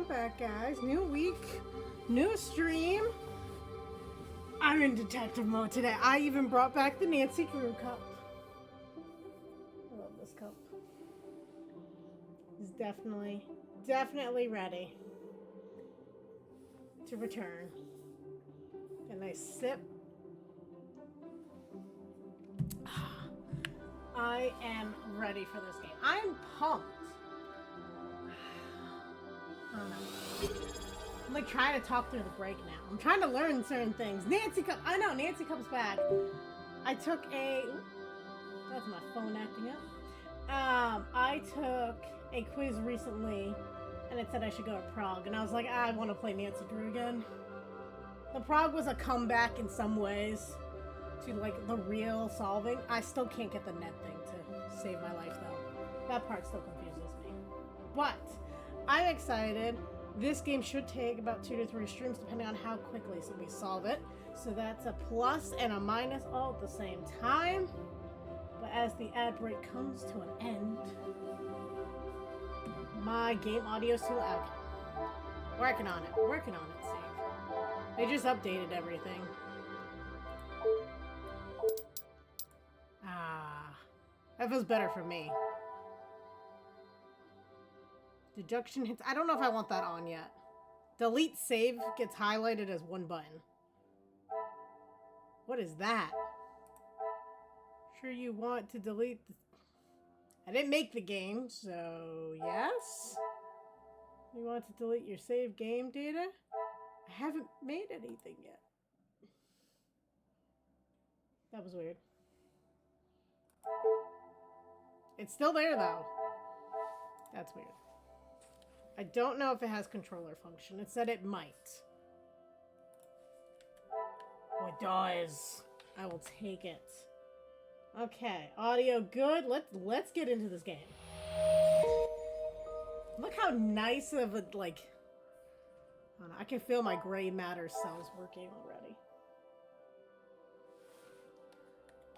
back, guys. New week, new stream. I'm in detective mode today. I even brought back the Nancy Drew cup. I love this cup. It's definitely ready to return. A nice sip. I am ready for this game. I'm pumped. I don't know. I'm like trying to talk through the break now. I'm trying to learn certain things. Nancy Cup. I know Nancy Cup's back. I took a. That's my phone acting up. I took a quiz recently, and it said I should go to Prague, and I was like, I want to play Nancy Drew again. The Prague was a comeback in some ways to like the real solving. I still can't get the net thing to save my life though. That part still confuses me. But I'm excited. This game should take about 2 to 3 streams depending on how quickly we solve it. So that's a plus and a minus all at the same time. But as the ad break comes to an end, my game audio is too loud. Working on it, Steve. They just updated everything. That feels better for me. Deduction hits. I don't know if I want that on yet. Delete save gets highlighted as one button. What is that? Sure you want to delete the... I didn't make the game, so yes? You want to delete your save game data? I haven't made anything yet. That was weird. It's still there though. That's weird. I don't know if it has controller function. It said it might. Oh, it does. I will take it. Okay, audio good. Let's get into this game. Look how nice of a like. I don't know, I can feel my gray matter cells working already.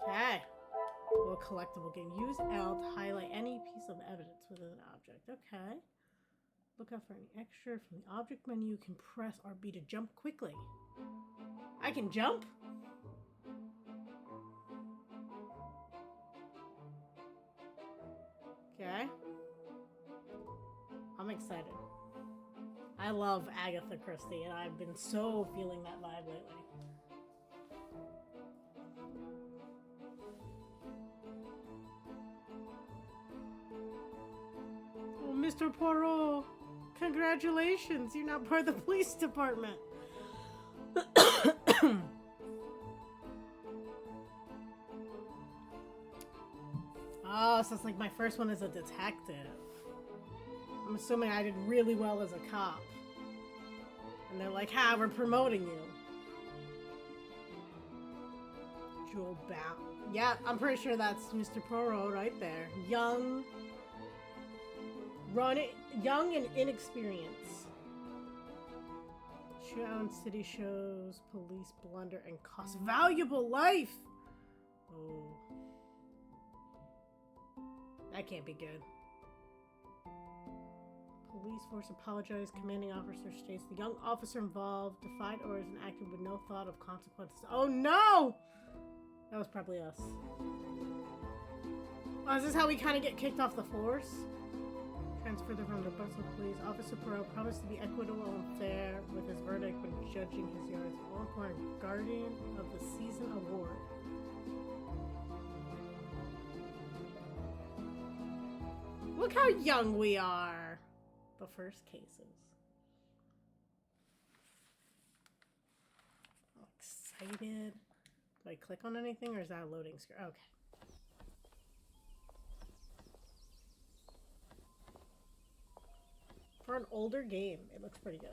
Okay. Little collectible game. Use L to highlight any piece of evidence within an object. Okay. Look out for any extra from the object menu. You can press RB to jump quickly. I can jump? Okay. I'm excited. I love Agatha Christie, and I've been so feeling that vibe lately. Oh, Mr. Poirot! Congratulations! You're not part of the police department! Oh, so it's like my first one as a detective. I'm assuming I did really well as a cop. And they're like, ha, we're promoting you. Jewel Bound. Yeah, I'm pretty sure that's Mr. Poirot right there. Young and inexperienced. Shootout city shows, police blunder, and cost valuable life! Oh. That can't be good. Police force apologized. Commanding officer states the young officer involved defied orders and acted with no thought of consequences. Oh no! That was probably us. Oh, is this how we kind of get kicked off the force? Transferred from the Brussels police. Officer Poirot promised to be equitable and fair with his verdict when judging his yards. All-point Guardian of the Season Award. Look how young we are. The first cases. I'm excited. Do I click on anything or is that a loading screen? Okay. For an older game, it looks pretty good.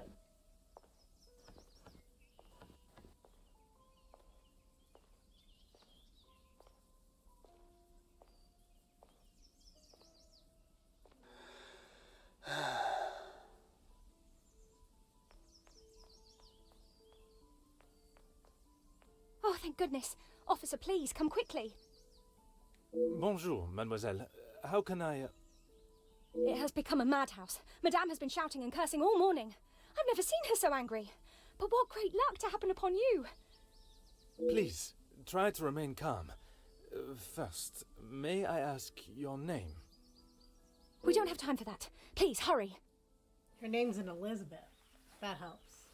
Oh, thank goodness. Officer, please, come quickly. Bonjour, mademoiselle. How can I... It has become a madhouse. Madame has been shouting and cursing all morning. I've never seen her so angry. But what great luck to happen upon you. Please, try to remain calm. First, may I ask your name? We don't have time for that. Please, hurry. Her name's an Elizabeth. That helps.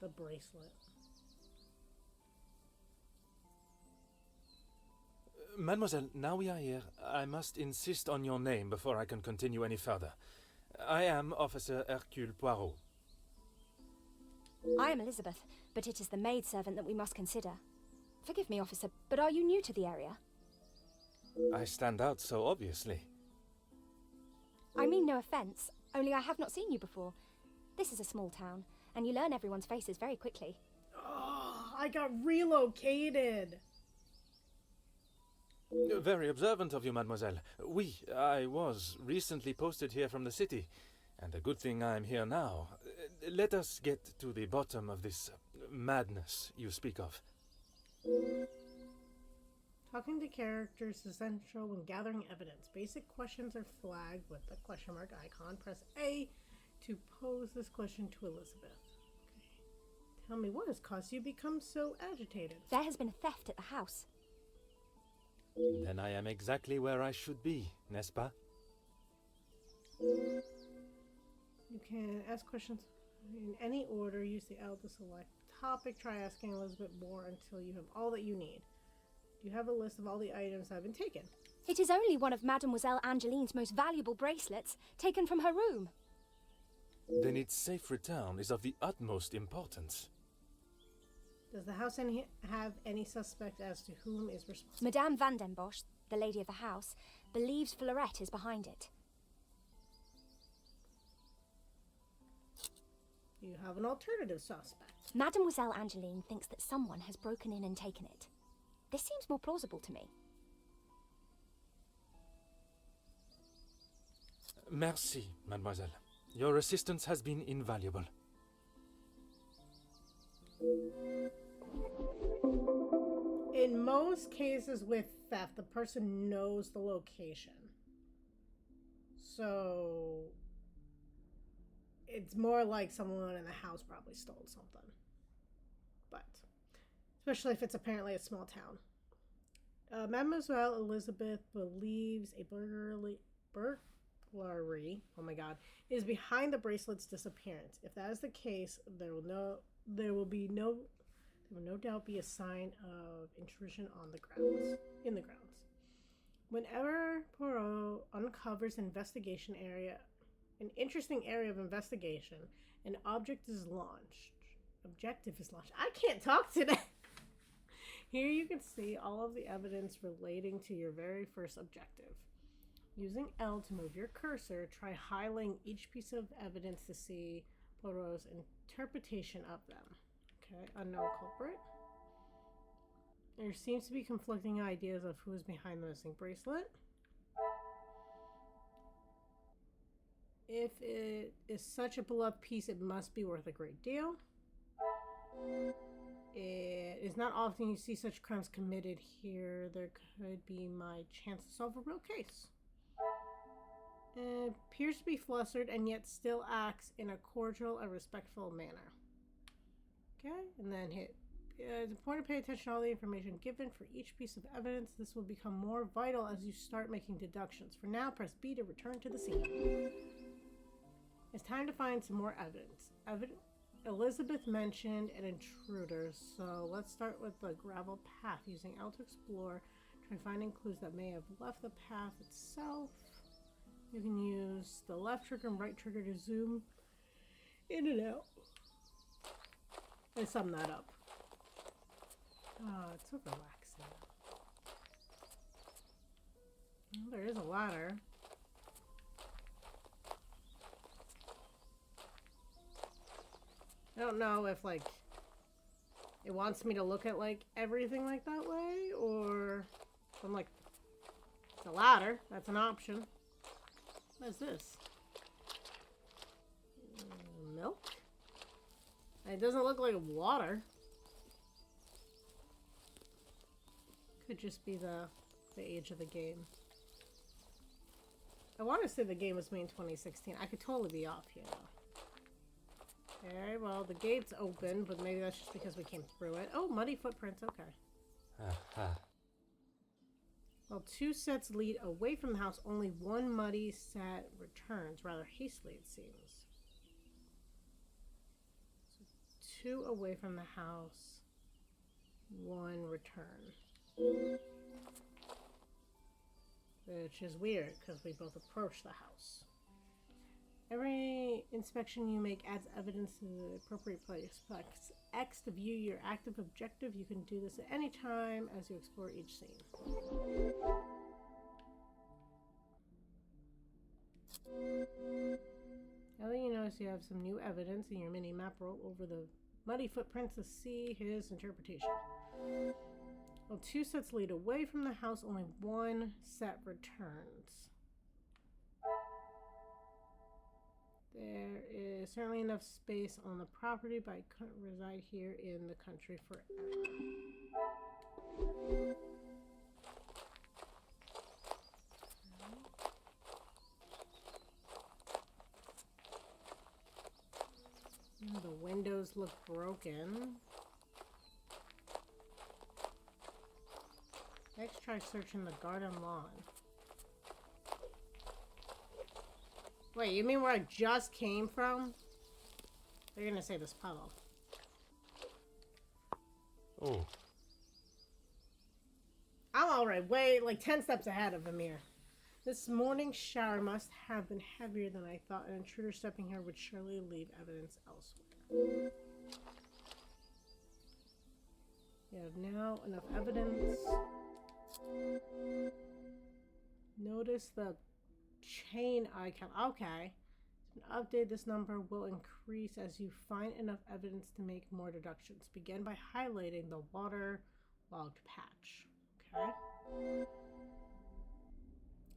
The bracelet. Mademoiselle, now we are here, I must insist on your name before I can continue any further. I am Officer Hercule Poirot. I am Elizabeth, but it is the maidservant that we must consider. Forgive me, officer, but are you new to the area? I stand out so obviously. I mean no offence, only I have not seen you before. This is a small town, and you learn everyone's faces very quickly. Oh, I got relocated. Very observant of you, mademoiselle. I was recently posted here from the city, and a good thing I'm here now. Let us get to the bottom of this madness you speak of. Talking to characters is essential when gathering evidence. Basic questions are flagged with the question mark icon. Press A to pose this question to Elizabeth. Okay. Tell me, what has caused you to become so agitated? There has been a theft at the house. Then I am exactly where I should be, n'est-ce pas? You can ask questions in any order. Use the L to select topic. Try asking Elizabeth more until you have all that you need. Do you have a list of all the items that have been taken? It is only one of Mademoiselle Angeline's most valuable bracelets, taken from her room. Then its safe return is of the utmost importance. Does the house have any suspect as to whom is responsible? Madame Van den Bosch, the lady of the house, believes Poirot is behind it. You have an alternative suspect. Mademoiselle Angeline thinks that someone has broken in and taken it. This seems more plausible to me. Merci, mademoiselle. Your assistance has been invaluable. In most cases with theft, the person knows the location. So it's more like someone in the house probably stole something. But especially if it's apparently a small town. Mademoiselle Elizabeth believes a burglary, oh my god, is behind the bracelet's disappearance. If that is the case, there will no doubt be a sign of intrusion on the grounds. Whenever Poirot uncovers an interesting area of investigation, an objective is launched. I can't talk today. Here you can see all of the evidence relating to your very first objective. Using L to move your cursor, try highlighting each piece of evidence to see Poirot's interpretation of them. Okay, unknown culprit. There seems to be conflicting ideas of who is behind the missing bracelet. If it is such a beloved piece, it must be worth a great deal. It is not often you see such crimes committed here. There could be my chance to solve a real case. It appears to be flustered and yet still acts in a cordial and respectful manner. Okay, and then hit. It's important to pay attention to all the information given for each piece of evidence. This will become more vital as you start making deductions. For now, press B to return to the scene. It's time to find some more evidence. Elizabeth mentioned an intruder, so let's start with the gravel path. Using L to explore, try finding clues that may have left the path itself. You can use the left trigger and right trigger to zoom in and out. And sum that up. Oh, it's so relaxing. Well, there is a ladder. I don't know if, like, it wants me to look at, like, everything like that way, or I'm like, it's a ladder. That's an option. What is this? It doesn't look like water. Could just be the age of the game. I want to say the game was made in 2016. I could totally be off here, though. Okay, well, the gate's open, but maybe that's just because we came through it. Oh, muddy footprints. Okay. Well, 2 sets lead away from the house. Only 1 muddy set returns. Rather hastily, it seems. So 2 away from the house. 1 return. Which is weird, because we both approached the house. Every inspection you make adds evidence to the appropriate place. Press X to view your active objective. You can do this at any time as you explore each scene. Now that you notice you have some new evidence in your mini-map, roll over the muddy footprints to see his interpretation. Well, 2 sets lead away from the house. Only 1 set returns. There is certainly enough space on the property, but I couldn't reside here in the country forever. The windows look broken. Let's try searching the garden lawn. Wait, you mean where I just came from? They're gonna say this puddle. Oh. I'm alright, like 10 steps ahead of Amir. This morning's shower must have been heavier than I thought. An intruder stepping here would surely leave evidence elsewhere. You have now enough evidence. Notice the chain icon. Okay. So update this number will increase as you find enough evidence to make more deductions. Begin by highlighting the waterlogged patch. Okay.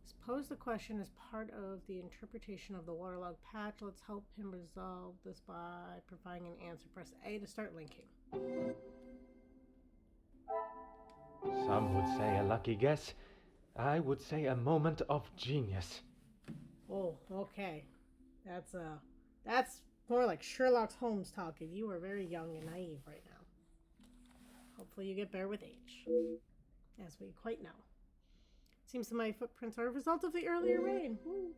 Suppose the question is part of the interpretation of the waterlogged patch. Let's help him resolve this by providing an answer. Press A to start linking. Some would say a lucky guess. I would say a moment of genius. Oh, okay. That's more like Sherlock Holmes talking. You are very young and naive right now. Hopefully you get better with age, as we quite know. Seems that my footprints are a result of the earlier rain. Woot.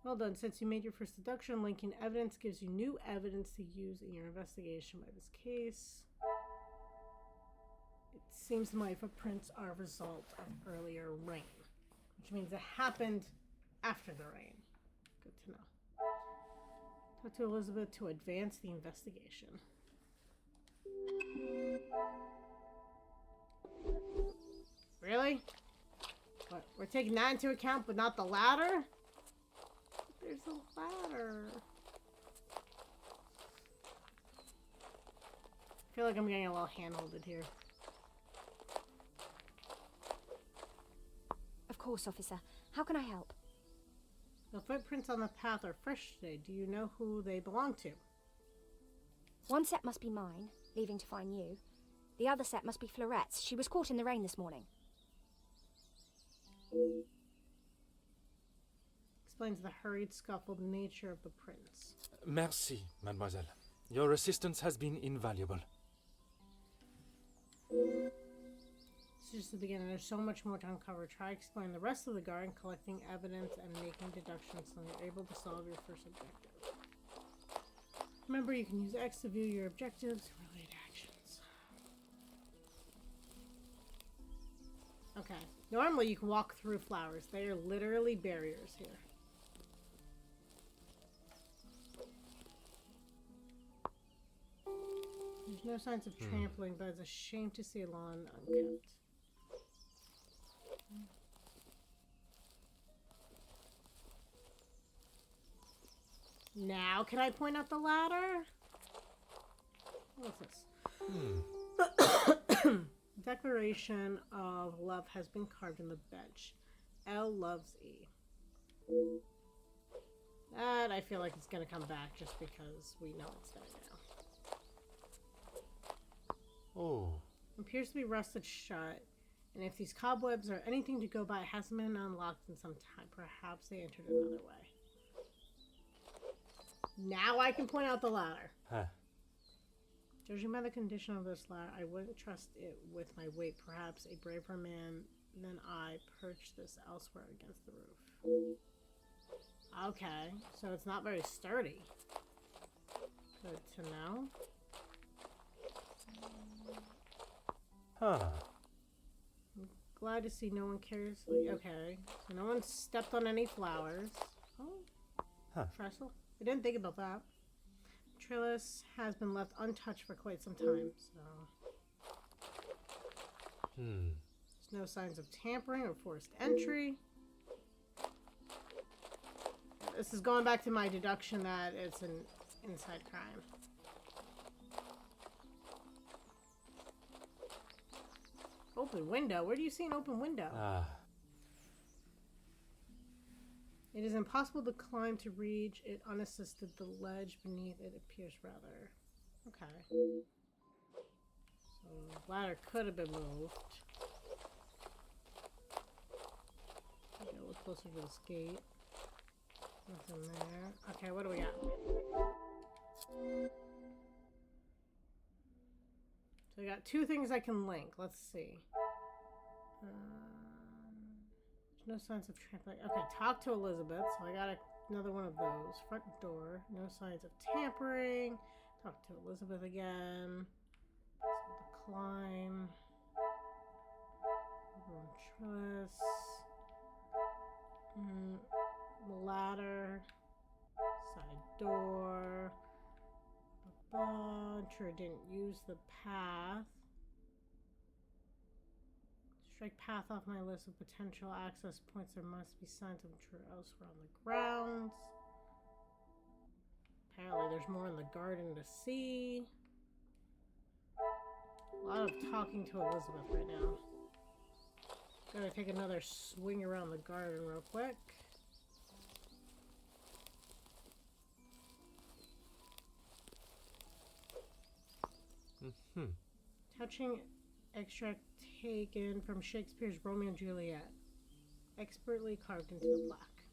Well done. Since you made your first deduction, linking evidence gives you new evidence to use in your investigation by this case. It seems my footprints are a result of earlier rain, which means it happened after the rain. Good to know. Talk to Elizabeth to advance the investigation. Really? What, we're taking that into account, but not the ladder? There's a ladder. I feel like I'm getting a little hand-holded here. Of course, officer. How can I help? The footprints on the path are fresh today. Do you know who they belong to? One set must be mine, leaving to find you. The other set must be Florette's. She was caught in the rain this morning. Explains the hurried, scuffled nature of the prints. Merci, mademoiselle. Your assistance has been invaluable. It's just the beginning. There's so much more to uncover. Try exploring the rest of the garden, collecting evidence and making deductions so you're able to solve your first objective. Remember, you can use X to view your objectives and related actions. Okay. Normally you can walk through flowers. They are literally barriers here. There's no signs of trampling, but it's a shame to see a lawn unkept. Now, can I point out the ladder? What's this? Declaration of love has been carved in the bench. L loves E. That I feel like it's gonna come back just because we know it's there now. Oh. Appears to be rusted shut, and if these cobwebs are anything to go by, it hasn't been unlocked in some time. Perhaps they entered another way. Now I can point out the ladder. Huh. Judging by the condition of this ladder, I wouldn't trust it with my weight. Perhaps a braver man than I perched this elsewhere against the roof. Okay, so it's not very sturdy. Good to know. Huh. I'm glad to see no one carelessly. Okay, so no one stepped on any flowers. Oh, Huh. trestle. I didn't think about that. Trellis has been left untouched for quite some time, so there's no signs of tampering or forced entry. This is going back to my deduction that it's an inside crime. Open window? Where do you see an open window? It is impossible to climb to reach it unassisted. The ledge beneath it appears rather... Okay. So the ladder could have been moved. Get a little closer to this gate. Nothing there. Okay, what do we got? So I got two things I can link. Let's see. There's no signs of trampling. Okay, talk to Elizabeth. So I got another one of those. Front door. No signs of tampering. Talk to Elizabeth again. So the climb. Trellis. Ladder. Side door. Sure, didn't use the path. Strike path off my list of potential access points. There must be signs of intruder elsewhere on the grounds. Apparently there's more in the garden to see. A lot of talking to Elizabeth right now. Gotta take another swing around the garden real quick. Touching extract taken from Shakespeare's Romeo and Juliet, expertly carved into the plaque.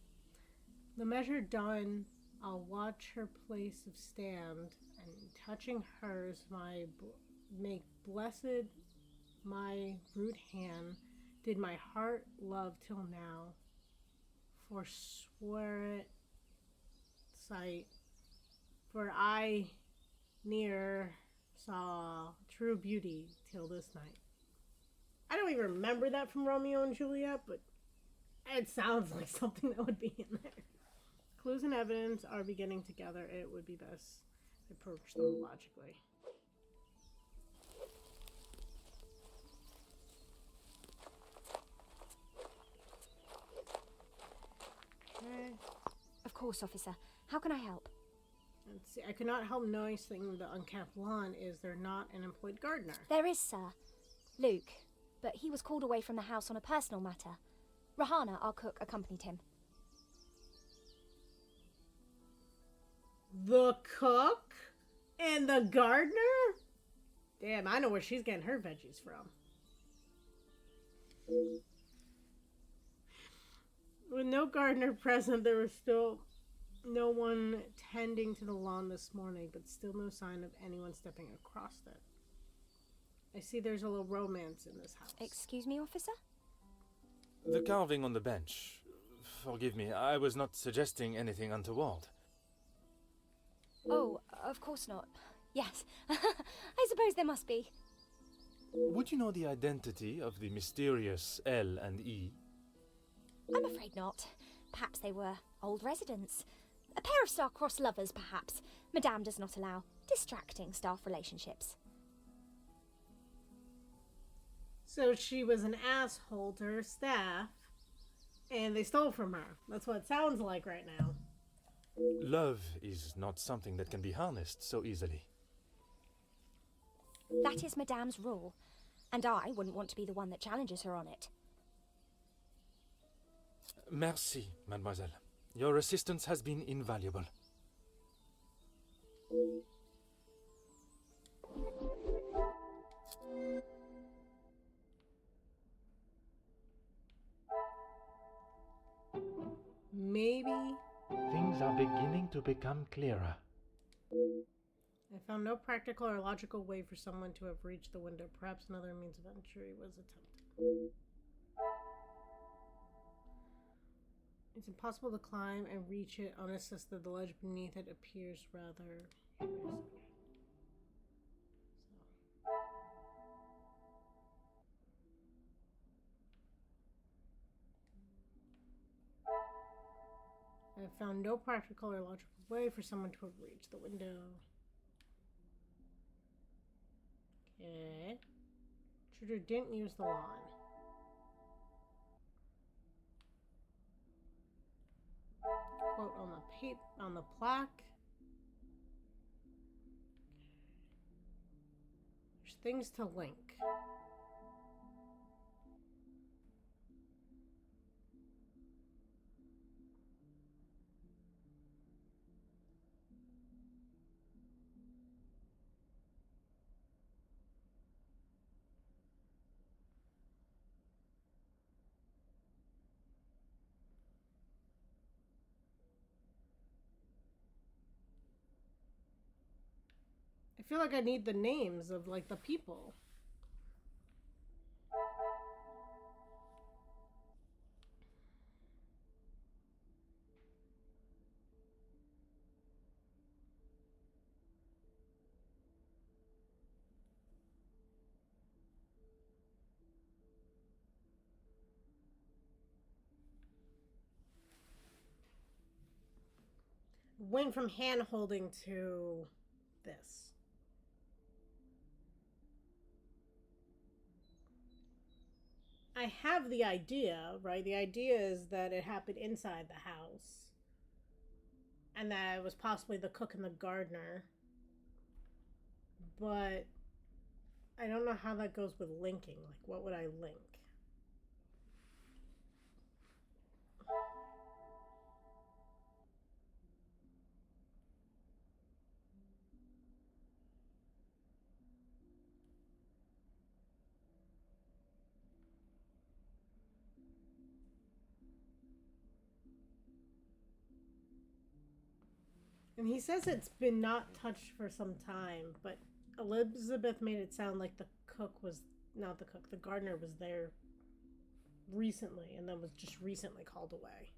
The measure done, I'll watch her place of stand, and touching hers, make blessed my rude hand. Did my heart love till now, forswear it sight, for I near saw true beauty till this night. I don't even remember that from Romeo and Juliet, but it sounds like something that would be in there. Clues and evidence are beginning together. It would be best to approach them logically. Okay. Of course, officer. How can I help? Let's see. I could not help noticing the uncapped lawn. Is there not an employed gardener? There is, sir. Luke. But he was called away from the house on a personal matter. Rahana, our cook, accompanied him. The cook? And the gardener? Damn, I know where she's getting her veggies from. With no gardener present, there was still no one tending to the lawn this morning, but still no sign of anyone stepping across it. I see there's a little romance in this house. Excuse me, officer? The carving on the bench. Forgive me, I was not suggesting anything untoward. Oh, of course not. Yes, I suppose there must be. Would you know the identity of the mysterious L and E? I'm afraid not. Perhaps they were old residents. A pair of star-crossed lovers, perhaps. Madame does not allow distracting staff relationships. So she was an asshole to her staff, and they stole from her. That's what it sounds like right now. Love is not something that can be harnessed so easily. That is Madame's rule, and I wouldn't want to be the one that challenges her on it. Merci, mademoiselle. Your assistance has been invaluable. Maybe. Things are beginning to become clearer. I found no practical or logical way for someone to have reached the window. Perhaps another means of entry was attempted. It's impossible to climb and reach it unassisted. The ledge beneath it appears rather... I found no practical or logical way for someone to have reached the window. Okay. Intruder didn't use the lawn. Quote on the plaque. There's things to link. I feel like I need the names of, like, the people. Went from hand holding to this. I have the idea, right? The idea is that it happened inside the house. And that it was possibly the cook and the gardener. But I don't know how that goes with linking. Like, what would I link? And he says it's been not touched for some time, but Elizabeth made it sound like the cook was, not the cook, the gardener was there recently and then was just recently called away.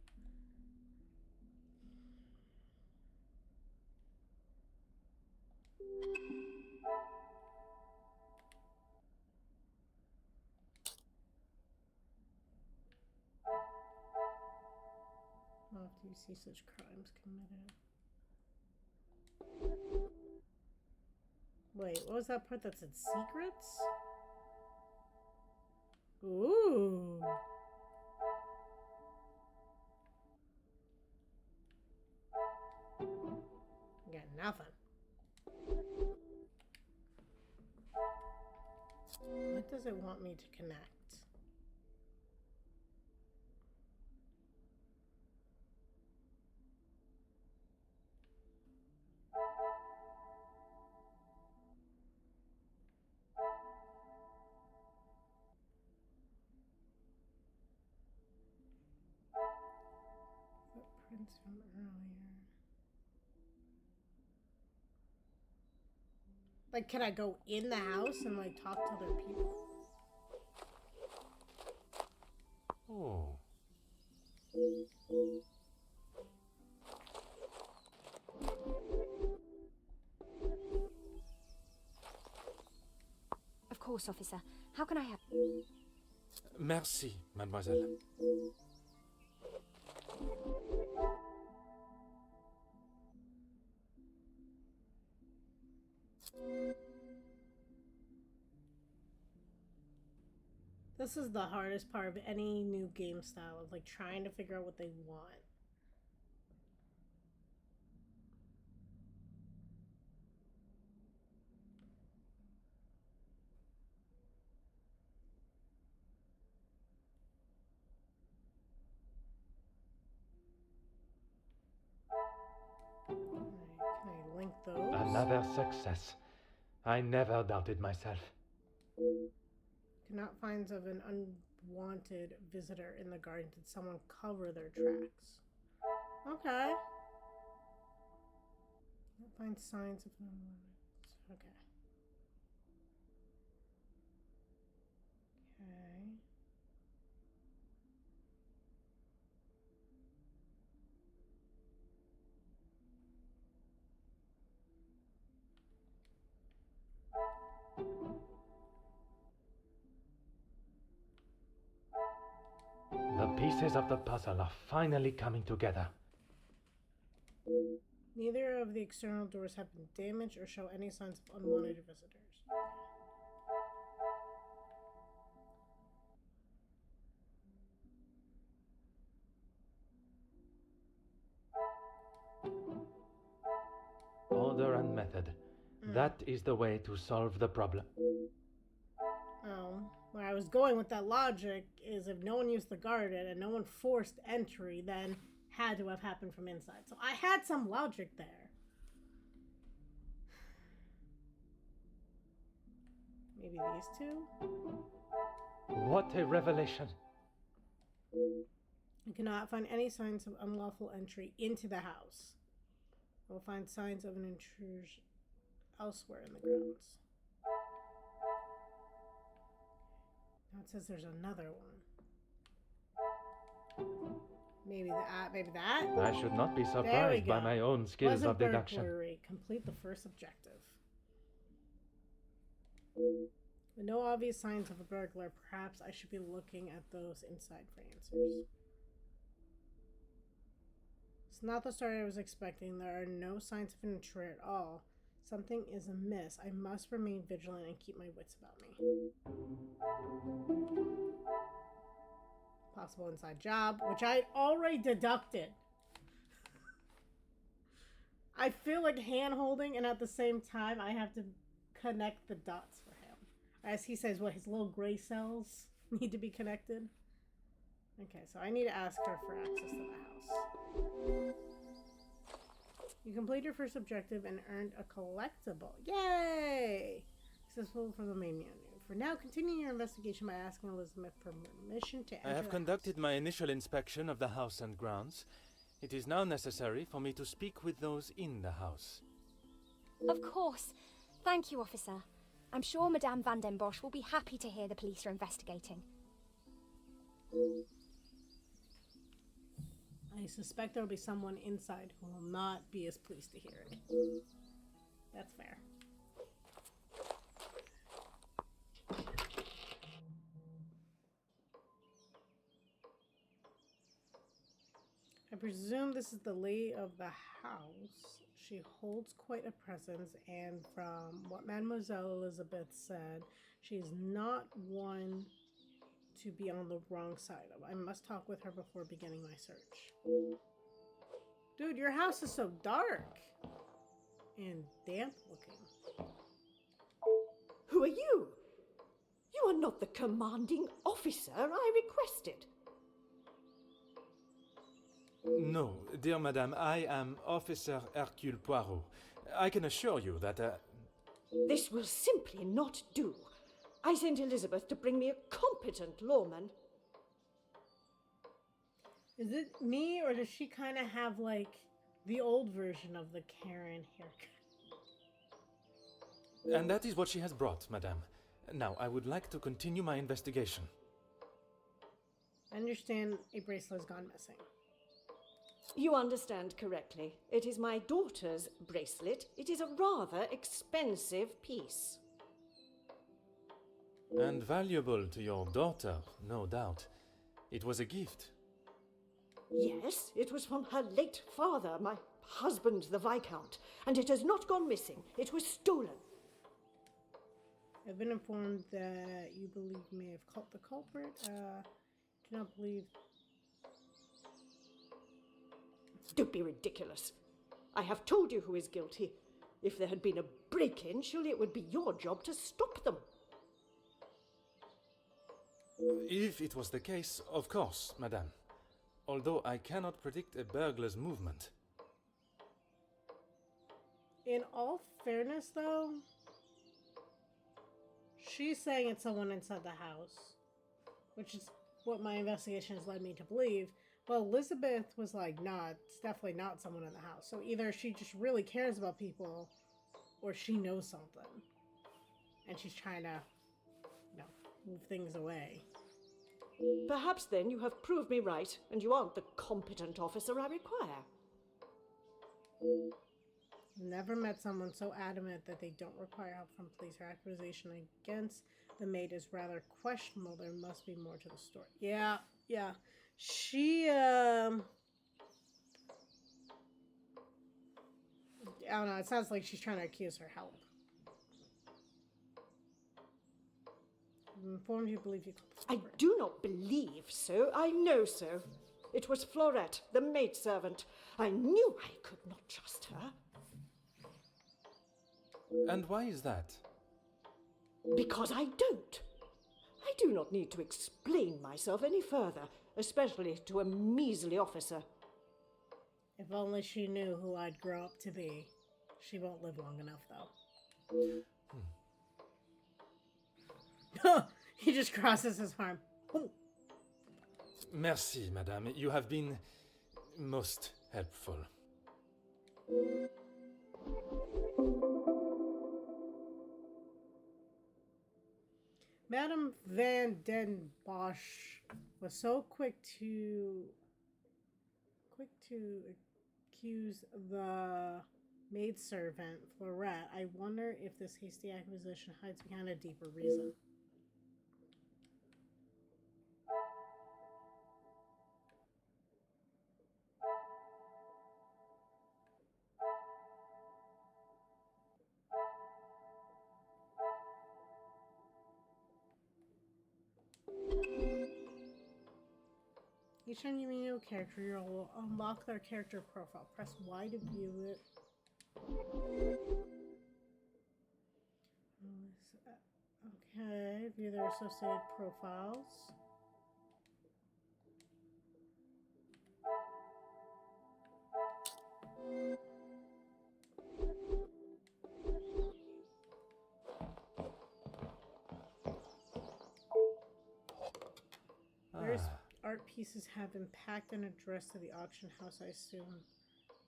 How often do you see such crimes committed? Wait, what was that part that said secrets? Ooh. Got nothing. What does it want me to connect? Footprints from earlier. Like, can I go in the house and, like, talk to other people? Oh. Of course, officer. How can I help? Merci, mademoiselle. This is the hardest part of any new game style, of, like, trying to figure out what they want. Another success. I never doubted myself. Cannot find of an unwanted visitor in the garden. Did someone cover their tracks? Okay. Cannot find signs of an unwanted. Okay. Okay. The pieces of the puzzle are finally coming together. Neither of the external doors have been damaged or show any signs of unwanted visitors. Order and method. That is the way to solve the problem. Oh, where I was going with that logic is if no one used the garden and no one forced entry, then had to have happened from inside. So I had some logic there. Maybe these two? What a revelation! I cannot find any signs of unlawful entry into the house. I will find signs of an intrusion elsewhere in the grounds. Now it says there's another one. Maybe that. Maybe that. I should not be surprised by my own skills of deduction. Burglary. Complete the first objective. With no obvious signs of a burglar, perhaps I should be looking at those inside for answers. It's not the story I was expecting. There are no signs of an intruder at all. Something is amiss. I must remain vigilant and keep my wits about me. Possible inside job, which I had already deducted. I feel like hand-holding, and at the same time, I have to connect the dots for him. As he says, what, his little gray cells need to be connected? Okay, so I need to ask her for access to the house. You completed your first objective and earned a collectible. Yay! Successful for the main menu. For now, continue your investigation by asking Elizabeth for permission to enter. I have conducted my initial inspection of the house and grounds. It is now necessary for me to speak with those in the house. Of course. Thank you, officer. I'm sure Madame Van den Bosch will be happy to hear the police are investigating. I suspect there will be someone inside who will not be as pleased to hear it. That's fair. I presume this is the lady of the house. She holds quite a presence, and from what Mademoiselle Elizabeth said, she's not one to be on the wrong side of. I must talk with her before beginning my search. Dude, your house is so dark and damp looking. Who are you? You are not the commanding officer I requested. No, dear madame, I am Officer Hercule Poirot. I can assure you that, This will simply not do. I sent Elizabeth to bring me a competent lawman. Is it me, or does she kind of have, like, the old version of the Karen haircut? And that is what she has brought, madame. Now, I would like to continue my investigation. I understand a bracelet has gone missing. You understand correctly. It is my daughter's bracelet. It is a rather expensive piece. And valuable to your daughter, no doubt. It was a gift. Yes, it was from her late father, my husband, the Viscount, and it has not gone missing. It was stolen. I've been informed that you believe you may have caught the culprit. Do not believe. Don't be ridiculous. I have told you who is guilty. If there had been a break-in, surely it would be your job to stop them. If it was the case, of course, madame. Although I cannot predict a burglar's movement. In all fairness, though, she's saying it's someone inside the house, which is what my investigation has led me to believe. Well, Elizabeth was like, nah, it's definitely not someone in the house. So either she just really cares about people, or she knows something. And she's trying to, move things away. Perhaps then you have proved me right, and you aren't the competent officer I require. Never met someone so adamant that they don't require help from police. Her accusation against the maid is rather questionable. There must be more to the story. Yeah. She, I don't know, it sounds like she's trying to accuse her help. I'm informed you believe you I do not believe so. I know so. It was Florette, the maidservant. I knew I could not trust her. And why is that? Because I don't. I do not need to explain myself any further, especially to a measly officer. If only she knew who I'd grow up to be. She won't live long enough, though. He just crosses his arm. Merci, madame. You have been most helpful. Madame Van Den Bosch was so quick to accuse the maidservant, Florette. I wonder if this hasty acquisition hides behind a deeper reason. Each time you meet a new character, you'll unlock their character profile. Press Y to view it. Okay, view their associated profiles. Various art pieces have been packed and addressed to the auction house. I assume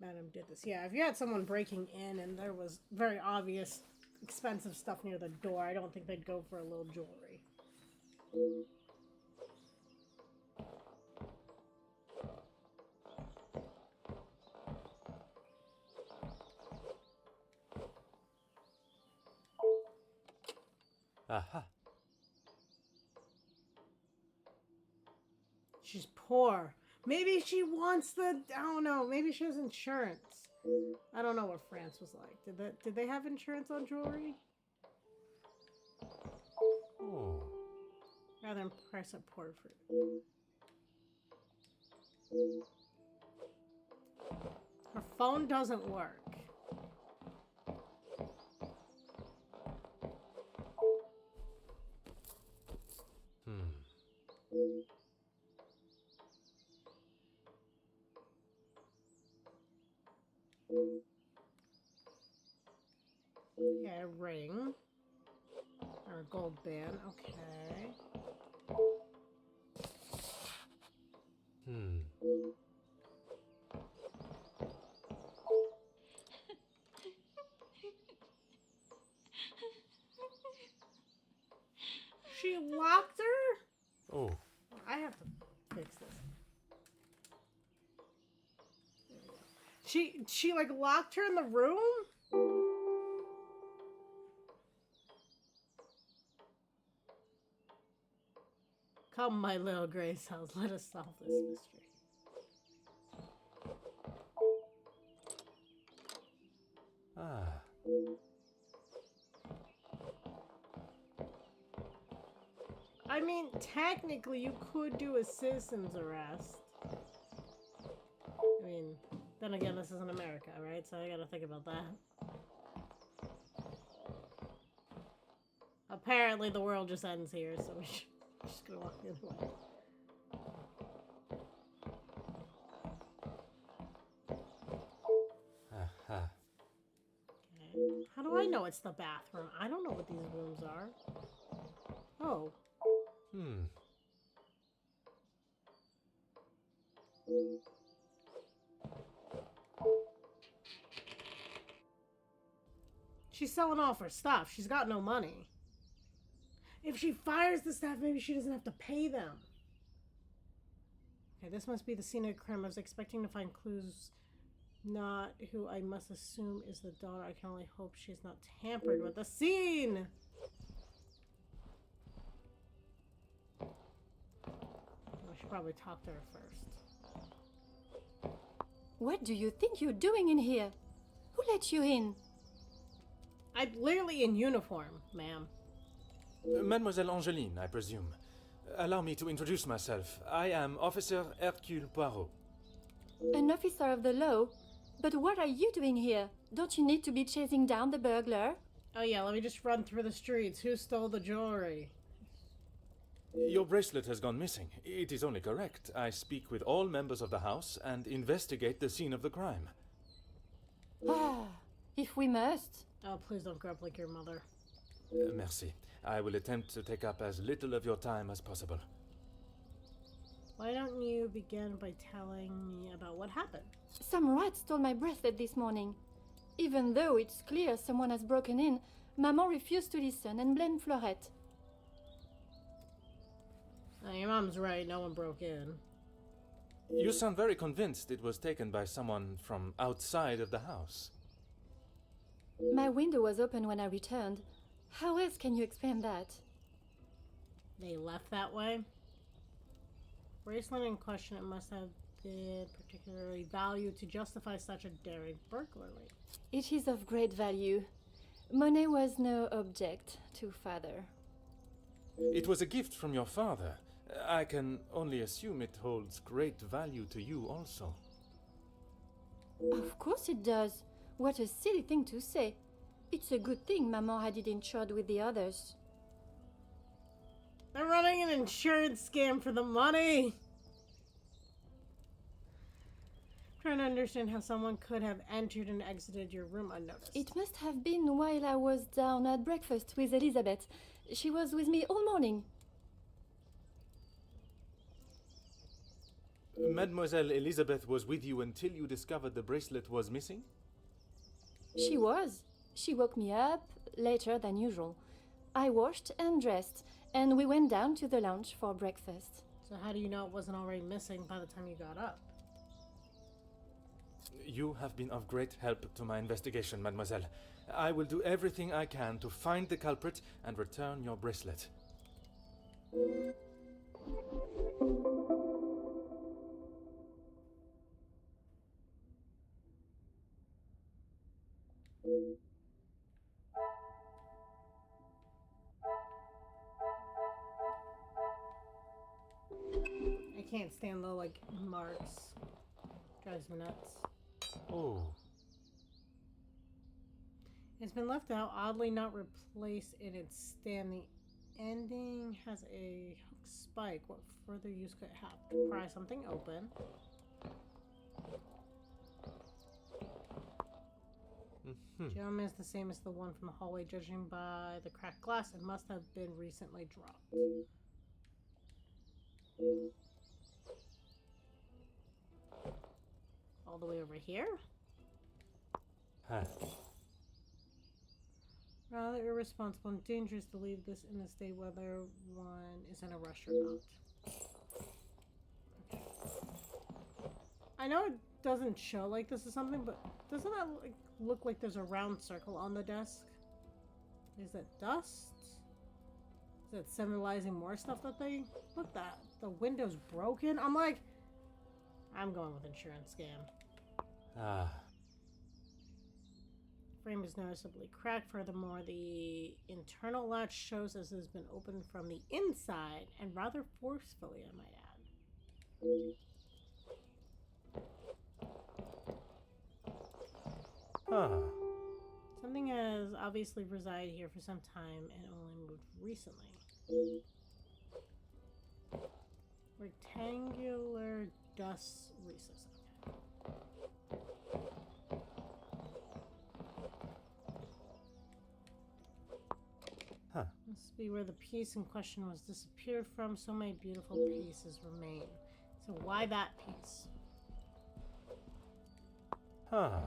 Madam did this. Yeah, if you had someone breaking in and there was very obvious expensive stuff near the door, I don't think they'd go for a little jewelry. Aha. She's poor. Maybe she wants the, I don't know, maybe she has insurance. I don't know what France was like. Did they have insurance on jewelry? Oh. Rather than price a portrait. Her phone doesn't work. Okay, a ring. Or a gold band, okay. She locked her? Oh. I have to fix this. She like locked her in the room? Come, my little gray cells, let us solve this mystery. Ah. I mean, technically, you could do a citizen's arrest. I mean, then again, this isn't America, right? So I gotta think about that. Apparently, the world just ends here, so we're just gonna walk the other way. Aha. How do I know it's the bathroom? I don't know what these rooms are. Oh. She's selling off her stuff. She's got no money. If she fires the staff, maybe she doesn't have to pay them. Okay, this must be the scene of a crime. I was expecting to find clues. Not who I must assume is the daughter. I can only hope she's not tampered with the scene. I should probably talk to her first. What do you think you're doing in here? Who let you in? I'm literally in uniform, ma'am. Mademoiselle Angeline, I presume. Allow me to introduce myself. I am Officer Hercule Poirot. An officer of the law? But what are you doing here? Don't you need to be chasing down the burglar? Oh yeah, let me just run through the streets. Who stole the jewelry? Your bracelet has gone missing. It is only correct. I speak with all members of the house and investigate the scene of the crime. Ah, if we must. Oh, please don't grow up like your mother. Merci. I will attempt to take up as little of your time as possible. Why don't you begin by telling me about what happened? Some rat stole my bracelet this morning. Even though it's clear someone has broken in, Maman refused to listen and blamed Florette. Your mom's right, no one broke in. You sound very convinced it was taken by someone from outside of the house. My window was open when I returned. How else can you explain that? They left that way? Bracelet in question, it must have been particularly valued to justify such a daring burglary. It is of great value. Money was no object to father. It was a gift from your father. I can only assume it holds great value to you also. Of course it does. What a silly thing to say. It's a good thing Maman had it insured with the others. They're running an insurance scam for the money! I'm trying to understand how someone could have entered and exited your room unnoticed. It must have been while I was down at breakfast with Elizabeth. She was with me all morning. Mademoiselle Elizabeth was with you until you discovered the bracelet was missing? She was. She woke me up later than usual. I washed and dressed, and we went down to the lounge for breakfast. So how do you know it wasn't already missing by the time you got up? You have been of great help to my investigation, mademoiselle. I will do everything I can to find the culprit and return your bracelet. I can't stand the, marks. Drives me nuts. Oh. It's been left out, oddly not replaced in its stand. The ending has a hook spike. What further use could it have? To pry something open. Gem is the same as the one from the hallway. Judging by the cracked glass, it must have been recently dropped. All the way over here? Rather irresponsible and dangerous to leave this in a state whether one is in a rush or not. Okay. I know it doesn't show like this is something, but doesn't that look like there's a round circle on the desk? Is that dust? Is that symbolizing more stuff that they... Look, that the window's broken. I'm like, I'm going with insurance scam. Frame is noticeably cracked. Furthermore, the internal latch shows as it has been opened from the inside, and rather forcefully, I might add. Something has obviously resided here for some time and only moved recently. Rectangular dust recess. Must be where the piece in question was disappeared from. So many beautiful pieces remain. So why that piece? Ah,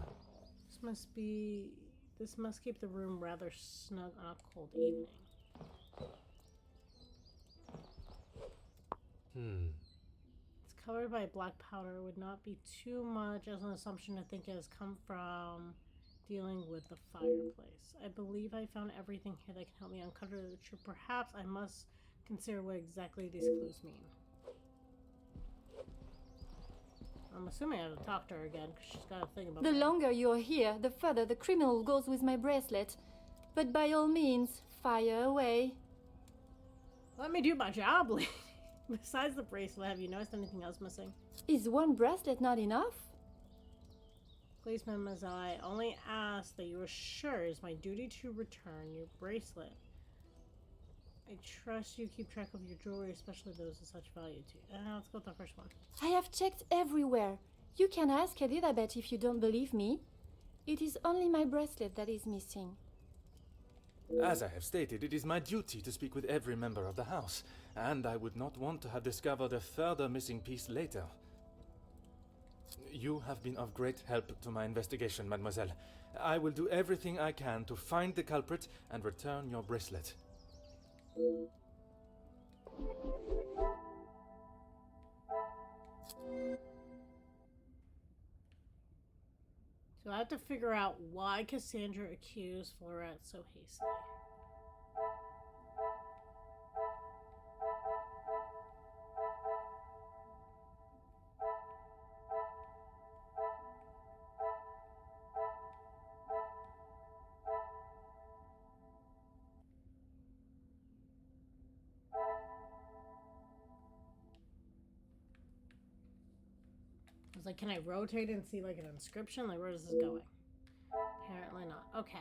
This must keep the room rather snug on a cold evening. It's covered by black powder. It would not be too much as an assumption to think it has come from dealing with the fireplace. I believe I found everything here that can help me uncover the truth. Perhaps I must consider what exactly these clues mean. I'm assuming I have to talk to her again because she's got a thing about The that. longer you're here, the further the criminal goes with my bracelet. But by all means, fire away. Let me do my job, lady. Besides the bracelet, have you noticed anything else missing? Is one bracelet not enough? Please, mademoiselle, I only ask that you are sure it is my duty to return your bracelet. I trust you keep track of your jewelry, especially those of such value to you. Let's go with the first one. I have checked everywhere. You can ask Elizabeth if you don't believe me. It is only my bracelet that is missing. as I have stated, it is my duty to speak with every member of the house, and I would not want to have discovered a further missing piece later. You have been of great help to my investigation, mademoiselle. I will do everything I can to find the culprit and return your bracelet. So I have to figure out why Cassandra accused Poirot so hastily. I was like, can I rotate and see like an inscription? Like, where is this going? Apparently not. Okay.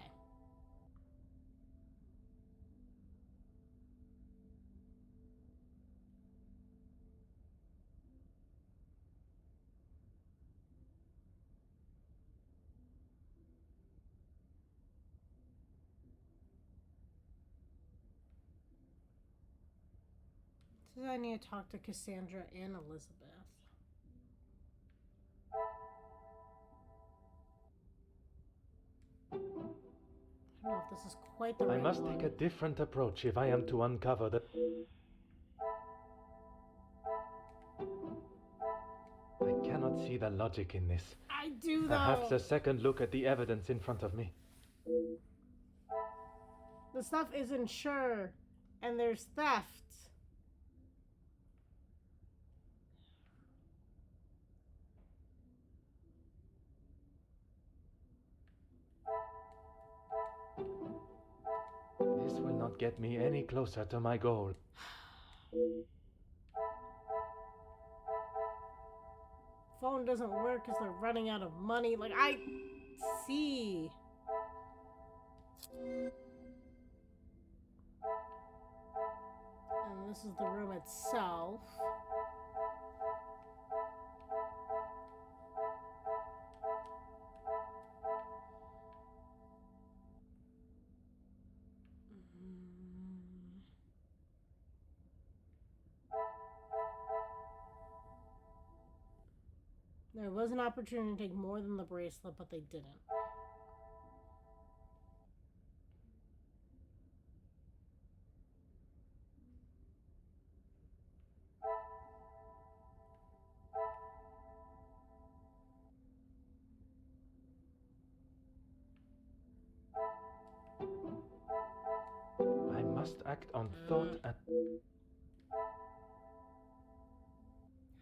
Says I need to talk to Cassandra and Elizabeth. I don't know if this is quite the I right must one. take a different approach if I am to uncover the... I cannot see the logic in this. I do though. Perhaps a second look at the evidence in front of me. The stuff isn't sure, and there's theft. This will not get me any closer to my goal. Phone doesn't work because they're running out of money. Like, I see. And this is the room itself. There was an opportunity to take more than the bracelet, but they didn't. I must act on thought and...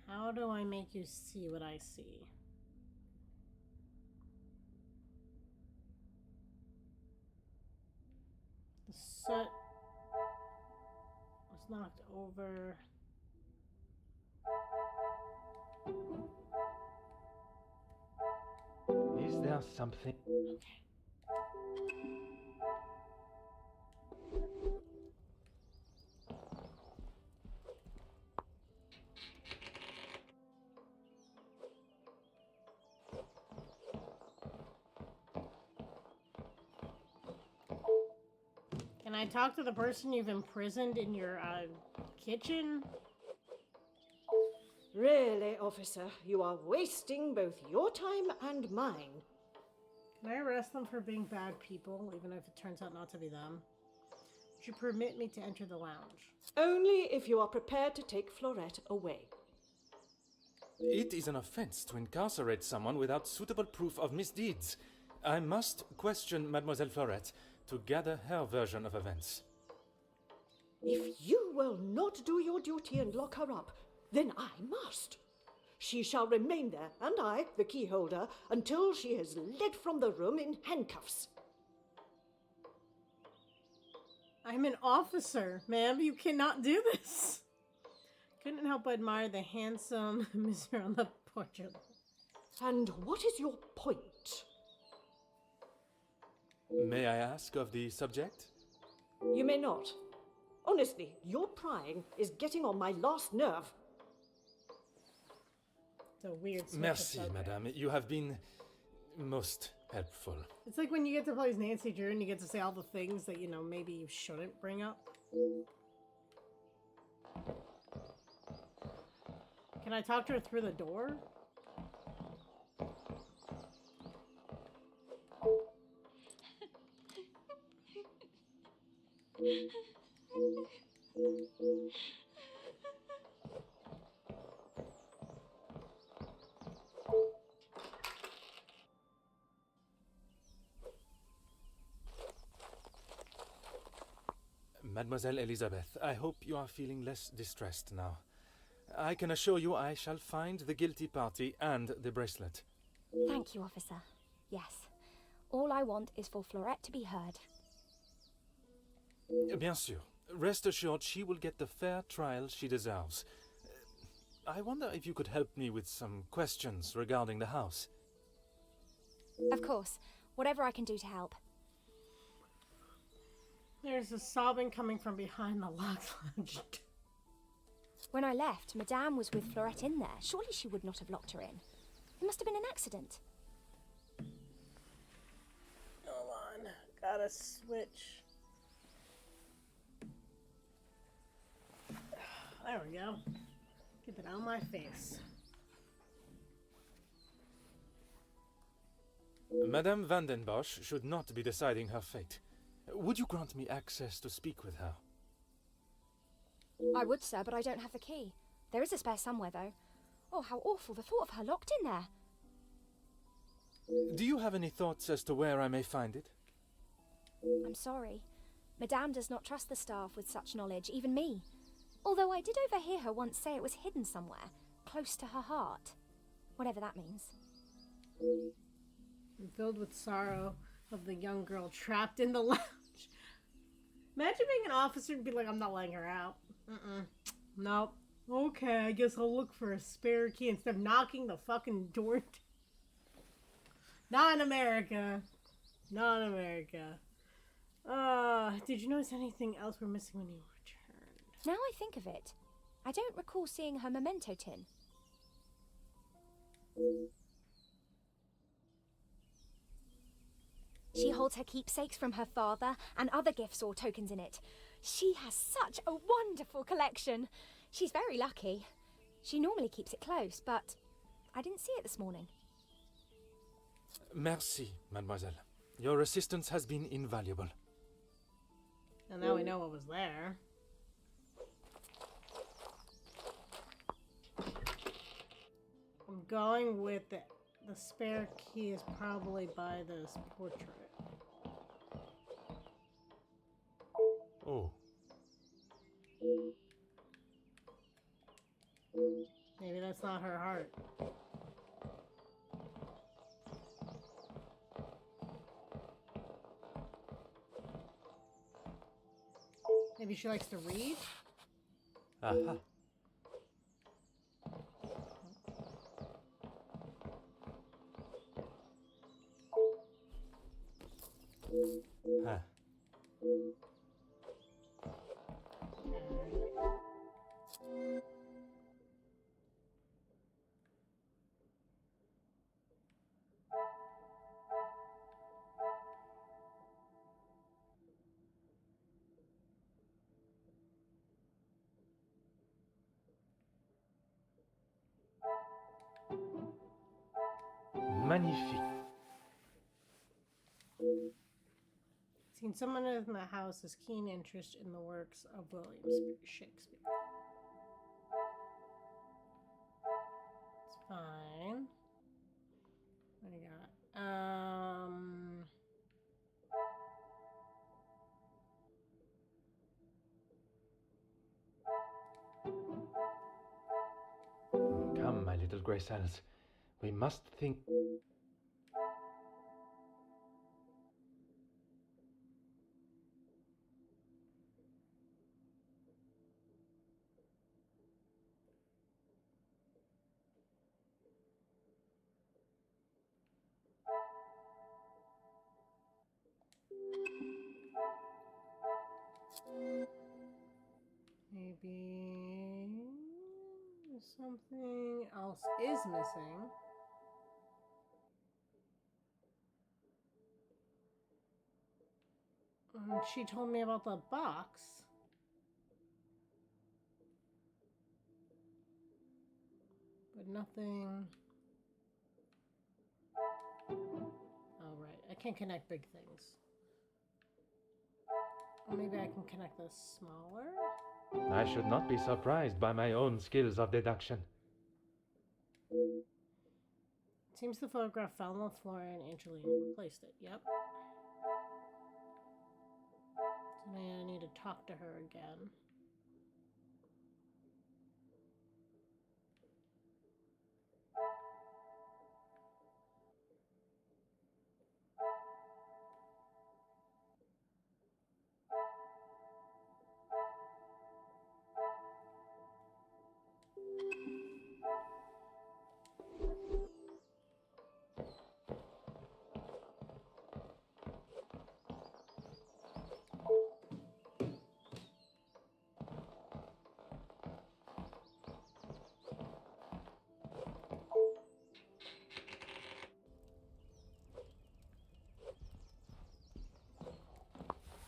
How do I make you see what I see? The soot was knocked over. Is there something... Okay. Can I talk to the person you've imprisoned in your, kitchen? Really, officer, you are wasting both your time and mine. Can I arrest them for being bad people, even if it turns out not to be them? Would you permit me to enter the lounge? Only if you are prepared to take Florette away. It is an offense to incarcerate someone without suitable proof of misdeeds. I must question Mademoiselle Florette to gather her version of events. If you will not do your duty and lock her up, then I must. She shall remain there, and I, the key holder, until she is led from the room in handcuffs. I'm an officer, ma'am. You cannot do this. Couldn't help but admire the handsome monsieur on the portrait. And what is your point? May I ask of the subject? You may not. Honestly, your prying is getting on my last nerve. It's a weird switch of Merci, subject. madame. You have been most helpful. It's like when you get to play as Nancy Drew and you get to say all the things that, you know, maybe you shouldn't bring up. Can I talk to her through the door? Mademoiselle Elizabeth, I hope you are feeling less distressed now. I can assure you I shall find the guilty party and the bracelet. Thank you, officer. Yes. All I want is for Florette to be heard. Bien sûr. Rest assured she will get the fair trial she deserves. I wonder if you could help me with some questions regarding the house. Of course. Whatever I can do to help. There's a sobbing coming from behind the locked lounge. When I left, Madame was with Florette in there. Surely she would not have locked her in. It must have been an accident. Hold on. Gotta switch. There we go. Get that out of my face. Madame Van den Bosch should not be deciding her fate. Would you grant me access to speak with her? I would, sir, but I don't have the key. There is a spare somewhere, though. Oh, how awful, the thought of her locked in there. Do you have any thoughts as to where I may find it? I'm sorry. Madame does not trust the staff with such knowledge, even me. Although I did overhear her once say it was hidden somewhere, close to her heart. Whatever that means. I'm filled with sorrow of the young girl trapped in the lounge. Imagine being an officer and be like, I'm not letting her out. Nope. Okay, I guess I'll look for a spare key instead of knocking the fucking door. Not in America. Not in America. Did you notice anything else we're missing when you returned? Now I think of it, I don't recall seeing her memento tin. She holds her keepsakes from her father and other gifts or tokens in it. She has such a wonderful collection. She's very lucky. She normally keeps it close, but I didn't see it this morning. Merci, mademoiselle. Your assistance has been invaluable. And now we know what was there. I'm going with the spare key is probably by this portrait. Oh. Maybe that's not her heart. Maybe she likes to read? Aha. Huh. Magnifique. Seen someone in the house has keen interest in the works of William Shakespeare. It's fine. What do you got? Come, my little grey cells. We must think. Maybe something else is missing. She told me about the box. But nothing. Oh, right. I can't connect big things. Or maybe I can connect this smaller? I should not be surprised by my own skills of deduction. Seems the photograph fell on the floor and Angeline replaced it. Yep. So now I need to talk to her again.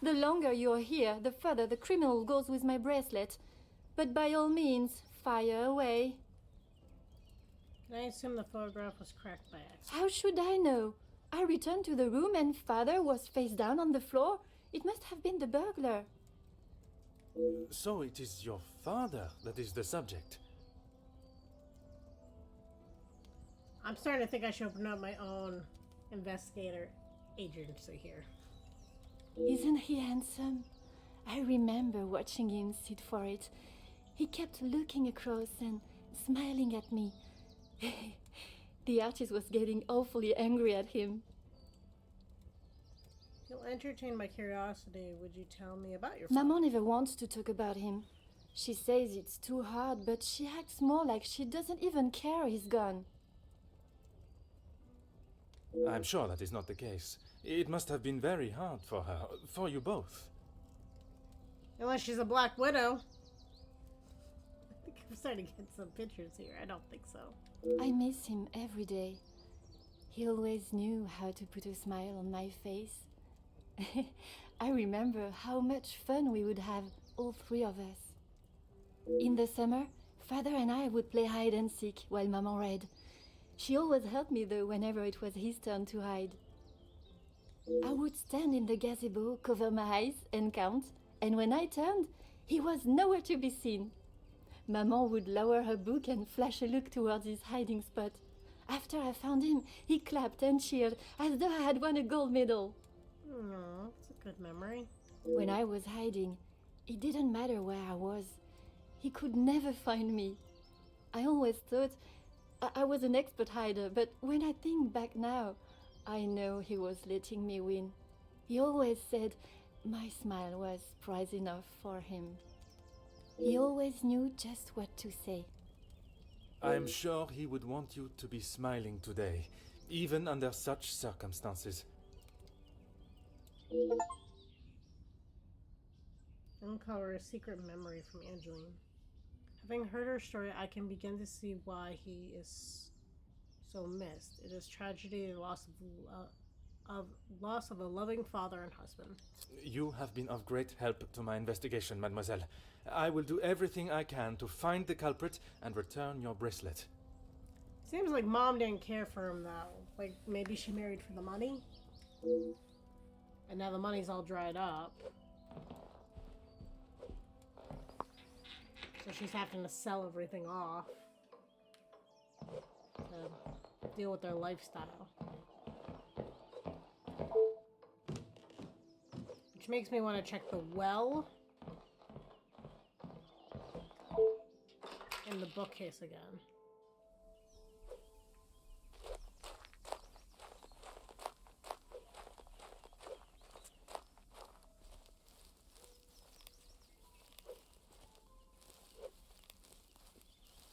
The longer you're here, the further the criminal goes with my bracelet. But by all means, fire away. Can I assume the photograph was cracked by accident? How should I know? I returned to the room and father was face down on the floor. It must have been the burglar. So it is your father that is the subject. I'm starting to think I should open up my own investigator agency here. Isn't he handsome? I remember watching him sit for it. He kept looking across and smiling at me. The artist was getting awfully angry at him. If you'll entertain my curiosity, would you tell me about your father? Maman never wants to talk about him. She says it's too hard, but she acts more like she doesn't even care he's gone. I'm sure that is not the case. It must have been very hard for her, for you both. Unless she's a black widow. I think I'm starting to get some pictures here. I don't think so. I miss him every day. He always knew how to put a smile on my face. I remember how much fun we would have, all three of us. In the summer, father and I would play hide and seek while Maman read. She always helped me though whenever it was his turn to hide. I would stand in the gazebo, cover my eyes and count, and when I turned, he was nowhere to be seen. Maman would lower her book and flash a look towards his hiding spot. After I found him, he clapped and cheered as though I had won a gold medal. No, it's a good memory. When I was hiding, it didn't matter where I was. He could never find me. I always thought I was an expert hider, but when I think back now, I know he was letting me win. He always said my smile was prize enough for him. He always knew just what to say. I'm sure he would want you to be smiling today, even under such circumstances. Uncover a secret memory from Angeline. Having heard her story, I can begin to see why he is so missed. It is tragedy, the loss of a loving father and husband. You have been of great help to my investigation, mademoiselle. I will do everything I can to find the culprit and return your bracelet. Seems like Mom didn't care for him though. Like, maybe she married for the money? And now the money's all dried up. So she's having to sell everything off to deal with their lifestyle. Which makes me want to check the well and the bookcase again.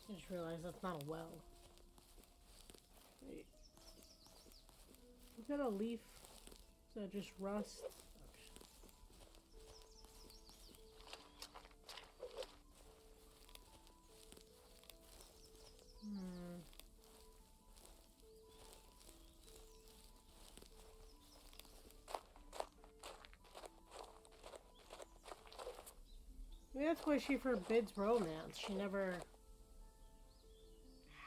I just realized that's not a well. Wait. Is that a leaf? Is that just rust? Maybe that's why she forbids romance. She never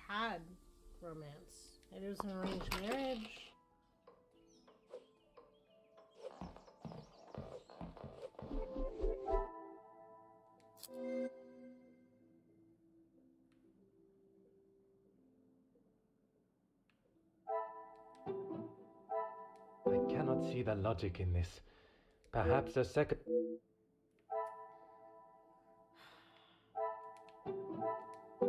had romance. Maybe it was an arranged marriage. I cannot see the logic in this. Perhaps a second...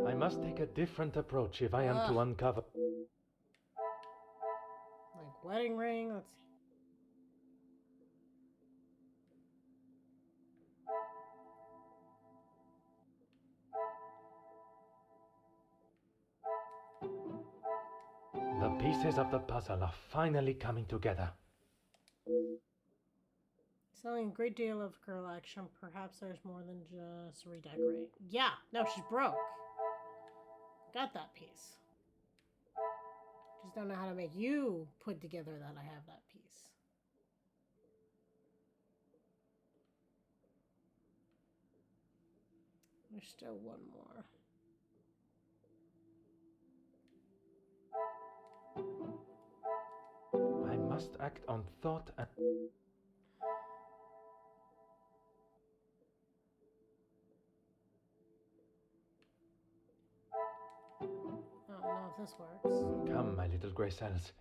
I must take a different approach if I am to uncover... Like wedding ring, let's see. The pieces of the puzzle are finally coming together. Selling a great deal of collection. Perhaps there's more than just redecorate. Yeah, no, she's broke. Got that piece. Just don't know how to make you put together that I have that piece. There's still one more. I must act on thought and... I don't know if this works. Come, my little grey cells.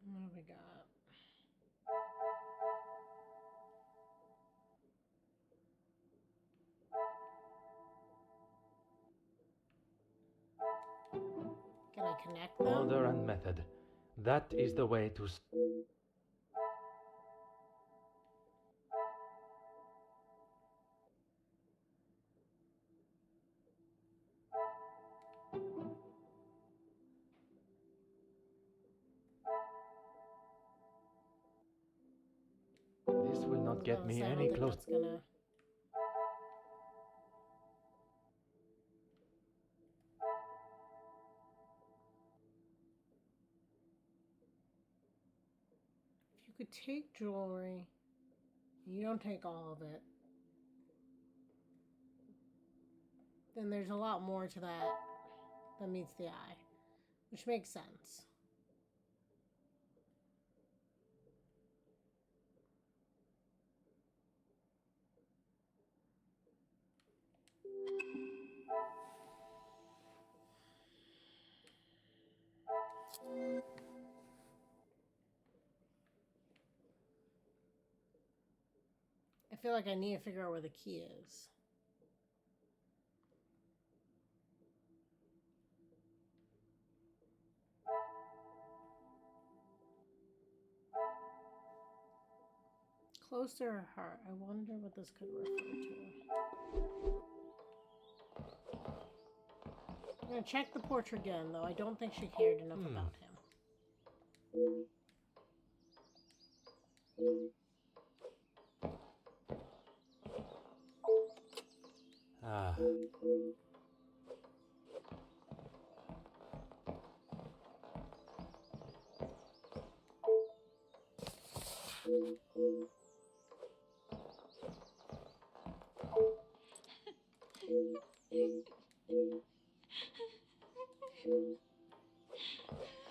What have we got? Can I connect them? Order and method. That is the way to... This will not get me any closer. Gonna... If you could take jewelry, you don't take all of it, then there's a lot more to that than meets the eye, which makes sense. I feel like I need to figure out where the key is. Close to her heart. I wonder what this could refer to. I'm gonna check the portrait again, though. I don't think she cared enough about him.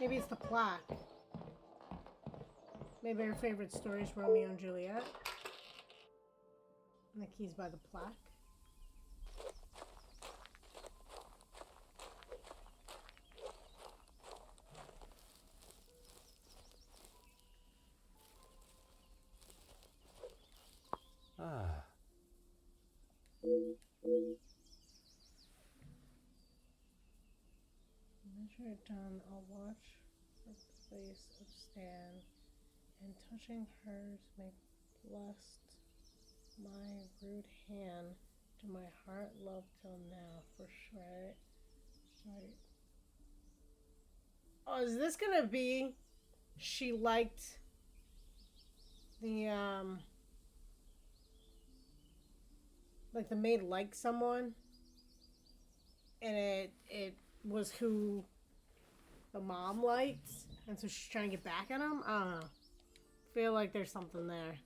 Maybe it's the plaque. Maybe her favorite story is Romeo and Juliet. And the key's by the plaque. Ah. Measure it down, I'll watch her place of stand, and touching hers may blessed my rude hand to my heart love till now, for sure. Right. Oh, is this gonna be she liked the like the maid liked someone and it was who the mom liked, and so she's trying to get back at him? I don't know. Feel like there's something there.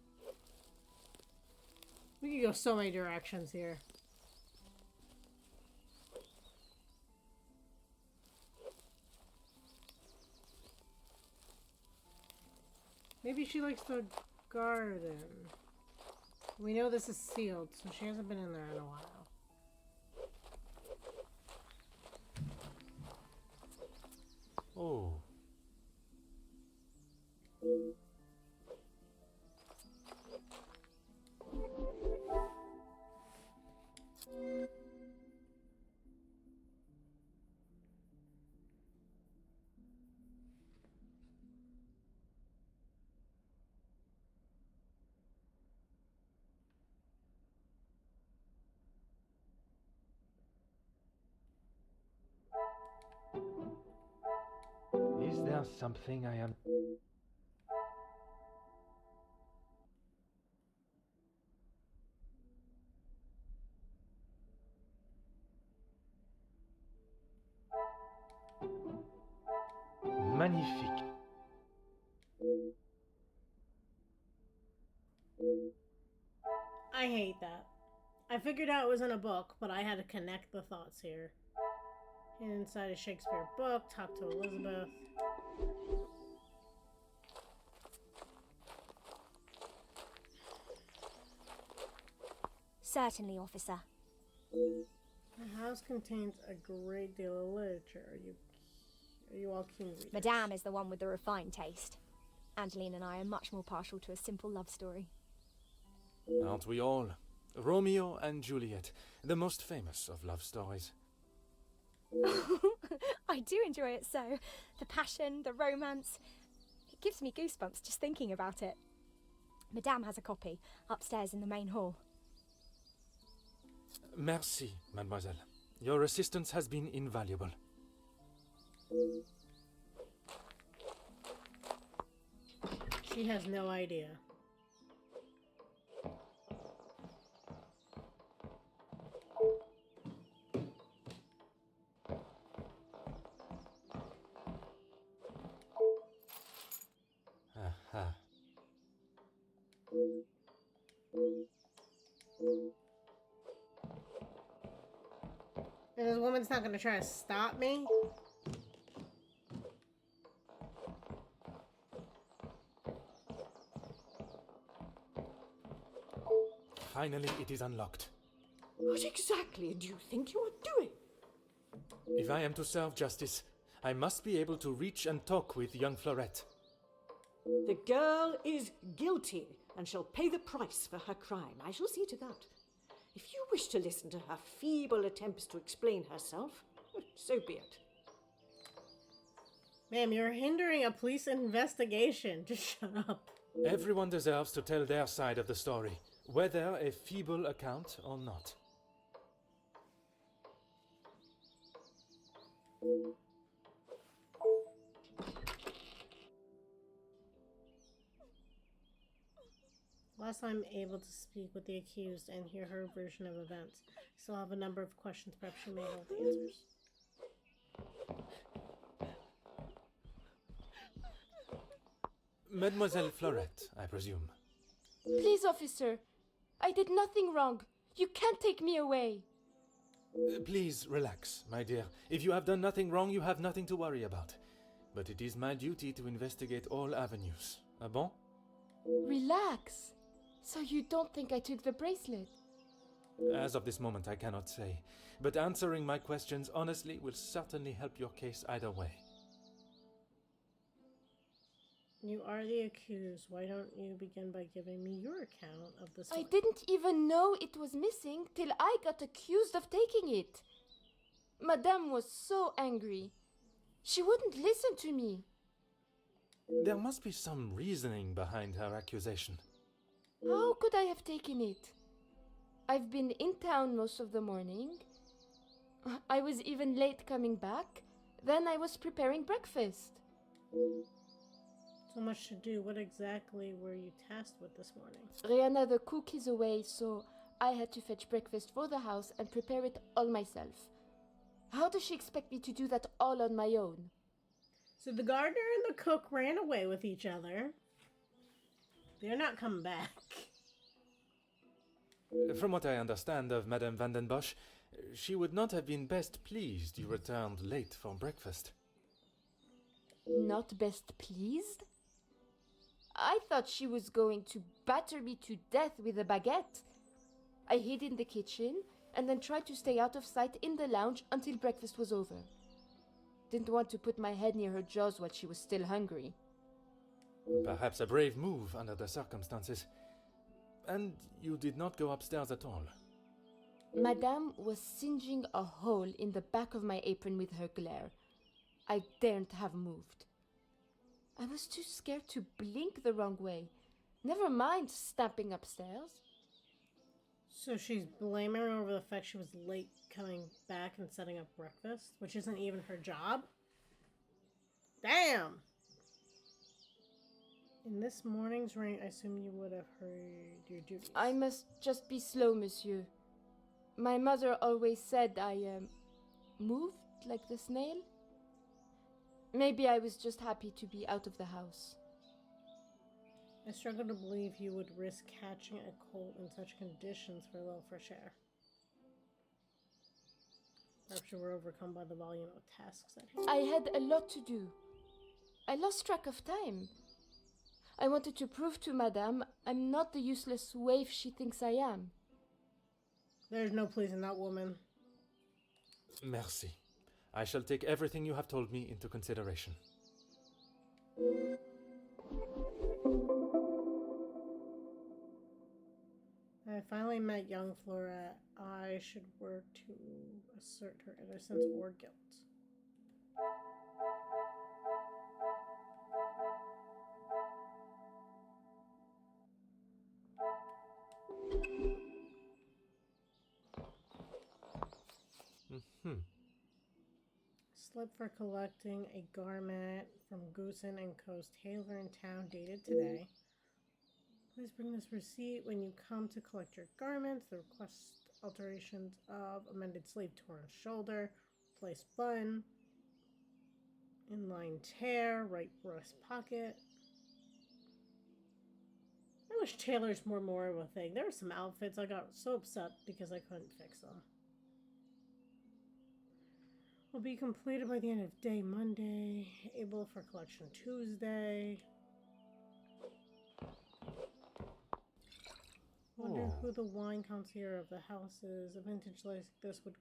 We could go so many directions here. Maybe she likes the garden. We know this is sealed, so she hasn't been in there in a while. Oh. Is there something I am... Magnifique. I hate that. I figured out it was in a book, but I had to connect the thoughts here. Inside a Shakespeare book, talk to Elizabeth. Certainly, officer. The house contains a great deal of literature. Are you all keen readers? Madame is the one with the refined taste. Angeline and I are much more partial to a simple love story. Aren't we all? Romeo and Juliet, the most famous of love stories. I do enjoy it so. The passion, the romance. It gives me goosebumps just thinking about it. Madame has a copy upstairs in the main hall. Merci, mademoiselle. Your assistance has been invaluable. She has no idea. Aha. And this woman's not gonna try to stop me? Finally, it is unlocked. What exactly do you think you are doing? If I am to serve justice, I must be able to reach and talk with young Florette. The girl is guilty and shall pay the price for her crime. I shall see to that. If you wish to listen to her feeble attempts to explain herself, so be it. Ma'am, you're hindering a police investigation. Just shut up. Everyone deserves to tell their side of the story, whether a feeble account or not. Last I'm able to speak with the accused and hear her version of events. Still have a number of questions. Perhaps she may know the answers. Mademoiselle Florette, I presume. Please, officer. I did nothing wrong. You can't take me away. Please relax, my dear. If you have done nothing wrong, you have nothing to worry about. But it is my duty to investigate all avenues. Ah bon? Relax. So you don't think I took the bracelet? As of this moment, I cannot say. But answering my questions honestly will certainly help your case either way. You are the accused. Why don't you begin by giving me your account of the story? I didn't even know it was missing till I got accused of taking it. Madame was so angry. She wouldn't listen to me. There must be some reasoning behind her accusation. How could I have taken it? I've been in town most of the morning. I was even late coming back. Then I was preparing breakfast. So much to do. What exactly were you tasked with this morning? Rihanna the cook is away, so I had to fetch breakfast for the house and prepare it all myself. How does she expect me to do that all on my own? So the gardener and the cook ran away with each other. They're not coming back. From what I understand of Madame van den Bosch, she would not have been best pleased you returned late for breakfast. Not best pleased? I thought she was going to batter me to death with a baguette. I hid in the kitchen and then tried to stay out of sight in the lounge until breakfast was over. Didn't want to put my head near her jaws while she was still hungry. Perhaps a brave move under the circumstances. And you did not go upstairs at all. Madame was singeing a hole in the back of my apron with her glare. I daren't have moved. I was too scared to blink the wrong way. Never mind stamping upstairs. So she's blaming her over the fact she was late coming back and setting up breakfast, which isn't even her job? Damn! In this morning's rain, I assume you would have heard your duties. I must just be slow, monsieur. My mother always said I, moved like the snail. Maybe I was just happy to be out of the house. I struggle to believe you would risk catching a cold in such conditions for a little fresh air. Perhaps you were overcome by the volume of tasks at hand. I had a lot to do. I lost track of time. I wanted to prove to Madame I'm not the useless waif she thinks I am. There's no pleasing that woman. Merci. I shall take everything you have told me into consideration. I finally met young Flora. I should work to assert her innocence or guilt. Slip for collecting a garment from Goosen and Co's tailor in town dated today. Please bring this receipt when you come to collect your garments. The request alterations of amended sleeve, torn shoulder, place button, inline tear, right breast pocket. I wish tailors were more of a thing. There were some outfits I got so upset because I couldn't fix them. Will be completed by the end of day Monday, able for collection Tuesday. Wonder who the wine concierge of the house is. A vintage like this would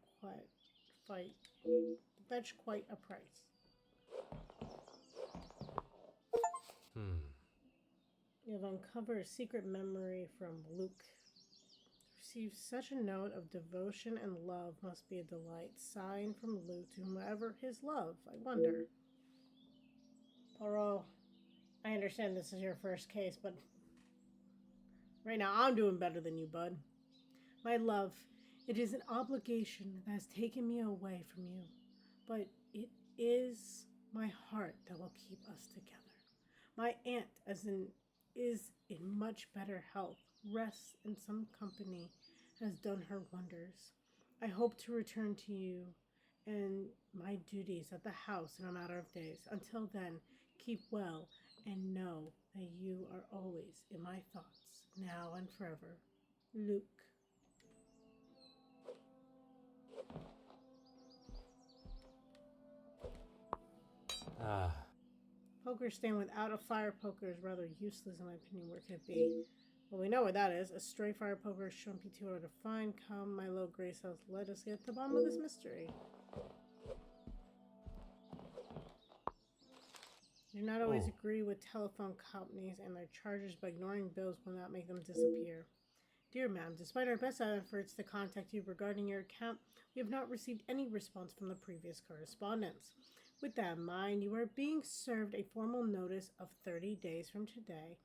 fetch quite a price. You have uncovered a secret memory from Luke. Receive such a note of devotion and love must be a delight. Sign from Luke to whomever his love. I wonder. Poirot, I understand this is your first case, but right now I'm doing better than you, bud. My love, it is an obligation that has taken me away from you, but it is my heart that will keep us together. My aunt, is in much better health. Rests in some company has done her wonders. I hope to return to you and my duties at the house in a matter of days. Until then, keep well and know that you are always in my thoughts, now and forever. Luke. Ah, Poker stand without a fire poker is rather useless in my opinion. Where could it be? Well, we know what that is. A stray fire poker shouldn't be too hard to find. Come, my little Grace House, let us get to the bottom of this mystery. Do not always agree with telephone companies and their charges, but ignoring bills will not make them disappear. Dear ma'am, despite our best efforts to contact you regarding your account, we have not received any response from the previous correspondence. With that in mind, you are being served a formal notice of 30 days from today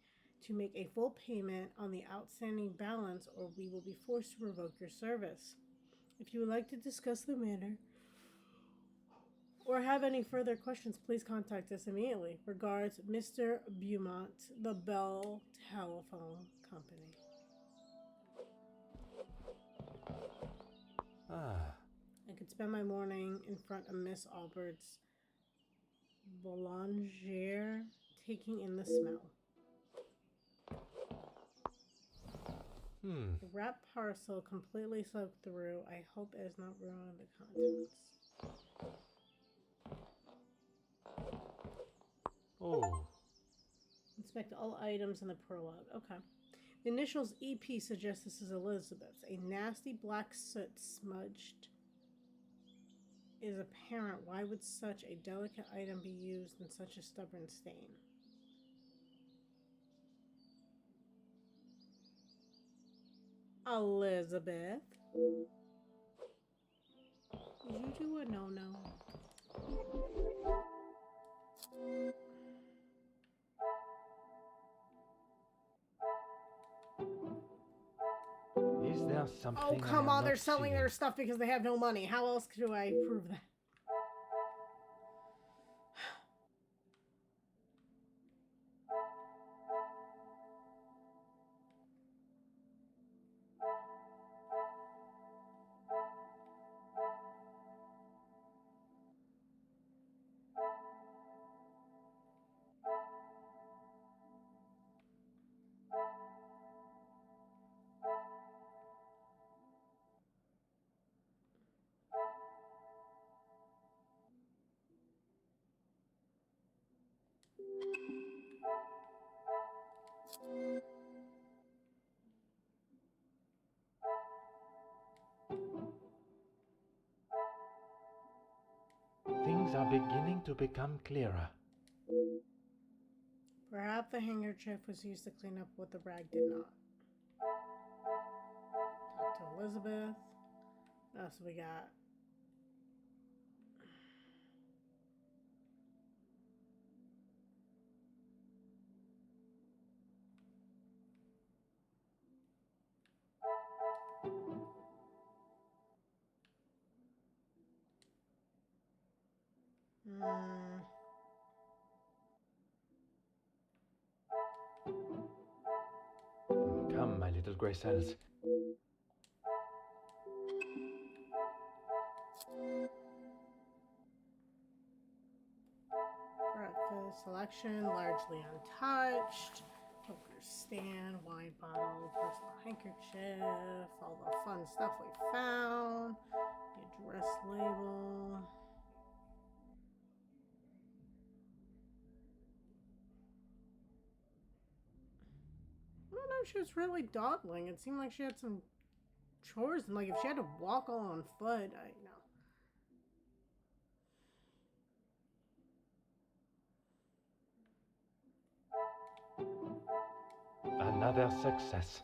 to make a full payment on the outstanding balance, or we will be forced to revoke your service. If you would like to discuss the matter or have any further questions, please contact us immediately. Regards, Mr. Beaumont, the Bell Telephone Company. ah. I could spend my morning in front of Miss Albert's boulanger, taking in the smell. The wrapped parcel completely soaked through. I hope it has not ruined the contents. Oh. Inspect all items in the prologue. Okay. The initials EP suggest this is Elizabeth's. A nasty black soot smudged is apparent. Why would such a delicate item be used in such a stubborn stain? Elizabeth? Did you do a no-no? Is there something? Oh, come on, they're selling seeing? their stuff because they have no money. How else do I prove that? Things are beginning to become clearer. Perhaps the handkerchief was used to clean up what the rag did not. Talk to Elizabeth. What else we got? Come, my little grey cells. Breakfast selection, largely untouched. Poker stand, wine bottle, personal handkerchief, all the fun stuff we found. The address label. I don't know if she was really dawdling. It seemed like she had some chores, and like if she had to walk all on foot, I know. Another success.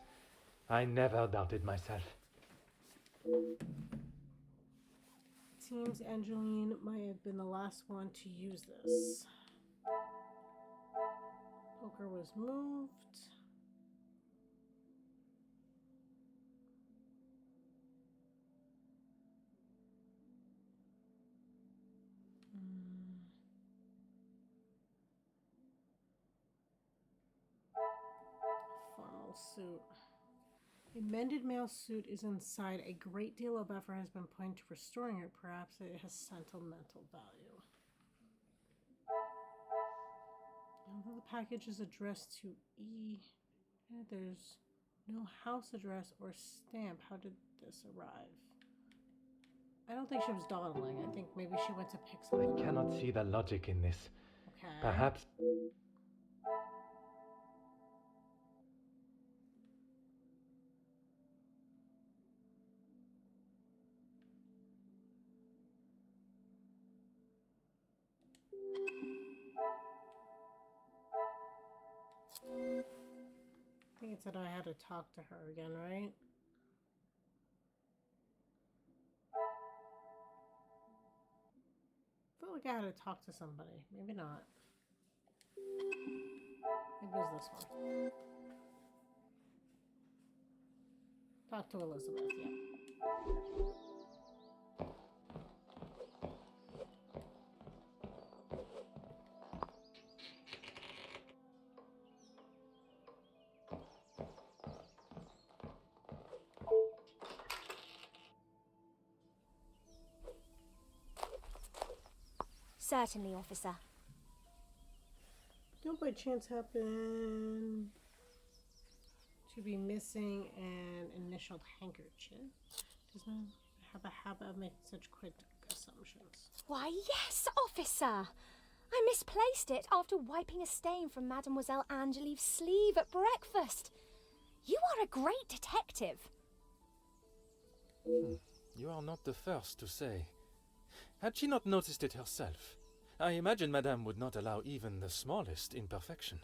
I never doubted myself. It seems Angeline might have been the last one to use this. Poker was moved. Formal suit. A mended male suit is inside. A great deal of effort has been put into restoring it. Perhaps it has sentimental value. Although the package is addressed to E, there's no house address or stamp. How did this arrive? I don't think she was dawdling. I think maybe she went to pick something I up. cannot see the logic in this. Okay. Perhaps. I think it said I had to talk to her again, right? I felt like I had to talk to somebody. Maybe not. Maybe it was this one. Talk to Elizabeth, yeah. Certainly, officer. Don't by chance happen to be missing an initialed handkerchief? Does not have a habit of making such quick assumptions. Why, yes, officer. I misplaced it after wiping a stain from Mademoiselle Angelieve's sleeve at breakfast. You are a great detective. You are not the first to say. Had she not noticed it herself, I imagine Madame would not allow even the smallest imperfection.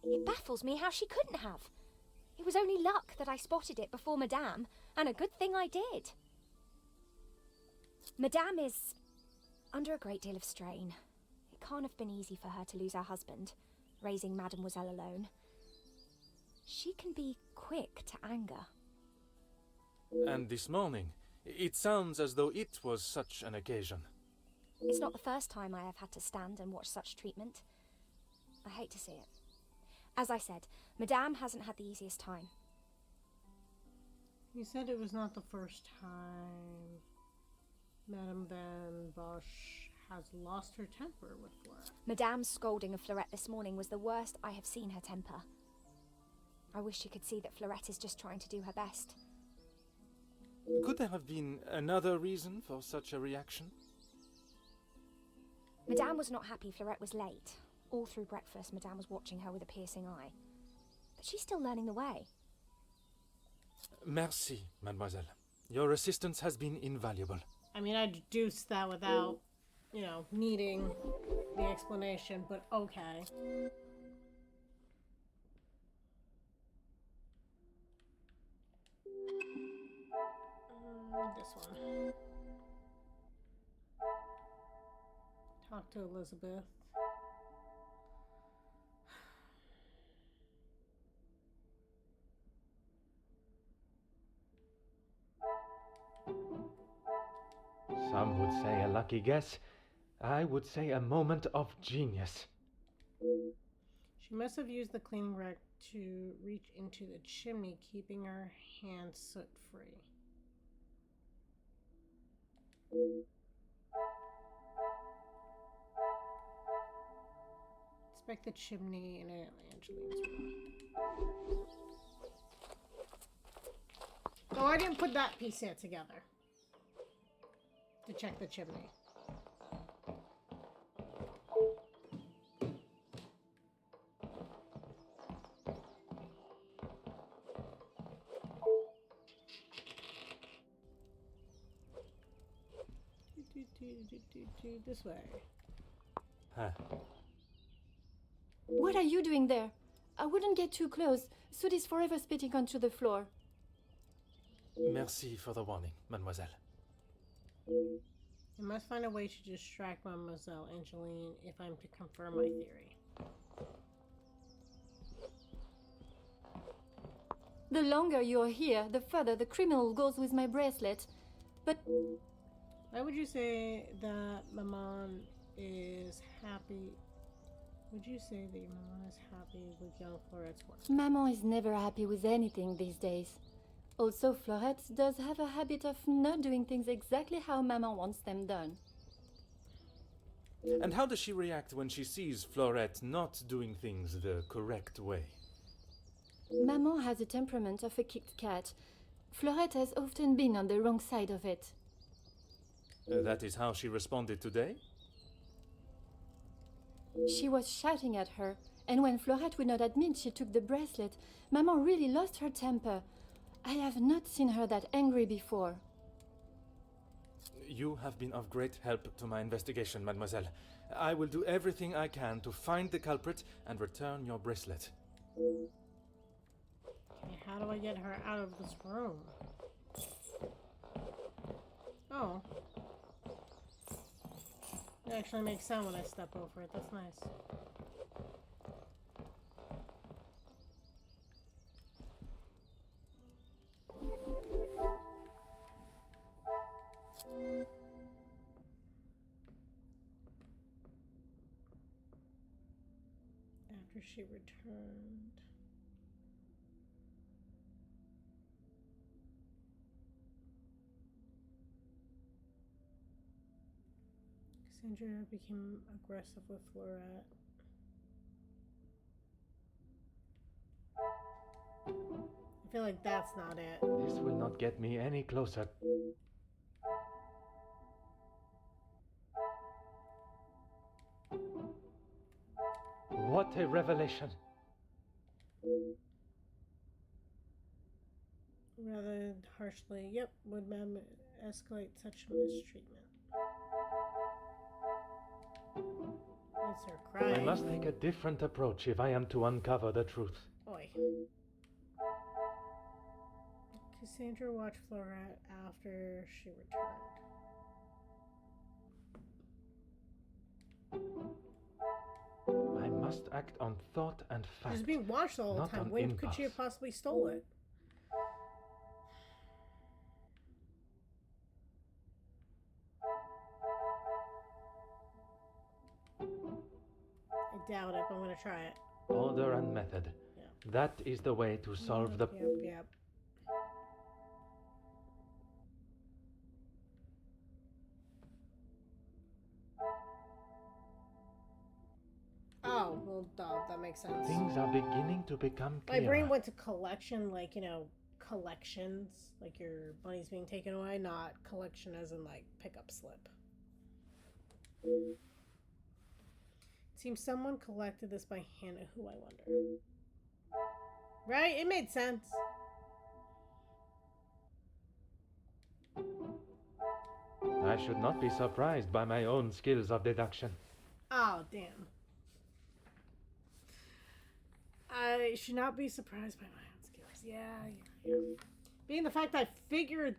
It baffles me how she couldn't have. It was only luck that I spotted it before Madame, and a good thing I did. Madame is under a great deal of strain. It can't have been easy for her to lose her husband, raising Mademoiselle alone. She can be quick to anger. And this morning, it sounds as though it was such an occasion. It's not the first time I have had to stand and watch such treatment. I hate to see it. As I said, Madame hasn't had the easiest time. You said it was not the first time Madame Van Bosch has lost her temper with Flora. Madame's scolding of Fleurette this morning was the worst I have seen her temper. I wish you could see that Fleurette is just trying to do her best. Could there have been another reason for such a reaction? Madame was not happy Fleurette was late. All through breakfast, Madame was watching her with a piercing eye. But she's still learning the way. Merci, mademoiselle. Your assistance has been invaluable. I mean, I deduced that without, needing the explanation, but okay. This one. Talk to Elizabeth. Some would say a lucky guess. I would say a moment of genius. She must have used the cleaning rack to reach into the chimney, keeping her hands soot-free. Inspect the chimney in Angeline's room. Oh, I didn't put that piece yet together. To check the chimney. This way. Huh. What are you doing there? I wouldn't get too close. Soot is forever spitting onto the floor. Merci for the warning, mademoiselle. I must find a way to distract Mademoiselle Angeline if I'm to confirm my theory. The longer you're here, the further the criminal goes with my bracelet. But why would you say that Maman is happy? Would you say that your Maman is happy with young Florette's work? Maman is never happy with anything these days. Also, Florette does have a habit of not doing things exactly how Maman wants them done. And how does she react when she sees Florette not doing things the correct way? Maman has the temperament of a kicked cat. Florette has often been on the wrong side of it. That is how she responded today? She was shouting at her, and when Florette would not admit she took the bracelet, Maman really lost her temper. I have not seen her that angry before. You have been of great help to my investigation, mademoiselle. I will do everything I can to find the culprit and return your bracelet. Okay, how do I get her out of this room? Oh. It actually makes sound when I step over it. That's nice. After she returned. Cassandra became aggressive with Florette. I feel like that's not it. This will not get me any closer. What a revelation! Rather harshly, yep, would ma'am escalate such mistreatment? It's her crying. I must take a different approach if I am to uncover the truth. Oi. Cassandra watched Florette after she returned. I must act on thought and fact. She's being watched all the not time. on When could impulse. she have possibly stole it? I doubt it, but I'm gonna try it. Order and method. Yeah. That is the way to solve the... Yep. Oh, well, duh, that makes sense. Things are beginning to become My clearer. brain went to collection, like, you know, collections, like your money's being taken away, not collection as in, like, pickup slip. Seems someone collected this by hand. Who, I wonder? Right? It made sense. I should not be surprised by my own skills of deduction. Oh, damn. I should not be surprised by my own skills. Yeah. Being the fact I figured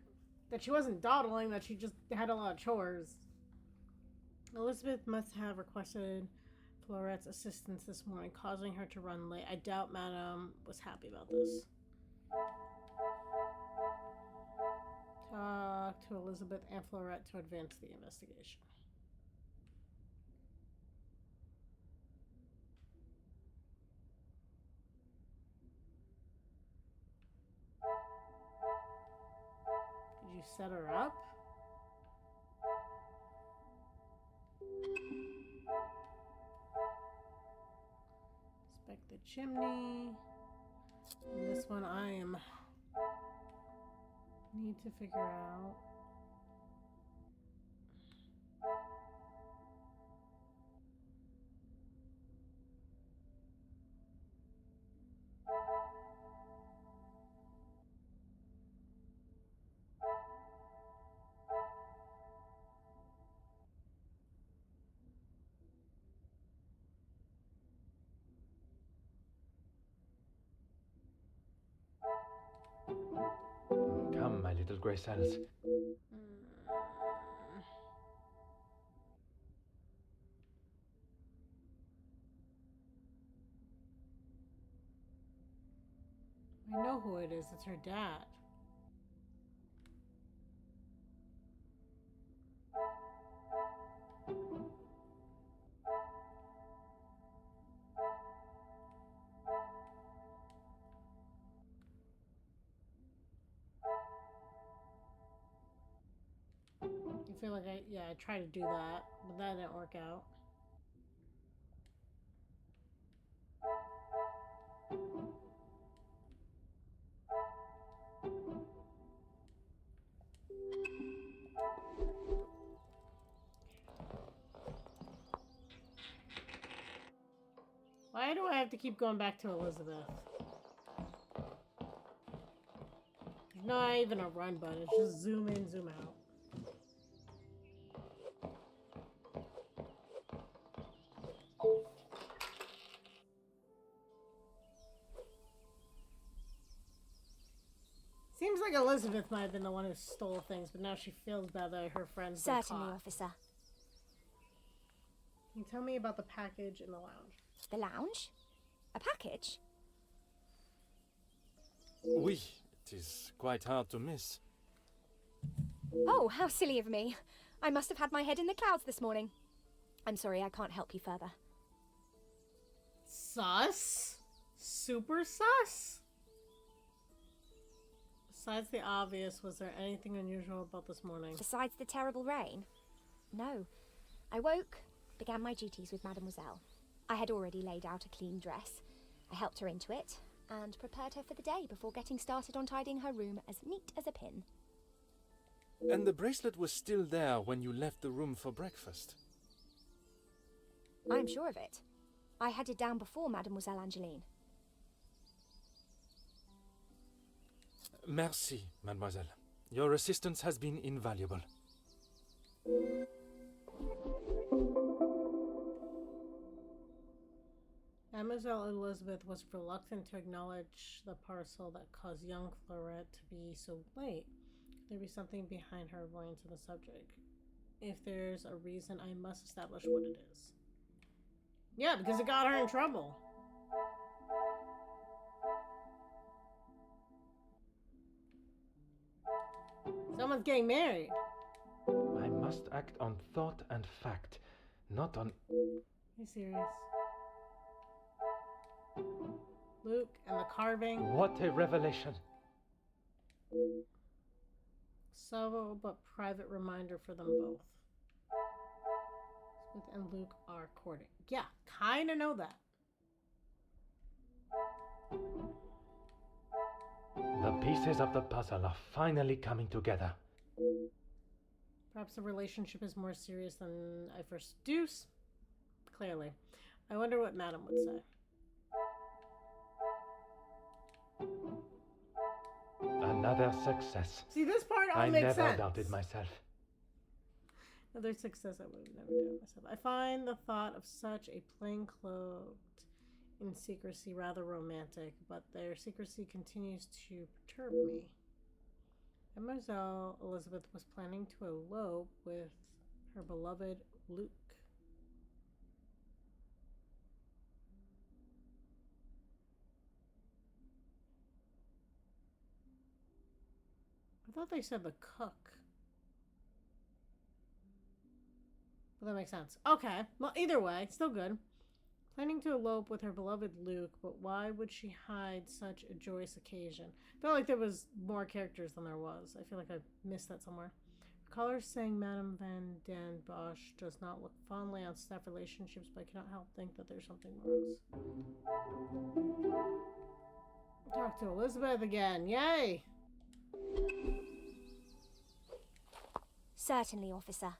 that she wasn't dawdling, that she just had a lot of chores. Elizabeth must have requested Florette's assistance this morning, causing her to run late. I doubt Madame was happy about this. Talk to Elizabeth and Florette to advance the investigation. Did you set her up? Inspect the chimney. And this one I am need to figure out. Come, my little grey cells. I know who it is. It's her dad. I feel like I tried to do that, but that didn't work out. have to keep going back to Elizabeth. There's not even a run button. It's just zoom in, zoom out. Seems like Elizabeth might have been the one who stole things, but now she feels bad that her friends been Certainly, caught. officer. Can you tell me about the package in the lounge? The lounge? A package? Oui, it is quite hard to miss. Oh, how silly of me. I must have had my head in the clouds this morning. I'm sorry, I can't help you further. Sus? Super sus? Besides the obvious, was there anything unusual about this morning? Besides the terrible rain? No. I woke, began my duties with Mademoiselle. I had already laid out a clean dress. I helped her into it, and prepared her for the day before getting started on tidying her room as neat as a pin. And the bracelet was still there when you left the room for breakfast. I'm sure of it. I had it down before Mademoiselle Angeline. Merci, mademoiselle. Your assistance has been invaluable. Mademoiselle Elizabeth was reluctant to acknowledge the parcel that caused young Poirot to be so late. Could there be something behind her avoidance of the subject? If there's a reason, I must establish what it is. Yeah, because it got her in trouble. Someone's getting married. I must act on thought and fact, not on... Are you serious? Luke and the carving. What a revelation! Subtle but private reminder for them both. Smith and Luke are courting. Yeah, kinda know that. The pieces of the puzzle are finally coming together. Perhaps the relationship is more serious than I first deduce. Clearly. I wonder what Madame would say. Another success. See, this part all I makes never sense. doubted myself. Another success I would have never done myself. I find the thought of such a plain-clothed in secrecy rather romantic, but their secrecy continues to perturb me. Mademoiselle Elizabeth was planning to elope with her beloved Luke. I thought they said the cook. But that makes sense. Okay. Well, either way, still good. Planning to elope with her beloved Luke, but why would she hide such a joyous occasion? I felt like there was more characters than there was. I feel like I missed that somewhere. Caller saying Madame Van Den Bosch does not look fondly on staff relationships, but I cannot help think that there's something wrong. Talk to Elizabeth again. Yay! Certainly, officer.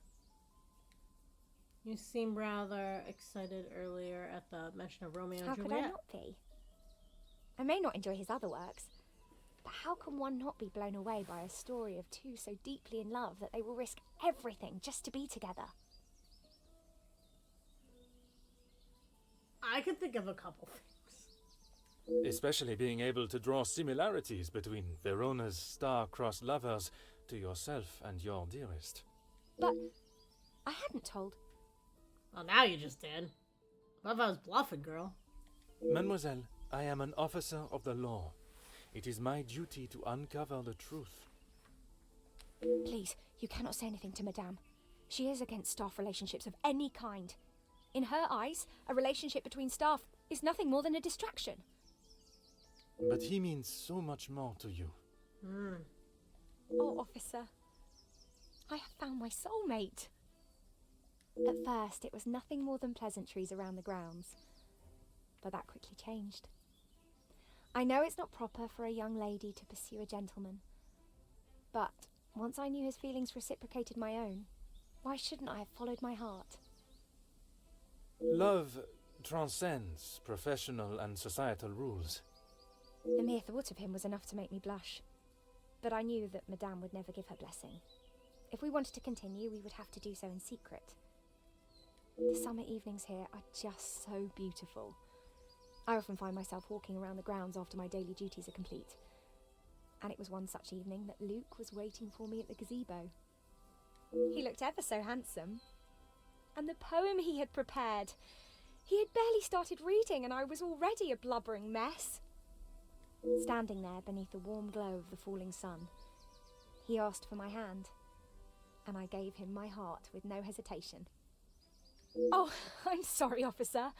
You seemed rather excited earlier at the mention of Romeo and How Juliet. could I not be? I may not enjoy his other works, but how can one not be blown away by a story of two so deeply in love that they will risk everything just to be together? I could think of a couple things. Especially being able to draw similarities between Verona's star-crossed lovers to yourself and your dearest. But I hadn't told. Well, now you just did. Love I was bluffing, girl. Mademoiselle, I am an officer of the law. It is my duty to uncover the truth. Please, you cannot say anything to Madame. She is against staff relationships of any kind. In her eyes, a relationship between staff is nothing more than a distraction. But he means so much more to you. Oh, officer, I have found my soulmate. At first, it was nothing more than pleasantries around the grounds, but that quickly changed. I know it's not proper for a young lady to pursue a gentleman, but once I knew his feelings reciprocated my own, why shouldn't I have followed my heart? Love transcends professional and societal rules. The mere thought of him was enough to make me blush. But I knew that Madame would never give her blessing. If we wanted to continue, we would have to do so in secret. The summer evenings here are just so beautiful. I often find myself walking around the grounds after my daily duties are complete. And it was one such evening that Luke was waiting for me at the gazebo. He looked ever so handsome. And the poem he had prepared. He had barely started reading and I was already a blubbering mess. Standing there beneath the warm glow of the falling sun, he asked for my hand, and I gave him my heart with no hesitation. Oh, I'm sorry, officer.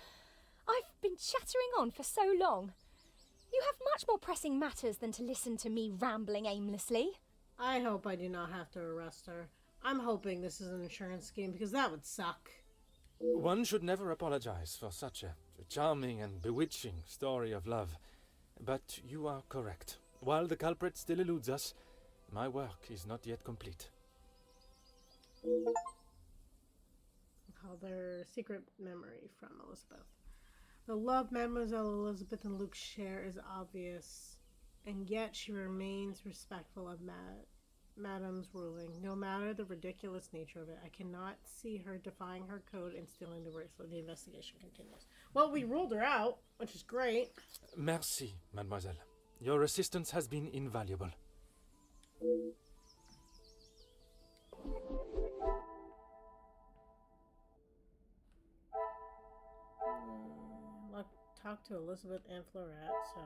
I've been chattering on for so long. You have much more pressing matters than to listen to me rambling aimlessly. I hope I do not have to arrest her. I'm hoping this is an insurance scheme because that would suck. One should never apologize for such a charming and bewitching story of love. But you are correct. While the culprit still eludes us, my work is not yet complete. Their secret memory from Elizabeth. The love Mademoiselle Elizabeth and Luke share is obvious, and yet she remains respectful of Madame's ruling, no matter the ridiculous nature of it. I cannot see her defying her code and stealing the bracelet. The investigation continues. Well, we ruled her out, which is great. Merci, mademoiselle. Your assistance has been invaluable. I'll talk to Elizabeth and Poirot, so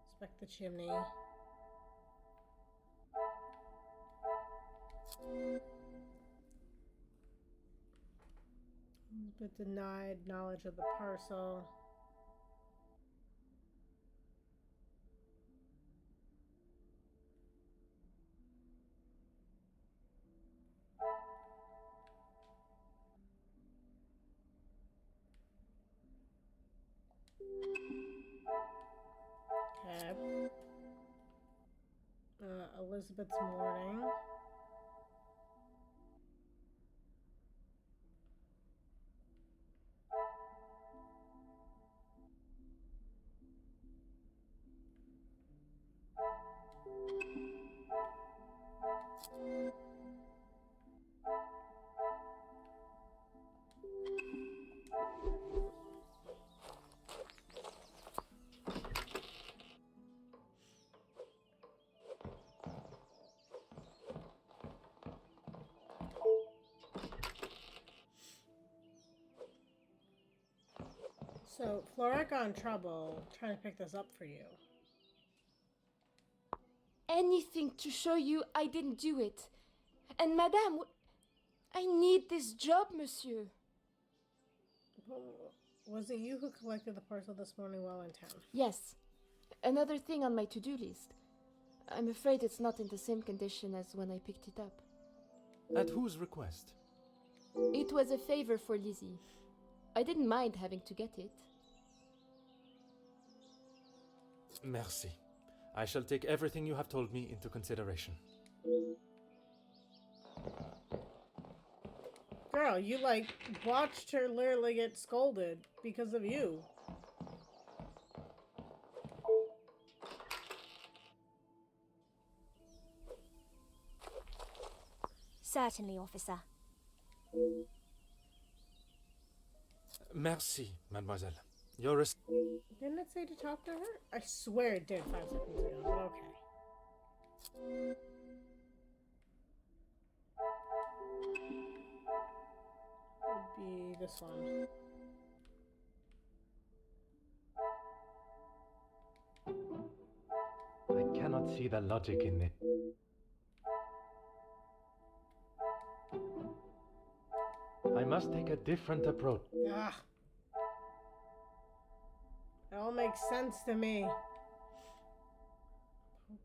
inspect the chimney. Elizabeth denied knowledge of the parcel. Okay. Elizabeth's mourning. So, Poirot got in trouble trying to pick this up for you. Anything to show you I didn't do it. And Madame, I need this job, monsieur. Was it you who collected the parcel this morning while in town? Yes. Another thing on my to-do list. I'm afraid it's not in the same condition as when I picked it up. At whose request? It was a favor for Lizzie. I didn't mind having to get it. Merci. I shall take everything you have told me into consideration. Girl, you watched her literally get scolded because of you. Certainly, officer. Merci, mademoiselle. Didn't it say to talk to her? I swear it did 5 seconds ago, but okay. Would be this one. I cannot see the logic in it. I must take a different approach. Ah. It all makes sense to me.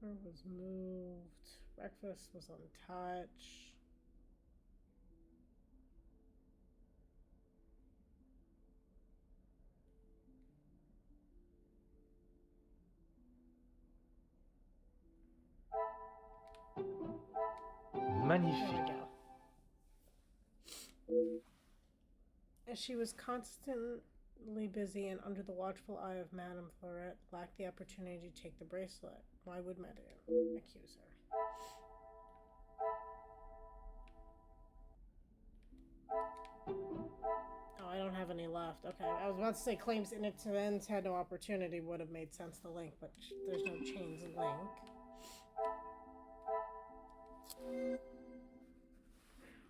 Poker was moved. Breakfast was untouched. There we Magnifique. go. She was constantly busy and under the watchful eye of Madame Poirot, lacked the opportunity to take the bracelet. Why would Madame accuse her? Oh, I don't have any left. Okay, I was about to say claims innocence had no opportunity would have made sense to link, but there's no chains link. I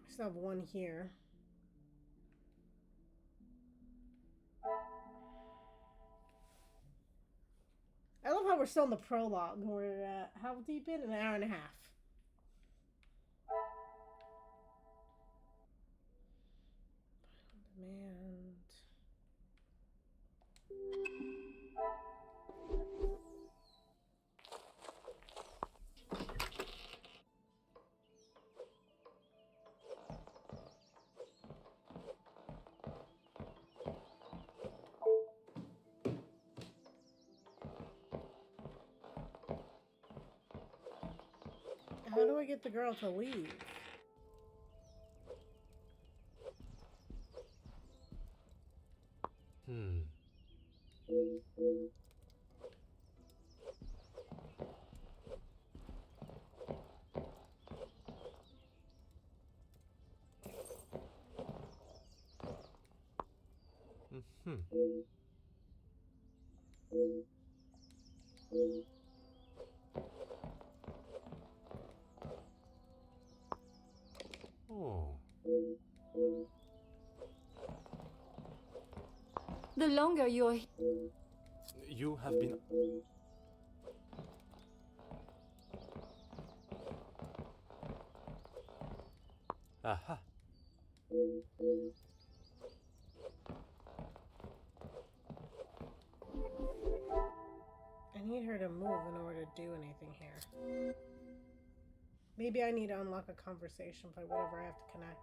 still have one here. I love how we're still in the prologue. We're how deep in? An hour and a half. Demand. How do I get the girl to leave? Oh. The longer you're... You have been... Aha. I need her to move in order to do anything here. Maybe I need to unlock a conversation by whatever I have to connect.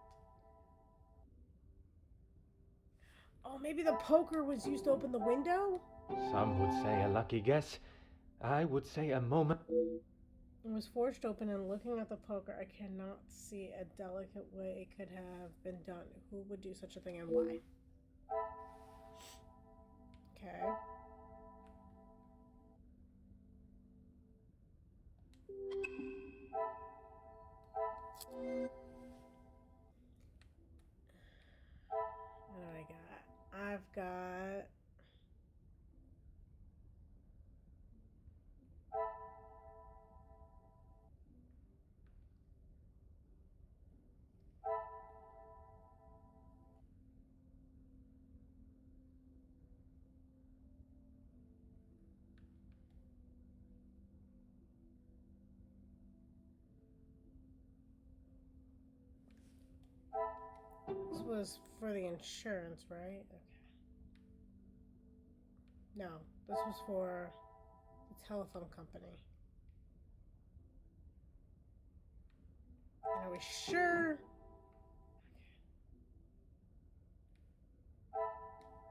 Oh, maybe the poker was used to open the window? Some would say a lucky guess. I would say a moment. It was forged open, and looking at the poker, I cannot see a delicate way it could have been done. Who would do such a thing and why? Okay. What do I got? I've got... This was for the insurance, right? Okay. No, this was for the telephone company. And are we sure?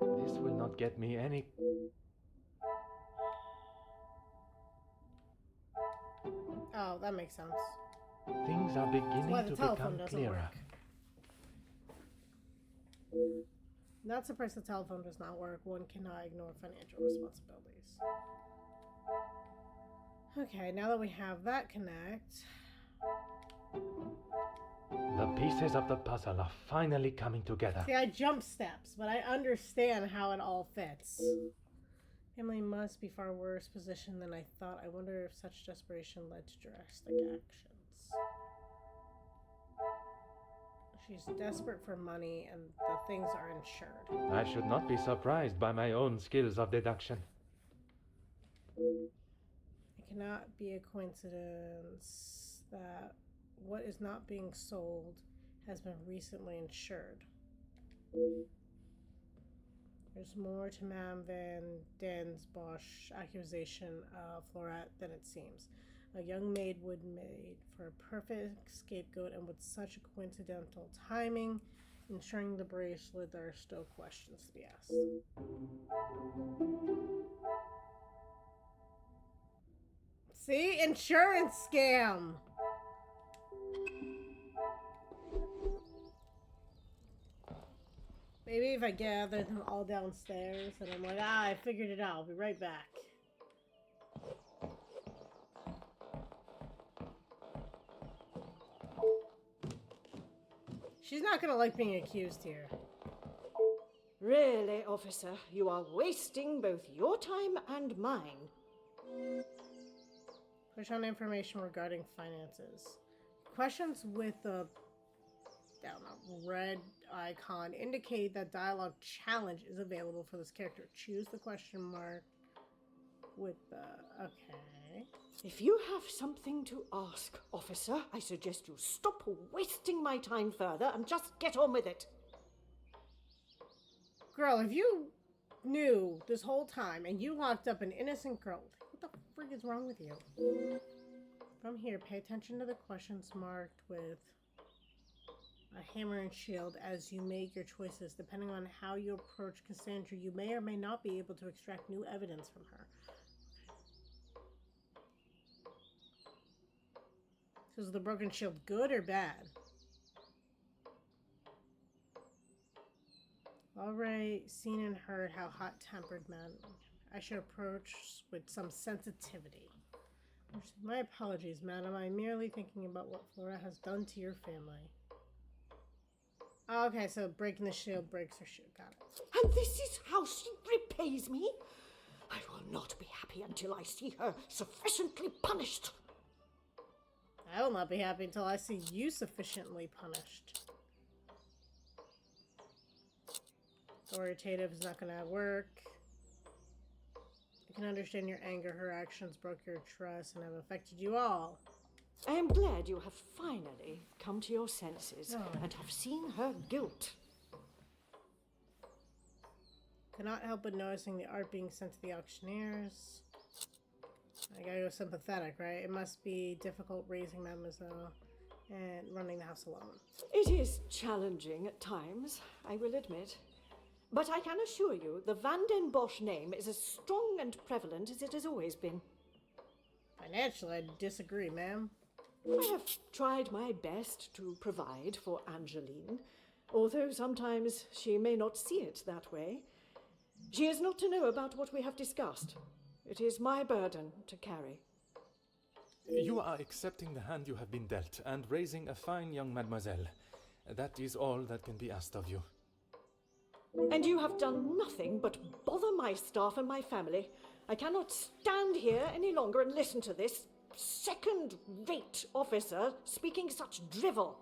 This will not get me any... Oh, that makes sense. Things are beginning Why the to telephone become doesn't clearer. work. Not surprised the telephone does not work. One cannot ignore financial responsibilities. Okay, now that we have that connect... The pieces of the puzzle are finally coming together. See, I jump steps, but I understand how it all fits. Emily must be far worse positioned than I thought. I wonder if such desperation led to drastic actions. She's desperate for money, and the things are insured. I should not be surprised by my own skills of deduction. It cannot be a coincidence that what is not being sold has been recently insured. There's more to Madame Van Den's Bosch accusation of Poirot than it seems. A young maid would made for a perfect scapegoat, and with such coincidental timing, ensuring the bracelet, there are still questions to be asked. See? Insurance scam! Maybe if I gather them all downstairs and I'm like, I figured it out. I'll be right back. She's not gonna like being accused here. Really, officer, you are wasting both your time and mine. Push on information regarding finances. Questions with the red icon indicate that dialogue challenge is available for this character. Choose the question mark with the... Okay. If you have something to ask, officer, I suggest you stop wasting my time further and just get on with it. Girl, if you knew this whole time and you locked up an innocent girl, what the frig is wrong with you? From here, pay attention to the questions marked with a hammer and shield as you make your choices. Depending on how you approach Cassandra, you may or may not be able to extract new evidence from her. So is the broken shield good or bad? Already seen and heard how hot-tempered men. I should approach with some sensitivity. My apologies, madam. I'm merely thinking about what Flora has done to your family. Okay, so breaking the shield breaks her shield. Got it. And this is how she repays me? I will not be happy until I see her sufficiently punished. I will not be happy until I see you sufficiently punished. Authoritative is not going to work. I can understand your anger. Her actions broke your trust and have affected you all. I am glad you have finally come to your senses and have seen her guilt. Cannot help but noticing the art being sent to the auctioneers. I gotta go sympathetic, right? It must be difficult raising Mademoiselle and running the house alone. It is challenging at times, I will admit. But I can assure you, the Van den Bosch name is as strong and prevalent as it has always been. Financially, I disagree, ma'am. I have tried my best to provide for Angeline, although sometimes she may not see it that way. She is not to know about what we have discussed. It is my burden to carry. You are accepting the hand you have been dealt and raising a fine young mademoiselle. That is all that can be asked of you. And you have done nothing but bother my staff and my family. I cannot stand here any longer and listen to this second-rate officer speaking such drivel.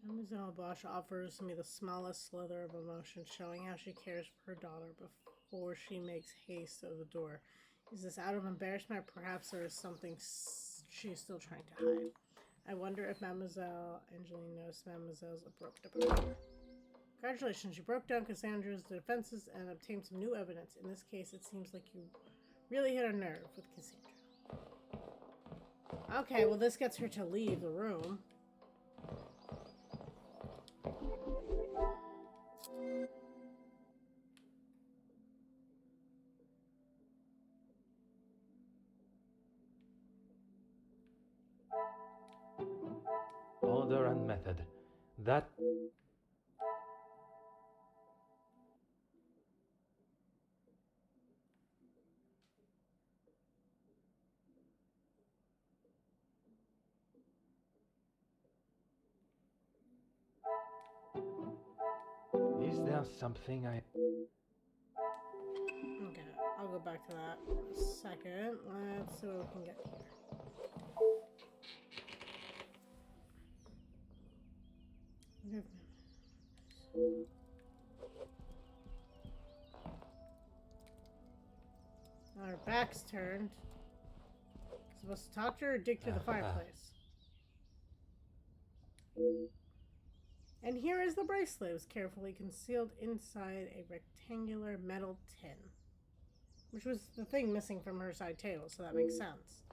Mademoiselle Bosch offers me the smallest slither of emotion, showing how she cares for her daughter before she makes haste to the door. Is this out of embarrassment? Perhaps there is something she's still trying to hide. I wonder if Mademoiselle Angeline knows Mademoiselle's broke up. Congratulations, you broke down Cassandra's defenses and obtained some new evidence. In this case, it seems like you really hit a nerve with Cassandra. Okay, well this gets her to leave the room. Order and method. That... Is there something I... Okay, I'll go back to that in a second. Let's see what we can get here. Our back's turned. Supposed to talk to her or dig through the fireplace? And here is the bracelet. It was carefully concealed inside a rectangular metal tin. Which was the thing missing from her side table, so that makes sense.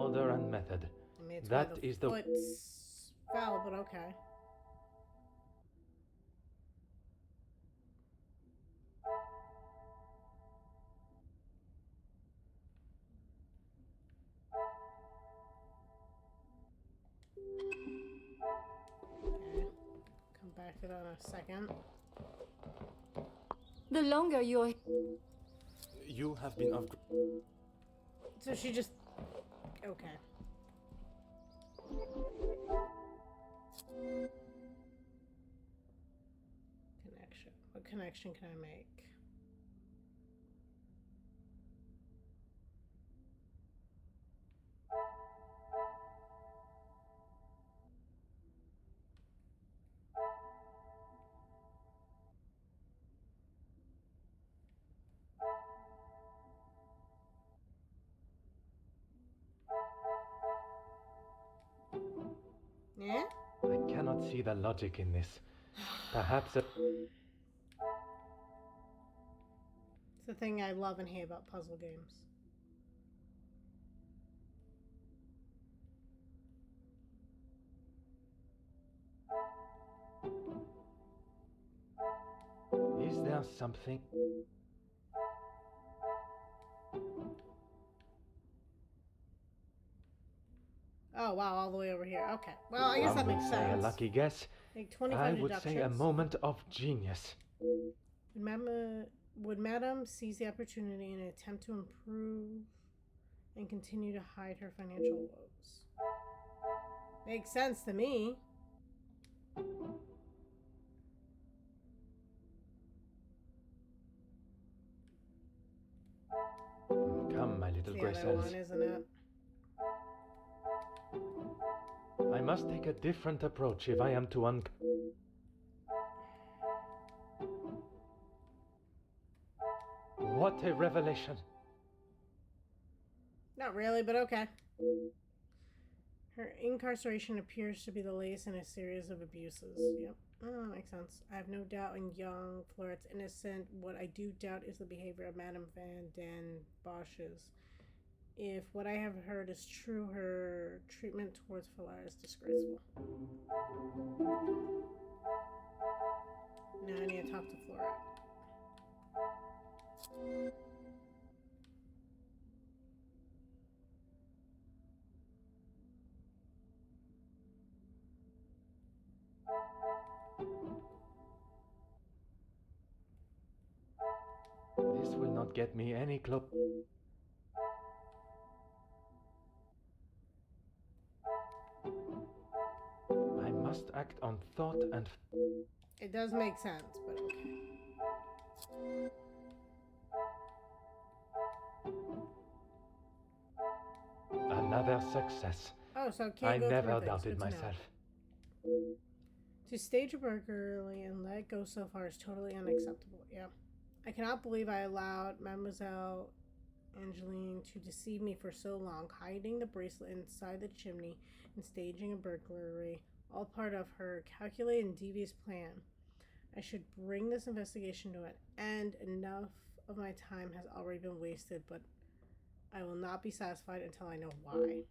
order and method. I mean, it's That why the is the... foot's foul, but okay. Okay. Come back to that in a second. The longer you're... You have been of... So she just... Okay. Connection. What connection can I make? Yeah? I cannot see the logic in this. Perhaps a... It's the thing I love and hate about puzzle games. Is there something... Oh, wow, all the way over here. Okay. Well, I guess that Some would makes say a sense. lucky guess. Make 25 I would deductions. say a moment of genius. Would Madame seize the opportunity in an attempt to improve and continue to hide her financial woes? Makes sense to me. Come, my little It's the grey other cells. one, isn't it? I must take a different approach if I am to What a revelation! Not really, but okay. Her incarceration appears to be the latest in a series of abuses. Yep. Oh, that makes sense. I have no doubt in young Floret's innocent. What I do doubt is the behavior of Madame Van Den Bosch's. If what I have heard is true, her treatment towards Floret is disgraceful. Now I need to talk to Floret. This will not get me any close. I must act on thought and... It does make sense, but okay. Another success. Oh, so it can't I go never through things. doubted Good to know. myself. To stage a burglary and let it go so far is totally unacceptable. Yeah. I cannot believe I allowed Mademoiselle Angeline to deceive me for so long, hiding the bracelet inside the chimney and staging a burglary, all part of her calculated and devious plan. I should bring this investigation to an end. Enough of my time has already been wasted, but I will not be satisfied until I know why.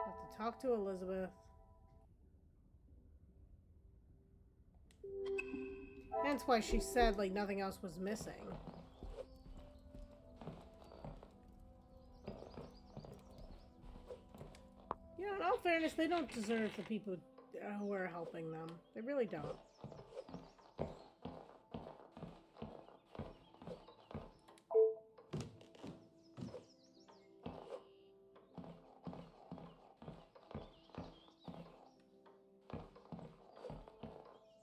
Have to talk to Elizabeth. That's why she said, like, nothing else was missing. You know, in all fairness, they don't deserve the people who are helping them. They really don't.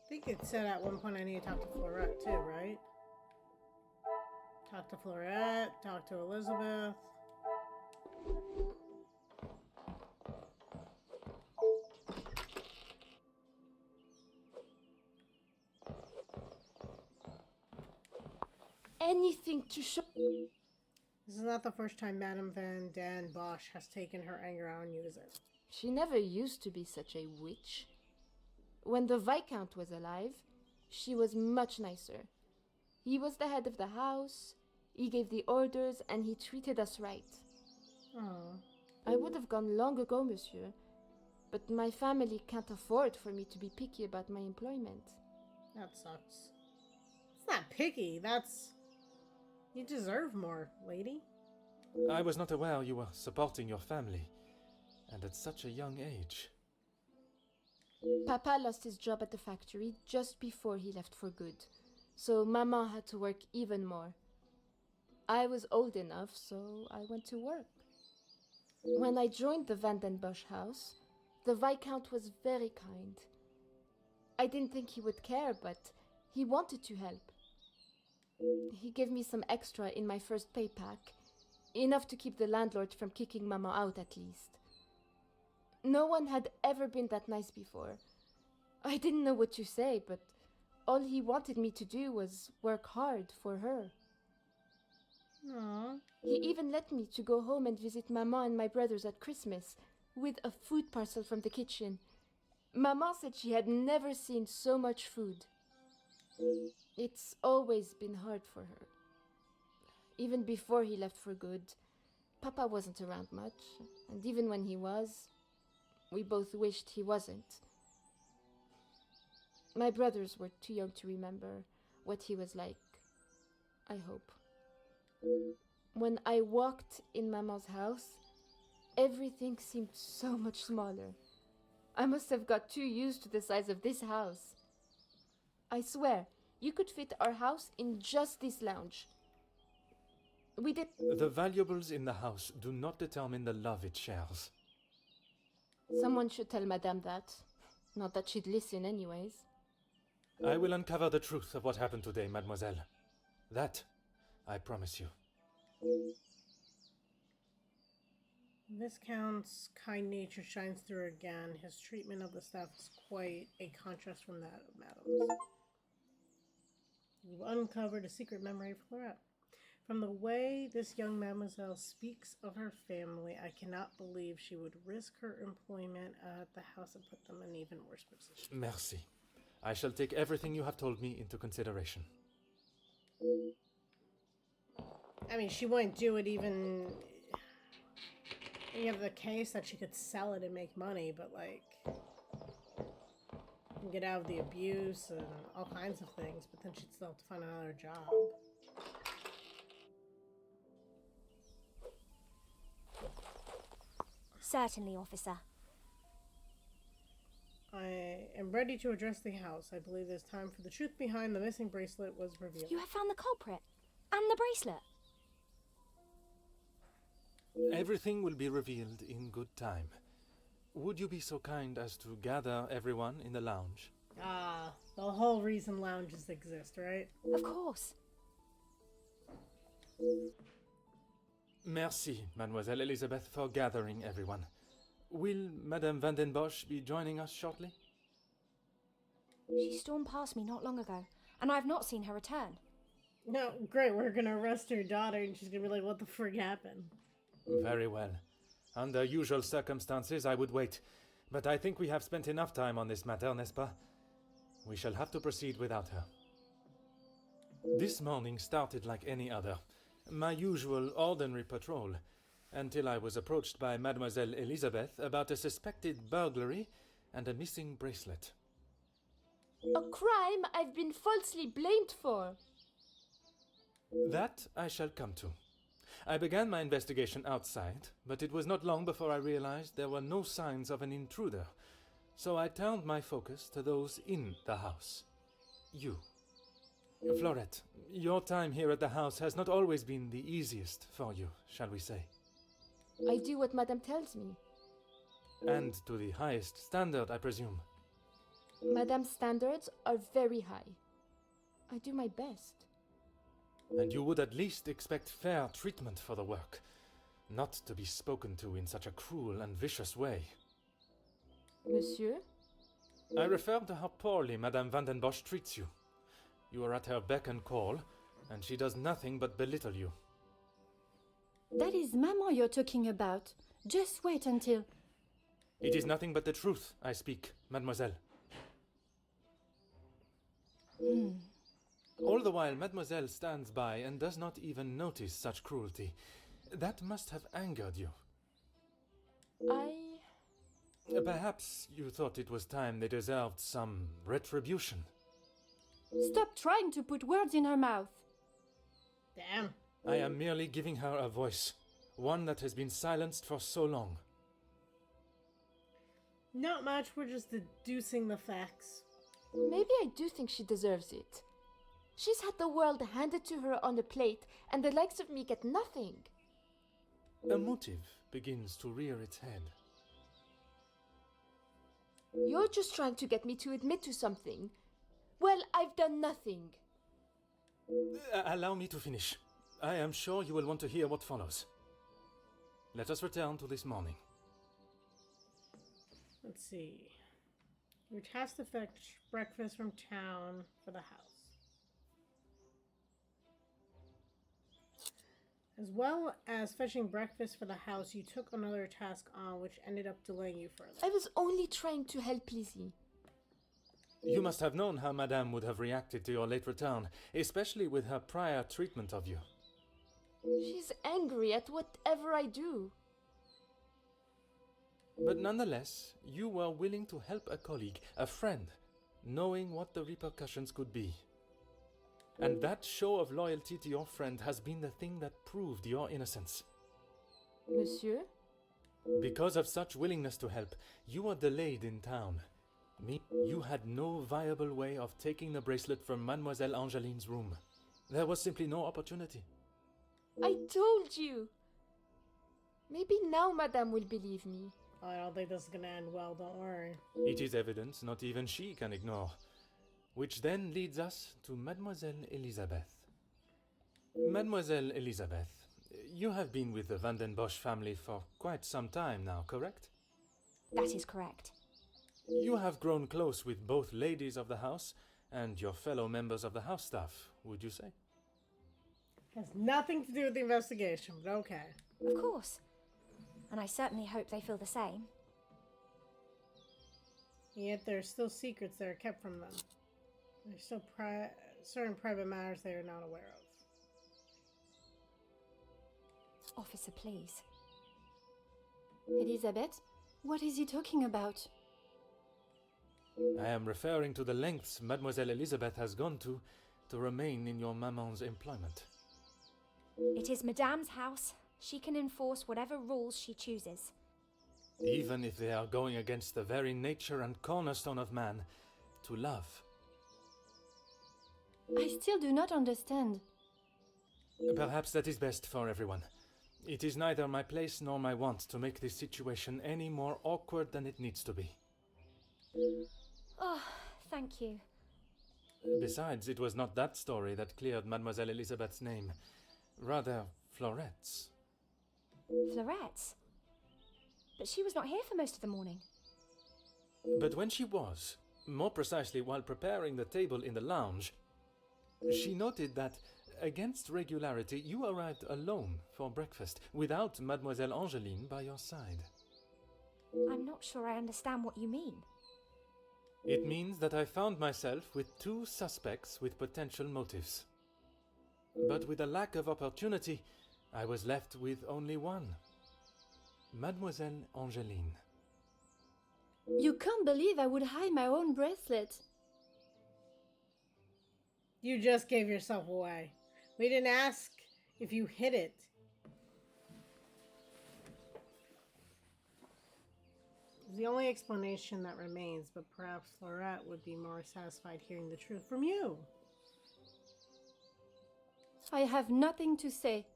I think it said at one point I need to talk to Poirot too, right? Talk to Poirot, talk to Elizabeth. Anything to show... This is not the first time Madame Van Den Bosch has taken her anger out on you, is it? She never used to be such a witch. When the Viscount was alive, she was much nicer. He was the head of the house. He gave the orders and he treated us right. Oh. I would have gone long ago, monsieur, but my family can't afford for me to be picky about my employment. That sucks. It's not picky. That's... You deserve more, lady. I was not aware you were supporting your family, and at such a young age. Papa lost his job at the factory just before he left for good, so Mama had to work even more. I was old enough, so I went to work. When I joined the Van den Bosch house, the Viscount was very kind. I didn't think he would care, but he wanted to help. He gave me some extra in my first pay pack, enough to keep the landlord from kicking Mama out at least. No one had ever been that nice before. I didn't know what to say, but all he wanted me to do was work hard for her. Aww. He even let me to go home and visit Mama and my brothers at Christmas, with a food parcel from the kitchen. Mama said she had never seen so much food. It's always been hard for her. Even before he left for good, Papa wasn't around much, and even when he was, we both wished he wasn't. My brothers were too young to remember what he was like, I hope. When I walked in Mama's house, everything seemed so much smaller. I must have got too used to the size of this house. I swear, you could fit our house in just this lounge. We did... The valuables in the house do not determine the love it shares. Someone should tell Madame that. Not that she'd listen anyways. I will uncover the truth of what happened today, mademoiselle. That, I promise you. Viscount's kind nature shines through again. His treatment of the staff is quite a contrast from that of Madame's. You've uncovered a secret memory of Poirot. From the way this young mademoiselle speaks of her family, I cannot believe she would risk her employment at the house and put them in an even worse position. Merci. I shall take everything you have told me into consideration. I mean, she wouldn't do it even... You have the case that she could sell it and make money, but like... Get out of the abuse and all kinds of things, but then she'd still have to find another job. Certainly, officer. I am ready to address the house. I believe it's time for the truth behind the missing bracelet was revealed. You have found the culprit and the bracelet. Everything will be revealed in good time. Would you be so kind as to gather everyone in the lounge? Ah, the whole reason lounges exist, right? Of course. Merci, Mademoiselle Elizabeth, for gathering everyone. Will Madame Van den Bosch be joining us shortly? She stormed past me not long ago, and I've not seen her return. No, great, we're gonna arrest her daughter and she's gonna be like, what the frig happened? Very well. Under usual circumstances, I would wait. But I think we have spent enough time on this matter, n'est-ce pas? We shall have to proceed without her. This morning started like any other. My usual ordinary patrol, until I was approached by Mademoiselle Elizabeth about a suspected burglary and a missing bracelet. A crime I've been falsely blamed for. That I shall come to. I began my investigation outside, but it was not long before I realized there were no signs of an intruder, so I turned my focus to those in the house. You. Florette, your time here at the house has not always been the easiest for you, shall we say. I do what Madame tells me. And to the highest standard, I presume. Madame's standards are very high. I do my best. And you would at least expect fair treatment for the work, not to be spoken to in such a cruel and vicious way. Monsieur? I refer to how poorly Madame Van den Bosch treats you. You are at her beck and call, and she does nothing but belittle you. That is Maman you're talking about. Just wait until... It is nothing but the truth I speak, mademoiselle. All the while, Mademoiselle stands by and does not even notice such cruelty. That must have angered you. Perhaps you thought it was time they deserved some retribution. Stop trying to put words in her mouth. Damn. I am merely giving her a voice, one that has been silenced for so long. Not much, we're just deducing the facts. Maybe I do think she deserves it. She's had the world handed to her on a plate, and the likes of me get nothing. A motive begins to rear its head. You're just trying to get me to admit to something. Well, I've done nothing. Allow me to finish. I am sure you will want to hear what follows. Let us return to this morning. Let's see. Your task to fetch breakfast from town for the house. As well as fetching breakfast for the house, you took another task on which ended up delaying you further. I was only trying to help Lizzie. You must have known how Madame would have reacted to your late return, especially with her prior treatment of you. She's angry at whatever I do. But nonetheless, you were willing to help a colleague, a friend, knowing what the repercussions could be. And that show of loyalty to your friend has been the thing that proved your innocence. Monsieur? Because of such willingness to help, you were delayed in town. You had no viable way of taking the bracelet from Mademoiselle Angeline's room. There was simply no opportunity. I told you! Maybe now Madame will believe me. I don't think this is gonna end well, don't worry. It is evidence not even she can ignore. Which then leads us to Mademoiselle Elisabeth. Mademoiselle Elisabeth, you have been with the Van den Bosch family for quite some time now, correct? That is correct. You have grown close with both ladies of the house and your fellow members of the house staff, would you say? Has nothing to do with the investigation, but okay. Of course. And I certainly hope they feel the same. Yet there are still secrets that are kept from them. There's still certain private matters they are not aware of. Officer, please. Elizabeth, what is he talking about? I am referring to the lengths Mademoiselle Elisabeth has gone to remain in your maman's employment. It is Madame's house. She can enforce whatever rules she chooses. Even if they are going against the very nature and cornerstone of man, to love. I still do not understand. Perhaps that is best for everyone. It is neither my place nor my want to make this situation any more awkward than it needs to be. Oh, thank you. Besides, it was not that story that cleared Mademoiselle Elisabeth's name. Rather, Florette's. Florette's? But she was not here for most of the morning. But when she was, more precisely while preparing the table in the lounge, she noted that, against regularity, you arrived alone for breakfast, without Mademoiselle Angeline by your side. I'm not sure I understand what you mean. It means that I found myself with two suspects with potential motives. But with a lack of opportunity, I was left with only one. Mademoiselle Angeline. You can't believe I would hide my own bracelet. You just gave yourself away. We didn't ask if you hid it. It's the only explanation that remains, but perhaps Florette would be more satisfied hearing the truth from you. I have nothing to say.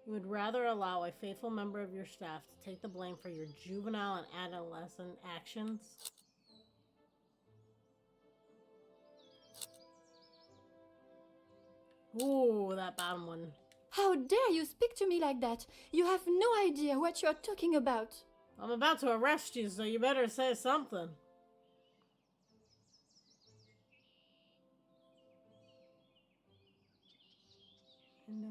You would rather allow a faithful member of your staff to take the blame for your juvenile and adolescent actions? Ooh, that bottom one. How dare you speak to me like that? You have no idea what you're talking about. I'm about to arrest you, so you better say something. No.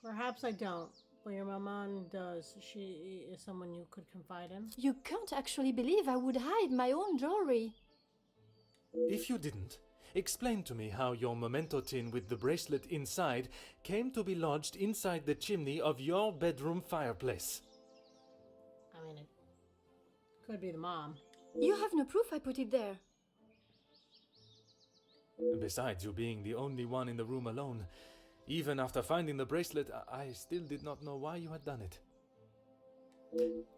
Perhaps I don't, but your maman does. She is someone you could confide in. You can't actually believe I would hide my own jewelry. If you didn't, explain to me how your memento tin with the bracelet inside came to be lodged inside the chimney of your bedroom fireplace. I mean, it could be the mom. You have no proof I put it there. Besides you being the only one in the room alone, even after finding the bracelet, I still did not know why you had done it.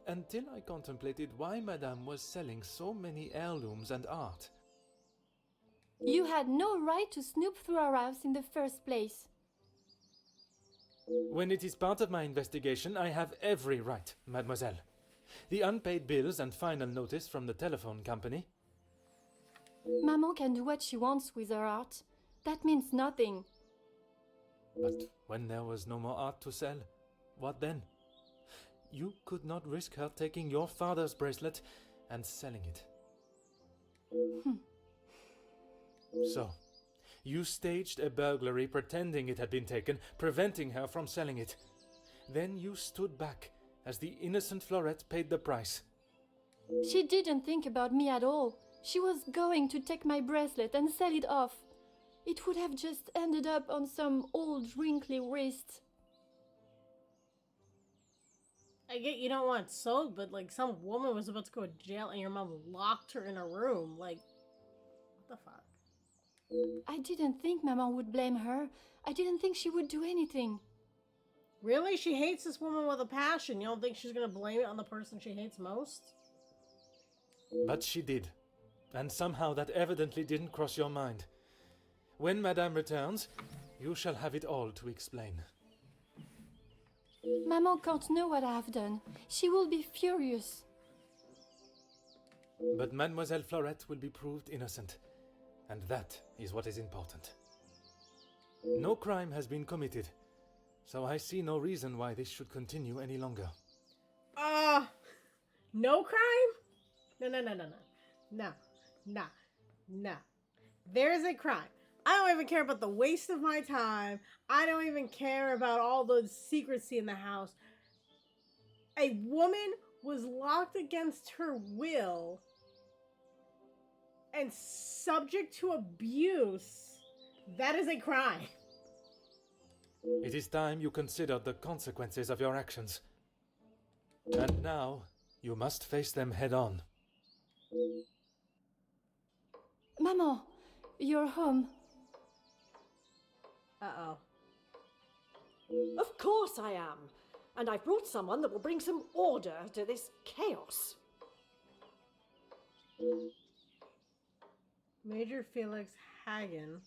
Until I contemplated why Madame was selling so many heirlooms and art. You had no right to snoop through our house in the first place. When it is part of my investigation, I have every right, mademoiselle. The unpaid bills and final notice from the telephone company. Maman can do what she wants with her art. That means nothing. But when there was no more art to sell, what then? You could not risk her taking your father's bracelet and selling it. So, you staged a burglary pretending it had been taken, preventing her from selling it. Then you stood back as the innocent Florette paid the price. She didn't think about me at all. She was going to take my bracelet and sell it off. It would have just ended up on some old wrinkly wrist. I get you don't want it sold, but like some woman was about to go to jail and your mom locked her in a room. Like, what the fuck? I didn't think Maman would blame her. I didn't think she would do anything. Really? She hates this woman with a passion. You don't think she's gonna blame it on the person she hates most? But she did. And somehow that evidently didn't cross your mind. When Madame returns, you shall have it all to explain. Maman can't know what I have done. She will be furious. But Mademoiselle Florette will be proved innocent. And that is what is important. No crime has been committed, so I see no reason why this should continue any longer. No crime? No. There's a crime. I don't even care about the waste of my time. I don't even care about all the secrecy in the house. A woman was locked against her will and subject to abuse. That is a crime. It is time you considered the consequences of your actions. And now, you must face them head on. Maman, you're home. Uh-oh. Of course I am. And I've brought someone that will bring some order to this chaos. Major Felix Hagen.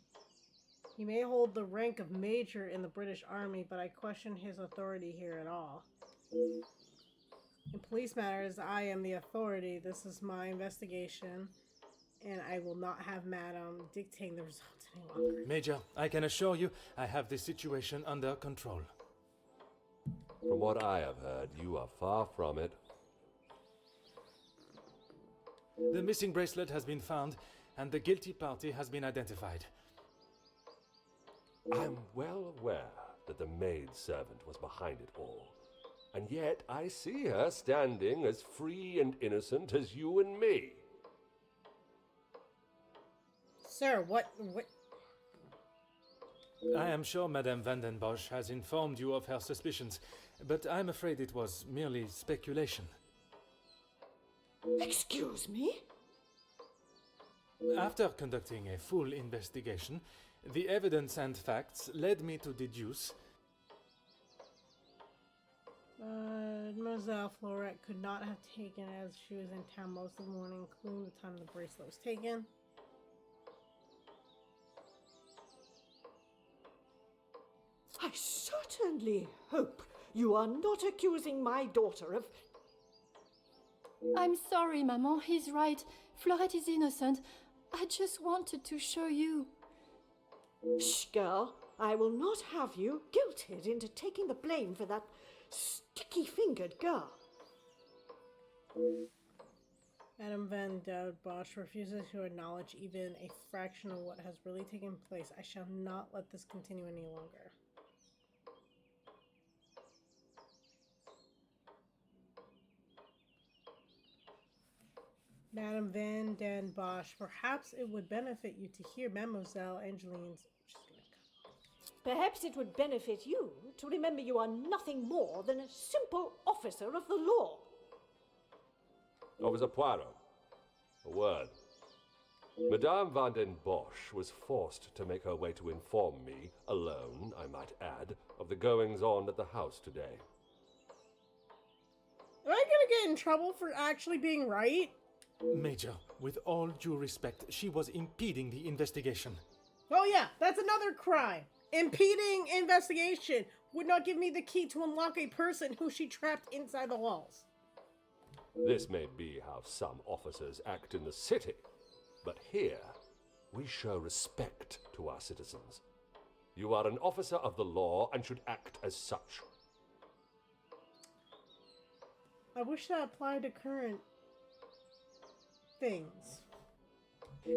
He may hold the rank of major in the British Army, but I question his authority here at all. In police matters, I am the authority. This is my investigation, and I will not have Madame dictating the results any longer. Major, I can assure you I have this situation under control. From what I have heard, you are far from it. The missing bracelet has been found, and the guilty party has been identified. I'm well aware that the maidservant was behind it all. And yet I see her standing as free and innocent as you and me. Sir, what? I am sure Madame Van den Bosch has informed you of her suspicions, but I'm afraid it was merely speculation. Excuse me? After conducting a full investigation, the evidence and facts led me to deduce... Mademoiselle Florette could not have taken as she was in town most of the morning, including the time the bracelet was taken. I certainly hope you are not accusing my daughter of... I'm sorry, Maman. He's right. Florette is innocent. I just wanted to show you. Shh, girl. I will not have you guilted into taking the blame for that sticky-fingered girl. Madame Van den Bosch refuses to acknowledge even a fraction of what has really taken place. I shall not let this continue any longer. Madame Van den Bosch, perhaps it would benefit you to hear Mademoiselle Angeline's... Perhaps it would benefit you to remember you are nothing more than a simple officer of the law. Officer Poirot, a word. Madame Van den Bosch was forced to make her way to inform me, alone, I might add, of the goings-on at the house today. Am I gonna get in trouble for actually being right? Major, with all due respect, she was impeding the investigation. Oh yeah, that's another crime. Impeding investigation would not give me the key to unlock a person who she trapped inside the walls. This may be how some officers act in the city, but here we show respect to our citizens. You are an officer of the law and should act as such. I wish that applied to current things.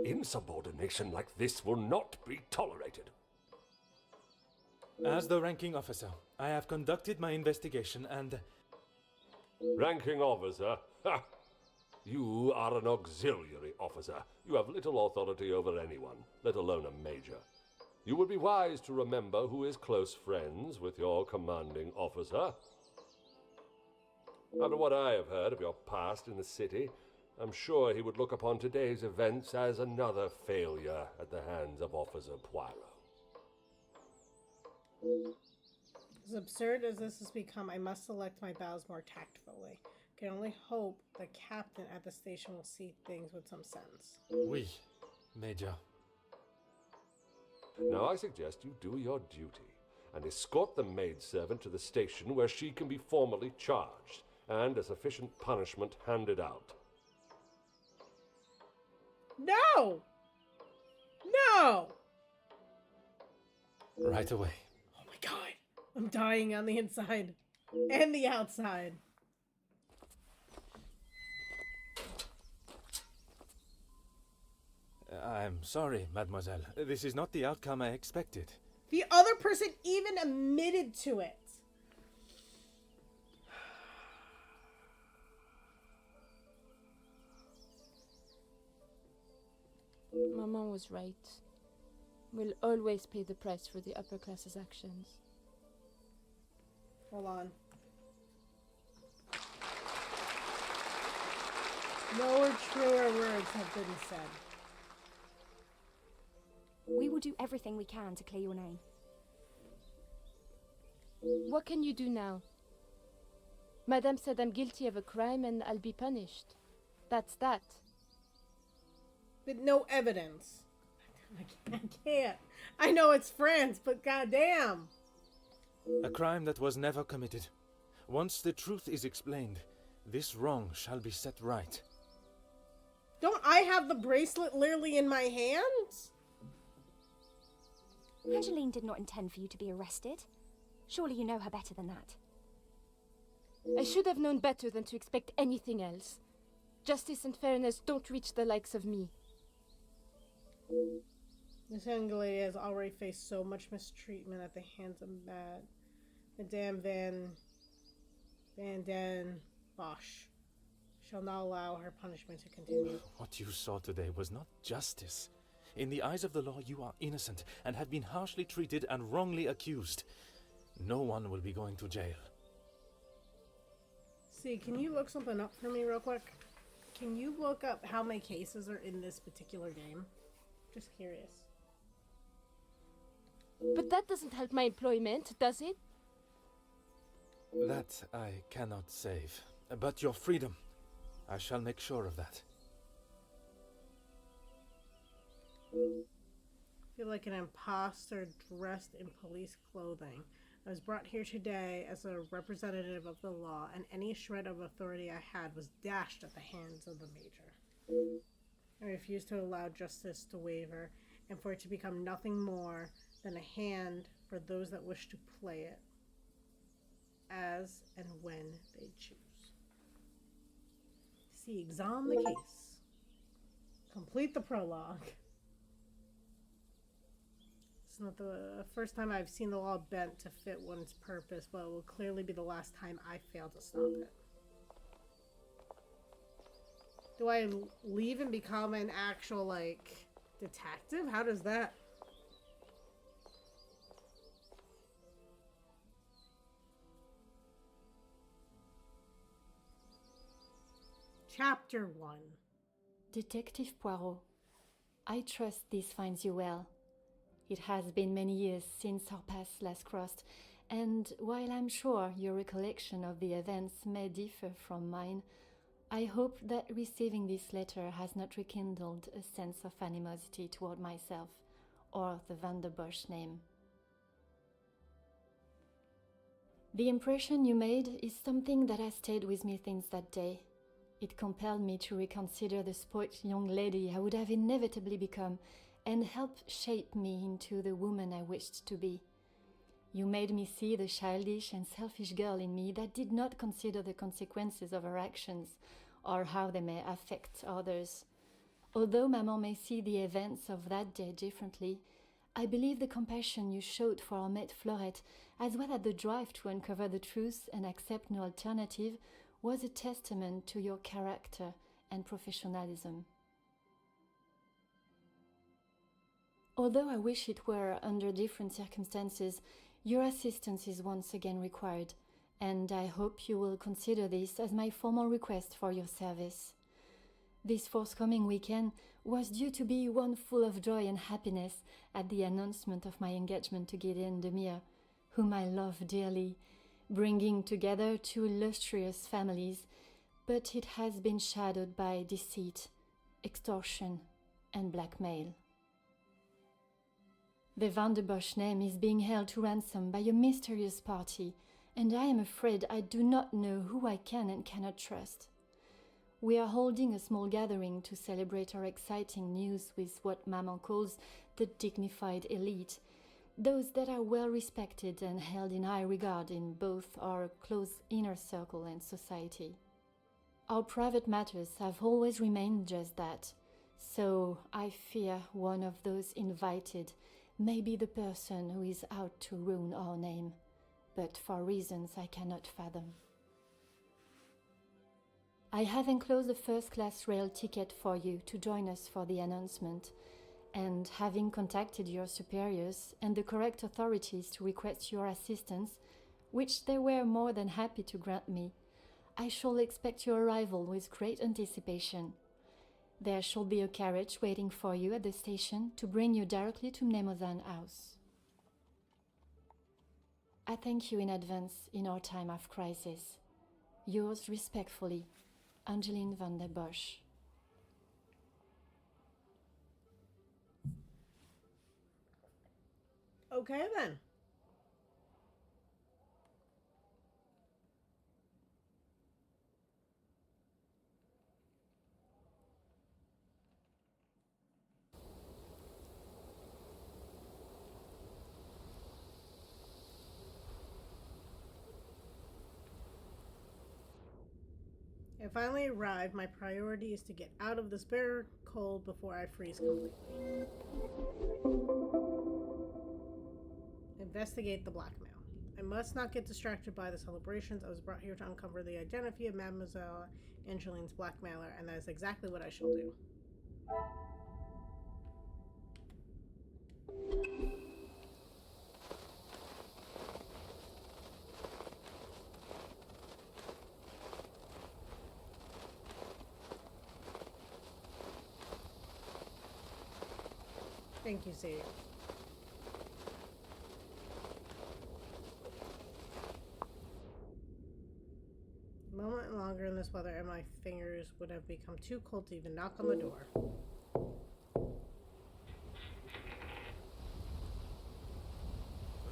Insubordination like this will not be tolerated. As the ranking officer, I have conducted my investigation and... Ranking officer? Ha! You are an auxiliary officer. You have little authority over anyone, let alone a major. You would be wise to remember who is close friends with your commanding officer. After what I have heard of your past in the city, I'm sure he would look upon today's events as another failure at the hands of Officer Poirot. As absurd as this has become, I must select my bows more tactfully. I can only hope the captain at the station will see things with some sense. Oui, Major. Now I suggest you do your duty and escort the maidservant to the station where she can be formally charged and a sufficient punishment handed out. No! No! Right away. Oh my god. I'm dying on the inside and the outside. I'm sorry, mademoiselle. This is not the outcome I expected. The other person even admitted to it. Maman was right. We'll always pay the price for the upper class's actions. Hold on. No truer words have been said. We will do everything we can to clear your name. What can you do now? Madame said I'm guilty of a crime and I'll be punished. That's that. But no evidence. I can't. I know it's France, but goddamn. A crime that was never committed. Once the truth is explained, this wrong shall be set right. Don't I have the bracelet literally in my hands? Angeline did not intend for you to be arrested. Surely you know her better than that. I should have known better than to expect anything else. Justice and fairness don't reach the likes of me. This young lady has already faced so much mistreatment at the hands of Madame Van den Bosch. Shall not allow her punishment to continue. What you saw today was not justice. In the eyes of the law, you are innocent and have been harshly treated and wrongly accused. No one will be going to jail. See, can you look something up for me real quick? Can you look up how many cases are in this particular game? Just curious. But that doesn't help my employment, does it? That I cannot save. But your freedom, I shall make sure of that. I feel like an imposter dressed in police clothing. I was brought here today as a representative of the law, and any shred of authority I had was dashed at the hands of the major. I refuse to allow justice to waver, and for it to become nothing more than a hand for those that wish to play it, as and when they choose. See, examine the case. Complete the prologue. It's not the first time I've seen the law bent to fit one's purpose, but it will clearly be the last time I fail to stop it. Do I leave and become an actual, like, detective? How does that... Chapter 1. Detective Poirot, I trust this finds you well. It has been many years since our paths last crossed, and while I'm sure your recollection of the events may differ from mine, I hope that receiving this letter has not rekindled a sense of animosity toward myself or the Van der Bosch name. The impression you made is something that has stayed with me since that day. It compelled me to reconsider the spoilt young lady I would have inevitably become and helped shape me into the woman I wished to be. You made me see the childish and selfish girl in me that did not consider the consequences of her actions or how they may affect others. Although Maman may see the events of that day differently, I believe the compassion you showed for our mate Florette, as well as the drive to uncover the truth and accept no alternative, was a testament to your character and professionalism. Although I wish it were under different circumstances, your assistance is once again required, and I hope you will consider this as my formal request for your service. This forthcoming weekend was due to be one full of joy and happiness at the announcement of my engagement to Gideon Demire, whom I love dearly, bringing together two illustrious families, but it has been shadowed by deceit, extortion, and blackmail. The Van der Bosch name is being held to ransom by a mysterious party, and I am afraid I do not know who I can and cannot trust. We are holding a small gathering to celebrate our exciting news with what Maman calls the dignified elite, those that are well respected and held in high regard in both our close inner circle and society. Our private matters have always remained just that, so I fear one of those invited may be the person who is out to ruin our name, but for reasons I cannot fathom. I have enclosed a first-class rail ticket for you to join us for the announcement, and having contacted your superiors and the correct authorities to request your assistance, which they were more than happy to grant me, I shall expect your arrival with great anticipation. There shall be a carriage waiting for you at the station to bring you directly to Mnemosyne House. I thank you in advance in our time of crisis. Yours respectfully, Angeline van der Bosch. Okay, then. I finally arrived. My priority is to get out of this bitter cold before I freeze completely. Investigate the blackmail. I must not get distracted by the celebrations. I was brought here to uncover the identity of Mademoiselle Angeline's blackmailer, and that is exactly what I shall do. Thank you, Sadie. A moment longer in this weather and my fingers would have become too cold to even knock on the door.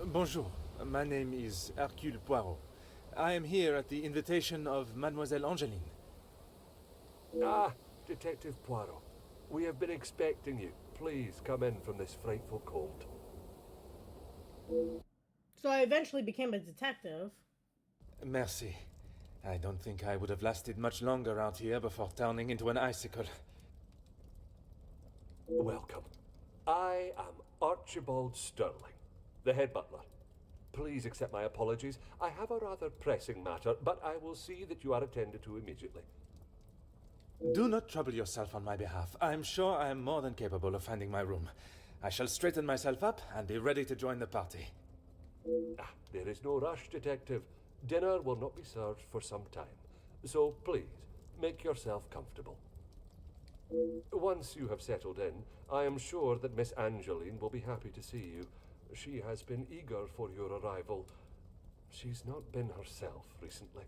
Bonjour, my name is Hercule Poirot. I am here at the invitation of Mademoiselle Angeline. Ah, Detective Poirot. We have been expecting you. Please come in from this frightful cold. So I eventually became a detective. Merci. I don't think I would have lasted much longer out here before turning into an icicle. Welcome. I am Archibald Sterling, the head butler. Please accept my apologies. I have a rather pressing matter, but I will see that you are attended to immediately. Do not trouble yourself on my behalf. I am sure I am more than capable of finding my room. I shall straighten myself up and be ready to join the party. There is no rush, Detective. Dinner will not be served for some time. So please, make yourself comfortable. Once you have settled in, I am sure that Miss Angeline will be happy to see you. She has been eager for your arrival. She's not been herself recently.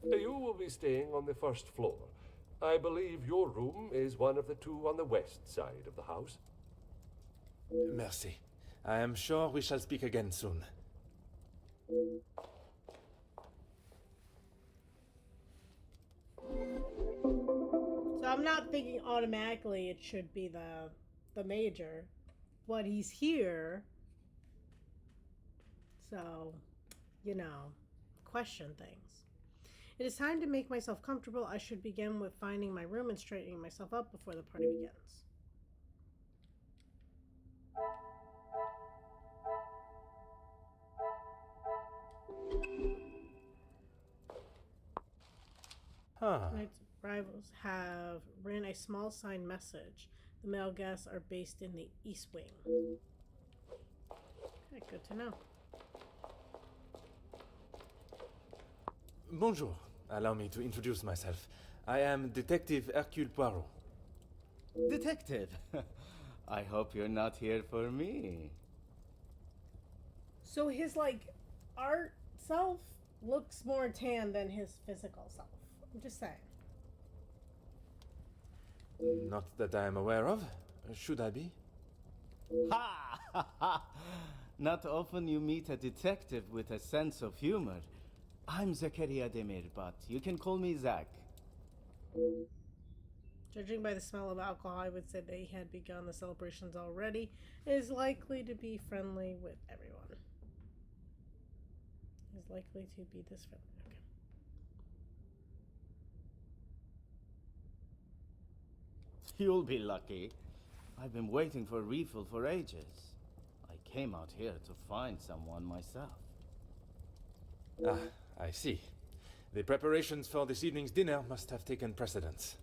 You will be staying on the first floor. I believe your room is one of the two on the west side of the house. Merci. I am sure we shall speak again soon. So I'm not thinking automatically it should be the major, but he's here. So, you know, question things. It is time to make myself comfortable. I should begin with finding my room and straightening myself up before the party begins. Tonight's arrivals have written a small signed message. The male guests are based in the East Wing. Okay, good to know. Bonjour. Allow me to introduce myself. I am Detective Hercule Poirot. Detective, I hope you're not here for me. So his, like, art self looks more tan than his physical self. I'm just saying. Not that I am aware of. Should I be? Ha! Ha ha! Not often you meet a detective with a sense of humor. I'm Zakaria Demir, but you can call me Zach. Judging by the smell of alcohol, I would say they had begun the celebrations already. It is likely to be friendly with everyone. Is likely to be this friendly. Okay. You'll be lucky. I've been waiting for a refill for ages. I came out here to find someone myself. Ah, I see. The preparations for this evening's dinner must have taken precedence.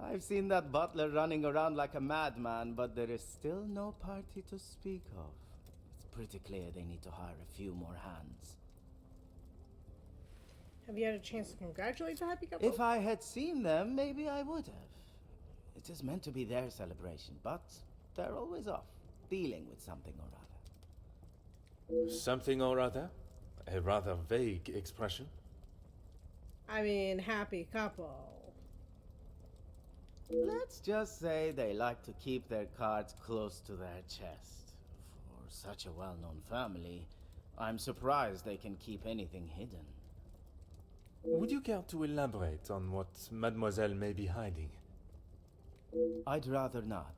I've seen that butler running around like a madman, but there is still no party to speak of. It's pretty clear they need to hire a few more hands. Have you had a chance to congratulate the happy couple? If I had seen them, maybe I would have. It is meant to be their celebration, but they're always off, dealing with something or other. Something or other? A rather vague expression. I mean, happy couple. Let's just say they like to keep their cards close to their chest. For such a well-known family, I'm surprised they can keep anything hidden. Would you care to elaborate on what Mademoiselle may be hiding? I'd rather not.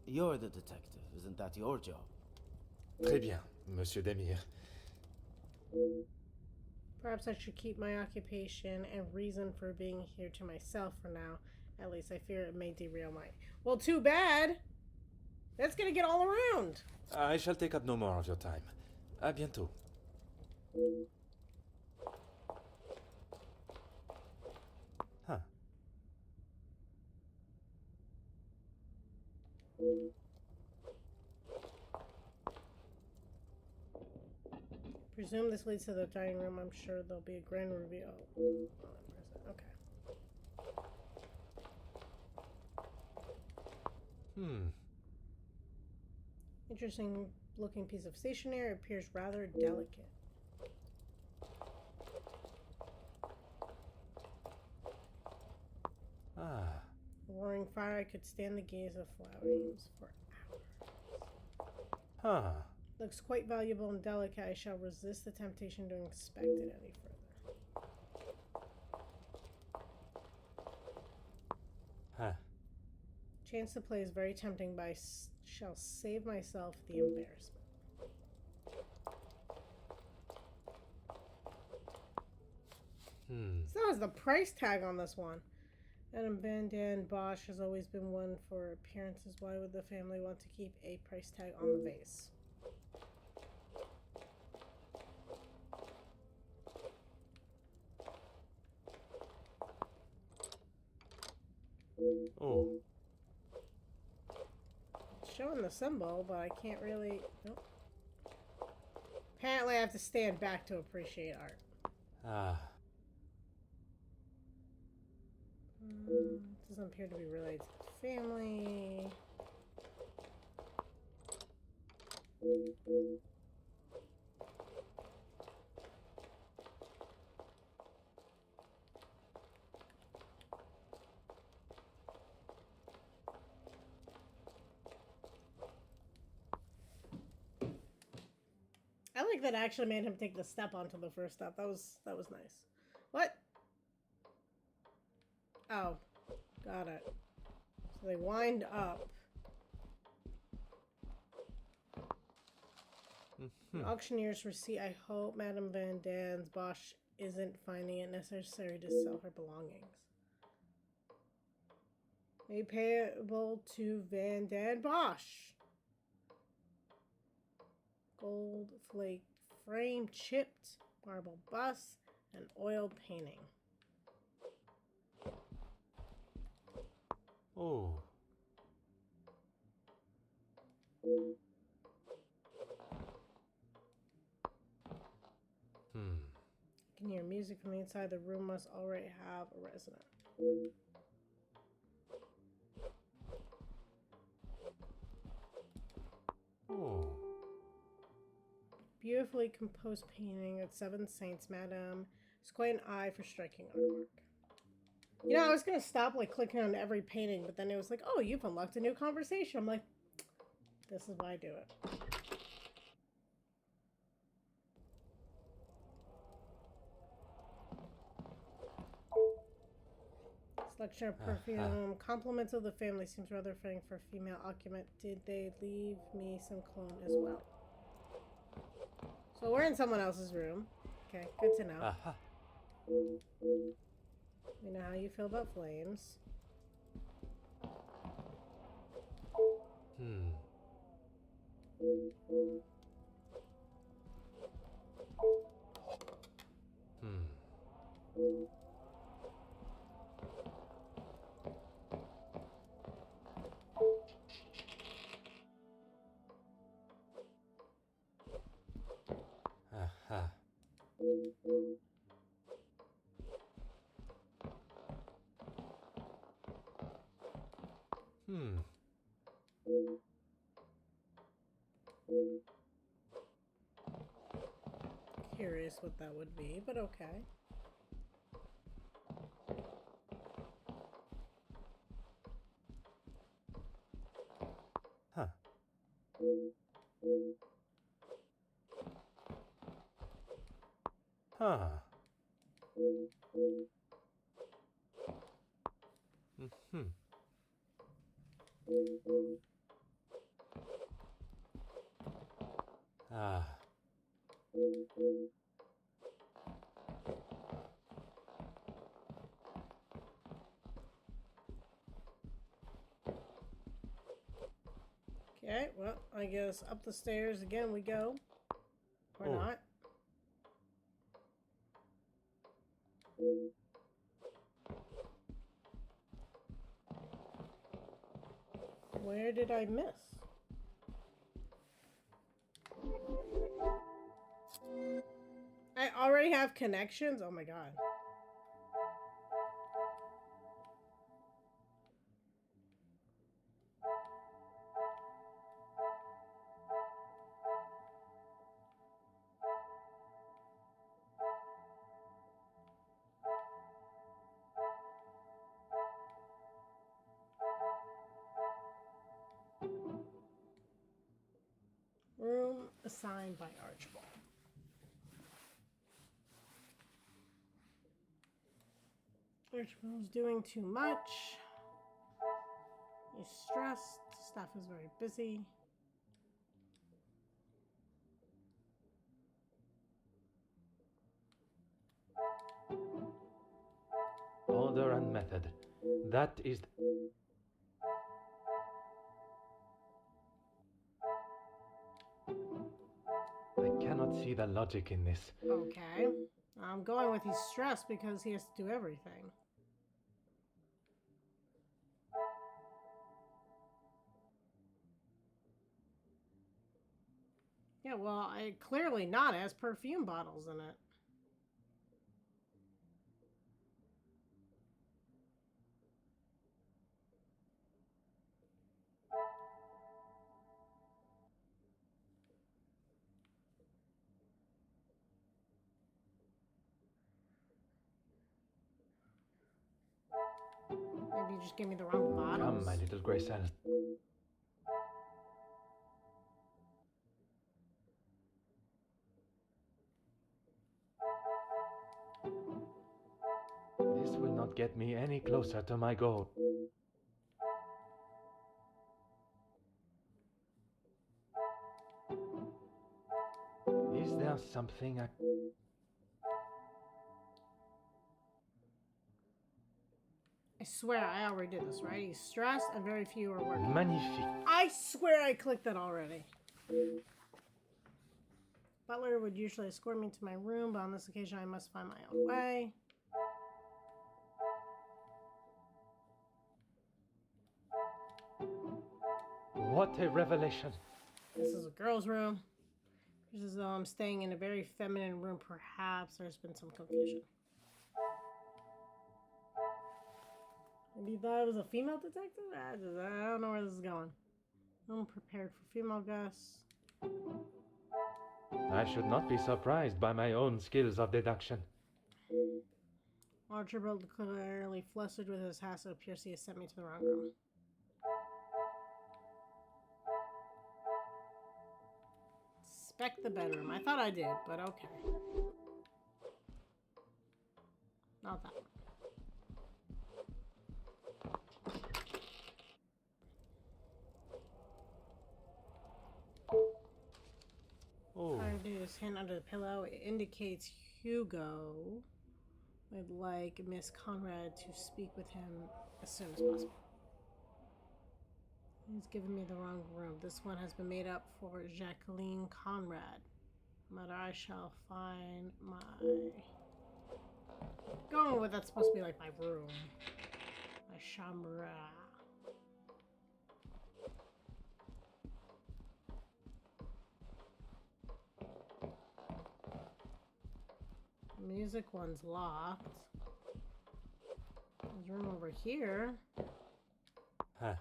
You're the detective, isn't that your job? Très bien, Monsieur Demir. Perhaps I should keep my occupation and reason for being here to myself for now. At least I fear it may derail mine. Well, too bad. That's gonna get all around. I shall take up no more of your time. À bientôt. Huh. Presume this leads to the dining room. I'm sure there'll be a grand reveal. Okay. Interesting looking piece of stationery. It appears rather delicate. Ah. A roaring fire. I could stand the gaze of flames for hours. Huh. Looks quite valuable and delicate. I shall resist the temptation to inspect it any further. Huh. Chance to play is very tempting, but I shall save myself the embarrassment. So that was the price tag on this one. Adam Van Bosch has always been one for appearances. Why would the family want to keep a price tag on the vase? Oh. It's showing the symbol, but I can't really... Nope. Apparently I have to stand back to appreciate art. Ah. Doesn't appear to be related to the family. I like that I actually made him take the step onto the first step. That was nice. What? Oh, got it. So they wind up. Auctioneer's receipt. I hope Madame Van Dan's Bosch isn't finding it necessary to sell her belongings. Made payable to Van Dan Bosch. Gold flake frame, chipped marble bust, and oil painting. Oh. Hmm. You can hear music from the inside. The room must already have a resident. Oh. Beautifully composed painting of Seven Saints, Madame. It's quite an eye for striking artwork. You know, I was gonna stop like clicking on every painting, but then it was like, oh, you've unlocked a new conversation. I'm like, this is why I do it. Selection of perfume. Compliments of the family seems rather fitting for a female occupant. Did they leave me some cologne as well? So we're in someone else's room. Okay, good to know. Aha. We know how you feel about flames. Hmm. Hmm. Aha. Hmm. Curious what that would be, but okay. Huh. Huh. Mm-hmm. Ah. Okay, well, I guess up the stairs again we go. Or Oh. not. Where did I miss? I already have connections? Oh my god. Room assigned by Archibald. Archibald's doing too much. He's stressed. Staff is very busy. Order and method. That is. I cannot see the logic in this. Okay. I'm going with he's stressed because he has to do everything. Yeah, well, clearly not. It has perfume bottles in it. Maybe you just gave me the wrong bottles. Come, my little grey cell. This will not get me any closer to my goal. Is there something I... I swear I already did this, right? He's stressed and very few are working. Magnifique. I swear I clicked that already. Butler would usually escort me to my room, but on this occasion I must find my own way. What a revelation. This is a girl's room. It's as though I'm staying in a very feminine room. Perhaps there's been some confusion. Maybe you thought I was a female detective? I don't know where this is going. I'm prepared for female guests. I should not be surprised by my own skills of deduction. Archibald clearly flustered with his hassle. Appears he has sent me to the wrong room. Inspect the bedroom. I thought I did, but okay. Not that one. Oh. Trying to do his hand under the pillow. It indicates Hugo would like Miss Conrad to speak with him as soon as possible. He's given me the wrong room. This one has been made up for Jacqueline Conrad. But I shall find my... Going with that's supposed to be like my room. My chambre. Music one's locked. There's room over here. Huh.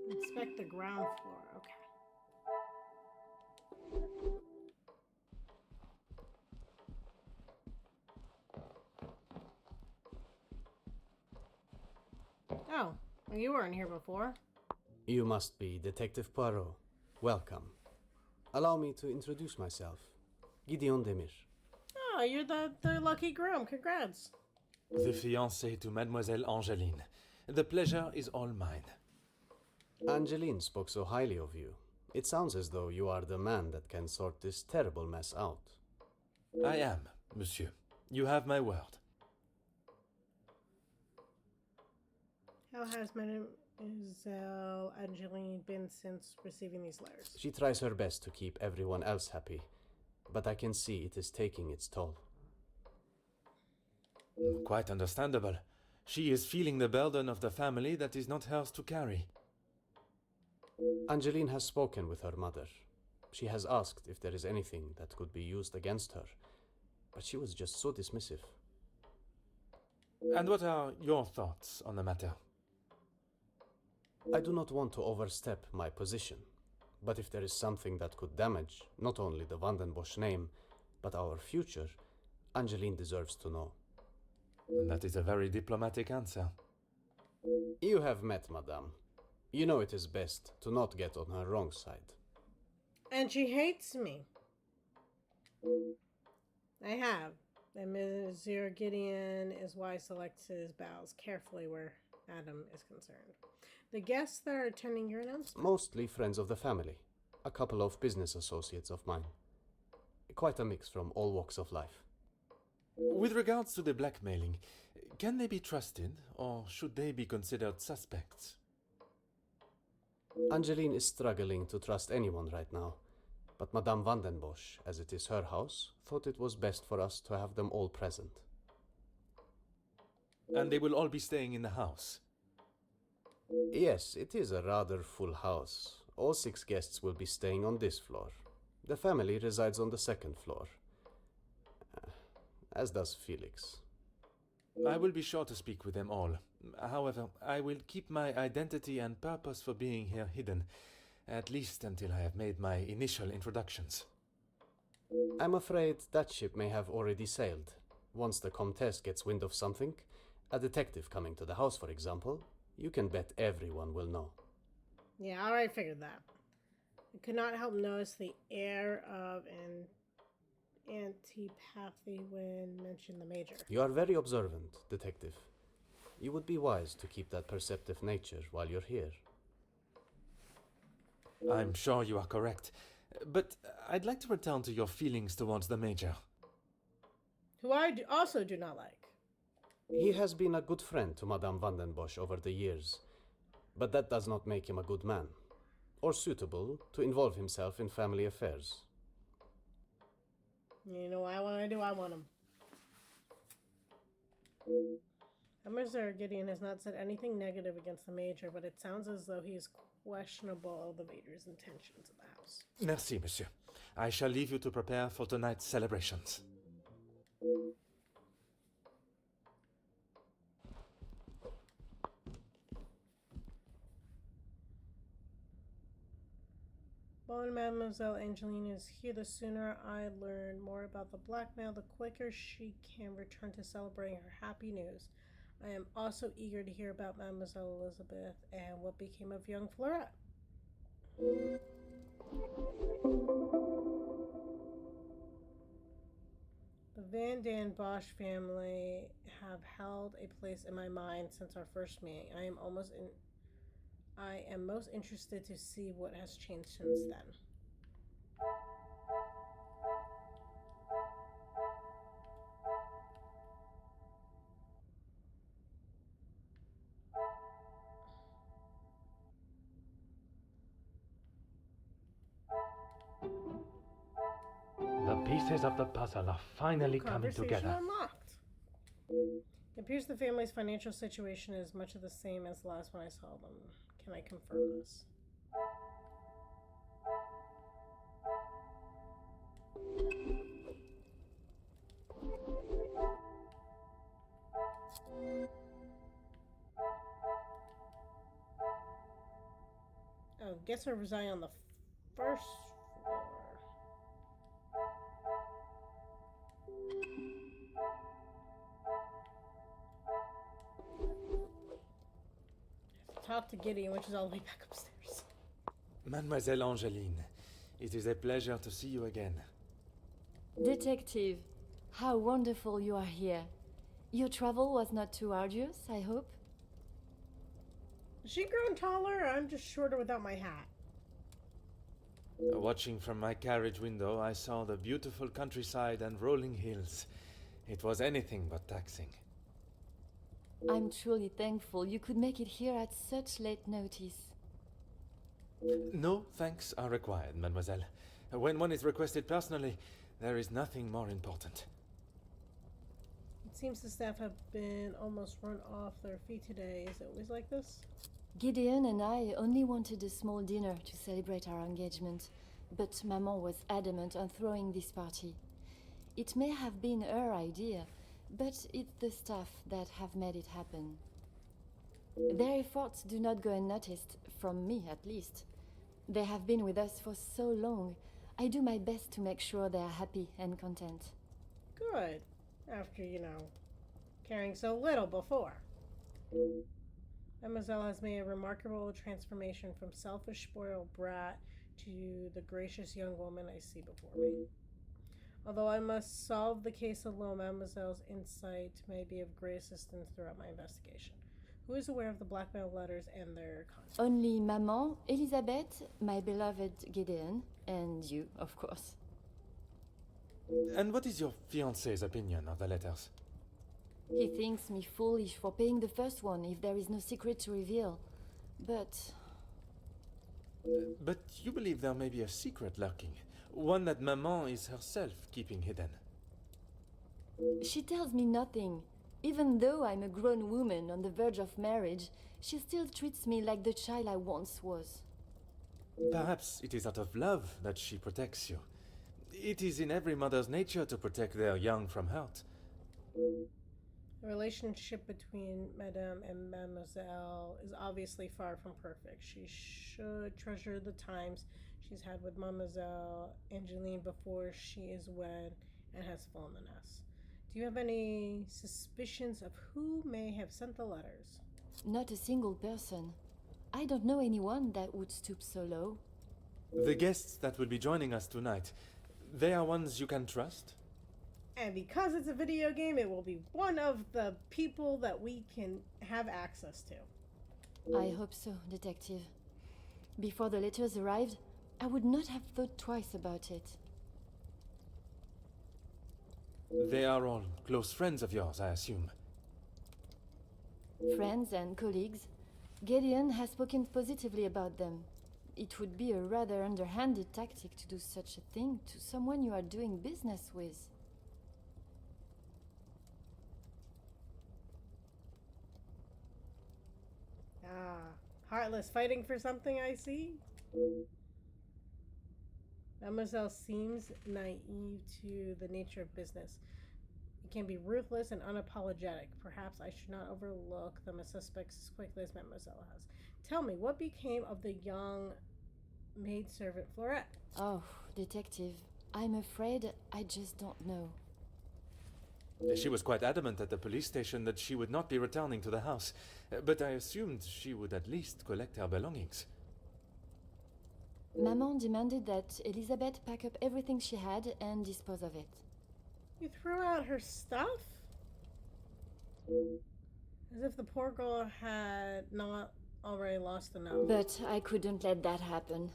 Inspect the ground floor. Okay. Oh, well, you weren't here before. You must be Detective Poirot. Welcome. Allow me to introduce myself. Gideon Demir. Oh, you're the lucky groom. Congrats. The fiancé to Mademoiselle Angeline. The pleasure is all mine. Angeline spoke so highly of you. It sounds as though you are the man that can sort this terrible mess out. I am, monsieur. You have my word. How has Mademoiselle Angeline been since receiving these letters? She tries her best to keep everyone else happy, but I can see it is taking its toll. Quite understandable. She is feeling the burden of the family that is not hers to carry. Angeline has spoken with her mother. She has asked if there is anything that could be used against her, but she was just so dismissive. And what are your thoughts on the matter? I do not want to overstep my position, but if there is something that could damage not only the Vandenbosch name, but our future, Angeline deserves to know. That is a very diplomatic answer. You have met Madame. You know it is best to not get on her wrong side. And she hates me. I have. And Monsieur Gideon is why he selects his bows carefully where Adam is concerned. The guests that are attending your announcement? Mostly friends of the family. A couple of business associates of mine. Quite a mix from all walks of life. With regards to the blackmailing, can they be trusted, or should they be considered suspects? Angeline is struggling to trust anyone right now, but Madame van den Bosch, as it is her house, thought it was best for us to have them all present. And they will all be staying in the house? Yes, it is a rather full house. All 6 guests will be staying on this floor. The family resides on the 2nd floor, as does Felix. I will be sure to speak with them all. However, I will keep my identity and purpose for being here hidden, at least until I have made my initial introductions. I'm afraid that ship may have already sailed. Once the Comtesse gets wind of something, a detective coming to the house, for example, you can bet everyone will know. Yeah, I already figured that. I could not help notice the air of an antipathy when mentioned the Major. You are very observant, detective. You would be wise to keep that perceptive nature while you're here. I'm sure you are correct. But I'd like to return to your feelings towards the Major. Who I also do not like. He has been a good friend to Madame van den Bosch over the years, but that does not make him a good man, or suitable to involve himself in family affairs. You know what I want to do? I want him. Mr. Gideon has not said anything negative against the Major, but it sounds as though he is questionable of the Major's intentions of the house. Merci, monsieur. I shall leave you to prepare for tonight's celebrations. While Mademoiselle Angeline is here, the sooner I learn more about the blackmail, the quicker she can return to celebrating her happy news. I am also eager to hear about Mademoiselle Elizabeth and what became of young Poirot. The Van den Bosch family have held a place in my mind since our first meeting. I am most interested to see what has changed since then. The pieces of the puzzle are finally coming together. Unlocked. It appears the family's financial situation is much of the same as the last one I saw them. Can I confirm this? Oh, guess we're residing on the first floor. Talk to Gideon, which is all the way back upstairs. Mademoiselle Angeline, it is a pleasure to see you again. Detective, how wonderful you are here. Your travel was not too arduous, I hope? Has she grown taller, or I'm just shorter without my hat? Watching from my carriage window, I saw the beautiful countryside and rolling hills. It was anything but taxing. I'm truly thankful you could make it here at such late notice. No thanks are required, mademoiselle. When one is requested personally, there is nothing more important. It seems the staff have been almost run off their feet today. Is it always like this? Gideon and I only wanted a small dinner to celebrate our engagement, but Maman was adamant on throwing this party. It may have been her idea, but it's the staff that have made it happen. Their efforts do not go unnoticed, from me at least. They have been with us for so long. I do my best to make sure they are happy and content. Good. After, caring so little before. Mademoiselle has made a remarkable transformation from selfish, spoiled brat to the gracious young woman I see before me. Although I must solve the case alone, Mademoiselle's insight may be of great assistance throughout my investigation. Who is aware of the blackmail letters and their content? Only Maman, Elizabeth, my beloved Gideon, and you, of course. And what is your fiancé's opinion of the letters? He thinks me foolish for paying the first one if there is no secret to reveal. But But you believe there may be a secret lurking, one that Maman is herself keeping hidden. she tells me nothing. Even though I'm a grown woman on the verge of marriage, she still treats me like the child I once was. Perhaps it is out of love that she protects you. It is in every mother's nature to protect their young from hurt. The relationship between Madame and Mademoiselle is obviously far from perfect. She should treasure the times she's had with Mademoiselle Angeline before she is wed and has fallen the nest. Do you have any suspicions of who may have sent the letters? Not a single person. I don't know anyone that would stoop so low. The guests that will be joining us tonight, they are ones you can trust? And because it's a video game, it will be one of the people that we can have access to. I hope so, Detective. Before the letters arrived, I would not have thought twice about it. They are all close friends of yours, I assume. Friends and colleagues, Gideon has spoken positively about them. It would be a rather underhanded tactic to do such a thing to someone you are doing business with. Heartless, fighting for something, I see. Mademoiselle seems naive to the nature of business. It can be ruthless and unapologetic. Perhaps I should not overlook them as suspects as quickly as Mademoiselle has. Tell me, what became of the young maidservant Florette? Oh, Detective, I'm afraid I just don't know. She was quite adamant at the police station that she would not be returning to the house, but I assumed she would at least collect her belongings. Maman demanded that Elizabeth pack up everything she had and dispose of it. You threw out her stuff? As if the poor girl had not already lost enough. But I couldn't let that happen.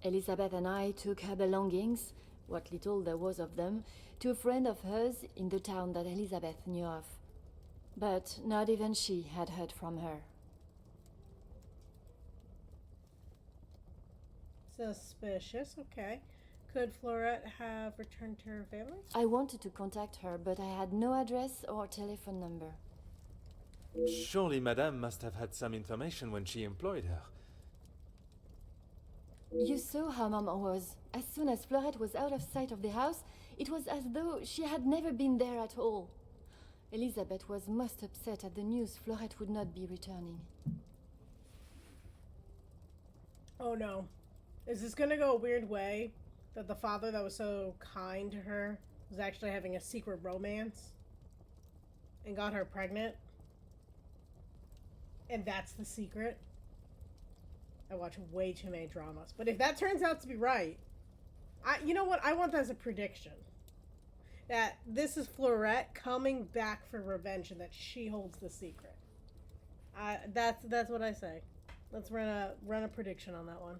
Elizabeth and I took her belongings, what little there was of them, to a friend of hers in the town that Elizabeth knew of. But not even she had heard from her. Suspicious, okay. Could Florette have returned to her family? I wanted to contact her, but I had no address or telephone number. Surely Madame must have had some information when she employed her. You saw how Maman was. As soon as Florette was out of sight of the house, it was as though she had never been there at all. Elizabeth was most upset at the news Florette would not be returning. Oh no. Is this gonna go a weird way? That the father that was so kind to her was actually having a secret romance? And got her pregnant? And that's the secret? I watch way too many dramas. But if that turns out to be right, you know what? I want that as a prediction. That this is Florette coming back for revenge and that she holds the secret. That's what I say. Let's run a prediction on that one.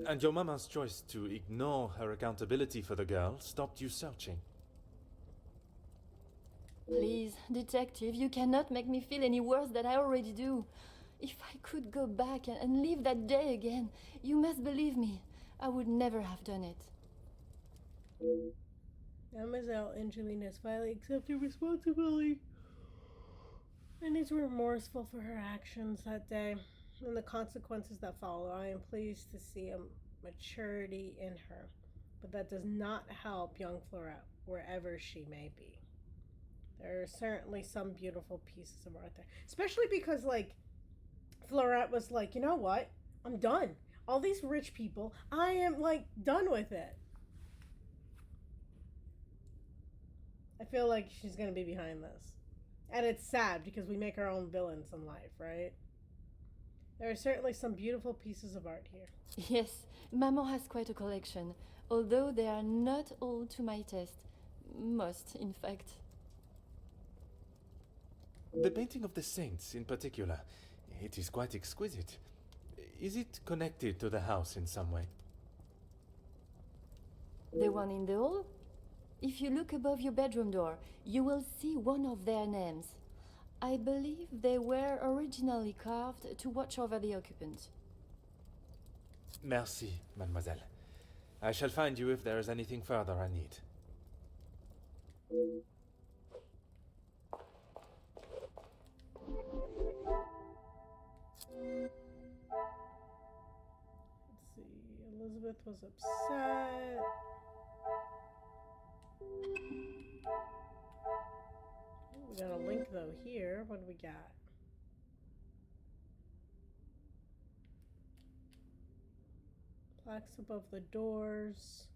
And your mama's choice to ignore her accountability for the girl stopped you searching. Please, Detective, you cannot make me feel any worse than I already do. If I could go back and live that day again, you must believe me, I would never have done it. Mademoiselle Angeline has finally accepted responsibility and is remorseful for her actions that day and the consequences that follow. I am pleased to see a maturity in her, but that does not help young Florette, wherever she may be. There are certainly some beautiful pieces of art there, especially because, like, Florette was like, you know what? I'm done. All these rich people, I am, like, done with it. I feel like she's going to be behind this. And it's sad because we make our own villains in life, right? There are certainly some beautiful pieces of art here. Yes, Maman has quite a collection, although they are not all to my taste. Most, in fact. The painting of the saints, in particular, it is quite exquisite. Is it connected to the house in some way? The one in the hall? If you look above your bedroom door, you will see one of their names. I believe they were originally carved to watch over the occupant. Merci, mademoiselle. I shall find you if there is anything further I need. Let's see. Elizabeth was upset. We got a link though here. What do we got? Plaques above the doors.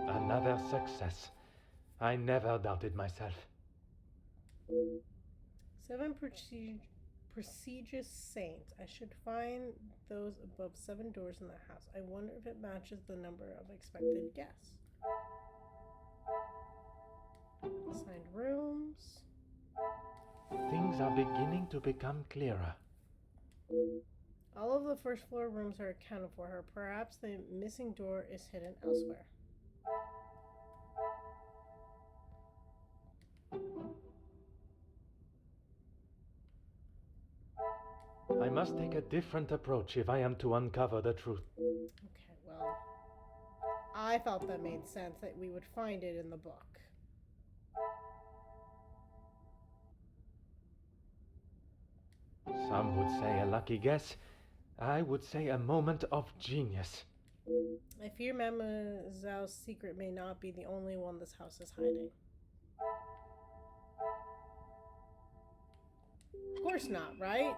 Another success. I never doubted myself. 7 prestigious saints. I should find those above 7 doors in the house. I wonder if it matches the number of expected guests. Assigned rooms. Things are beginning to become clearer. All of the first floor rooms are accounted for. Perhaps the missing door is hidden elsewhere. I must take a different approach if I am to uncover the truth. Okay, well, I thought that made sense that we would find it in the book. Some would say a lucky guess. I would say a moment of genius. I fear Mademoiselle's secret may not be the only one this house is hiding. Of course not, right?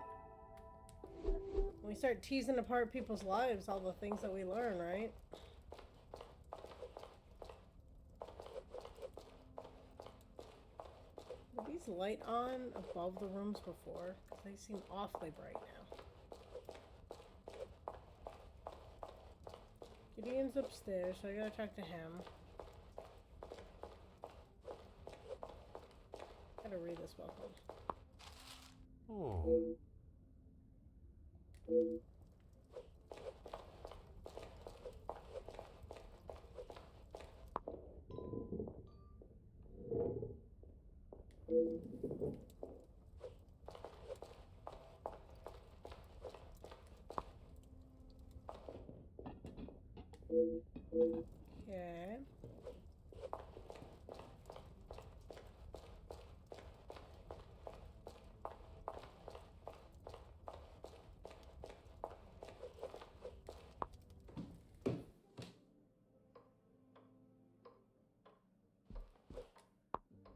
When we start teasing apart people's lives, all the things that we learn, right? Were these light on above the rooms before? Because they seem awfully bright now. Gideon's upstairs, so I gotta talk to him. Gotta read this welcome. Oh. Okay.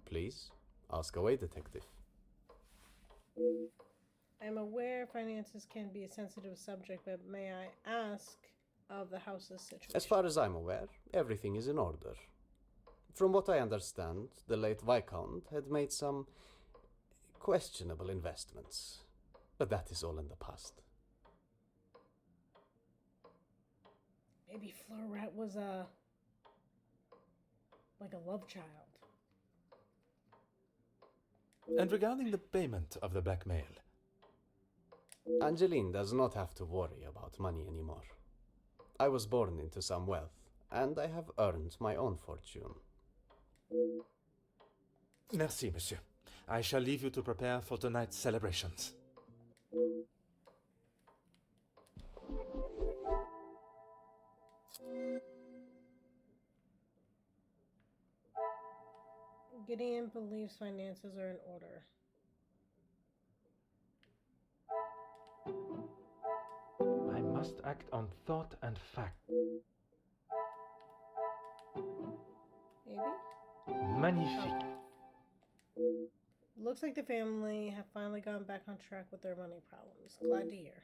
Please, ask away, detective. I'm aware finances can be a sensitive subject, but may I ask of the house's situation? As far as I'm aware, everything is in order. From what I understand, the late Viscount had made some questionable investments, but that is all in the past. Maybe Poirot was like a love child. And regarding the payment of the blackmail, Angeline does not have to worry about money anymore. I was born into some wealth, and I have earned my own fortune. merci, monsieur. I shall leave you to prepare for tonight's celebrations. Gideon believes finances are in order. I must act on thought and fact. Maybe? Magnifique. Looks like the family have finally gone back on track with their money problems. Glad to hear.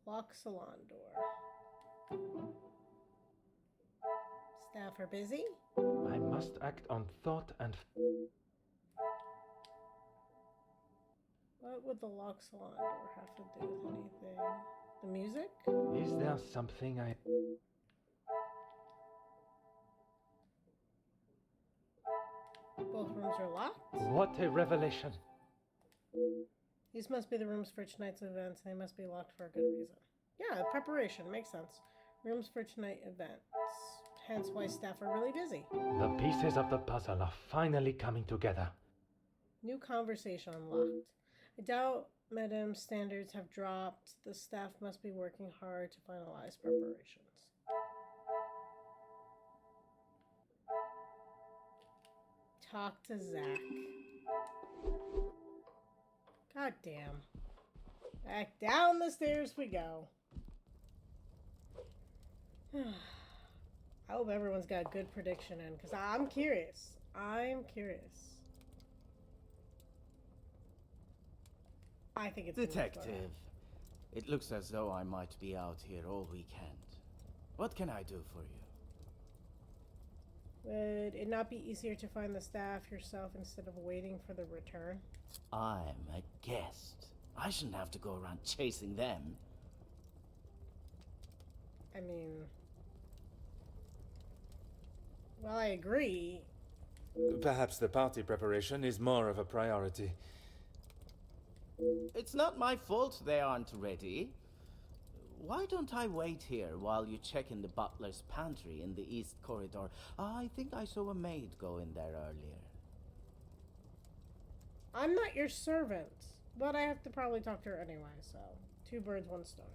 Lock salon door. Staff are busy. I must act on thought and... What would the lock salon door have to do with anything? The music? Is there something I... Both rooms are locked? What a revelation! These must be the rooms for tonight's events. They must be locked for a good reason. Yeah, preparation. Makes sense. Rooms for tonight events. Hence why staff are really busy. The pieces of the puzzle are finally coming together. New conversation unlocked. I doubt Madame's standards have dropped. The staff must be working hard to finalize preparations. Talk to Zach. God damn. Back down the stairs we go. I hope everyone's got a good prediction in, because I'm curious. I'm curious. I think it's Detective, it looks as though I might be out here all weekend. What can I do for you? Would it not be easier to find the staff yourself instead of waiting for the return? I'm a guest. I shouldn't have to go around chasing them. I mean... Well, I agree. Perhaps the party preparation is more of a priority. It's not my fault they aren't ready. Why don't I wait here while you check in the butler's pantry in the east corridor? I think I saw a maid go in there earlier. I'm not your servant, but I have to probably talk to her anyway, so 2 birds, 1 stone.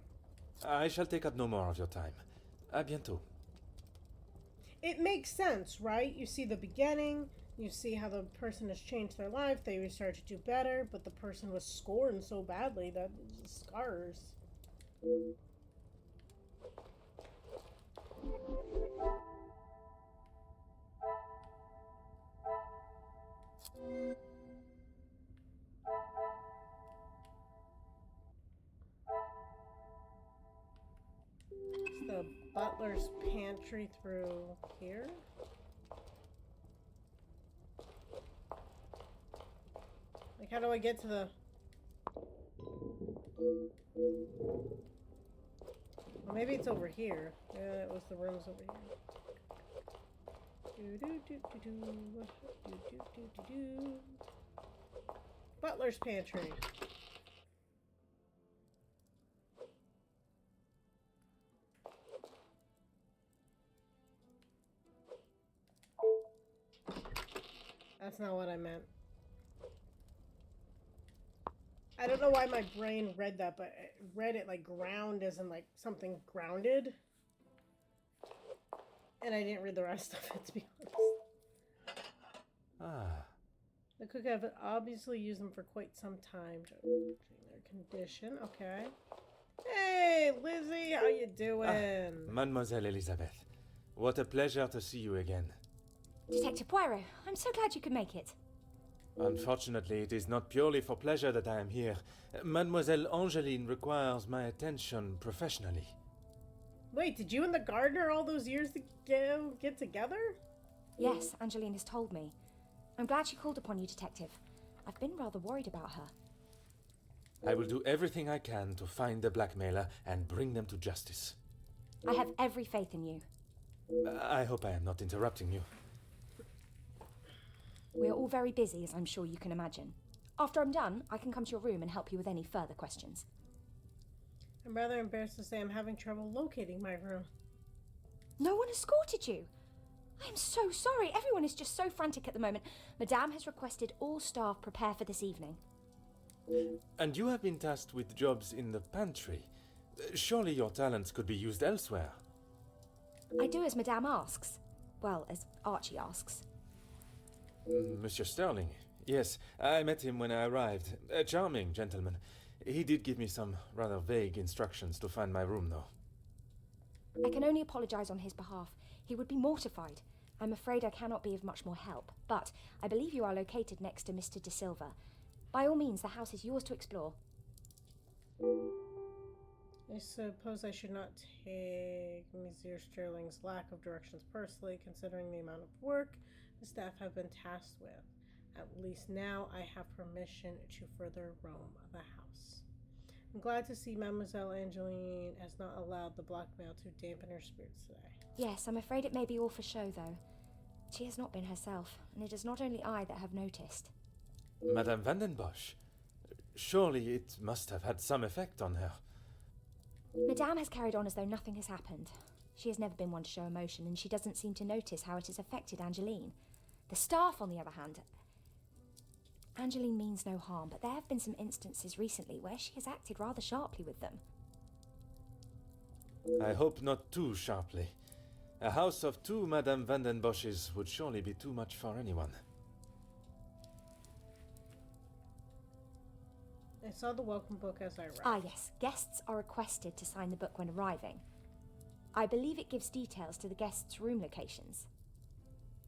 I shall take up no more of your time. À bientôt. It makes sense, right? You see the beginning, you see how the person has changed their life, they start to do better, but the person was scorned so badly that it just scars. It's the butler's pantry through here. Like, how do I get to the... Well, maybe it's over here. Yeah, it was the rooms over here. Butler's pantry. That's not what I meant. I don't know why my brain read that, but it read it like ground as in like something grounded. And I didn't read the rest of it, to be honest. Ah. The cook have obviously used them for quite some time to change their condition. Okay. Hey, Lizzie, how you doing? Mademoiselle Elizabeth, what a pleasure to see you again. Detective Poirot, I'm so glad you could make it. Unfortunately, it is not purely for pleasure that I am here. Mademoiselle Angeline requires my attention professionally. Wait, did you and the gardener all those years ago get together? Yes, Angeline has told me. I'm glad she called upon you, Detective. I've been rather worried about her. I will do everything I can to find the blackmailer and bring them to justice. I have every faith in you. I hope I am not interrupting you. We're all very busy, as I'm sure you can imagine. After I'm done, I can come to your room and help you with any further questions. I'm rather embarrassed to say I'm having trouble locating my room. No one escorted you? I am so sorry. Everyone is just so frantic at the moment. Madame has requested all staff prepare for this evening. And you have been tasked with jobs in the pantry. Surely your talents could be used elsewhere. I do as Madame asks. Well, as Archie asks. Monsieur Sterling. Yes, I met him when I arrived. A charming gentleman. He did give me some rather vague instructions to find my room, though. I can only apologise on his behalf. He would be mortified. I'm afraid I cannot be of much more help, but I believe you are located next to Mr. De Silva. By all means, the house is yours to explore. I suppose I should not take Monsieur Sterling's lack of directions personally, considering the amount of work the staff have been tasked with. At least now I have permission to further roam the house. I'm glad to see Mademoiselle Angeline has not allowed the blackmail to dampen her spirits today. Yes, I'm afraid it may be all for show, though. She has not been herself, and it is not only I that have noticed. Madame Vandenbosch, surely it must have had some effect on her. Madame has carried on as though nothing has happened. She has never been one to show emotion, and she doesn't seem to notice how it has affected Angeline. The staff, on the other hand... Angeline means no harm, but there have been some instances recently where she has acted rather sharply with them. I hope not too sharply. A house of 2 Madame Vandenbosches would surely be too much for anyone. I saw the welcome book as I read. Ah, yes. Guests are requested to sign the book when arriving. I believe it gives details to the guests' room locations.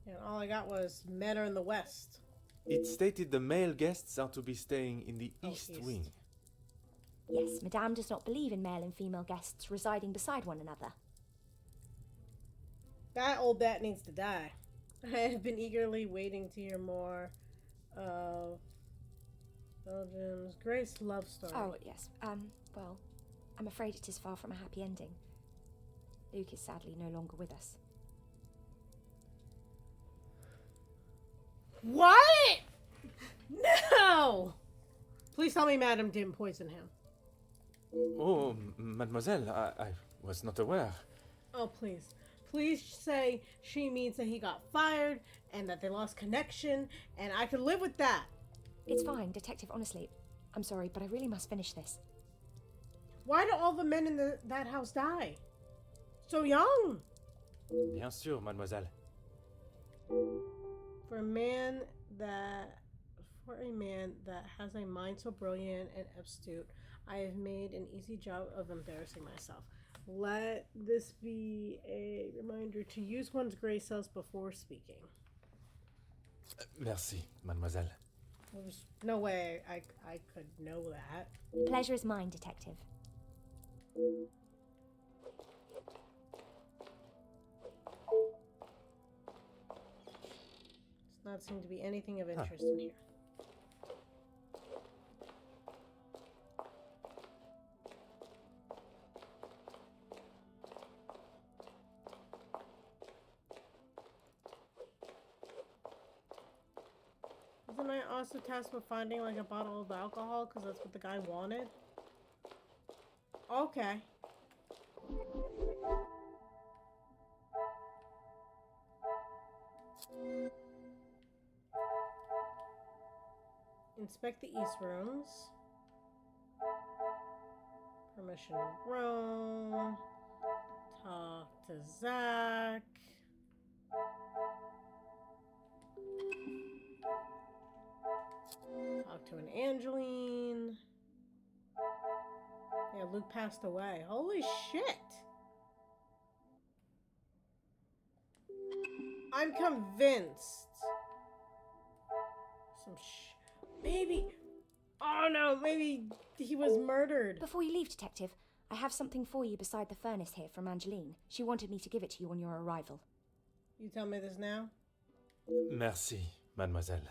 And all I got was men are in the west. It stated the male guests are to be staying in the east wing. Yes, Madame does not believe in male and female guests residing beside one another. That old bat needs to die. I have been eagerly waiting to hear more of Belgium's greatest love story. Oh, yes. Well, I'm afraid it is far from a happy ending. Luke is sadly no longer with us. What? No! Please tell me Madame didn't poison him. Oh, mademoiselle, I was not aware. Oh, please. Please say she means that he got fired and that they lost connection, and I could live with that. It's fine, Detective, honestly. I'm sorry, but I really must finish this. Why do all the men in that house die? So young. Bien sûr, mademoiselle. For a man that has a mind so brilliant and astute, I have made an easy job of embarrassing myself. Let this be a reminder to use one's gray cells before speaking. Merci, mademoiselle. There's no way I could know that. The pleasure is mine, Detective. Does not seem to be anything of interest in here. Isn't I also tasked with finding like a bottle of alcohol because that's what the guy wanted? Okay. Inspect the east rooms. Permission to roam. Talk to Zach. Talk to an Angeline. Yeah, Luke passed away. Holy shit! I'm convinced. Maybe. Oh no, maybe he was murdered. Before you leave, Detective, I have something for you beside the furnace here from Angeline. She wanted me to give it to you on your arrival. You tell me this now? Merci, mademoiselle.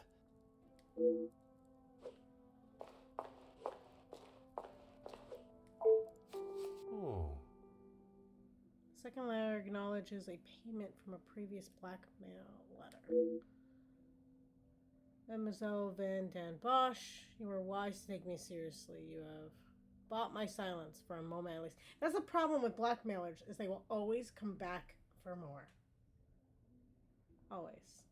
Oh. Second letter acknowledges a payment from a previous blackmail letter. Mademoiselle Van Den Bosch, you were wise to take me seriously. You have bought my silence for a moment at least. That's the problem with blackmailers, is they will always come back for more. Always.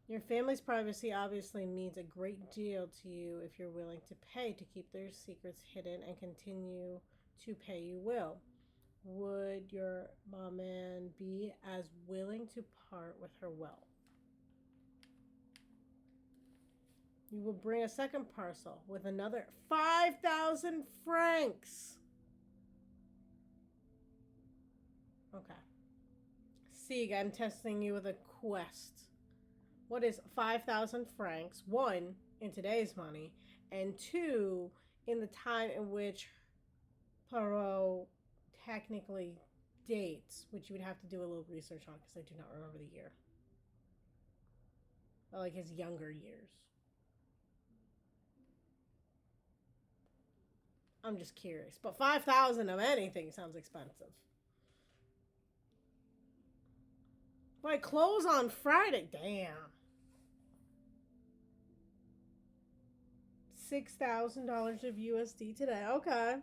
Your family's privacy obviously means a great deal to you if you're willing to pay to keep their secrets hidden and continue to pay you will. Would your maman be as willing to part with her wealth? You will bring a second parcel with another 5,000 francs. Okay. Sieg, I'm testing you with a quest. What is 5,000 francs? 1, in today's money, and 2, in the time in which Poirot technically dates, which you would have to do a little research on because I do not remember the year. But like his younger years. I'm just curious. But 5,000 of anything sounds expensive. But I close on Friday. Damn. $6,000 of USD today. Okay.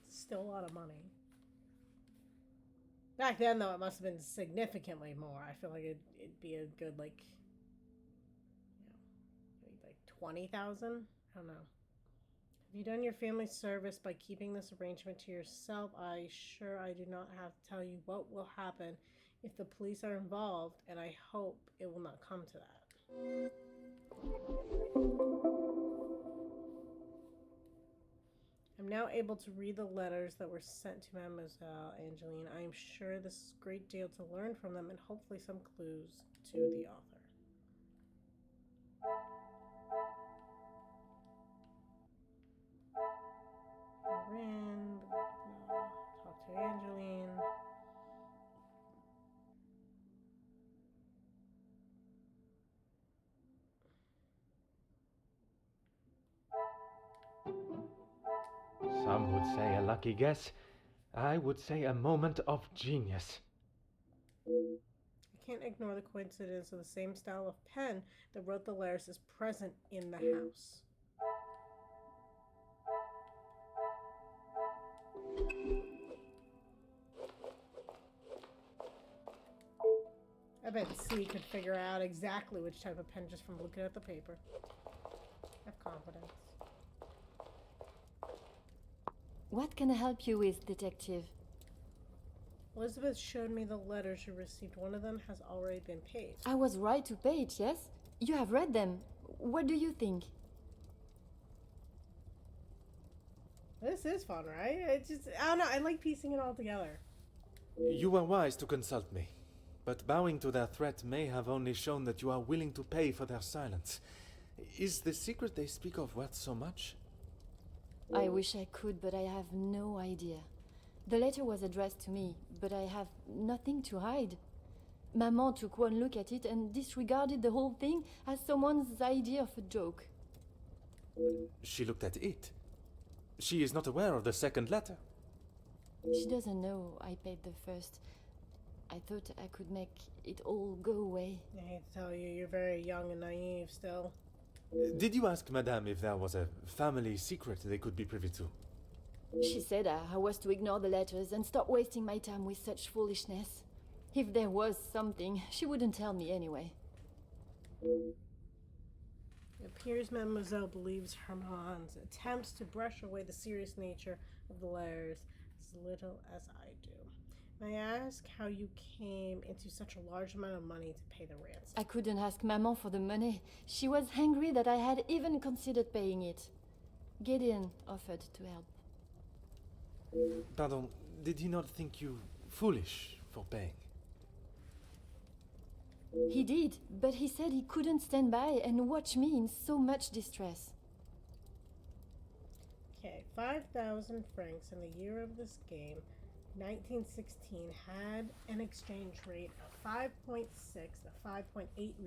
Still a lot of money. Back then, though, it must have been significantly more. I feel like it'd be a good, like, maybe like 20,000? I don't know. Have you done your family service by keeping this arrangement to yourself? I do not have to tell you what will happen if the police are involved, and I hope it will not come to that. I'm now able to read the letters that were sent to Mademoiselle Angeline. I am sure this is a great deal to learn from them and hopefully some clues to the author. Rin, talk to Angeline. Some would say a lucky guess. I would say a moment of genius. I can't ignore the coincidence of the same style of pen that wrote the letters is present in the house. I bet C could figure out exactly which type of pen just from looking at the paper. Have confidence. What can I help you with, Detective? Elizabeth showed me the letters she received. One of them has already been paid. I was right to pay it, yes? You have read them. What do you think? This is fun, right? It's just, I don't know, I like piecing it all together. You were wise to consult me, but bowing to their threat may have only shown that you are willing to pay for their silence. Is the secret they speak of worth so much? I wish I could, but I have no idea. The letter was addressed to me, but I have nothing to hide. Maman took one look at it and disregarded the whole thing as someone's idea of a joke. She looked at it. She is not aware of the second letter. She doesn't know I paid the first. I thought I could make it all go away. I hate to tell you, you're very young and naive still. Did you ask Madame if there was a family secret they could be privy to? She said I was to ignore the letters and stop wasting my time with such foolishness. If there was something, she wouldn't tell me anyway. It appears Mademoiselle believes Herman's attempts to brush away the serious nature of the letters as little as I do. May I ask how you came into such a large amount of money to pay the ransom? I couldn't ask Maman for the money. She was angry that I had even considered paying it. Gideon offered to help. Pardon, did he not think you foolish for paying? He did, but he said he couldn't stand by and watch me in so much distress. Okay, 5,000 francs in the year of this game, 1916, had an exchange rate of 5.6 to 5.89,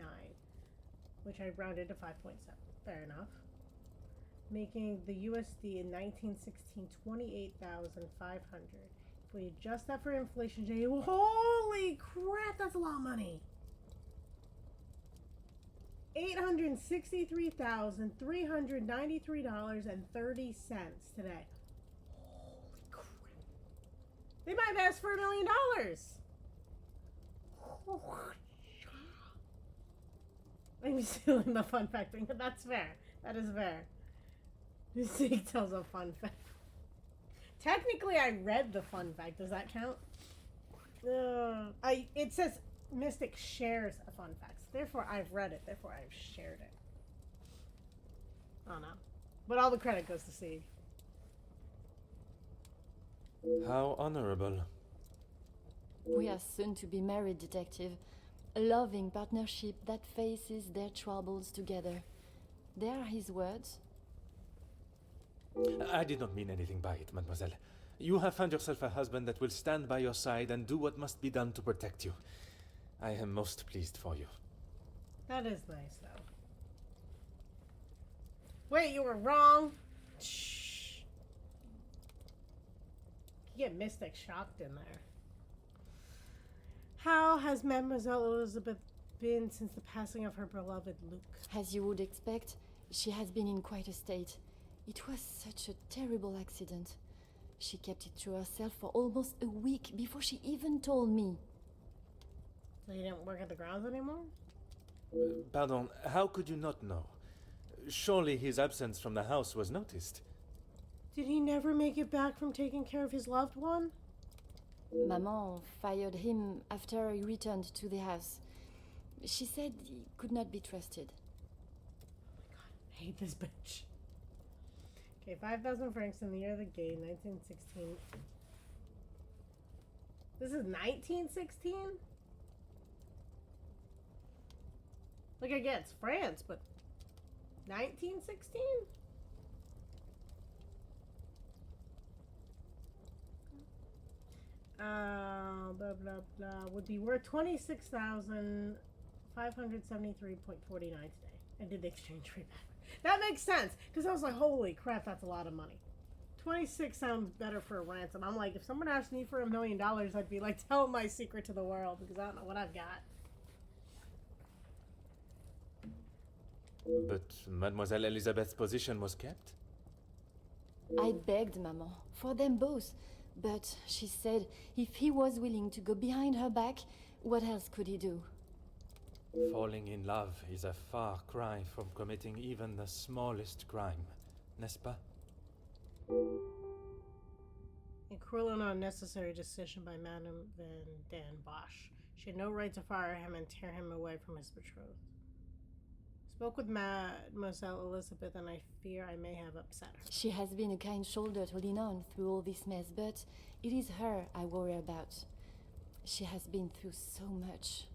which I rounded to 5.7. Fair enough. Making the USD in 1916 28,500. If we adjust that for inflation, holy crap, that's a lot of money. $863,393.30 today. Holy crap. They might have asked for $1 million. I'm stealing the fun fact thing, but that's fair. That is fair. Zeke tells a fun fact. Technically, I read the fun fact. Does that count? It says Mystic shares a fun fact. Therefore, I've read it. Therefore, I've shared it. I don't know. But all the credit goes to Sieg. How honorable. We are soon to be married, Detective. A loving partnership that faces their troubles together. They are his words. I did not mean anything by it, mademoiselle. You have found yourself a husband that will stand by your side and do what must be done to protect you. I am most pleased for you. That is nice, though. Wait, you were wrong. Shh. You get Mystic shocked in there. How has Mademoiselle Elizabeth been since the passing of her beloved Luke? As you would expect, she has been in quite a state. It was such a terrible accident. She kept it to herself for almost a week before she even told me. So he didn't work at the grounds anymore? Pardon, how could you not know? Surely his absence from the house was noticed. Did he never make it back from taking care of his loved one? Maman fired him after he returned to the house. She said he could not be trusted. Oh my god, I hate this bitch. Okay, 5,000 francs in the year of the gate, 1916. This is 1916? Like, I get it's France, but 1916? Blah blah blah would be worth 26,573.49 today. I did the exchange rate back. That makes sense because I was like, holy crap, that's a lot of money. 26 sounds better for a ransom. I'm like, if someone asked me for $1 million, I'd be like, tell my secret to the world because I don't know what I've got. But Mademoiselle Elizabeth's position was kept? I begged Maman for them both, but she said if he was willing to go behind her back, what else could he do? Falling in love is a far cry from committing even the smallest crime, n'est-ce pas? A cruel and unnecessary decision by Madame Van Den Bosch. She had no right to fire him and tear him away from his betrothed. Spoke with Mademoiselle Elizabeth and I fear I may have upset her. She has been a kind shoulder to lean on through all this mess, but it is her I worry about. She has been through so much.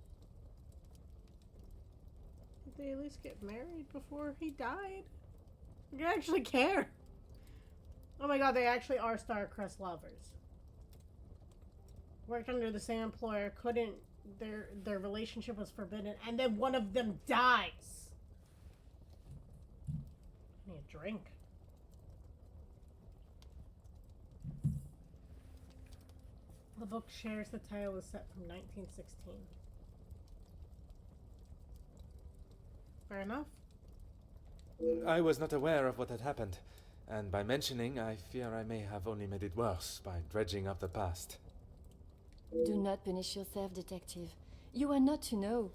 Did they at least get married before he died? I actually care. Oh my god, they actually are star-crossed lovers. Worked under the same employer, couldn't, their relationship was forbidden, and then one of them dies. I need a drink. The book shares the title is set from 1916. Fair enough. I was not aware of what had happened, and by mentioning, I fear I may have only made it worse by dredging up the past. Do not punish yourself, detective. You are not to know.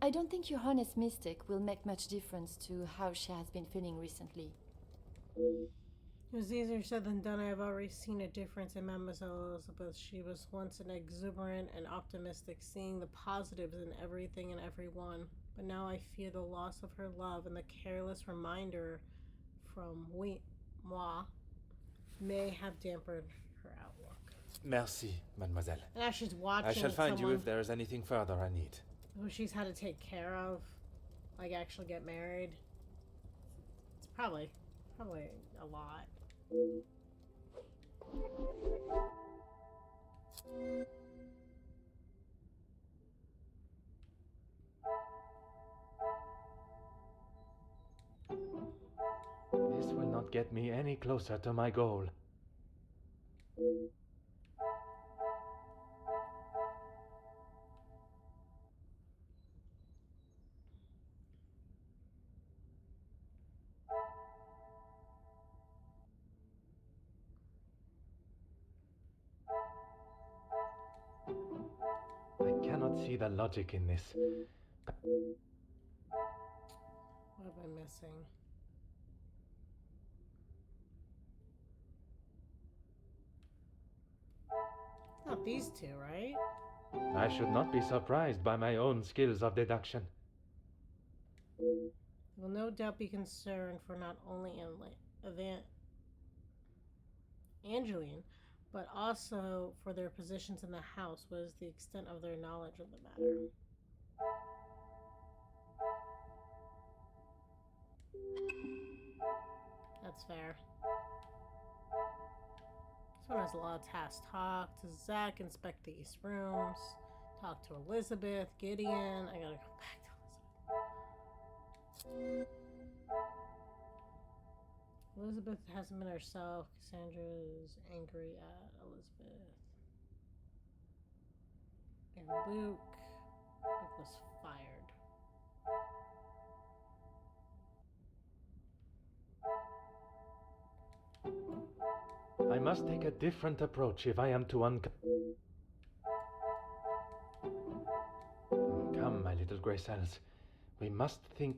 I don't think your honest mistake will make much difference to how she has been feeling recently. It was easier said than done. I have already seen a difference in Mademoiselle Elizabeth. She was once an exuberant and optimistic, seeing the positives in everything and everyone. But now I fear the loss of her love and the careless reminder from moi may have dampened her outlook. Merci, mademoiselle. And now she's watching I shall find you someone if there is anything further I need. who she's had to take care of, like actually get married. It's probably a lot. This will not get me any closer to my goal. I cannot see the logic in this. What am I missing? Not these two, right? I should not be surprised by my own skills of deduction. You will no doubt be concerned for not only Angeline, but also for their positions in the house. What is the extent of their knowledge of the matter? That's fair. This one has a lot of tasks. Talk to Zach, inspect the East rooms, talk to Elizabeth, Gideon. I gotta go back to Elizabeth. Elizabeth hasn't been herself. Cassandra is angry at Elizabeth. And Luke was fired. I must take a different approach if I am to Come, my little grey cells. We must think.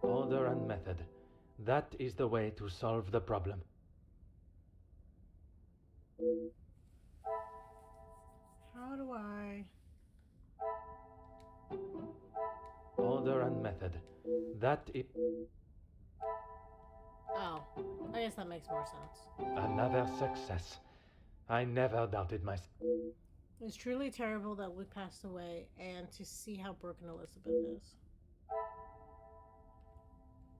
Order and method. That is the way to solve the problem. How do I... Order and method. That is... Oh, I guess that makes more sense. Another success. I never doubted myself. It's truly terrible that Luke passed away, and to see how broken Elizabeth is.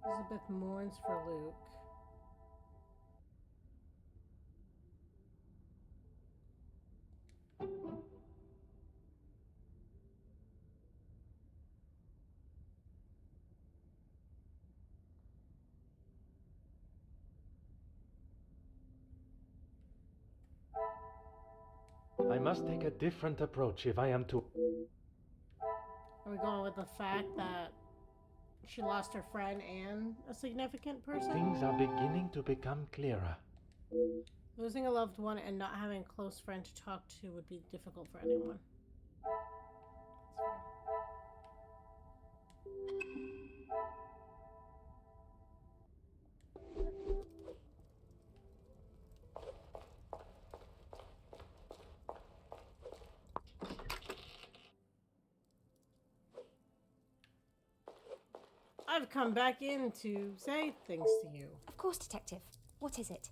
Elizabeth mourns for Luke. I must take a different approach if I am to... Are we going with the fact that she lost her friend and a significant person? Things are beginning to become clearer. Losing a loved one and not having a close friend to talk to would be difficult for anyone. I've come back in to say things to you. Of course, Detective. What is it?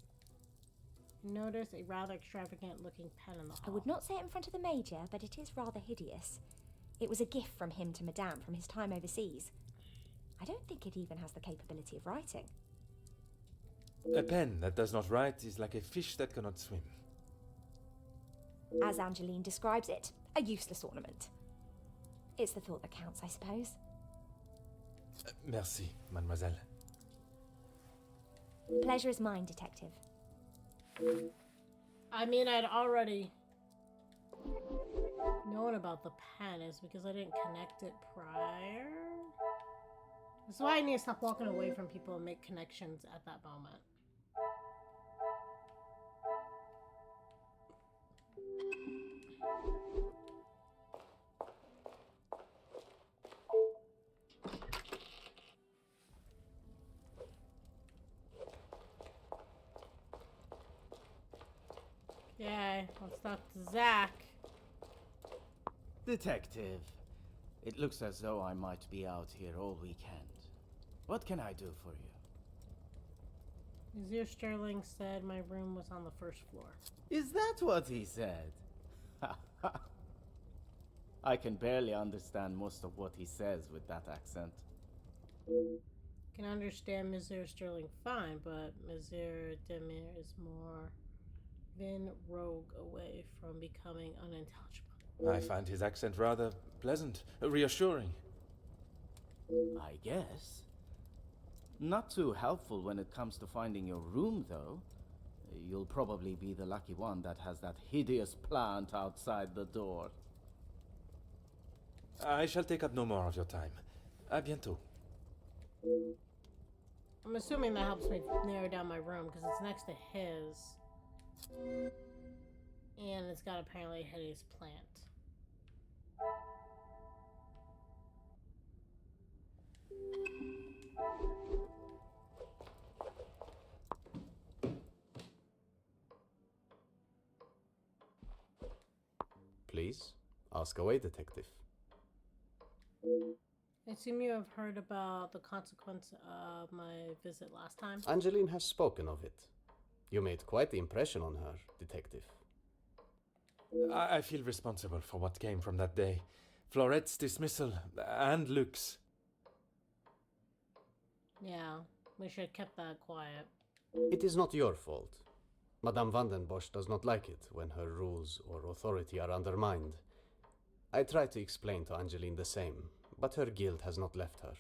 Notice a rather extravagant looking pen in the hall. I would not say it in front of the Major, but it is rather hideous. It was a gift from him to Madame from his time overseas. I don't think it even has the capability of writing. A pen that does not write is like a fish that cannot swim. As Angeline describes it, a useless ornament. It's the thought that counts, I suppose. Merci, mademoiselle. Pleasure is mine, Detective. I mean, I'd already known about the pen is because I didn't connect it prior. That's why I need to stop walking away from people and make connections at that moment. Yeah, let's talk to Zach. Detective, it looks as though I might be out here all weekend. What can I do for you? Monsieur Sterling said my room was on the first floor. Is that what he said? I can barely understand most of what he says with that accent. Can understand Monsieur Sterling fine, but Monsieur Demir is more than rogue away from becoming unintelligible. I find his accent rather pleasant, reassuring. I guess. Not too helpful when it comes to finding your room, though. You'll probably be the lucky one that has that hideous plant outside the door. I shall take up no more of your time. À bientôt. I'm assuming that helps me narrow down my room because it's next to his. And it's got apparently a hideous plant. Please, ask away, Detective. I assume you have heard about the consequence of my visit last time. Angeline has spoken of it. You made quite the impression on her, Detective. I feel responsible for what came from that day. Florette's dismissal and Luke's. Yeah, we should have kept that quiet. It is not your fault. Madame Vandenbosch does not like it when her rules or authority are undermined. I try to explain to Angeline the same, but her guilt has not left her.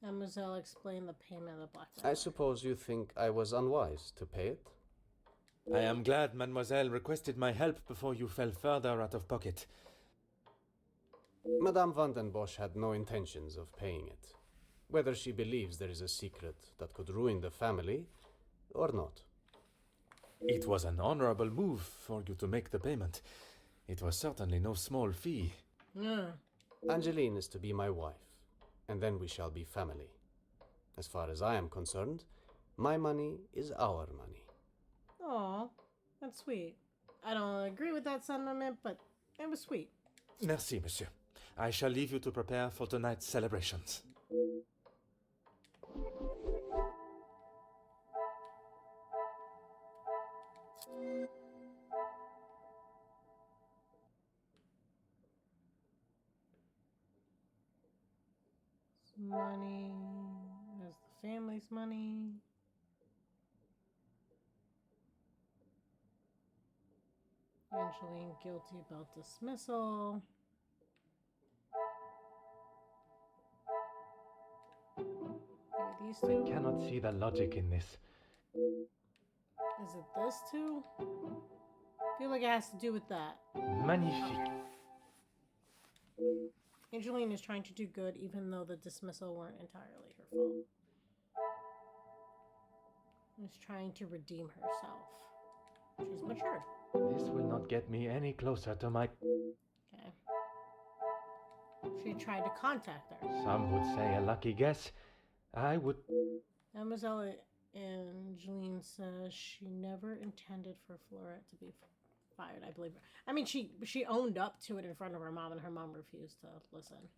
Mademoiselle explained the payment of the black I suppose you think I was unwise to pay it? I am glad Mademoiselle requested my help before you fell further out of pocket. Madame Vandenbosch had no intentions of paying it, whether she believes there is a secret that could ruin the family or not. It was an honorable move for you to make the payment. It was certainly no small fee. Angeline is to be my wife, and then we shall be family. As far as I am concerned, my money is our money. Aw, that's sweet. I don't agree with that sentiment, but it was sweet. Merci, monsieur. I shall leave you to prepare for tonight's celebrations. Money. There's the family's money. Angeline guilty about dismissal. Maybe these two? I cannot see the logic in this. Is it this two? I feel like it has to do with that. Magnifique. Angeline is trying to do good even though the dismissal weren't entirely her fault. She's trying to redeem herself. She's mature. This will not get me any closer to my... Okay. She tried to contact her. Some would say a lucky guess. I would... Mademoiselle Angeline says she never intended for Florette to be fired. I believe her. I mean, she owned up to it in front of her mom, and her mom refused to listen.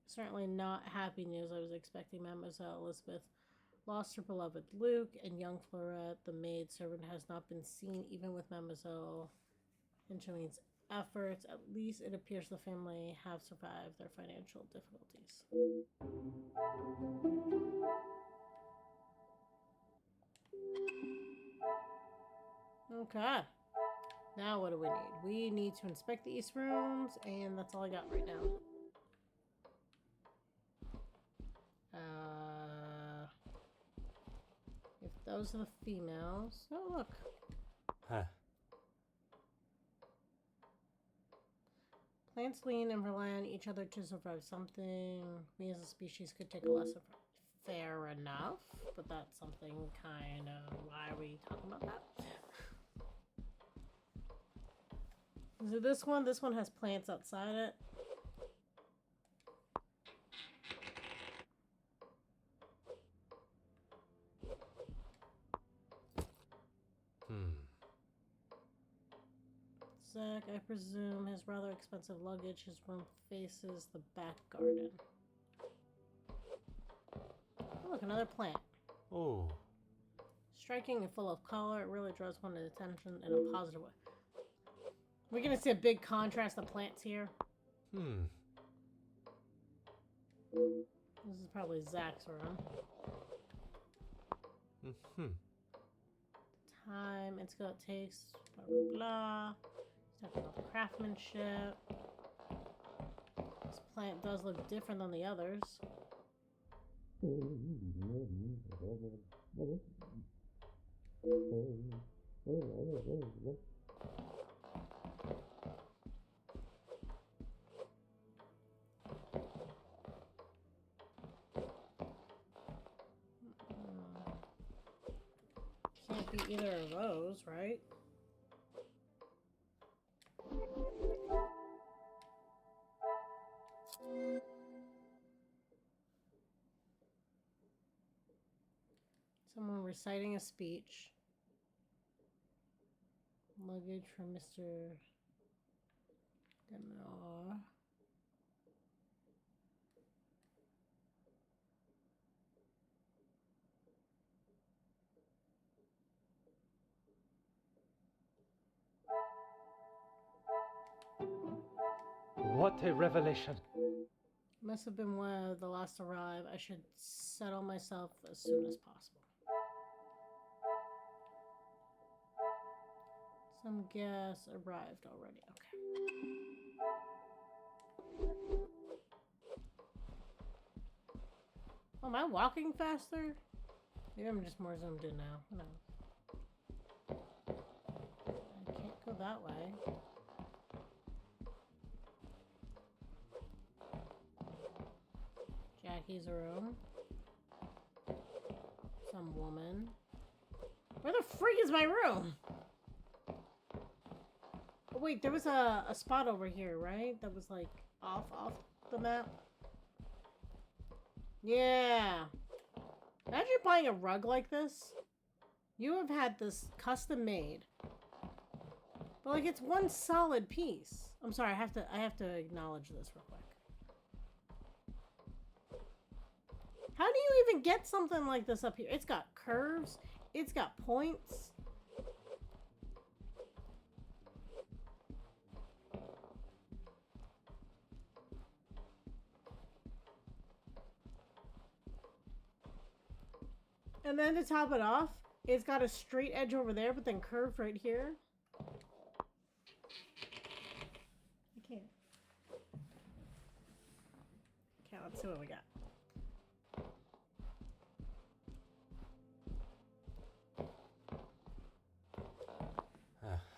Certainly not happy news. I was expecting Mademoiselle Elizabeth lost her beloved Luke, and young Florette, the maid servant, has not been seen even with Mademoiselle Angeline's efforts. At least it appears the family have survived their financial difficulties. Okay. Now what do we need? We need to inspect the east rooms, and that's all I got right now. If those are the females. Oh, look. Huh. Plants lean and rely on each other to survive. Something we as a species could take a lesson from. Fair enough, but that's something kind of... Why are we talking about that? Is it this one? This one has plants outside it. Zach, I presume his rather expensive luggage. His room faces the back garden. Oh, look, another plant. Oh. Striking and full of color, it really draws one's attention in a positive way. We're gonna see a big contrast of plants here. This is probably Zach's room. Time and skill it takes, blah blah blah. He's talking about the craftsmanship. This plant does look different than the others. Can't be either of those, right? Someone reciting a speech. Luggage for Mr. Demar. What a revelation. must have been one of the last to arrive. I should settle myself as soon as possible. Some gas arrived already. Okay. Oh, am I walking faster? Maybe I'm just more zoomed in now. Who knows? I can't go that way. Jackie's room. Some woman. Where the freak is my room? Oh, wait, there was a spot over here, right? That was like off the map. Yeah. Imagine buying a rug like this. You have had this custom made. But like it's one solid piece. I'm sorry, I have to acknowledge this real quick. How do you even get something like this up here? It's got curves. It's got points. And then to top it off, it's got a straight edge over there, but then curved right here. I can't. Okay, let's see what we got.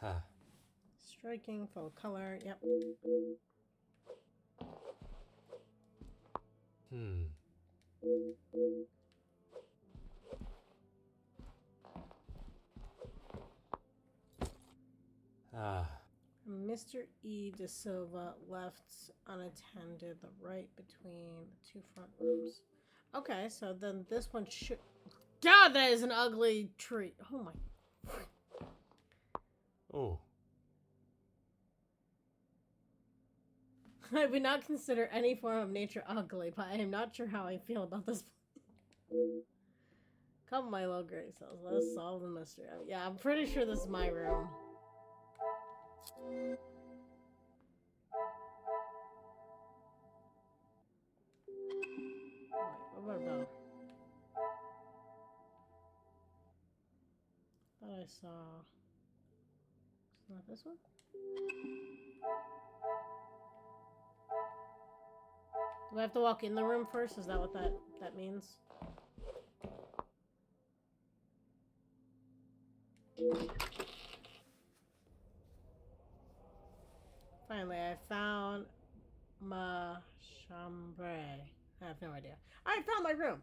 Aha. Striking, full color, yep. Mr. E. De Silva left unattended the right between the two front rooms. Okay, so then this one should... God, that is an ugly tree. Oh my... Oh. I would not consider any form of nature ugly, but I am not sure how I feel about this. Come, my little gray cells. Let us solve the mystery. Yeah, I'm pretty sure this is my room. Wait, what about a bell? Thought I saw... It's not this one? Do I have to walk in the room first? Is that what that means? Finally, I found ma chambre. I have no idea. I found my room.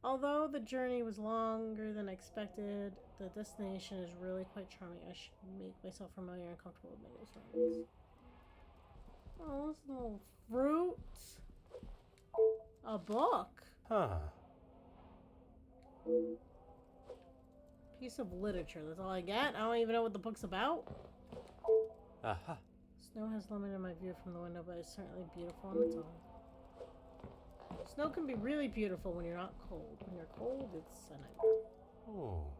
Although the journey was longer than expected, the destination is really quite charming. I should make myself familiar and comfortable with my new surroundings. Oh, this little fruit. A book. Huh. Piece of literature. That's all I get. I don't even know what the book's about. Aha. Snow has limited my view from the window, but it's certainly beautiful on its own. Snow can be really beautiful when you're not cold. When you're cold, it's a nightmare. Oh.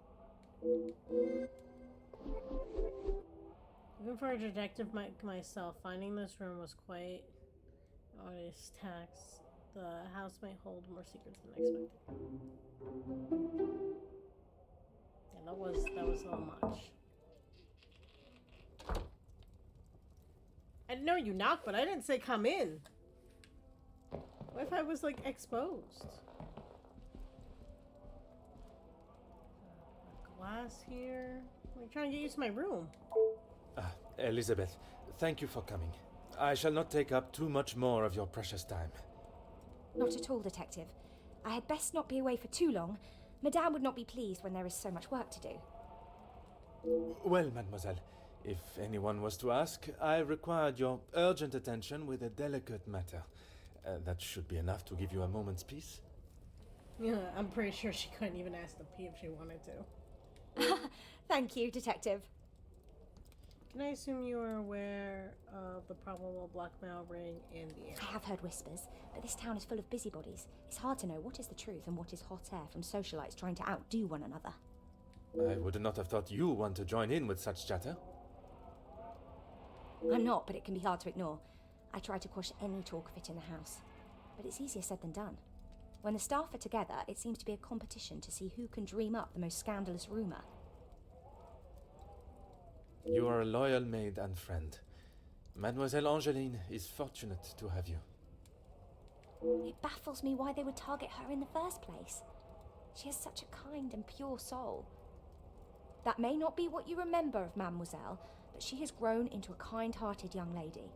Even for a detective myself, finding this room was quite an arduous task. The house may hold more secrets than expected. Yeah, that was a little much. I know you knocked, but I didn't say come in. What if I was like exposed? Glass here. I'm trying to get used to my room. Elizabeth, thank you for coming. I shall not take up too much more of your precious time. Not at all, Detective. I had best not be away for too long. Madame would not be pleased when there is so much work to do. Well, mademoiselle, if anyone was to ask, I required your urgent attention with a delicate matter. That should be enough to give you a moment's peace. Yeah, I'm pretty sure she couldn't even ask the P if she wanted to. Thank you, Detective. Can I assume you are aware of the probable blackmail ring in the air? I have heard whispers, but this town is full of busybodies. It's hard to know what is the truth and what is hot air from socialites trying to outdo one another. I would not have thought you want to join in with such chatter. I'm not, but it can be hard to ignore. I try to quash any talk of it in the house. but it's easier said than done. When the staff are together, it seems to be a competition to see who can dream up the most scandalous rumour. You are a loyal maid and friend. Mademoiselle Angeline is fortunate to have you. It baffles me why they would target her in the first place. She has such a kind and pure soul. That may not be what you remember of Mademoiselle, but she has grown into a kind-hearted young lady.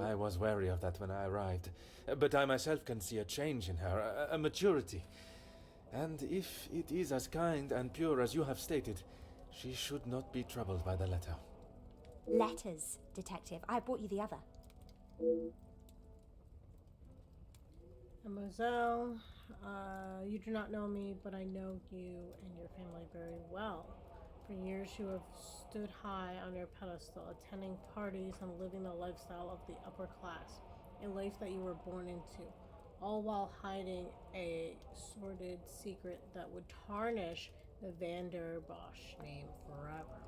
I was wary of that when I arrived, but I myself can see a change in her, a maturity. And if it is as kind and pure as you have stated, she should not be troubled by the letter. Letters, Detective. I brought you the other. Mademoiselle, you do not know me, but I know you and your family very well. For years you have stood high on your pedestal, attending parties and living the lifestyle of the upper class, a life that you were born into, all while hiding a sordid secret that would tarnish the Van der Bosch name forever.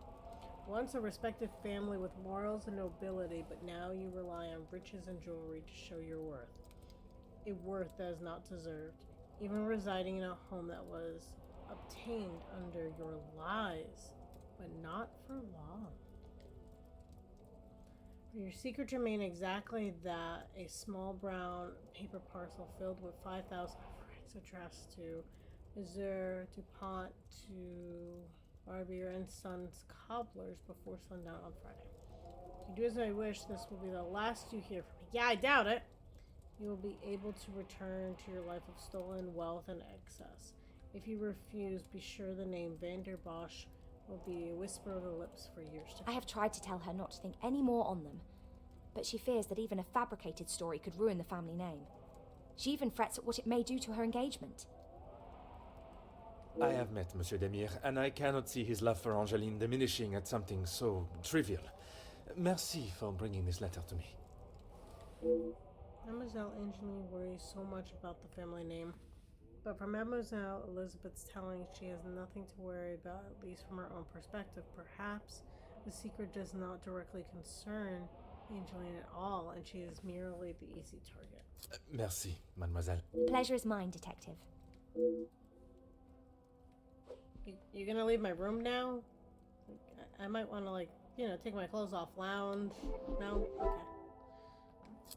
Once a respected family with morals and nobility, but now you rely on riches and jewelry to show your worth. A worth that is not deserved, even residing in a home that was obtained under your lies, but not for long. For your secret to remain exactly that, a small brown paper parcel filled with 5,000 francs addressed to Monsieur Dupont to Barbier and Sons cobblers before sundown on Friday. If you do as I wish, this will be the last you hear from me. Yeah, I doubt it. You will be able to return to your life of stolen wealth and excess. If you refuse, be sure the name Van der Bosch will be a whisper of the lips for years to come. I have tried to tell her not to think any more on them, but she fears that even a fabricated story could ruin the family name. She even frets at what it may do to her engagement. I have met Monsieur Demire, and I cannot see his love for Angeline diminishing at something so trivial. Merci for bringing this letter to me. Mademoiselle Angeline worries so much about the family name. But from Mademoiselle Elizabeth's telling, she has nothing to worry about, at least from her own perspective. Perhaps the secret does not directly concern Angeline at all, and she is merely the easy target. Merci, mademoiselle. Pleasure is mine, Detective. You gonna leave my room now? I might want to, like, you know, take my clothes off, lounge. No?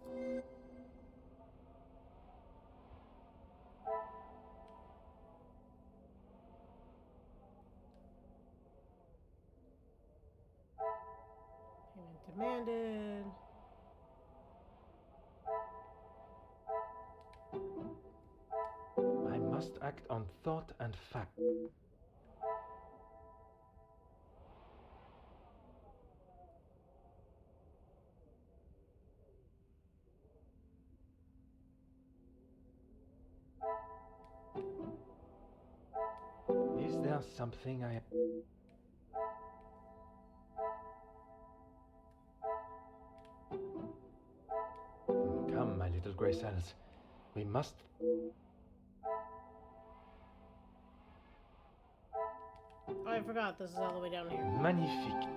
Okay. Payment demanded. I must act on thought and fact. Is there something I... Come, my little grey cells. We must... Oh, I forgot. This is all the way down here. Magnifique.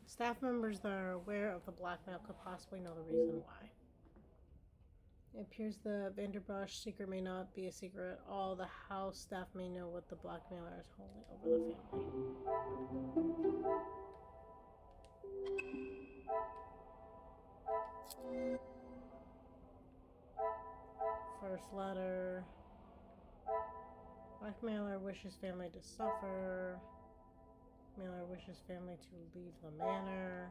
Staff members that are aware of the blackmail could possibly know the reason why. It appears the Van der Bosch secret may not be a secret at all. The house staff may know what the blackmailer is holding over the family. First letter. Blackmailer wishes family to suffer. Blackmailer wishes family to leave the manor.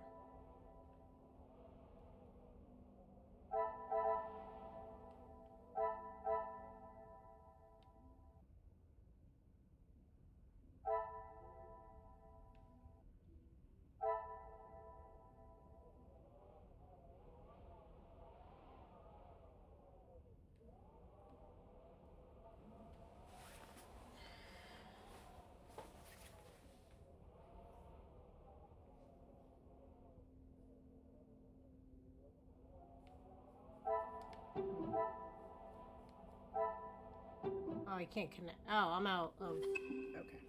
Oh, I can't connect. Oh, I'm out of... Okay.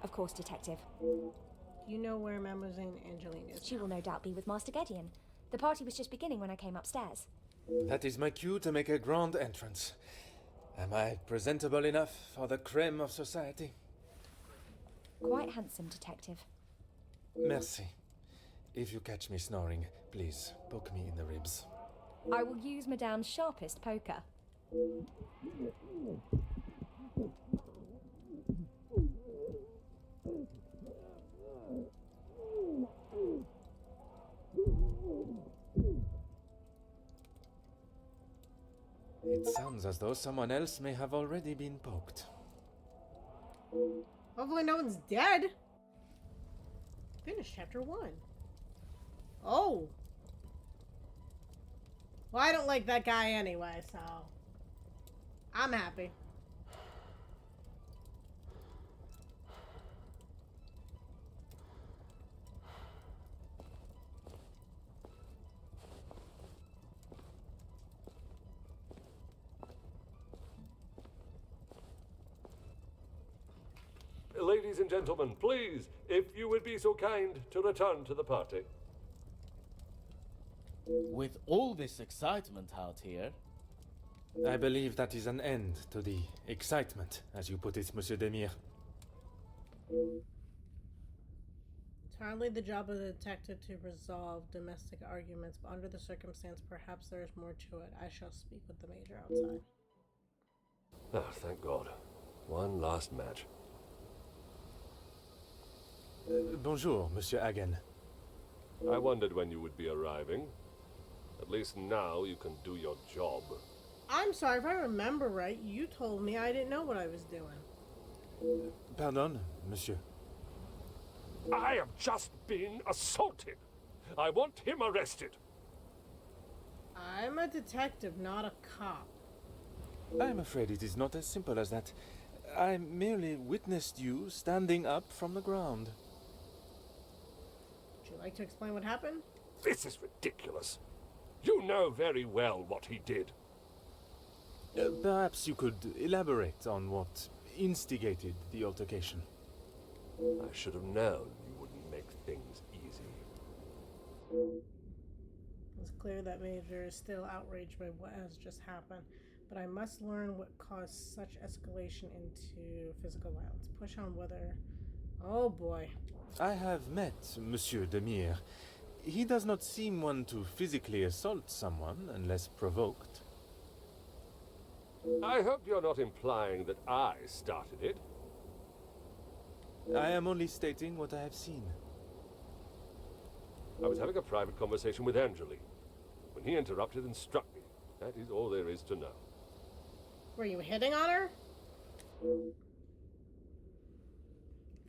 Of course, Detective. you know where Mademoiselle Angeline is? She will no doubt be with Master Gideon. The party was just beginning when I came upstairs. That is my cue to make a grand entrance. Am I presentable enough for the creme of society? Quite handsome, detective. Merci. If you catch me snoring, please poke me in the ribs. I will use Madame's sharpest poker. It sounds as though someone else may have already been poked. Hopefully no one's dead. Finish chapter 1. Oh. Well, I don't like that guy anyway, so I'm happy. Ladies and gentlemen, please, if you would be so kind to return to the party. With all this excitement out here, I believe that is an end to the excitement, as you put it, Monsieur Demire. It's hardly the job of the detective to resolve domestic arguments, but under the circumstance, perhaps there is more to it. I shall speak with the major outside. Ah, thank God. One last match. Bonjour, Monsieur Hagen. I wondered when you would be arriving. At least now you can do your job. I'm sorry, if I remember right, you told me I didn't know what I was doing. Pardon, Monsieur. I have just been assaulted. I want him arrested. I'm a detective, not a cop. I'm afraid it is not as simple as that. I merely witnessed you standing up from the ground. Would you like to explain what happened? This is ridiculous. You know very well what he did. Perhaps you could elaborate on what instigated the altercation. I should have known you wouldn't make things easy. It's clear that Major is still outraged by what has just happened, but I must learn what caused such escalation into physical violence. Push on whether... Oh boy. I have met Monsieur Demire. He does not seem one to physically assault someone unless provoked. I hope you're not implying that I started it. I am only stating what I have seen. I was having a private conversation with Angeline when he interrupted and struck me. That is all there is to know. Were you hitting on her?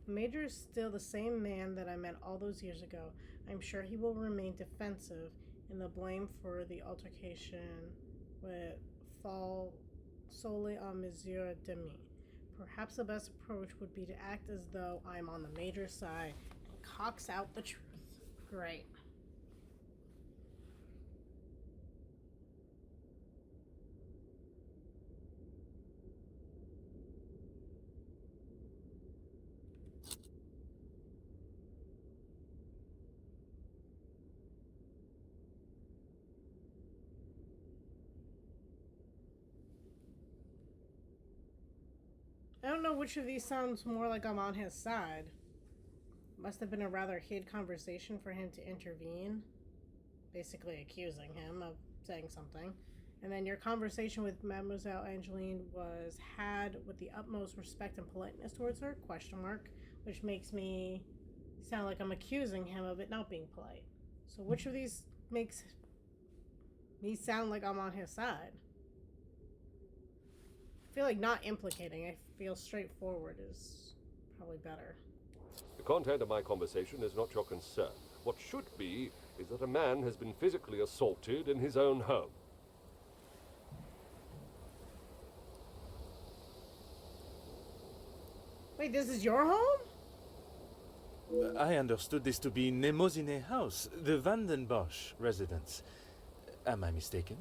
Major is still the same man that I met all those years ago. I'm sure he will remain defensive, and the blame for the altercation would fall solely on Monsieur Demi. Perhaps the best approach would be to act as though I'm on the Major's side and cox out the truth. Great. I don't know which of these sounds more like I'm on his side. Must have been a rather heated conversation for him to intervene, basically accusing him of saying something. And then your conversation with Mademoiselle Angeline was had with the utmost respect and politeness towards her, question mark, which makes me sound like I'm accusing him of it not being polite. So which of these makes me sound like I'm on his side? I feel like not implicating. I feel straightforward is probably better. The content of my conversation is not your concern. What should be is that a man has been physically assaulted in his own home. Wait, this is your home? I understood this to be Nemozine House, the Vandenbosch residence. Am I mistaken?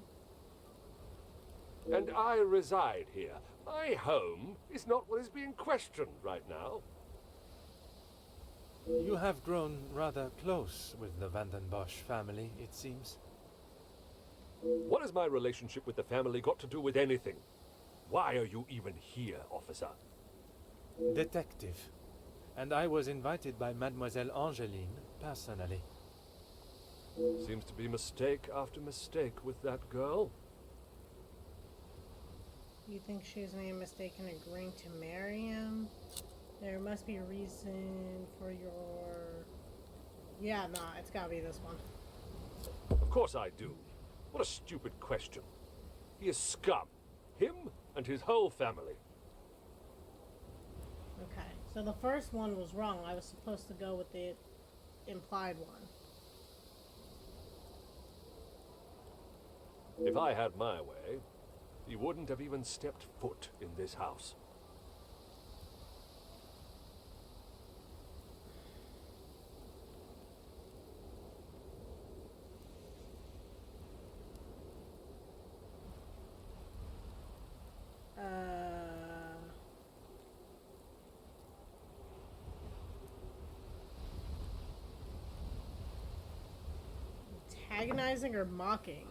And I reside here. My home is not what is being questioned right now. You have grown rather close with the Vanden Bosch family, it seems. What has my relationship with the family got to do with anything? Why are you even here, officer? Detective. And I was invited by Mademoiselle Angeline personally. Seems to be mistake after mistake with that girl. You think she's made a mistake in agreeing to marry him? There must be a reason for your... Yeah, nah, it's gotta be this one. Of course I do. What a stupid question. He is scum. Him and his whole family. Okay, so the first one was wrong. I was supposed to go with the implied one. If I had my way, he wouldn't have even stepped foot in this house. Antagonizing or mocking?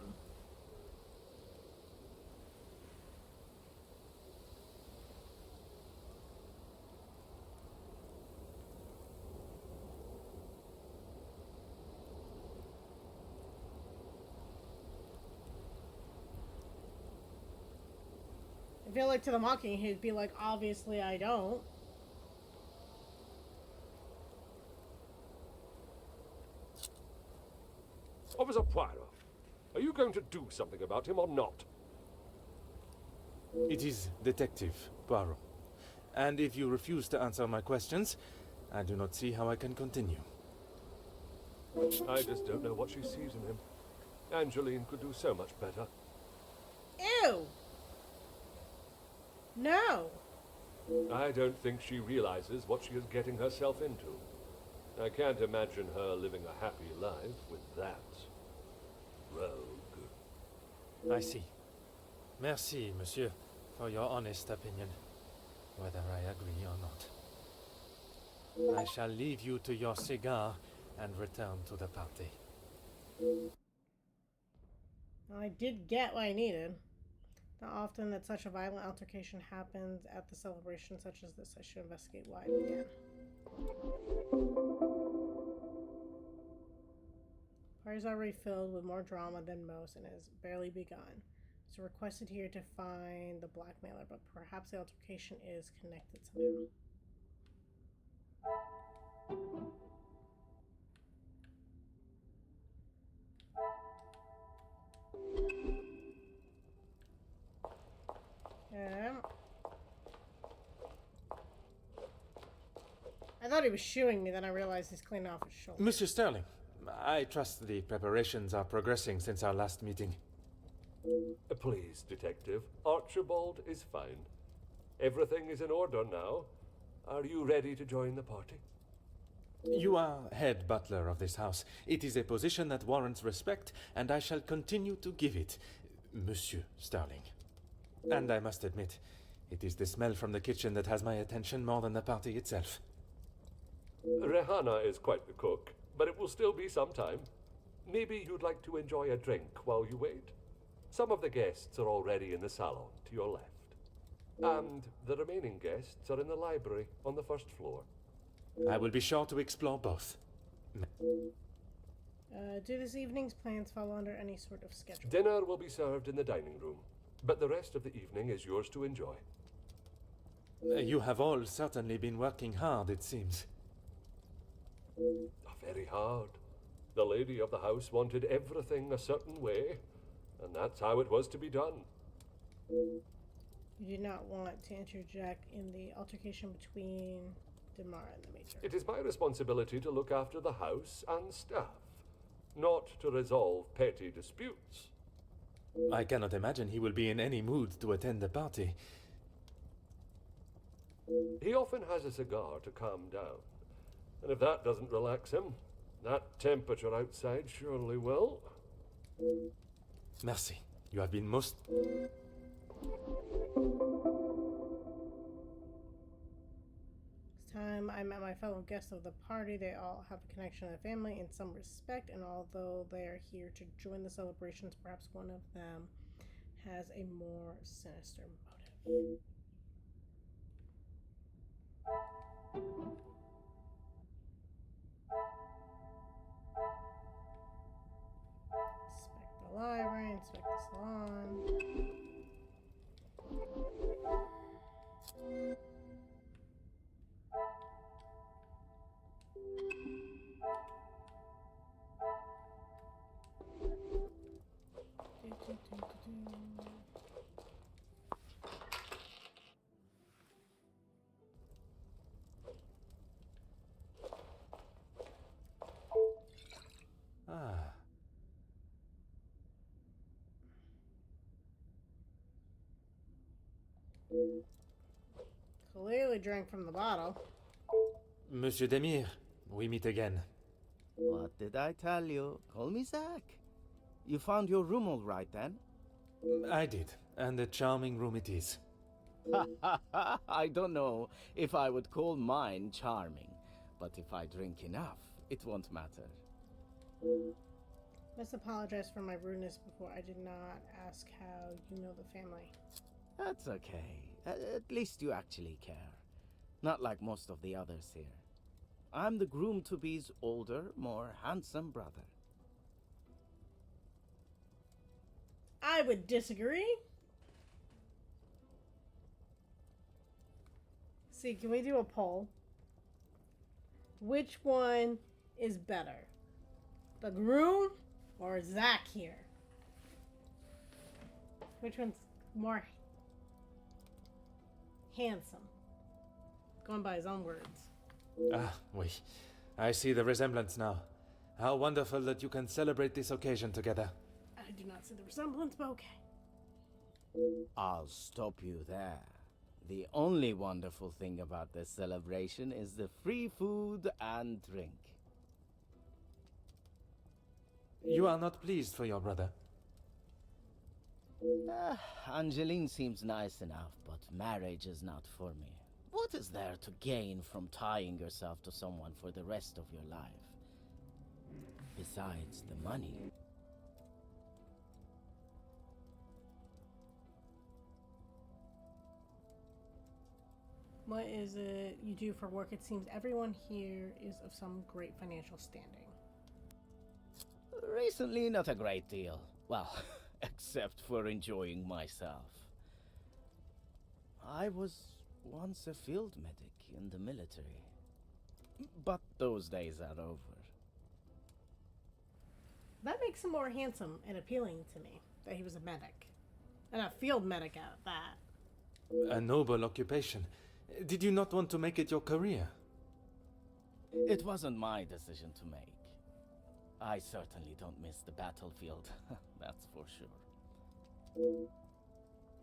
I feel like to the mocking, he'd be like, obviously I don't. Officer Poirot, are you going to do something about him or not? It is Detective Poirot. And if you refuse to answer my questions, I do not see how I can continue. I just don't know what she sees in him. Angeline could do so much better. Ew! No! I don't think she realizes what she is getting herself into. I can't imagine her living a happy life with that rogue. I see. Merci, monsieur, for your honest opinion, whether I agree or not. I shall leave you to your cigar and return to the party. I did get what I needed. Not often that such a violent altercation happens at the celebration such as this. I should investigate why it began. Party's already filled with more drama than most and has barely begun. So requested here to find the blackmailer, but perhaps the altercation is connected somehow. I thought he was shooing me, then I realized he's cleaning off his shoulder. Monsieur Sterling, I trust the preparations are progressing since our last meeting. Please, Detective. Archibald is fine. Everything is in order now. Are you ready to join the party? You are head butler of this house. It is a position that warrants respect, and I shall continue to give it, Monsieur Sterling. And I must admit, it is the smell from the kitchen that has my attention more than the party itself. Rehanna is quite the cook, but it will still be some time. Maybe you'd like to enjoy a drink while you wait. Some of the guests are already in the salon to your left. And the remaining guests are in the library on the first floor. I will be sure to explore both. Do this evening's plans fall under any sort of schedule? Dinner will be served in the dining room, but the rest of the evening is yours to enjoy. You have all certainly been working hard, it seems. Very hard. The lady of the house wanted everything a certain way, and that's how it was to be done. You did not want to interject in the altercation between Demara and the Major. It is my responsibility to look after the house and staff, not to resolve petty disputes. I cannot imagine he will be in any mood to attend the party. He often has a cigar to calm down, and if that doesn't relax him, that temperature outside surely will. Merci. You have been most... time I met my fellow guests of the party, they all have a connection to the family in some respect, and although they are here to join the celebrations, perhaps one of them has a more sinister motive. Inspect the library, inspect the salon. Ah, Clearly drank from the bottle. Monsieur Demir, we meet again. What did I tell you? Call me Zach. You found your room all right then? I did, and a charming room it is. I don't know if I would call mine charming, but if I drink enough, it won't matter. Must apologize for my rudeness before. I did not ask how you know the family. That's okay. At least you actually care. Not like most of the others here. I'm the groom-to-be's older, more handsome brother. I would disagree. See, can we do a poll? Which one is better? The groom or Zach here? Which one's more handsome? Going by his own words. Ah, oui. I see the resemblance now. How wonderful that you can celebrate this occasion together. I do not see the resemblance, but okay. I'll stop you there. The only wonderful thing about this celebration is the free food and drink. You are not pleased for your brother? Angeline seems nice enough, but marriage is not for me. What is there to gain from tying yourself to someone for the rest of your life? Besides the money. What is it you do for work? It seems everyone here is of some great financial standing. Recently, not a great deal. Well, except for enjoying myself. I was once a field medic in the military. But those days are over. That makes him more handsome and appealing to me, that he was a medic. And a field medic at that. A noble occupation. Did you not want to make it your career? It wasn't my decision to make. I certainly don't miss the battlefield, that's for sure.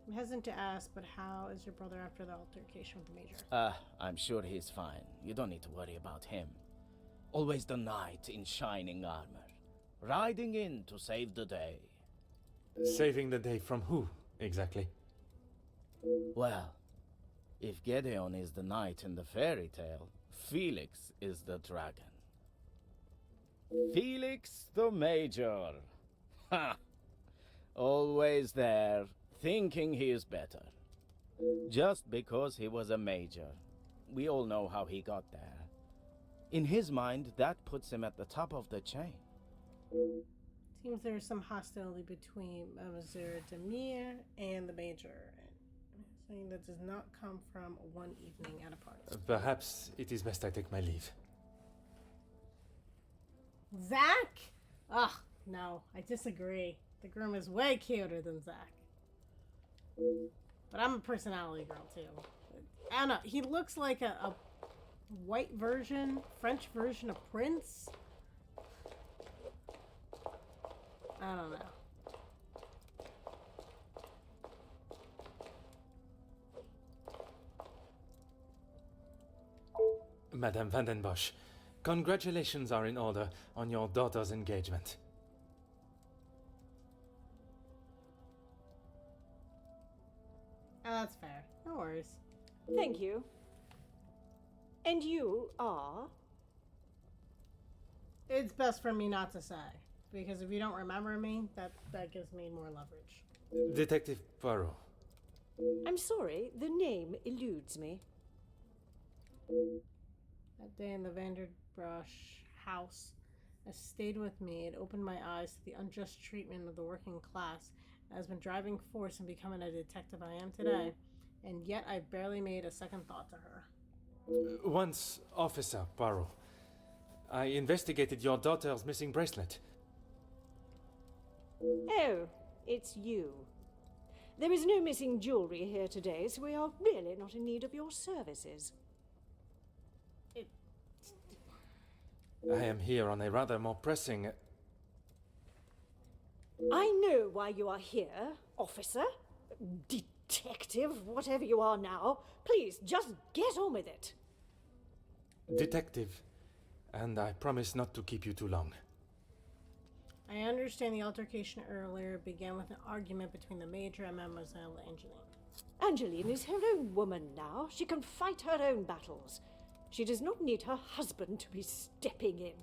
I'm hesitant to ask, but how is your brother after the altercation with the Major? I'm sure he's fine. You don't need to worry about him. Always the knight in shining armor, riding in to save the day. Saving the day from who, exactly? Well, if Gedeon is the knight in the fairy tale, Felix is the dragon. Felix the Major. Ha! Always there, thinking he is better. Just because he was a major. We all know how he got there. In his mind, that puts him at the top of the chain. Seems there's some hostility between Monsieur Demir and the Major. Saying that does not come from one evening at a party. Perhaps it is best I take my leave. Zach? Ugh, no, I disagree. The groom is way cuter than Zach. But I'm a personality girl too. I don't know, he looks like a white version, French version of Prince. I don't know. Madame Vandenbosch, congratulations are in order on your daughter's engagement. Oh, that's fair. No worries. Thank you. And you are? It's best for me not to say, because if you don't remember me, that gives me more leverage. Detective Poirot. I'm sorry, the name eludes me. That day in the Vanderbrush house has stayed with me. It opened my eyes to the unjust treatment of the working class. It has been driving force in becoming a detective I am today, and yet I barely made a second thought to her. Once, Officer Poirot, I investigated your daughter's missing bracelet. Oh, it's you. There is no missing jewelry here today, so we are really not in need of your services. I am here on a rather more pressing... I know why you are here, officer, detective, whatever you are now. Please, just get on with it. Detective, and I promise not to keep you too long. I understand the altercation earlier began with an argument between the Major and Mademoiselle Angeline. Angeline is her own woman now. She can fight her own battles. She does not need her husband to be stepping in.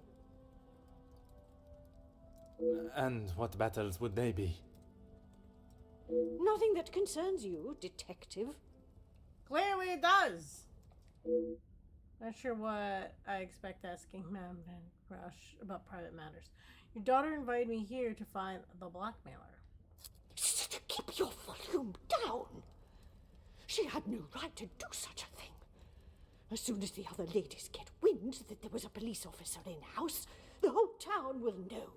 And what battles would they be? Nothing that concerns you, detective. Clearly it does! Not sure what I expect asking Madame Van Rush about private matters. Your daughter invited me here to find the blackmailer. Keep your volume down! She had no right to do such a thing. As soon as the other ladies get wind that there was a police officer in-house, the whole town will know.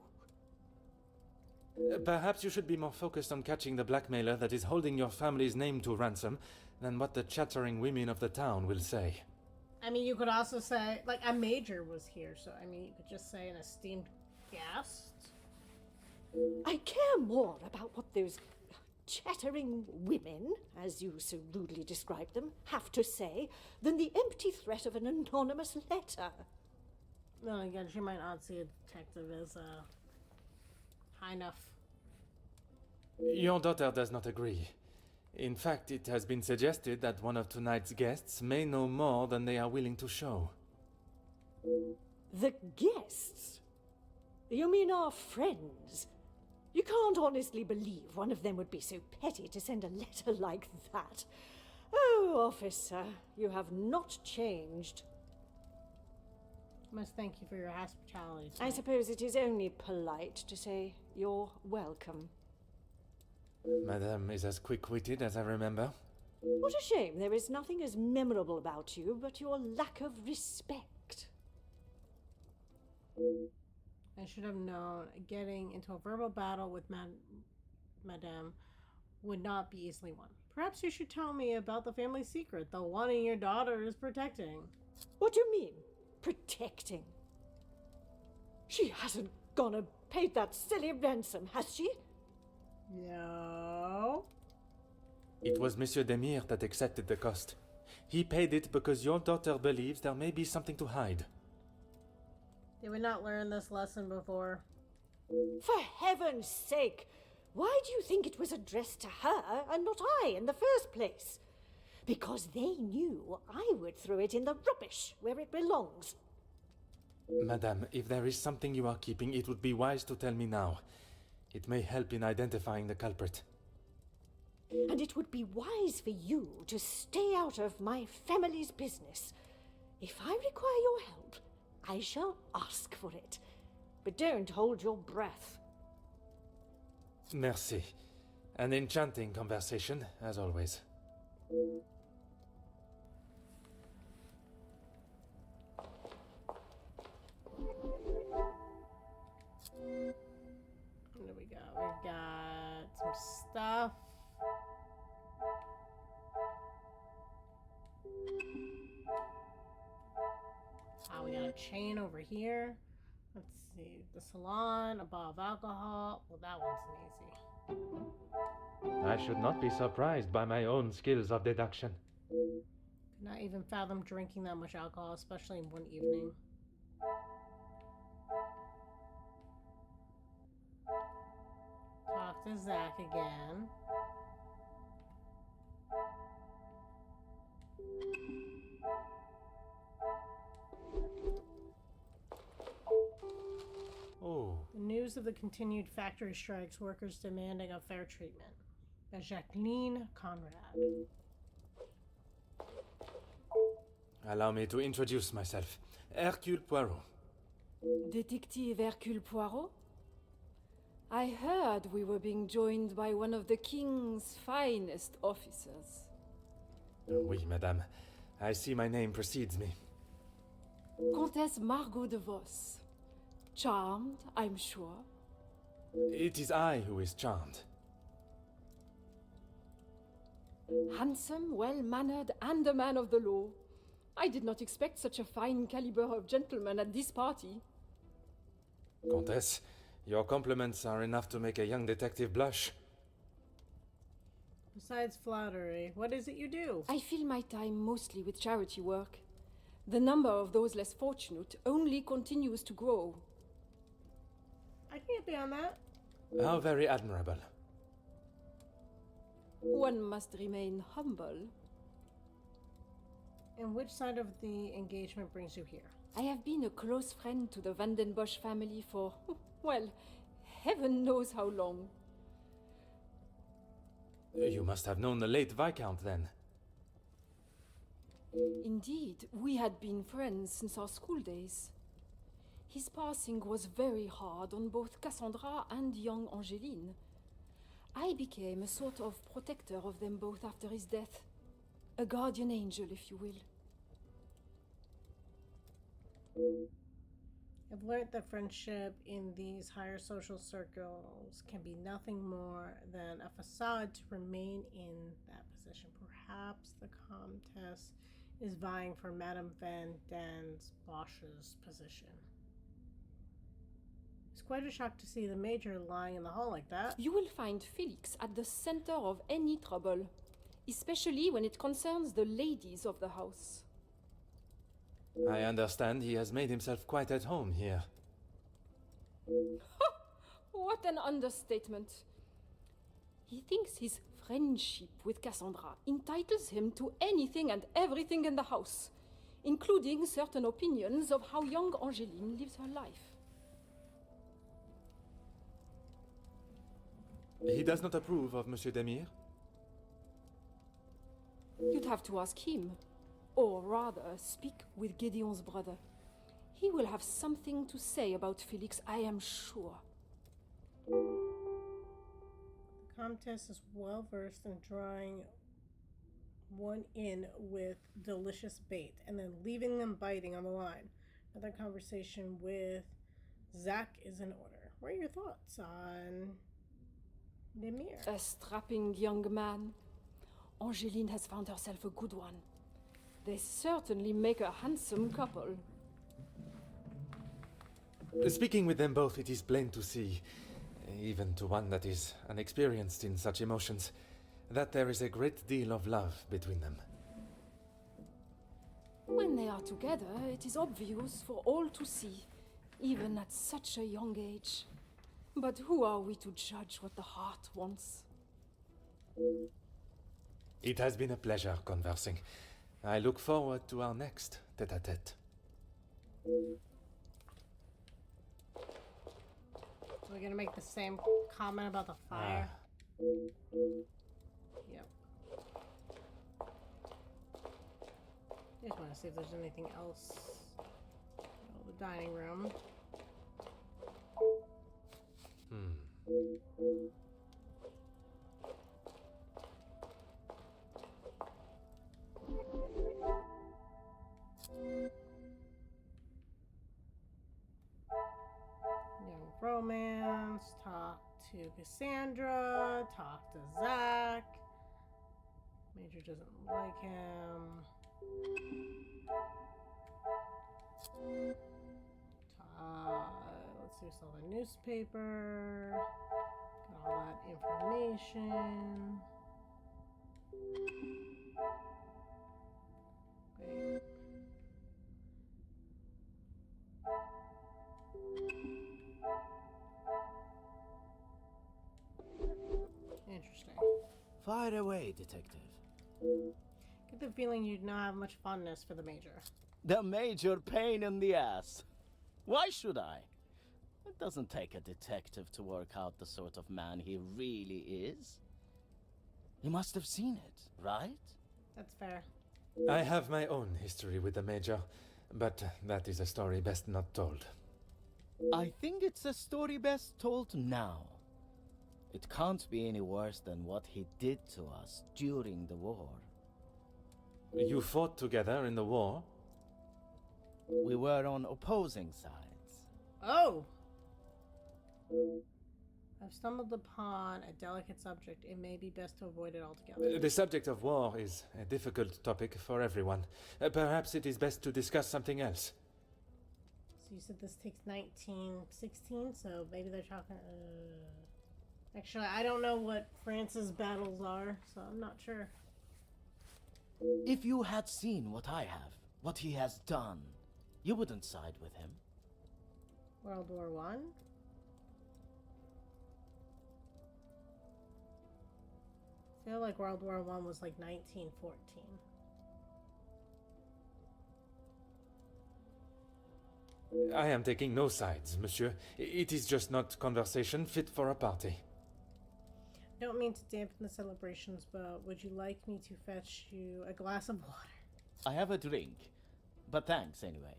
Perhaps you should be more focused on catching the blackmailer that is holding your family's name to ransom than what the chattering women of the town will say. I mean, you could also say, like, a major was here, so, I mean, you could just say an esteemed guest. I care more about what those chattering women, as you so rudely describe them, have to say than the empty threat of an anonymous letter. Then again, she might not see a detective as high enough. Your daughter does not agree. In fact, it has been suggested that one of tonight's guests may know more than they are willing to show. The guests? You mean our friends? You can't honestly believe one of them would be so petty to send a letter like that. Oh, officer, you have not changed. I must thank you for your hospitality tonight. I suppose it is only polite to say you're welcome. Madame is as quick-witted as I remember. What a shame there is nothing as memorable about you but your lack of respect. I should have known getting into a verbal battle with Madame would not be easily won. Perhaps you should tell me about the family secret, the one your daughter is protecting. What do you mean, protecting? She hasn't gone and paid that silly ransom, has she? No. It was Monsieur Demire that accepted the cost. He paid it because your daughter believes there may be something to hide. Did we not learn this lesson before? For heaven's sake! Why do you think it was addressed to her and not I in the first place? Because they knew I would throw it in the rubbish where it belongs. Madame, if there is something you are keeping, it would be wise to tell me now. It may help in identifying the culprit. And it would be wise for you to stay out of my family's business. If I require your help, I shall ask for it. But don't hold your breath. Merci. An enchanting conversation, as always. There we go. We got some stuff. We got a chain over here. Let's see. The salon, a bottle of alcohol. Well, that one's easy. I should not be surprised by my own skills of deduction. Could not even fathom drinking that much alcohol, especially in one evening. Talk to Zach again. news of the continued factory strikes, workers demanding a fair treatment. By Jacqueline Conrad. Allow me to introduce myself. Hercule Poirot. Detective Hercule Poirot? I heard we were being joined by one of the King's finest officers. Oui, madame. I see my name precedes me. Comtesse Margot de Vos. Charmed, I'm sure. It is I who is charmed. Handsome, well-mannered, and a man of the law. I did not expect such a fine caliber of gentleman at this party. Comtesse, your compliments are enough to make a young detective blush. Besides flattery, what is it you do? I fill my time mostly with charity work. The number of those less fortunate only continues to grow. I can get beyond that. How very admirable. One must remain humble. And which side of the engagement brings you here? I have been a close friend to the Van den Bosch family for, well, heaven knows how long. You must have known the late Viscount then. Indeed, we had been friends since our school days. His passing was very hard on both Cassandra and young Angeline. I became a sort of protector of them both after his death. A guardian angel, if you will. I've learned that friendship in these higher social circles can be nothing more than a facade to remain in that position. Perhaps the Comtesse is vying for Madame Van den Bosch's position. It's quite a shock to see the Major lying in the hall like that. You will find Felix at the center of any trouble, especially when it concerns the ladies of the house. I understand he has made himself quite at home here. What an understatement. He thinks his friendship with Cassandra entitles him to anything and everything in the house, including certain opinions of how young Angeline lives her life. He does not approve of Monsieur Demire? You'd have to ask him. Or rather, speak with Gideon's brother. He will have something to say about Felix, I am sure. The Comtesse is well versed in drawing one in with delicious bait and then leaving them biting on the line. Another conversation with Zach is in order. What are your thoughts on Demire? A strapping young man. Angeline has found herself a good one. They certainly make a handsome couple. Speaking with them both, it is plain to see, even to one that is unexperienced in such emotions, that there is a great deal of love between them. When they are together, it is obvious for all to see, even at such a young age. But who are we to judge what the heart wants? It has been a pleasure conversing. I look forward to our next tete-a-tete. So we're gonna make the same comment about the fire. Yep. Just want to see if there's anything else. Oh, the dining room. Young romance, talk to Cassandra, talk to Zach. Major doesn't like him. Let's see, saw the newspaper. Got all that information. Wait. Interesting. Fire away, detective. Get the feeling you do not have much fondness for the Major. The major pain in the ass. Why should I? It doesn't take a detective to work out the sort of man he really is. You must have seen it, right? That's fair. I have my own history with the Major, but that is a story best not told. I think it's a story best told now. It can't be any worse than what he did to us during the war. You fought together in the war? We were on opposing sides. Oh! I've stumbled upon a delicate subject. It may be best to avoid it altogether. The subject of war is a difficult topic for everyone. Perhaps it is best to discuss something else. So you said this takes 1916, so maybe they're talking... Actually, I don't know what France's battles are, so I'm not sure. If you had seen what I have, what he has done, you wouldn't side with him. World War One? I feel like World War One was like 1914. I am taking no sides, monsieur. It is just not conversation fit for a party. Don't mean to dampen the celebrations, but would you like me to fetch you a glass of water? I have a drink, but thanks anyway.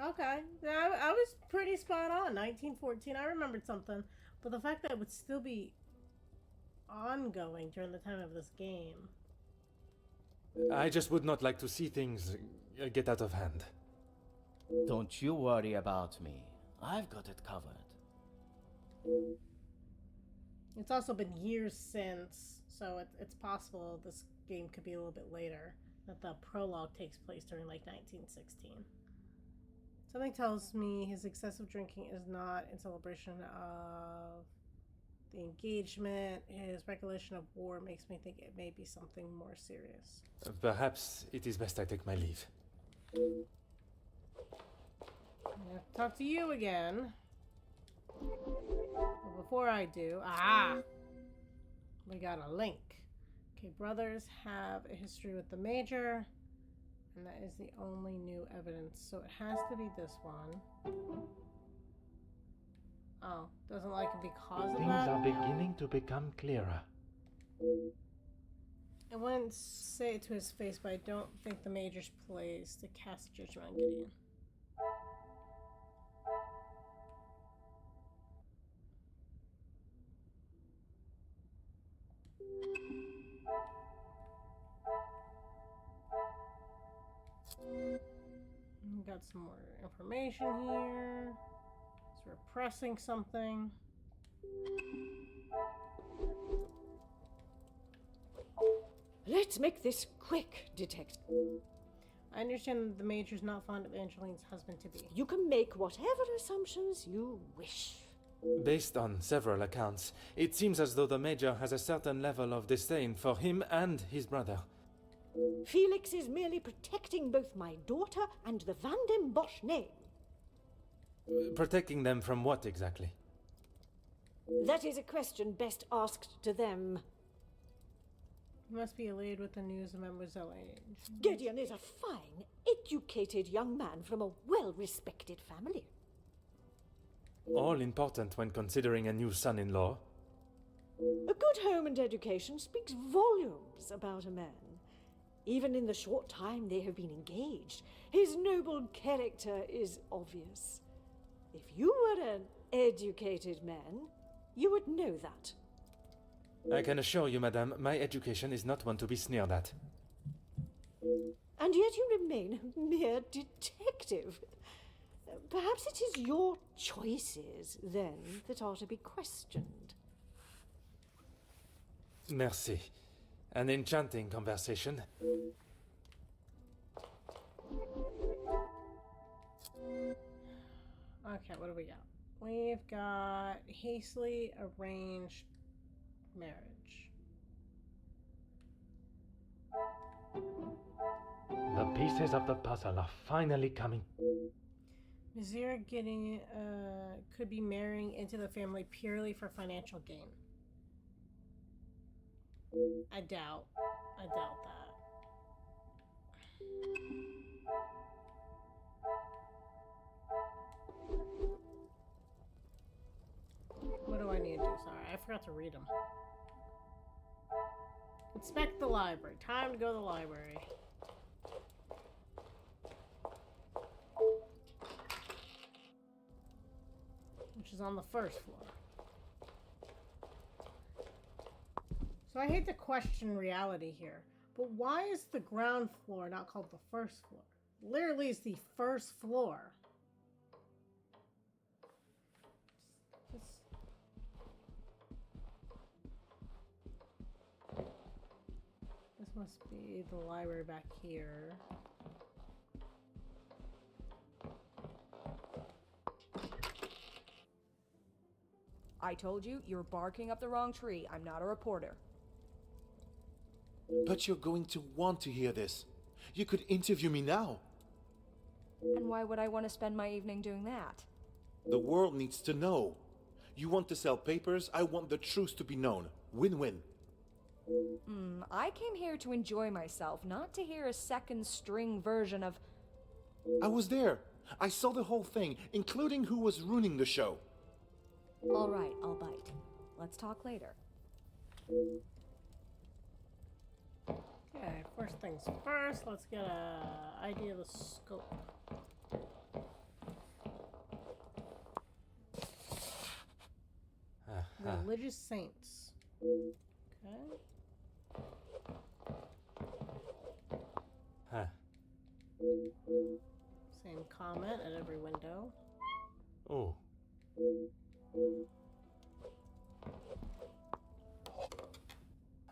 Okay, yeah, I was pretty spot on. 1914, I remembered something. But the fact that it would still be ongoing during the time of this game. I just would not like to see things get out of hand. Don't you worry about me. I've got it covered. It's also been years since, so it's possible this game could be a little bit later. That the prologue takes place during like 1916. Something tells me his excessive drinking is not in celebration of the engagement. His recollection of war makes me think it may be something more serious. Perhaps it is best I take my leave. I have to talk to you again. But before I do, we got a link. Okay, brothers have a history with the Major. And that is the only new evidence. So it has to be this one. Oh, doesn't like it because of that? Things are beginning to become clearer. I wouldn't say it to his face, but I don't think the Major's place to cast judgment on Gideon. Got some more information here. So we're pressing something. Let's make this quick, detective. I understand that the Major's not fond of Angeline's husband-to-be. You can make whatever assumptions you wish. Based on several accounts, it seems as though the Major has a certain level of disdain for him and his brother. Felix is merely protecting both my daughter and the Van den Bosch name. Protecting them from what exactly? That is a question best asked to them. You must be elated with the news of Mademoiselle Ange. Gideon is a fine, educated young man from a well-respected family. All important when considering a new son-in-law. A good home and education speaks volumes about a man. Even in the short time they have been engaged, his noble character is obvious. If you were an educated man, you would know that. I can assure you, madame, my education is not one to be sneered at. And yet you remain a mere detective. Perhaps it is your choices, then, that are to be questioned. Merci. An enchanting conversation. Okay, what do we got? We've got hastily arranged marriage. The pieces of the puzzle are finally coming. Monsieur getting could be marrying into the family purely for financial gain. I doubt that. forgot to read them. Inspect the library. Time to go to the library. Which is on the first floor. So I hate to question reality here, but why is the ground floor not called the first floor? Literally, it's the first floor. This must be the library back here. I told you, you're barking up the wrong tree. I'm not a reporter. But you're going to want to hear this. You could interview me now. And why would I want to spend my evening doing that? The world needs to know. You want to sell papers, I want the truth to be known. Win-win. I came here to enjoy myself, not to hear a second-string version of... I was there. I saw the whole thing, including who was ruining the show. All right, I'll bite. Let's talk later. Okay, first things first, let's get an idea of the scope. Religious saints. Okay. Same comment at every window. Oh.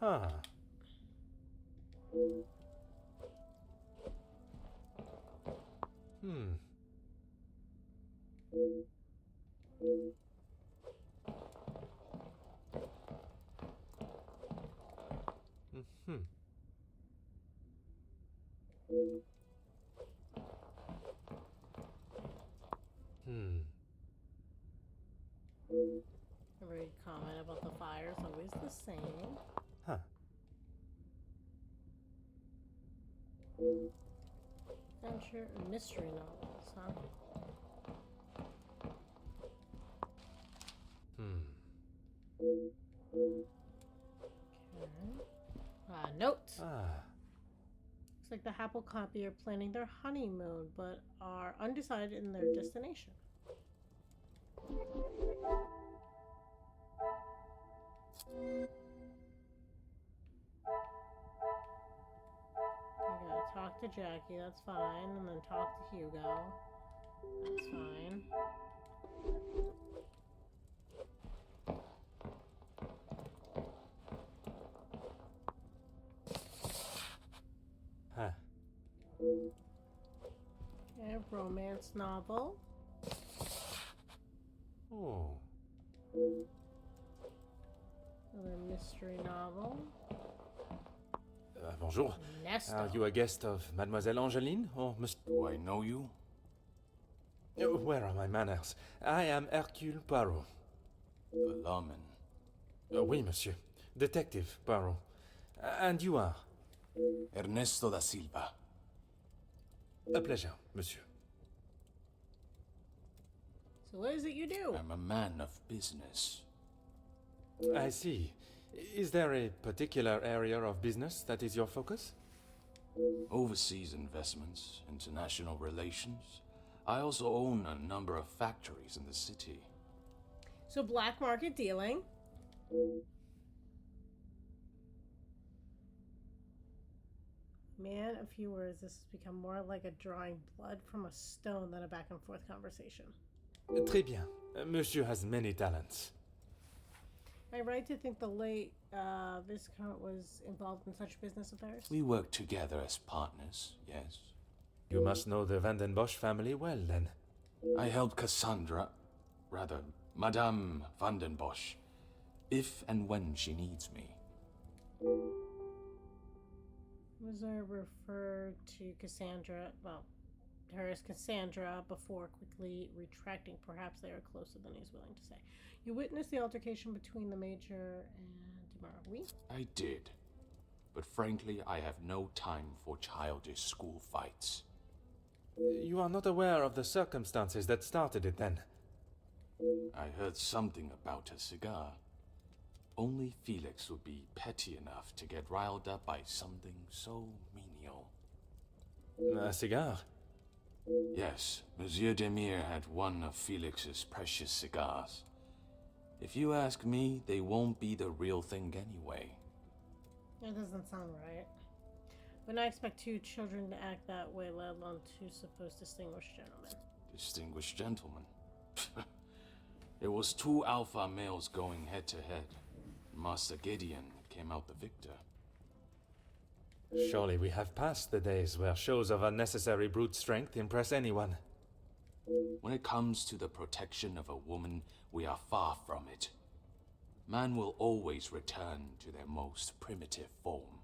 Huh. Every comment about the fire is always the same. Huh. Adventure and mystery novels, huh? Okay. Notes. Looks like the Happle copy are planning their honeymoon, but are undecided in their destination. I gotta talk to Jackie, that's fine, and then talk to Hugo. That's fine. Huh. Okay, romance novel. Oh. Another mystery novel. Bonjour. Nesto. Are you a guest of Mademoiselle Angeline or Monsieur? Do I know you? Where are my manners? I am Hercule Poirot. The lawman. Oui, monsieur. Detective Poirot. And you are? Ernesto da Silva. A pleasure, monsieur. So what is it you do? I'm a man of business. I see. Is there a particular area of business that is your focus? Overseas investments, international relations. I also own a number of factories in the city. So black market dealing. Man, a few words. This has become more like a drawing blood from a stone than a back and forth conversation. Très bien. Monsieur has many talents. Am I right to think the late Viscount was involved in such business affairs? We work together as partners, yes. You must know the Van den Bosch family well, then. I helped Madame Van den Bosch, if and when she needs me. Was I referred to Cassandra, well, her as Cassandra, before quickly retracting. Perhaps they are closer than he's willing to say. You witnessed the altercation between the Major and Marie? I did. But frankly, I have no time for childish school fights. You are not aware of the circumstances that started it, then? I heard something about a cigar. Only Felix would be petty enough to get riled up by something so menial. A cigar? Yes, Monsieur Demire had one of Felix's precious cigars. If you ask me, they won't be the real thing anyway. That doesn't sound right. But I expect two children to act that way, let alone two supposed distinguished gentlemen. Distinguished gentlemen. It was two alpha males going head to head. Master Gideon came out the victor. Surely we have passed the days where shows of unnecessary brute strength impress anyone. When it comes to the protection of a woman, we are far from it. Man will always return to their most primitive form.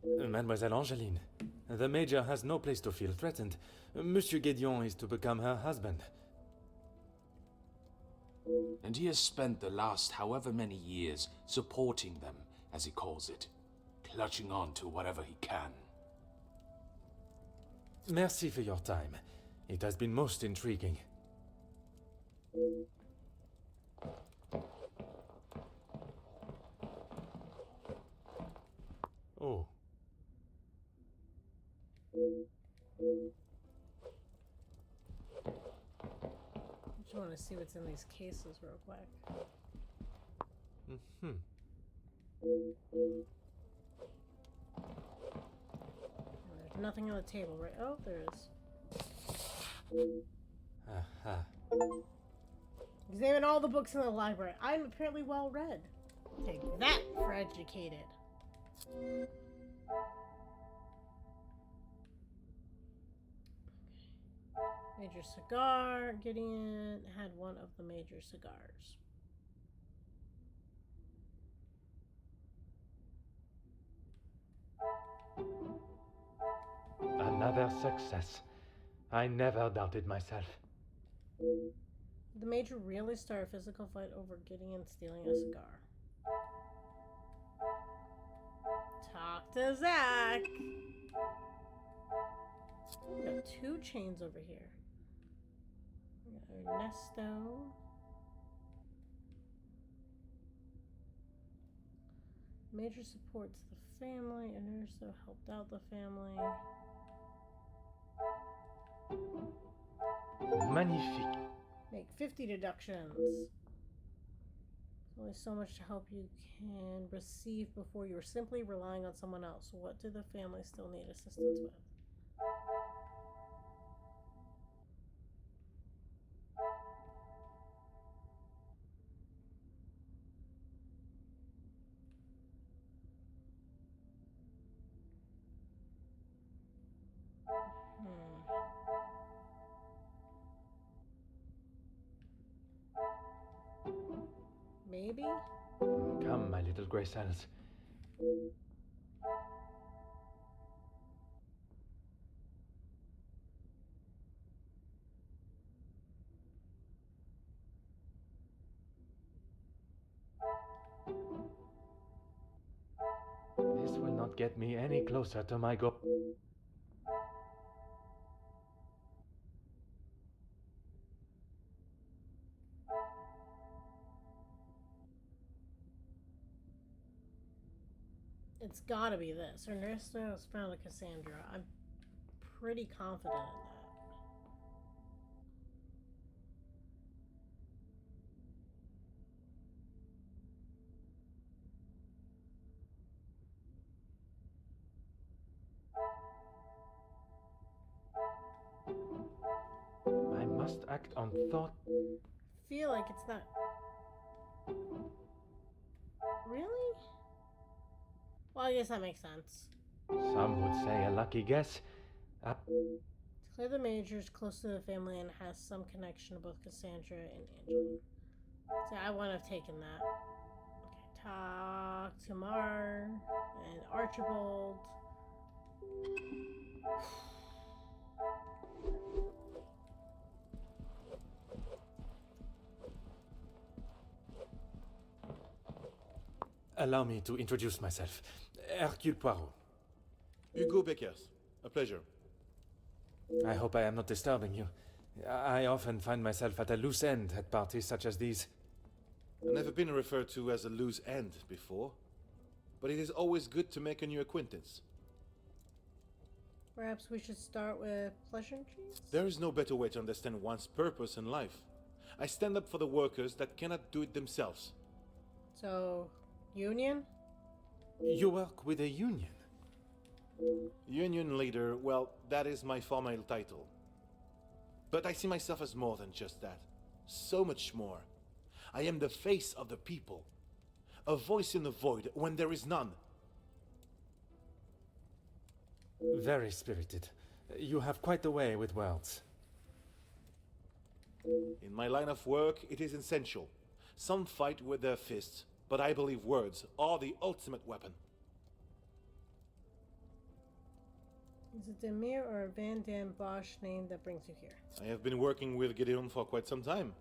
Mademoiselle Angeline, the Major has no place to feel threatened. Monsieur Gideon is to become her husband. And he has spent the last however many years supporting them, as he calls it, clutching on to whatever he can. Merci for your time. It has been most intriguing. Oh. I just want to see what's in these cases real quick. Mm-hmm. There's nothing on the table, right? Oh, there is. Aha. Examine all the books in the library. I'm apparently well read. Take that for educated. Major cigar. Gideon had one of the major cigars. Another success. I never doubted myself. The Major really start a physical fight over Gideon stealing a cigar. Talk to Zach. We got two chains over here. We got Ernesto. Major supports the family. Ernesto helped out the family. Magnifique. Make 50 deductions. There's only so much help you can receive before you're simply relying on someone else. What do the family still need assistance with? Maybe? Come, my little gray cells. This will not get me any closer to my goal. It's gotta be this. Ernesto has found a Cassandra. I'm pretty confident in that. I must act on thought. Feel like it's not. Really? Well, I guess that makes sense. Some would say a lucky guess. To clear the Major's close to the family and has some connection to both Cassandra and Angeline. So I wouldn't have taken that. Okay, talk to Mar and Archibald. Allow me to introduce myself. Hercule Poirot. Hugo Beckers. A pleasure. I hope I am not disturbing you. I often find myself at a loose end at parties such as these. I've never been referred to as a loose end before, but it is always good to make a new acquaintance. Perhaps we should start with pleasantries? There is no better way to understand one's purpose in life. I stand up for the workers that cannot do it themselves. So, union? You work with a union? Union leader, well, that is my formal title. But I see myself as more than just that. So much more. I am the face of the people. A voice in the void when there is none. Very spirited. You have quite the way with words. In my line of work, it is essential. Some fight with their fists, but I believe words are the ultimate weapon. Is it Demir or Van Den Bosch name that brings you here? I have been working with Gideon for quite some time.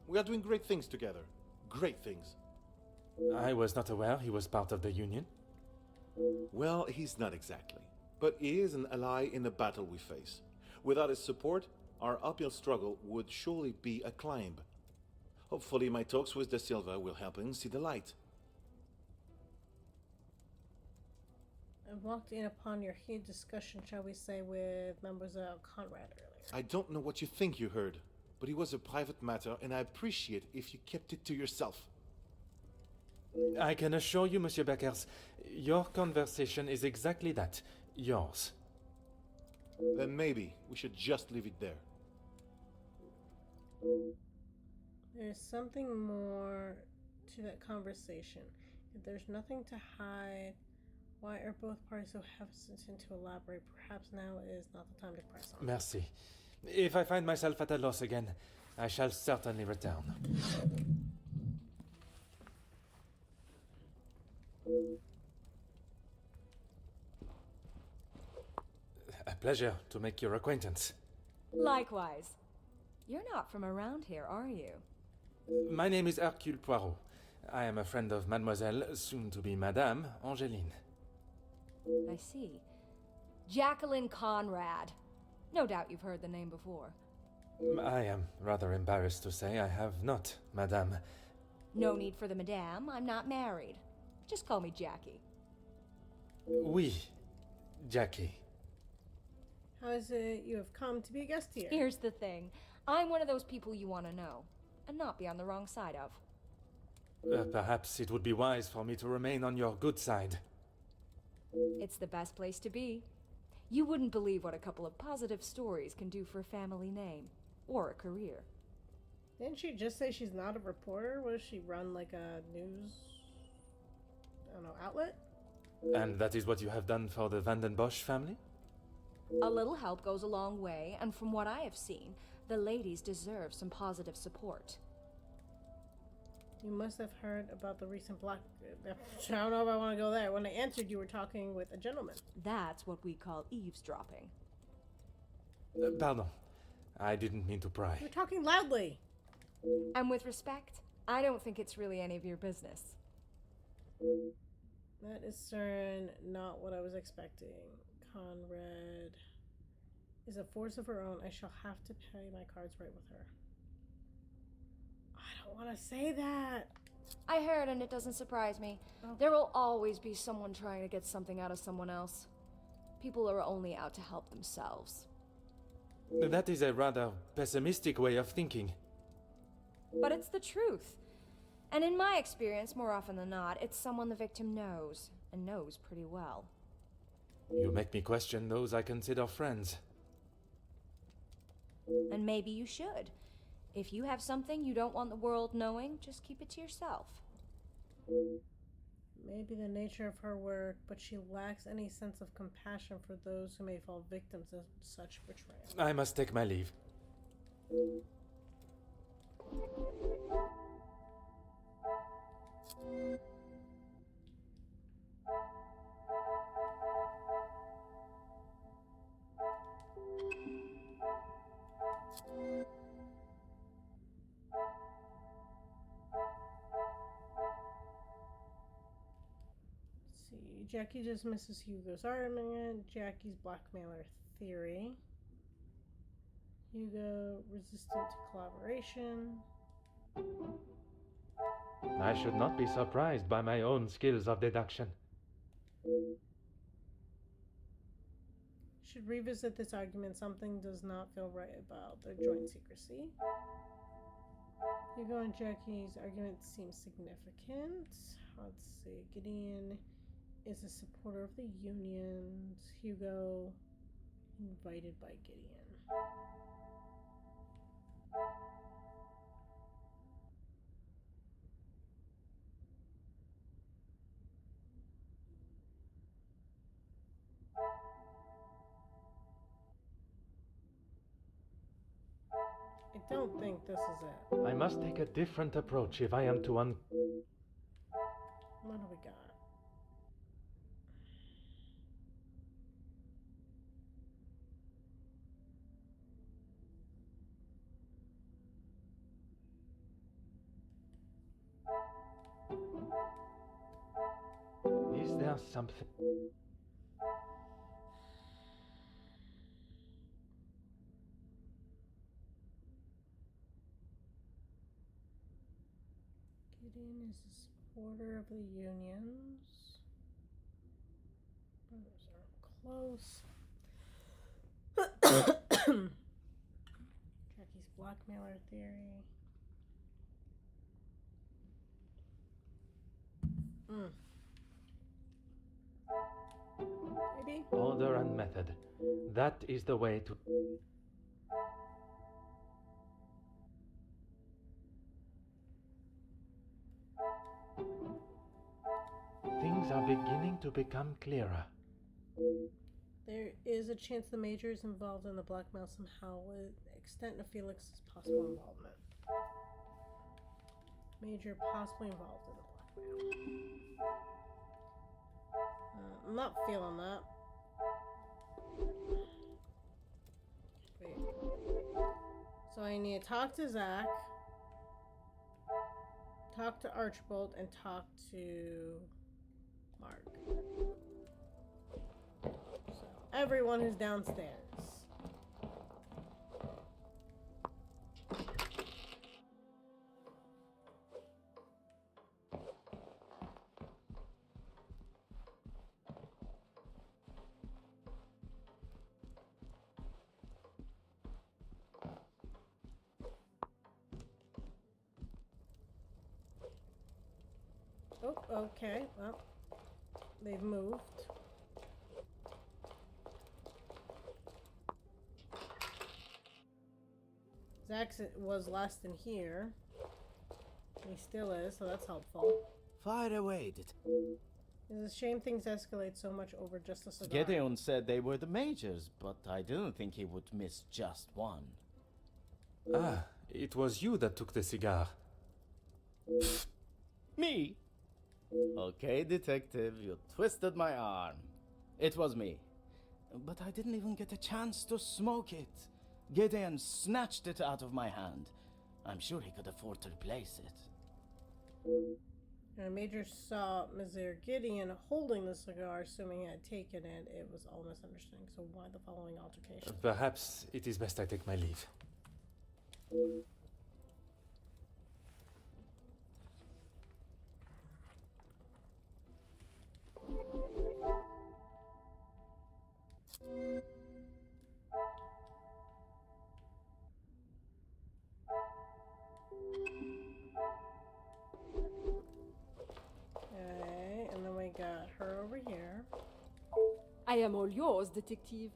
We are doing great things together. Great things. I was not aware he was part of the union. Well, he's not exactly. But he is an ally in the battle we face. Without his support, our uphill struggle would surely be a climb. Hopefully my talks with De Silva will help him see the light. I walked in upon your heated discussion, shall we say, with Mademoiselle Conrad earlier. I don't know what you think you heard, but it was a private matter, and I appreciate if you kept it to yourself. I can assure you, Monsieur Beckers, your conversation is exactly that. Yours. Then maybe we should just leave it there. There's something more to that conversation. If there's nothing to hide, why are both parties so hesitant to elaborate? Perhaps now is not the time to press on. Merci. If I find myself at a loss again, I shall certainly return. A pleasure to make your acquaintance. Likewise. You're not from around here, are you? My name is Hercule Poirot. I am a friend of Mademoiselle, soon to be Madame, Angeline. I see. Jacqueline Conrad. No doubt you've heard the name before. I am rather embarrassed to say I have not, Madame. No need for the madame. I'm not married. Just call me Jackie. Oui, Jackie. How is it you have come to be a guest here? Here's the thing. I'm one of those people you want to know, and not be on the wrong side of. Perhaps it would be wise for me to remain on your good side. It's the best place to be. You wouldn't believe what a couple of positive stories can do for a family name. Or a career. Didn't she just say she's not a reporter? What does she run, like a news... I don't know, outlet? And that is what you have done for the Van den Bosch family? A little help goes a long way, and from what I have seen, the ladies deserve some positive support. You must have heard about the recent black... I don't know if I want to go there. When I answered, you were talking with a gentleman. That's what we call eavesdropping. Pardon. I didn't mean to pry. You're talking loudly. And with respect, I don't think it's really any of your business. That is certain not what I was expecting. Conrad is a force of her own. I shall have to play my cards right with her. I don't want to say that. I heard, and it doesn't surprise me. Oh. There will always be someone trying to get something out of someone else. People are only out to help themselves. That is a rather pessimistic way of thinking. But it's the truth. And in my experience, more often than not, it's someone the victim knows, and knows pretty well. You make me question those I consider friends. And maybe you should. If you have something you don't want the world knowing, just keep it to yourself. Maybe the nature of her work, but she lacks any sense of compassion for those who may fall victims of such betrayal. I must take my leave. Jackie dismisses Hugo's argument. Jackie's blackmailer theory. Hugo resistant to collaboration. I should not be surprised by my own skills of deduction. Should revisit this argument. Something does not feel right about their joint secrecy. Hugo and Jackie's argument seems significant. Let's see. Gideon is a supporter of the unions. Hugo invited by Gideon. I don't think this is it. I must take a different approach if I am to What do we got? Is there something? Gideon is a supporter of the unions. Brothers are close. Jackie's blackmailer theory. Maybe? Order and method. That is the way to... Things are beginning to become clearer. There is a chance the Major is involved in the blackmail somehow, with the extent of Felix's possible involvement. Major possibly involved in the blackmail. I'm not feeling that. Wait. So I need to talk to Zach, talk to Archibald, and talk to Mark. So everyone who's downstairs. Oh, okay. Well, they've moved. Zach was last in here. He still is, so that's helpful. Fire away. It's a shame things escalate so much over just a cigar. Gideon said they were the majors, but I didn't think he would miss just one. Ah, it was you that took the cigar. Me? Okay, detective, you twisted my arm. It was me. But I didn't even get a chance to smoke it. Gideon snatched it out of my hand. I'm sure he could afford to replace it. And Major saw Mr. Gideon holding the cigar, assuming he had taken it. It was all misunderstanding, so why the following altercation? Perhaps it is best I take my leave. Okay, and then we got her over here. I am all yours, detective.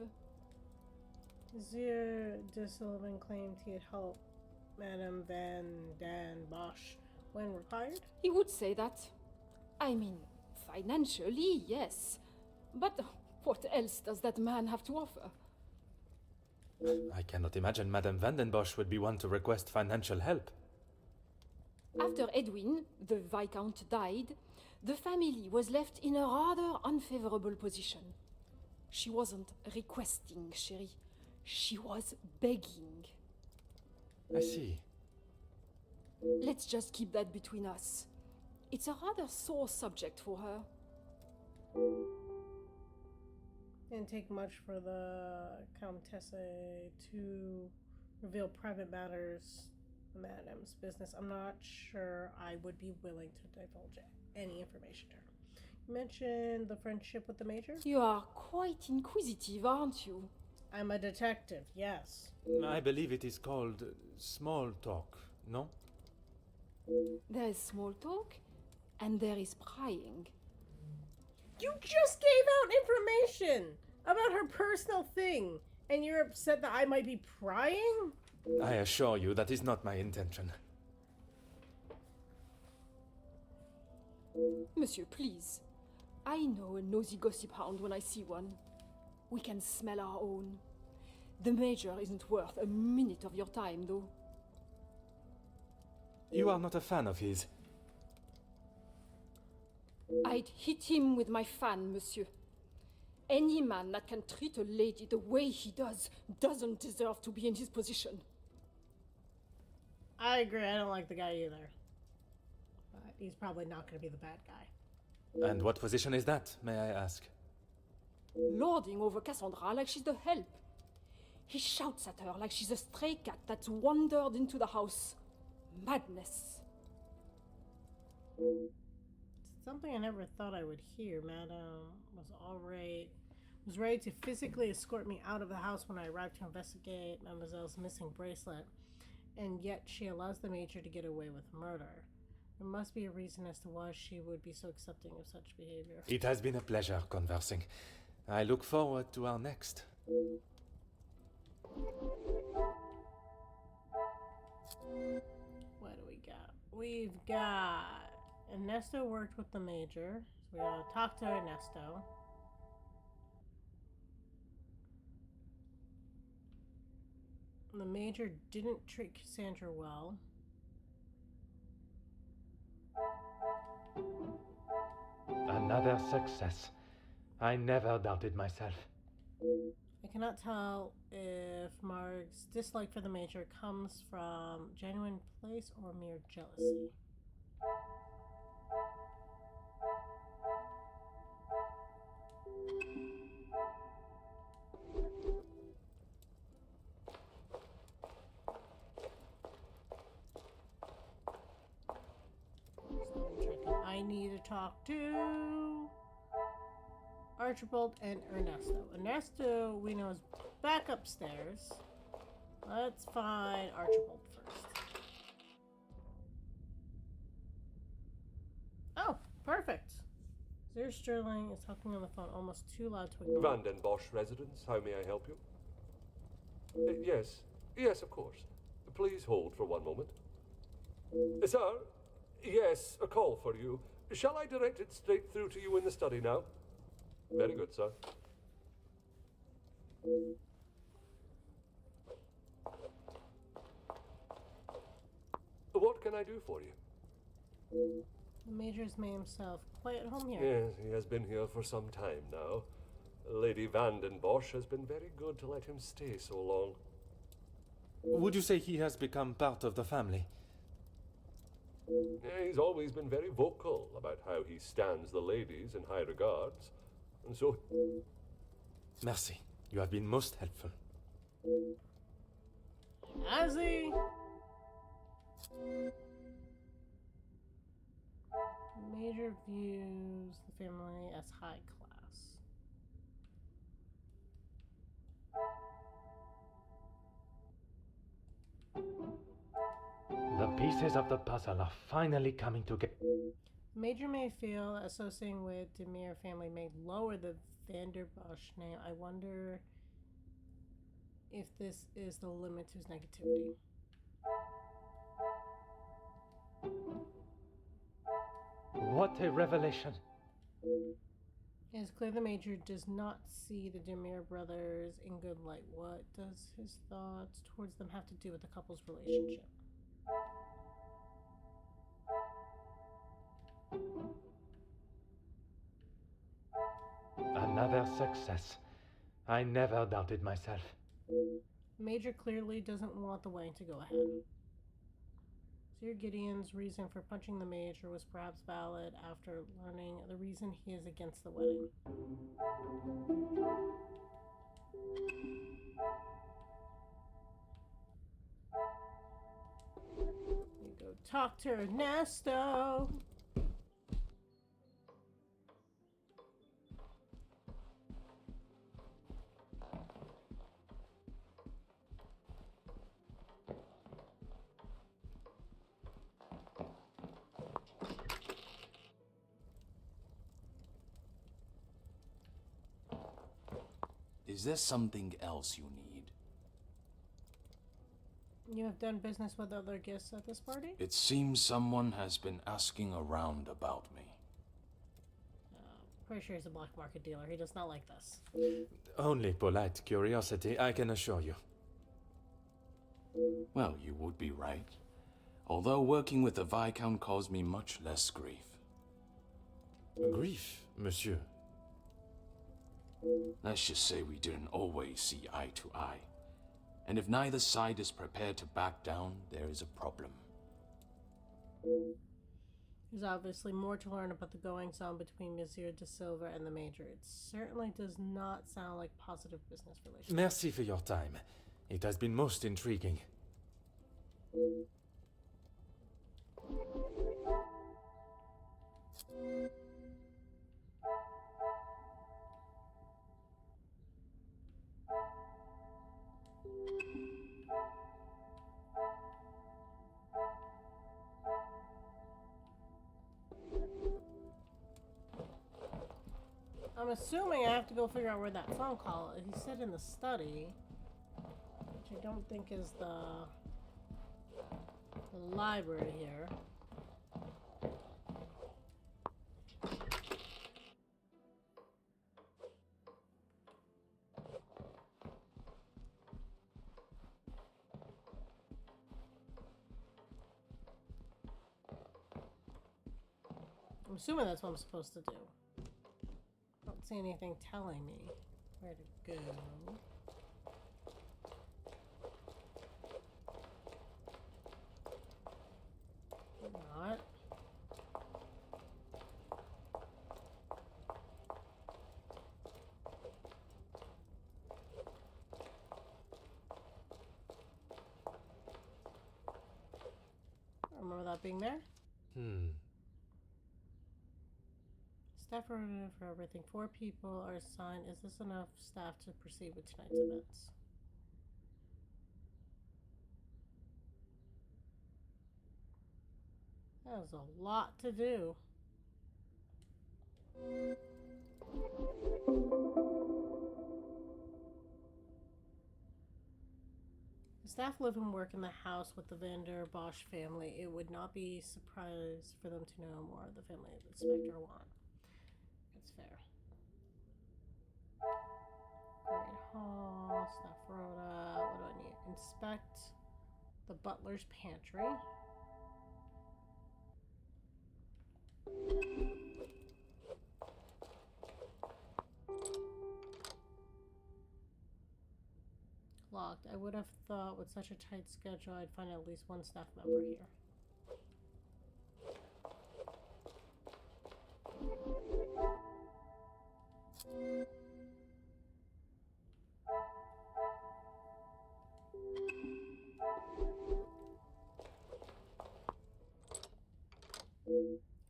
Monsieur de Sullivan claimed he had helped Madame Van Den Bosch when required. He would say that. I mean, financially, yes. But what else does that man have to offer? I cannot imagine Madame Van Den Bosch would be one to request financial help. After Edwin, the Viscount, died, the family was left in a rather unfavorable position. She wasn't requesting, chérie. She was begging. I see. Let's just keep that between us. It's a rather sore subject for her. Didn't take much for the Countess to reveal private matters Madame's business. I'm not sure I would be willing to divulge any information to her. You mentioned the friendship with the Major? You are quite inquisitive, aren't you? I'm a detective, yes. I believe it is called small talk, no? There is small talk, and there is prying. You just gave out information about her personal thing, and you're upset that I might be prying? I assure you that is not my intention. Monsieur, please. I know a nosy gossip hound when I see one. We can smell our own. The Major isn't worth a minute of your time, though. You are not a fan of his. I'd hit him with my fan, monsieur. Any man that can treat a lady the way he does doesn't deserve to be in his position. I agree, I don't like the guy either. But he's probably not going to be the bad guy. And what position is that, may I ask? Lording over Cassandra like she's the help. He shouts at her like she's a stray cat that's wandered into the house. Madness. Something I never thought I would hear. Madame was ready to physically escort me out of the house when I arrived to investigate Mademoiselle's missing bracelet, and yet she allows the Major to get away with murder. There must be a reason as to why she would be so accepting of such behavior. It has been a pleasure conversing. I look forward to our next. What do we got? We've got Ernesto worked with the Major, so we gotta talk to Ernesto. The Major didn't treat Cassandra well. Another success. I never doubted myself. I cannot tell if Marg's dislike for the Major comes from genuine place or mere jealousy. I need to talk to Archibald and Ernesto. Ernesto, we know, is back upstairs. Let's find Archibald first. Oh, perfect. Sir Sterling is talking on the phone almost too loud to ignore. Van den Bosch residence, how may I help you? Yes, of course. Please hold for one moment. Sir? Yes, a call for you. Shall I direct it straight through to you in the study now? Very good, sir. What can I do for you? The Major's made himself quite at home here. Yes, he has been here for some time now. Lady Van den Bosch has been very good to let him stay so long. Would you say he has become part of the family? He's always been very vocal about how he stands the ladies in high regards, and so... Merci. You have been most helpful. Has he? Major views the family as high class. The pieces of the puzzle are finally coming together. Major may feel associating with Demir family may lower the Vanderbosch name. I wonder if this is the limit to his negativity. What a revelation! It is clear the Major does not see the Demir brothers in good light. What does his thoughts towards them have to do with the couple's relationship? Another success. I never doubted myself. Major clearly doesn't want the wedding to go ahead. Sir Gideon's reason for punching the Major was perhaps valid after learning the reason he is against the wedding. Dr. Nesto. Is there something else you need? You have done business with other guests at this party? It seems someone has been asking around about me. Pretty sure he's a black market dealer. He does not like this. Only polite curiosity, I can assure you. Well, you would be right. Although working with the Viscount caused me much less grief. Grief, monsieur. Let's just say we didn't always see eye to eye. And if neither side is prepared to back down, there is a problem. There's obviously more to learn about the goings-on between Monsieur de Silva and the Major. It certainly does not sound like positive business relations. Merci for your time. It has been most intriguing. I'm assuming I have to go figure out where that phone call is. He said in the study, which I don't think is the library here. I'm assuming that's what I'm supposed to do. Don't see anything telling me where to go. Not. I remember that being there. Staff are for everything. 4 people are assigned. Is this enough staff to proceed with tonight's events? That was a lot to do. The staff live and work in the house with the Vander Bosch family. It would not be a surprise for them to know more of the family of Inspector Juan. That's fair. Great Hall, Staff Rhoda. What do I need? Inspect the butler's pantry. Locked. I would have thought with such a tight schedule I'd find at least one staff member here.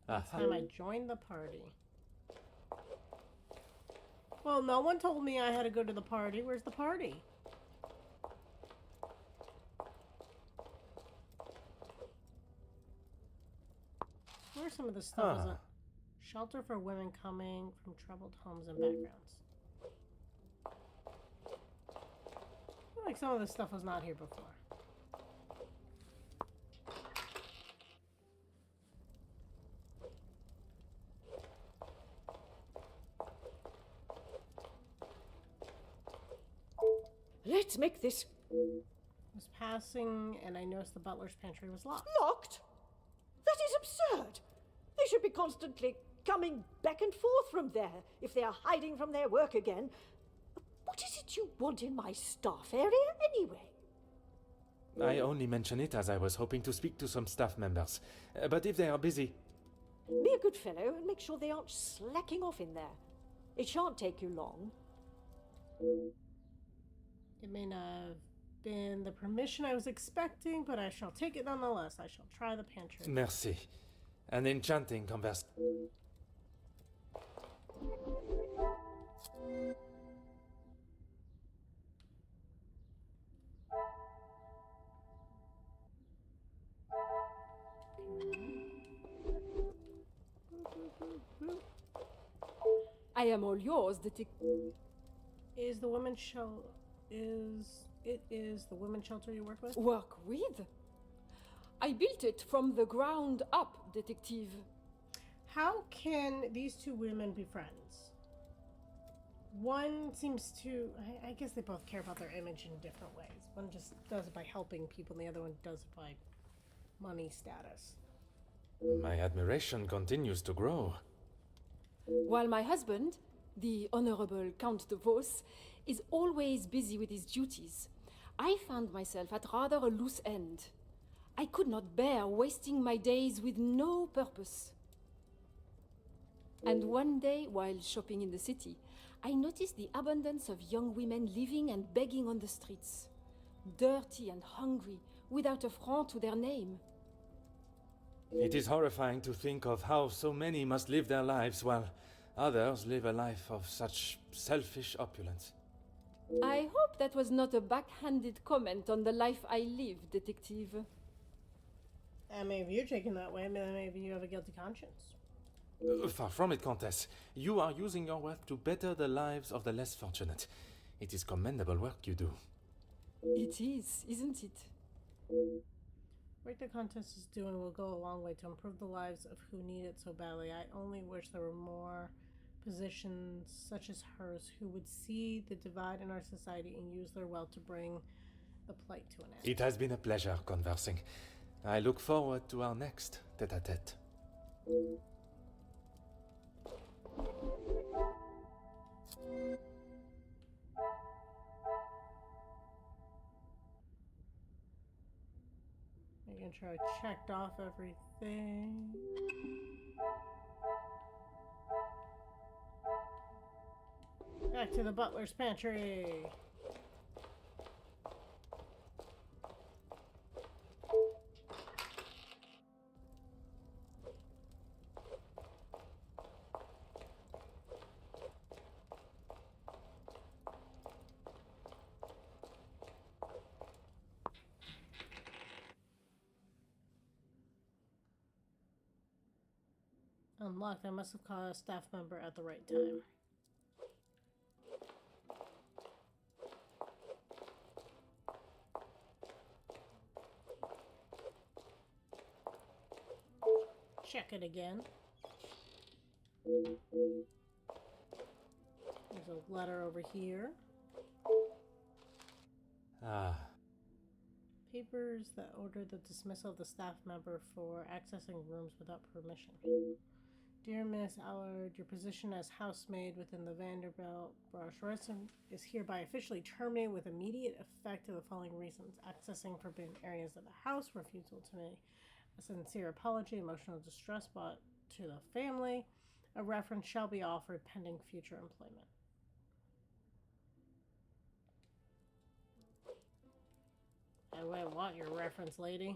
Last time I joined the party. Well, no one told me I had to go to the party. Where's the party? Where's some of this stuff? Is it shelter for women coming from troubled homes and backgrounds? I feel like some of this stuff was not here before. Let's make this... I was passing and I noticed the butler's pantry was locked. Locked? That is absurd. They should be constantly coming back and forth from there if they are hiding from their work again. What is it you want in my staff area anyway? I only mention it as I was hoping to speak to some staff members. But if they are busy... Be a good fellow and make sure they aren't slacking off in there. It shan't take you long. It may not have been the permission I was expecting, but I shall take it nonetheless. I shall try the pantry. Merci. An enchanting conversation. I am all yours, detective. Is the women's shelter? Is the women's shelter you work with? Work with? I built it from the ground up, detective. How can these two women be friends? One seems to... I guess they both care about their image in different ways. One just does it by helping people, and the other one does it by money status. My admiration continues to grow. While my husband, the Honorable Count de Vos, is always busy with his duties, I found myself at rather a loose end. I could not bear wasting my days with no purpose. And one day, while shopping in the city, I noticed the abundance of young women living and begging on the streets, dirty and hungry, without a franc to their name. It is horrifying to think of how so many must live their lives while others live a life of such selfish opulence. I hope that was not a backhanded comment on the life I live, detective. Maybe you're taking that way, maybe you have a guilty conscience. Far from it, Countess. You are using your wealth to better the lives of the less fortunate. It is commendable work you do. It is, isn't it? Work the Countess is doing will go a long way to improve the lives of who need it so badly. I only wish there were more positions such as hers who would see the divide in our society and use their wealth to bring the plight to an end. It has been a pleasure conversing. I look forward to our next tete-a-tete. Making sure I checked off everything. Back to the butler's pantry. Unlocked. I must have caught a staff member at the right time. Check it again. There's a letter over here. Ah. Papers that order the dismissal of the staff member for accessing rooms without permission. Dear Miss Allard, your position as housemaid within the Vanderbilt Brush residence is hereby officially terminated with immediate effect of the following reasons: accessing forbidden areas of the house, refusal to make a sincere apology, emotional distress brought to the family. A reference shall be offered pending future employment. I want your reference, lady.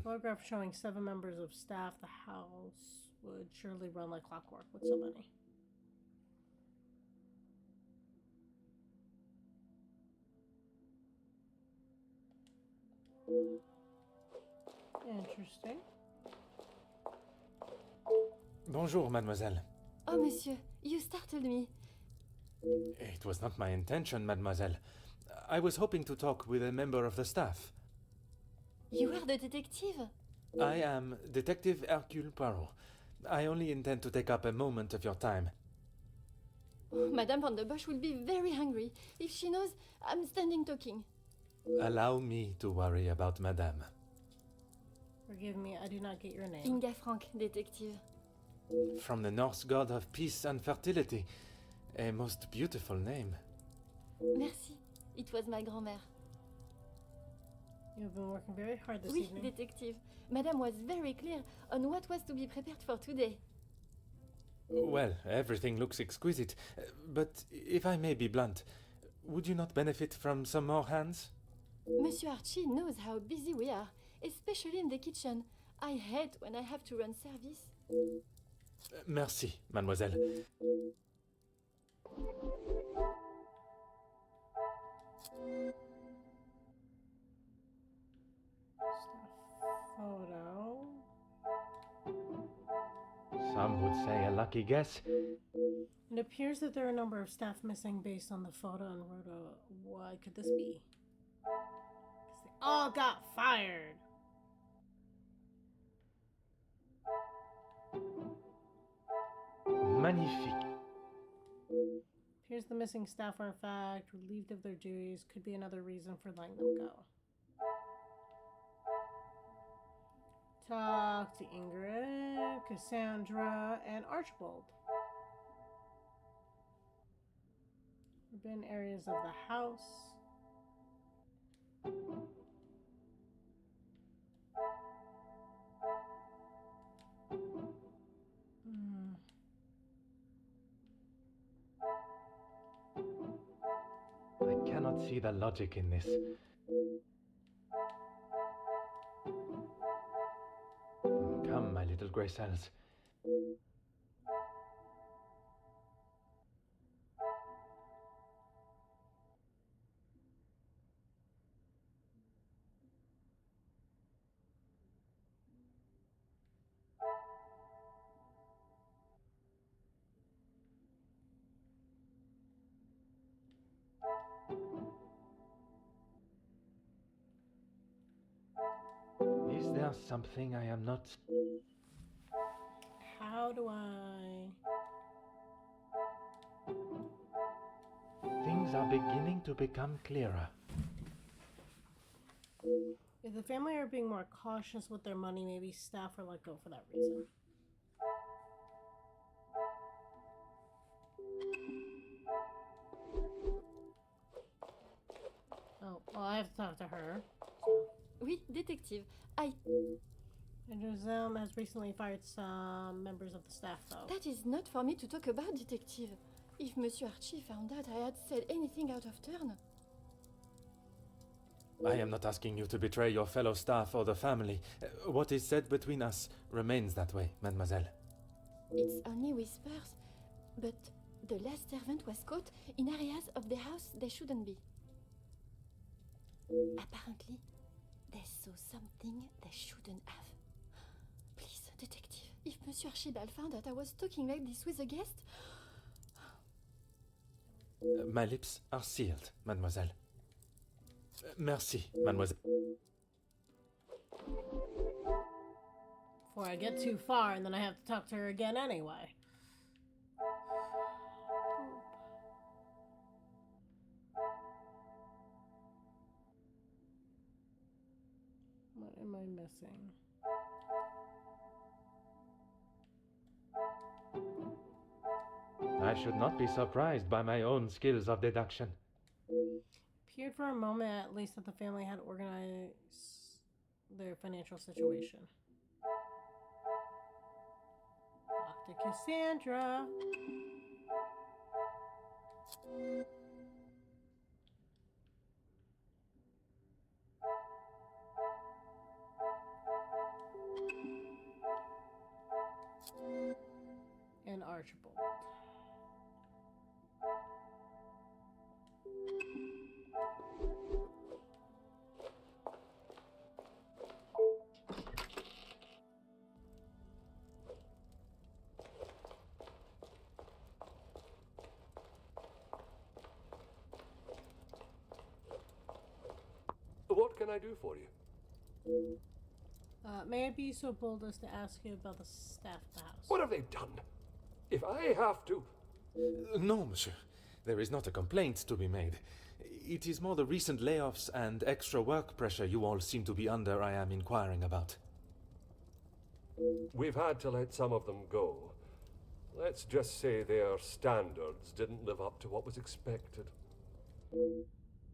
Photograph showing 7 members of staff. The house would surely run like clockwork with so many. Interesting. Bonjour, mademoiselle. Oh, monsieur, you startled me. It was not my intention, mademoiselle. I was hoping to talk with a member of the staff. You are the detective? I am Detective Hercule Poirot. I only intend to take up a moment of your time. Oh, Madame Van der Bosch will be very hungry if she knows I'm standing talking. Allow me to worry about Madame. Forgive me, I do not get your name. Inga Frank, detective. From the Norse god of peace and fertility. A most beautiful name. Merci. It was my grand-mère. You've been working very hard this Oui, evening. detective. Madame was very clear on what was to be prepared for today. Well, everything looks exquisite, but if I may be blunt, would you not benefit from some more hands? Monsieur Archie knows how busy we are, especially in the kitchen. I hate when I have to run service. Merci, mademoiselle. Photo. Some would say a lucky guess. It appears that there are a number of staff missing based on the photo and Rhoda. Why could this be? 'Cause they all got fired. Magnifique. Appears the missing staff are in fact relieved of their duties. Could be another reason for letting them go. Talk to Ingrid, Cassandra, and Archibald. Urban areas of the house. I cannot see the logic in this. Come, my little grey cells. Is there something I am not? How do I... Things are beginning to become clearer. If the family are being more cautious with their money, maybe staff are let go for that reason. Oh, well, I have to talk to her. Oui, détective. And Giselle has recently fired some members of the staff, though. That is not for me to talk about, detective. If Monsieur Archie found out I had said anything out of turn... I am not asking you to betray your fellow staff or the family. What is said between us remains that way, mademoiselle. It's only whispers, but the last servant was caught in areas of the house they shouldn't be. Apparently, they saw something they shouldn't have. Please, detective, if Monsieur Archibald found out I was talking like this with a guest... My lips are sealed, mademoiselle. Merci, mademoiselle. Before I get too far, and then I have to talk to her again anyway. What am I missing? I should not be surprised by my own skills of deduction. Appeared for a moment, at least, that the family had organized their financial situation. Dr. Cassandra. And Archibald. What can I do for you? May I be so bold as to ask you about the staff of the house? What have they done? If I have to... No, monsieur. There is not a complaint to be made. It is more the recent layoffs and extra work pressure you all seem to be under I am inquiring about. We've had to let some of them go. Let's just say their standards didn't live up to what was expected.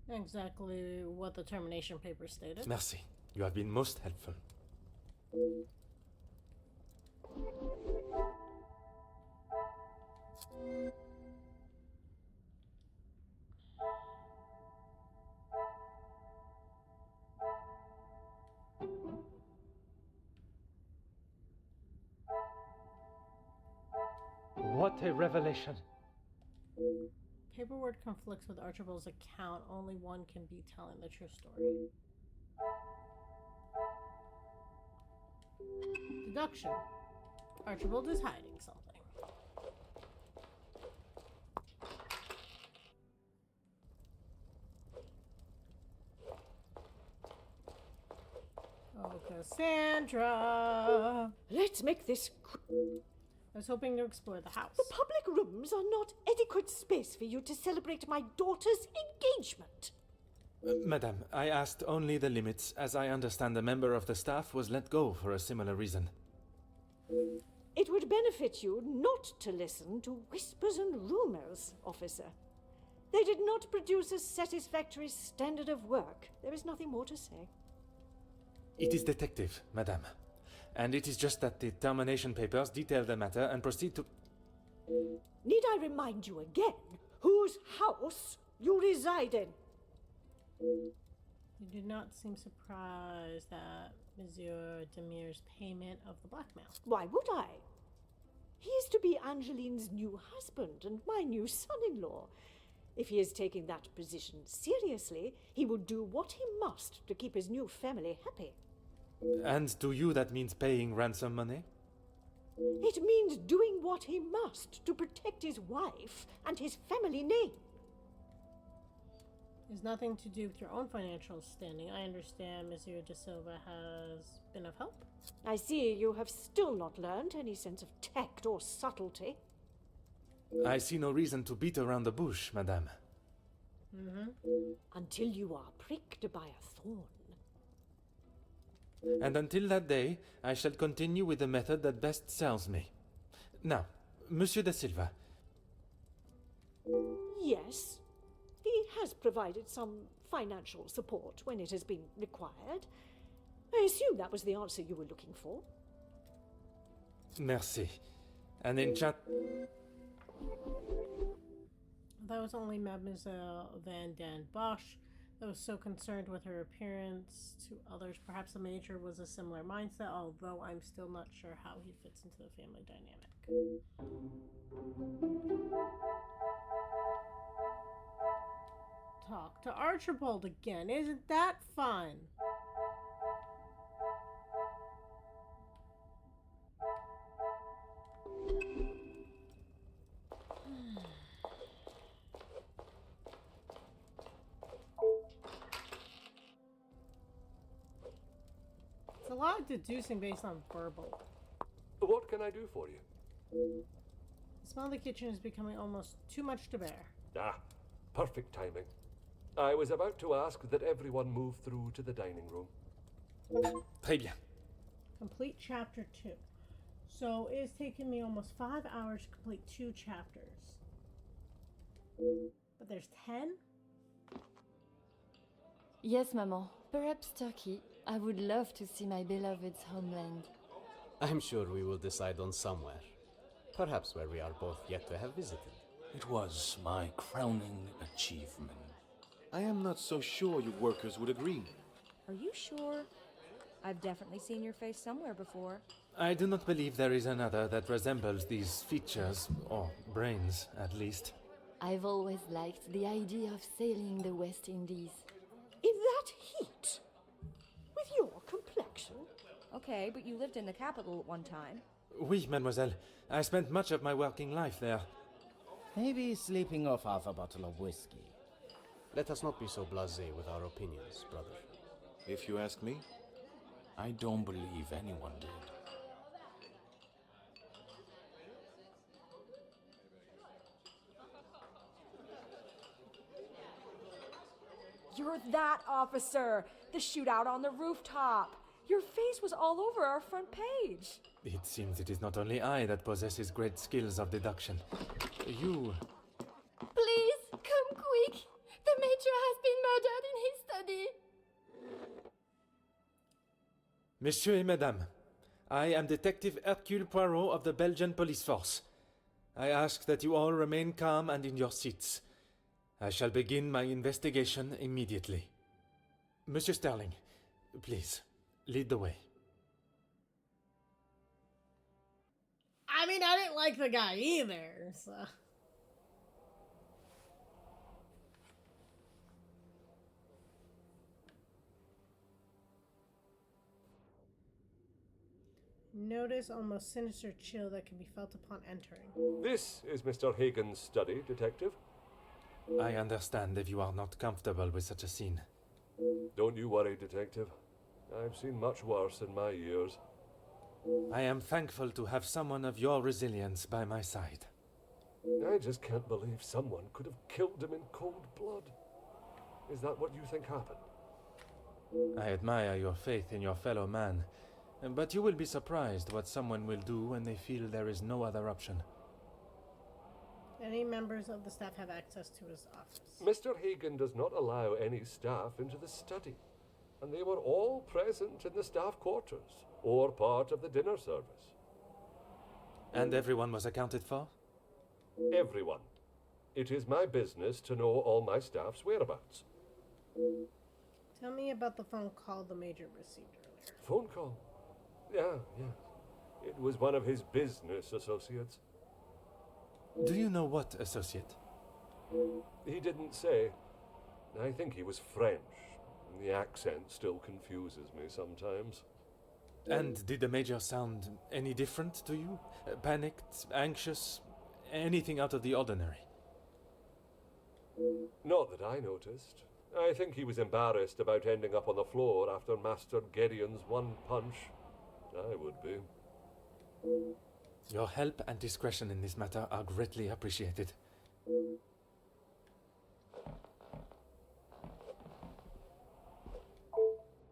Exactly what the termination paper stated. Merci. You have been most helpful. What a revelation! Paperwork conflicts with Archibald's account. Only one can be telling the true story. Deduction. Archibald is hiding something. Oh, Cassandra! Let's make this I was hoping to explore the house. The public rooms are not adequate space for you to celebrate my daughter's engagement. Madame, I asked only the limits, as I understand a member of the staff was let go for a similar reason. It would benefit you not to listen to whispers and rumors, officer. They did not produce a satisfactory standard of work. There is nothing more to say. It is detective, madame. And it is just that the termination papers detail the matter and proceed to... Need I remind you again whose house you reside in? You do not seem surprised at Monsieur Demir's payment of the blackmail. Why would I? He is to be Angeline's new husband and my new son-in-law. If he is taking that position seriously, he will do what he must to keep his new family happy. And to you that means paying ransom money? It means doing what he must to protect his wife and his family name. It has nothing to do with your own financial standing. I understand Monsieur De Silva has been of help. I see you have still not learned any sense of tact or subtlety. I see no reason to beat around the bush, madame. Until you are pricked by a thorn. And until that day, I shall continue with the method that best serves me. Now, Monsieur De Silva. Yes, he has provided some financial support when it has been required. I assume that was the answer you were looking for. Merci. And in chat... That was only Mademoiselle Van den Bosch that was so concerned with her appearance to others. Perhaps the Major was a similar mindset, although I'm still not sure how he fits into the family dynamic. Talk to Archibald again. Isn't that fun? It's a lot of deducing based on verbal. What can I do for you? The smell of the kitchen is becoming almost too much to bear. Ah, perfect timing. I was about to ask that everyone move through to the dining room. Très bien. Complete chapter 2. So it has taken me almost 5 hours to complete 2 chapters. But there's 10? Yes, Maman. Perhaps Turkey. I would love to see my beloved's homeland. I'm sure we will decide on somewhere. Perhaps where we are both yet to have visited. It was my crowning achievement. I am not so sure you workers would agree. Are you sure? I've definitely seen your face somewhere before. I do not believe there is another that resembles these features, or brains, at least. I've always liked the idea of sailing the West Indies. In that heat? With your complexion? Okay, but you lived in the capital at one time. Oui, mademoiselle. I spent much of my working life there. Maybe sleeping off half a bottle of whiskey. Let us not be so blasé with our opinions, brother. If you ask me. I don't believe anyone did. You're that officer! The shootout on the rooftop! Your face was all over our front page! It seems it is not only I that possesses great skills of deduction. You... Please, come quick! The Major has been murdered in his study! Messieurs et Mesdames, I am Detective Hercule Poirot of the Belgian Police Force. I ask that you all remain calm and in your seats. I shall begin my investigation immediately. Monsieur Sterling, please, lead the way. I mean, I didn't like the guy either, so... Notice almost sinister chill that can be felt upon entering. This is Mr. Hagen's study, Detective. I understand if you are not comfortable with such a scene. Don't you worry, Detective. I've seen much worse in my years. I am thankful to have someone of your resilience by my side. I just can't believe someone could have killed him in cold blood. Is that what you think happened? I admire your faith in your fellow man, but you will be surprised what someone will do when they feel there is no other option. Any members of the staff have access to his office? Mr. Hagen does not allow any staff into the study, and they were all present in the staff quarters, or part of the dinner service. And everyone was accounted for? Everyone. It is my business to know all my staff's whereabouts. Tell me about the phone call the Major received earlier. Phone call? Yeah. It was one of his business associates. Do you know what associate? He didn't say. I think he was French. The accent still confuses me sometimes. And did the Major sound any different to you? Panicked, anxious, anything out of the ordinary? Not that I noticed. I think he was embarrassed about ending up on the floor after Master Gideon's one punch. I would be. Your help and discretion in this matter are greatly appreciated.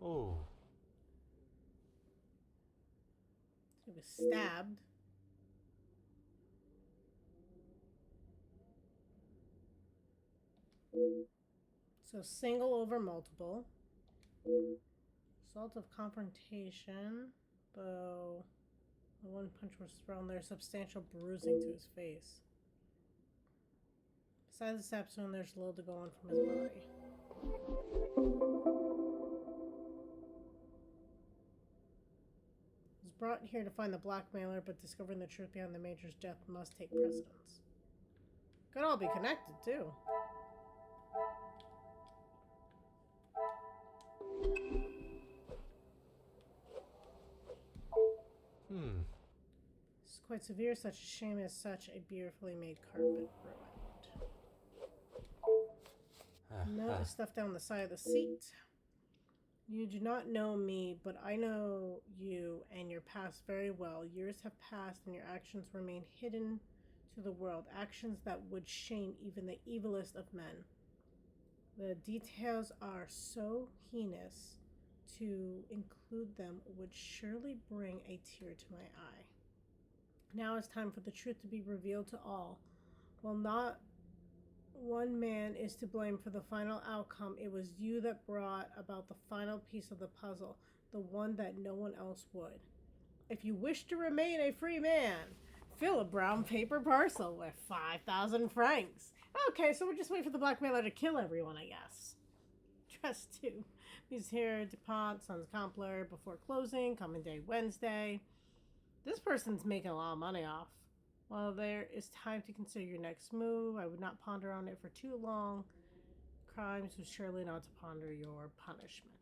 Oh. He was stabbed. So single over multiple. Assault of confrontation. Bow. The one punch was thrown. There's substantial bruising to his face. Besides the stab wound, there's little to go on from his body. He was brought here to find the blackmailer, but discovering the truth behind the Major's death must take precedence. Could all be connected, too. This is quite severe. Such a shame as such a beautifully made carpet ruined. Note is stuffed down the side of the seat. You do not know me, but I know you and your past very well. Years have passed and your actions remain hidden to the world. Actions that would shame even the evilest of men. The details are so heinous, to include them would surely bring a tear to my eye. Now it's time for the truth to be revealed to all. While not one man is to blame for the final outcome, it was you that brought about the final piece of the puzzle, the one that no one else would. If you wish to remain a free man, fill a brown paper parcel with 5,000 francs. Okay, so we'll just wait for the blackmailer to kill everyone, I guess. Dress 2. He's here, DuPont, Sons Compler, before closing, common day Wednesday. This person's making a lot of money off. While there is time to consider your next move, I would not ponder on it for too long. Crimes was surely not to ponder your punishment.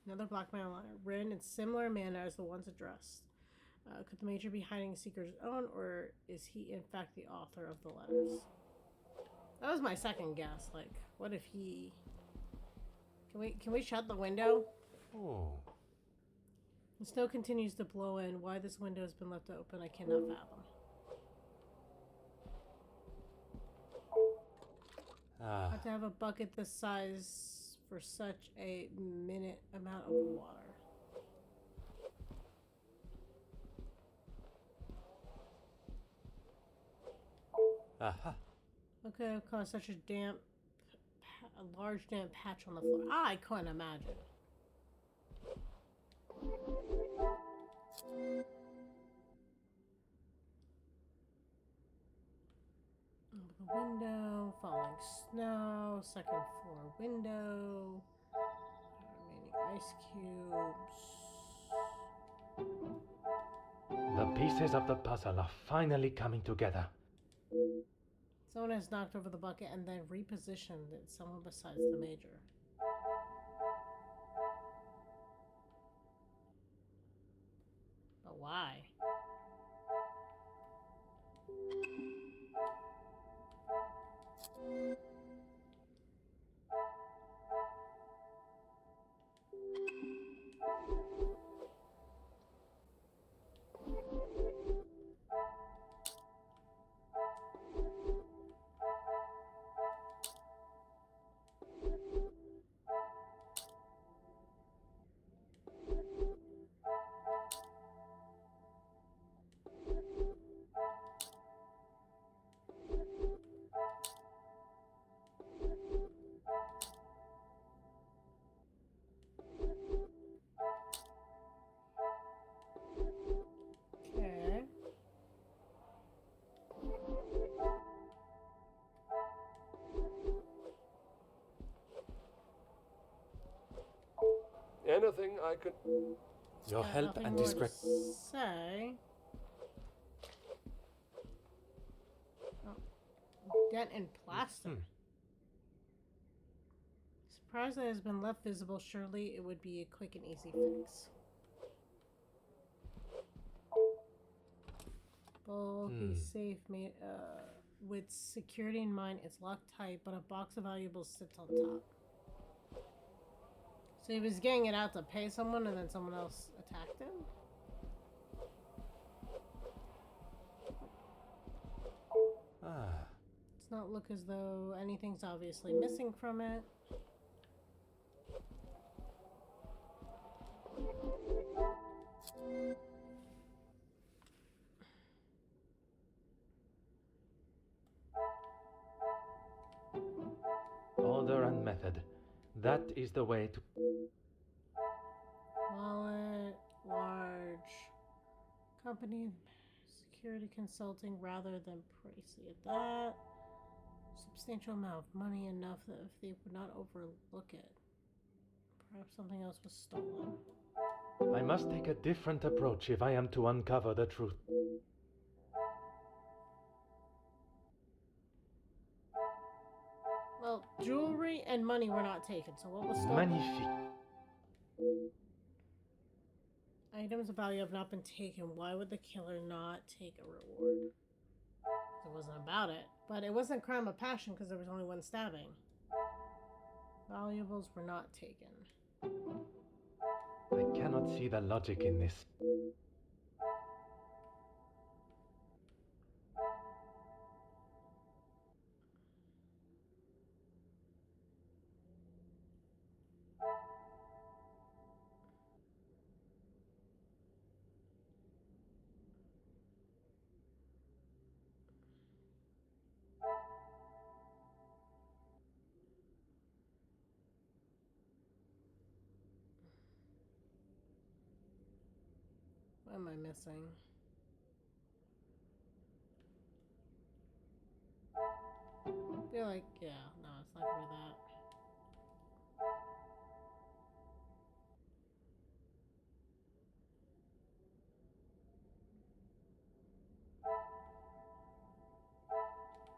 Another blackmailer written in similar manner as the ones addressed. Could the Major be hiding a secret's own, or is he in fact the author of the letters? That was my second guess. Like, what if he... Can we shut the window? Oh. The snow continues to blow in. Why this window has been left open, I cannot fathom. Have to have a bucket this size for such a minute amount of water. Aha. Okay, I've caused such a large damp patch on the floor. I couldn't imagine. A window, falling snow, second floor window, remaining ice cubes. The pieces of the puzzle are finally coming together. Someone has knocked over the bucket and then repositioned it somewhere besides the major. But why? Okay. Anything I can... Your help Nothing and more to discretion. say. Oh. Dent and plaster. Surprised that it has been left visible. Surely it would be a quick and easy fix. Bulky safe made with security in mind. It's locked tight, but a box of valuables sits on top. So he was getting it out to pay someone, and then someone else attacked him? Does not look as though anything's obviously missing from it. Order and method. That is the way to... Wallet, large. Company, security consulting rather than pricey at that. Substantial amount of money, enough that if they would not overlook it. Perhaps something else was stolen. I must take a different approach if I am to uncover the truth. Well, jewelry and money were not taken, so what was stolen? Magnifique. Items of value have not been taken. Why would the killer not take a reward? It wasn't about it. But it wasn't crime of passion because there was only one stabbing. Valuables were not taken. I cannot see the logic in this. What am I missing? I feel like, yeah, no, it's not gonna be that.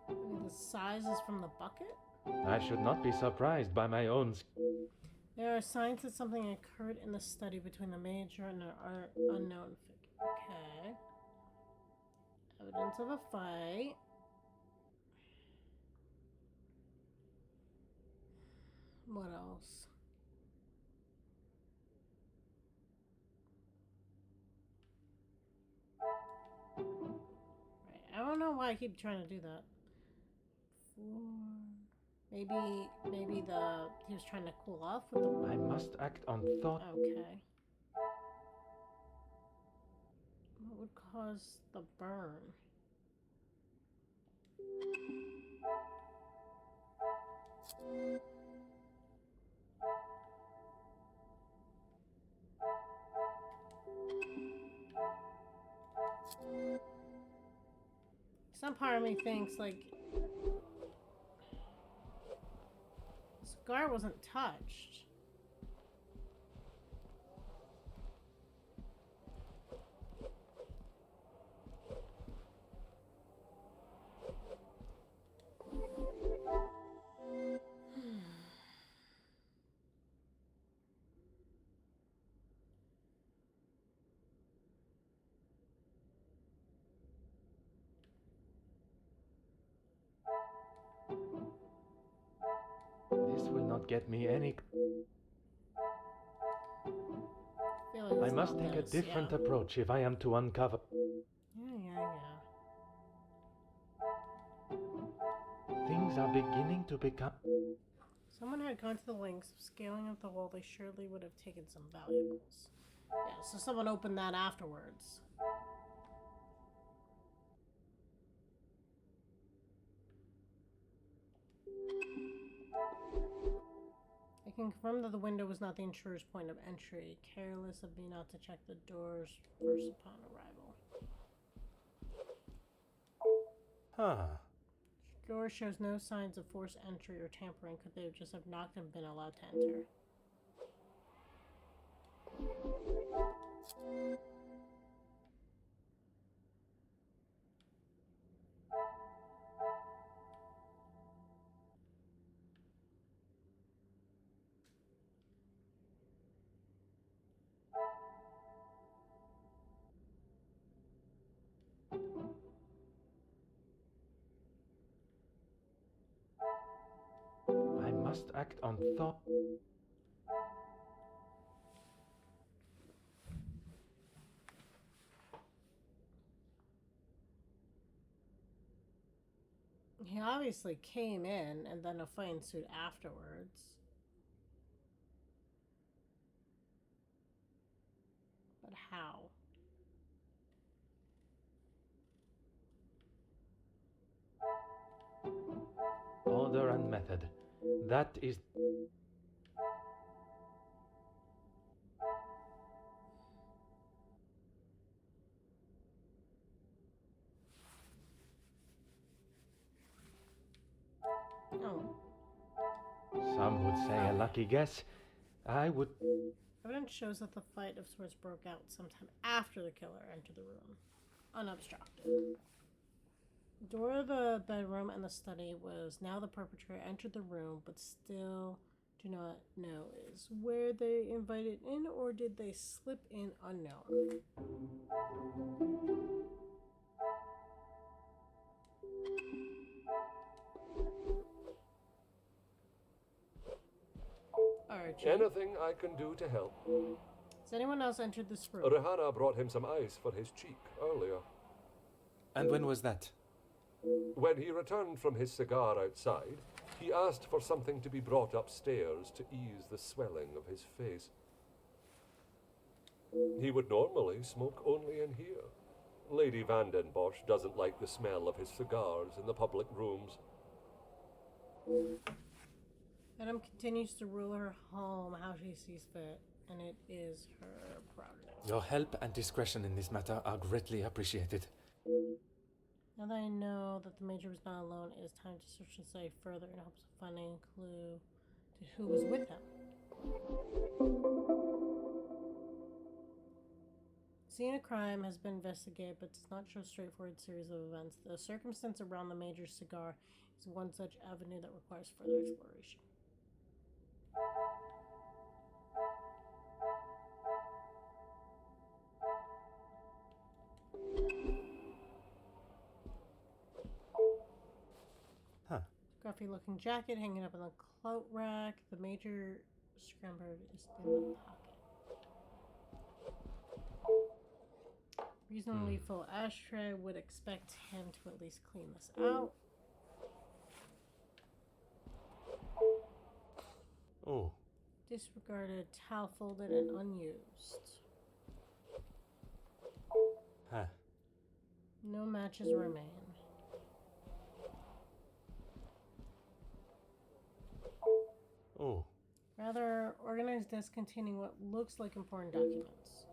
Maybe the size is from the bucket? I should not be surprised by my own... There are signs that something occurred in the study between the major and an unknown figure. Okay. Evidence of a fight. What else? Right. I don't know why I keep trying to do that. Maybe he was trying to cool off with the... I must act on thought. Okay. What would cause the burn? Some part of me thinks, like, Cigar wasn't touched. This will not get me any. I must take a different approach if I am to uncover. Yeah. Things are beginning to become. Someone had gone to the lengths of scaling up the wall. They surely would have taken some valuables. Yeah, so someone opened that afterwards. I can confirm that the window was not the intruder's point of entry. Careless of me not to check the doors first upon arrival. Huh. The door shows no signs of forced entry or tampering. Could they just have knocked and been allowed to enter? I must act on thought. He obviously came in and then a fight ensued afterwards. But how? Order and method. That is. Oh. Some would say a lucky guess. I would. Evidence shows that the fight of sorts broke out sometime after the killer entered the room, unobstructed. The door of the bedroom and the study was now the perpetrator entered the room, but still do not know is where they invited in or did they slip in unknown. Archie. Anything I can do to help? Has anyone else entered this room? Rihanna brought him some ice for his cheek earlier. And when was that? When he returned from his cigar outside, he asked for something to be brought upstairs to ease the swelling of his face. He would normally smoke only in here. Lady Vandenbosch doesn't like the smell of his cigars in the public rooms. Madame continues to rule her home how she sees fit, and it is her prerogative. Your help and discretion in this matter are greatly appreciated. Now that I know that the Major was not alone, it is time to search and study further in hopes of finding a clue to who was with him. Scene of crime has been investigated, but does not show a straightforward series of events. The circumstance around the Major's cigar is one such avenue that requires further exploration. Scruffy looking jacket hanging up on the cloak rack. The Major scrambled is in the pocket. Reasonably full ashtray. Would expect him to at least clean this out. Oh. Disregarded, towel folded and unused. Huh. No matches remain. Oh. Rather organized desk containing what looks like important documents.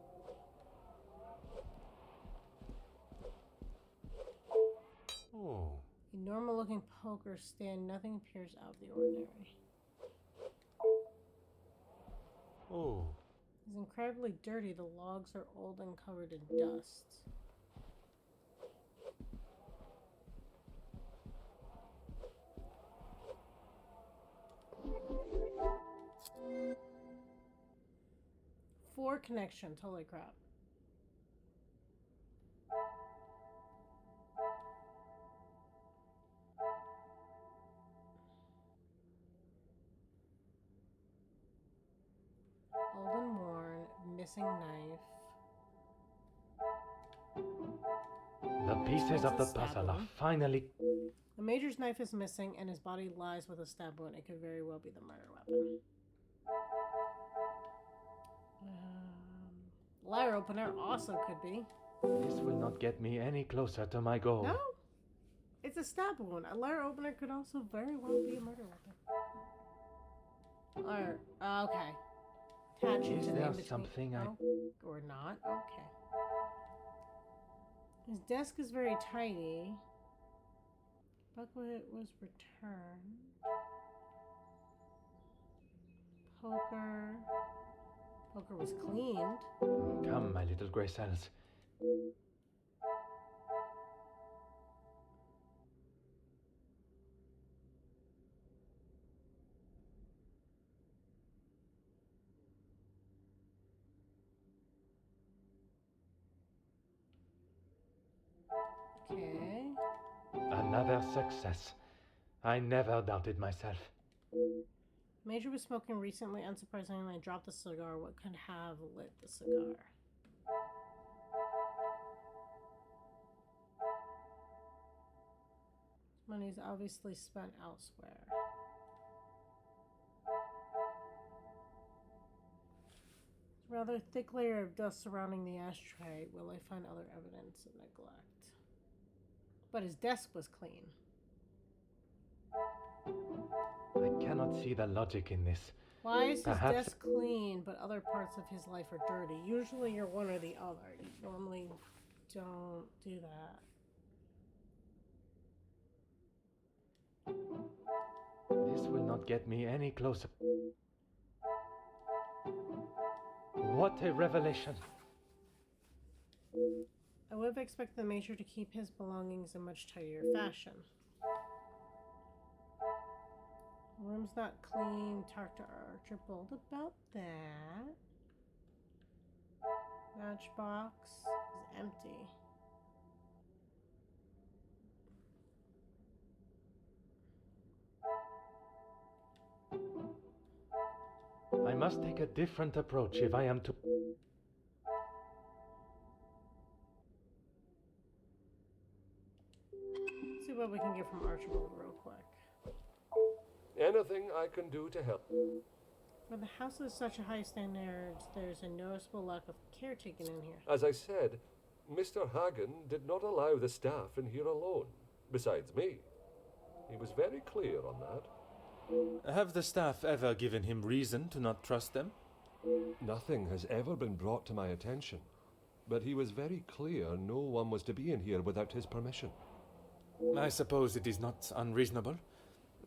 Oh. A normal looking poker stand, nothing appears out of the ordinary. Oh. It's incredibly dirty. The logs are old and covered in dust. Four connections. Holy crap. Old and worn, missing knife. The pieces of the puzzle are finally... The Major's knife is missing and his body lies with a stab wound. It could very well be the murder weapon. Letter opener also could be. This will not get me any closer to my goal. No? It's a stab wound. A letter opener could also very well be a murder weapon. Or, okay. Attach it Is to the there in-between. something I... Or not? Okay. His desk is very tidy. Bucklet was returned. Poker. Poker was cleaned. Come, my little grey cells. Okay. Another success. I never doubted myself. Major was smoking recently. Unsurprisingly, dropped the cigar. What could have lit the cigar? Money's obviously spent elsewhere. Rather thick layer of dust surrounding the ashtray. Will I find other evidence of neglect? But his desk was clean. I cannot see the logic in this. Why is his Perhaps... desk clean, but other parts of his life are dirty? Usually you're one or the other. You normally don't do that. This will not get me any closer. What a revelation! I would have expected the Major to keep his belongings in much tidier fashion. Room's not clean. Talk to Archibald about that. Matchbox is empty. I must take a different approach if I am to... Let's see what we can get from Archibald real quick. Anything I can do to help? For the house is such a high standard, there's a noticeable lack of caretaking in here. As I said, Mr. Hagen did not allow the staff in here alone, besides me. He was very clear on that. Have the staff ever given him reason to not trust them? Nothing has ever been brought to my attention, but he was very clear no one was to be in here without his permission. I suppose it is not unreasonable.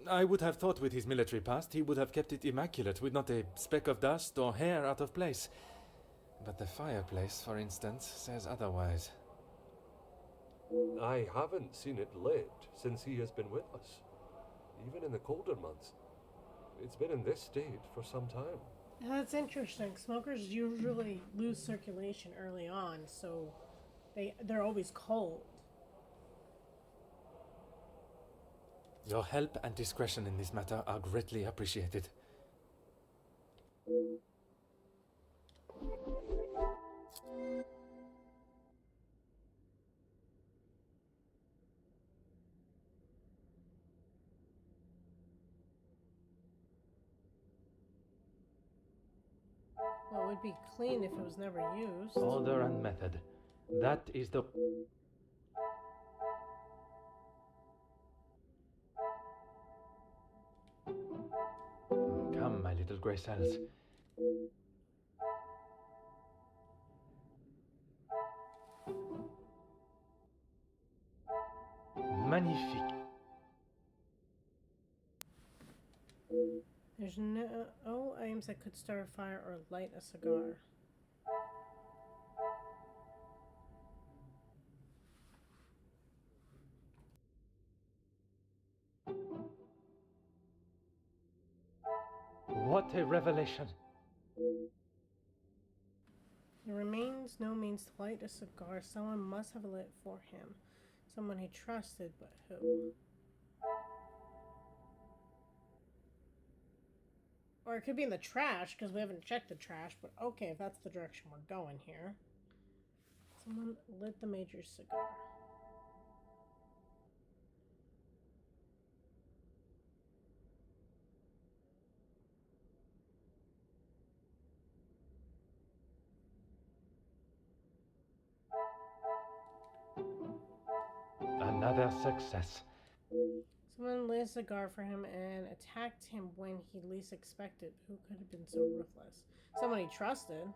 I would have thought with his military past he would have kept it immaculate with not a speck of dust or hair out of place. But the fireplace, for instance, says otherwise. I haven't seen it lit since he has been with us, even in the colder months. It's been in this state for some time. That's interesting. Smokers usually lose circulation early on, so they're always cold. Your help and discretion in this matter are greatly appreciated. Well, it would be clean if it was never used. Order and method. That is the... Come, my little grey cells. Magnifique. There's no items that could start a fire or light a cigar. What a revelation! There remains no means to light a cigar. Someone must have lit for him. Someone he trusted, but who? Or it could be in the trash, because we haven't checked the trash, but okay, if that's the direction we're going here. Someone lit the Major's cigar. Another success. Someone lit a cigar for him and attacked him when he least expected. Who could have been so ruthless? Someone he trusted.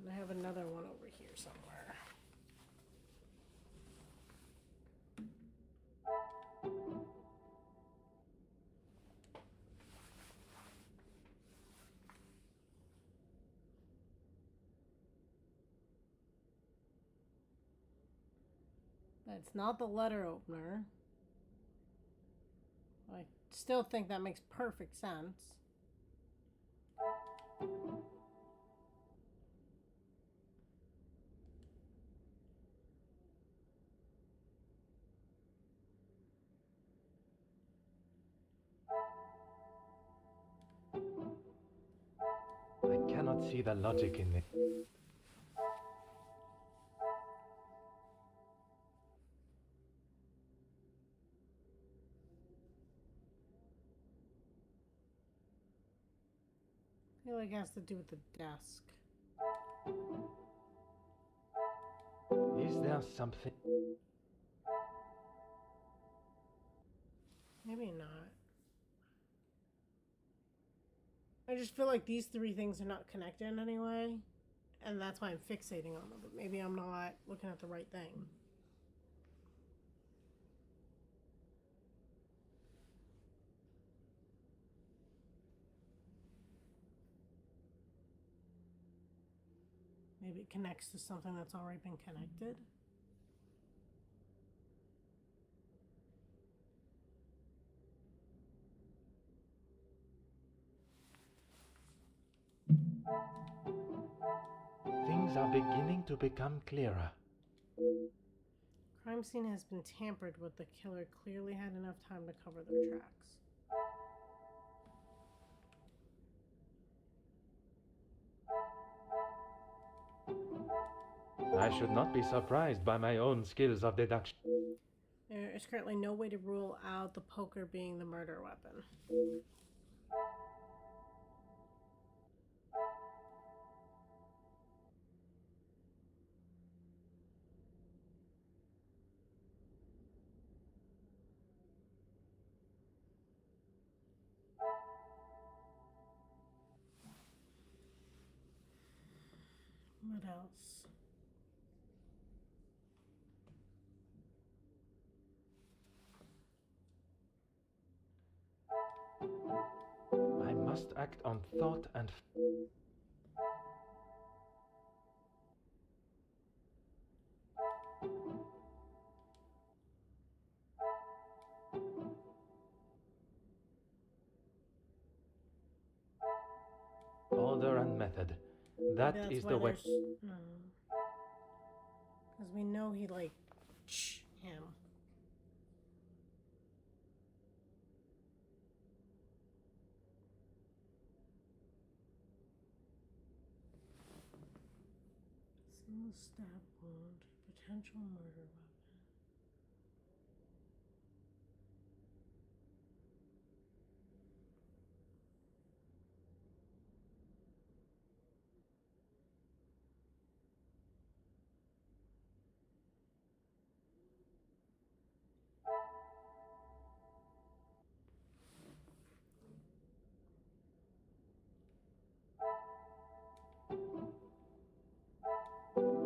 And I have another one over here somewhere. That's not the letter opener. I still think that makes perfect sense. I cannot see the logic in it. I feel like it has to do with the desk. Is there something? Maybe not. I just feel like these three things are not connected in any way, and that's why I'm fixating on them, but maybe I'm not looking at the right thing. Maybe it connects to something that's already been connected. Things are beginning to become clearer. Crime scene has been tampered with. The killer clearly had enough time to cover their tracks. I should not be surprised by my own skills of deduction. There is currently no way to rule out the poker being the murder weapon. What else? I must act on thought and... Order and method. That Maybe is the way. Because we know he, like, him. Single stab wound. Potential murder weapon.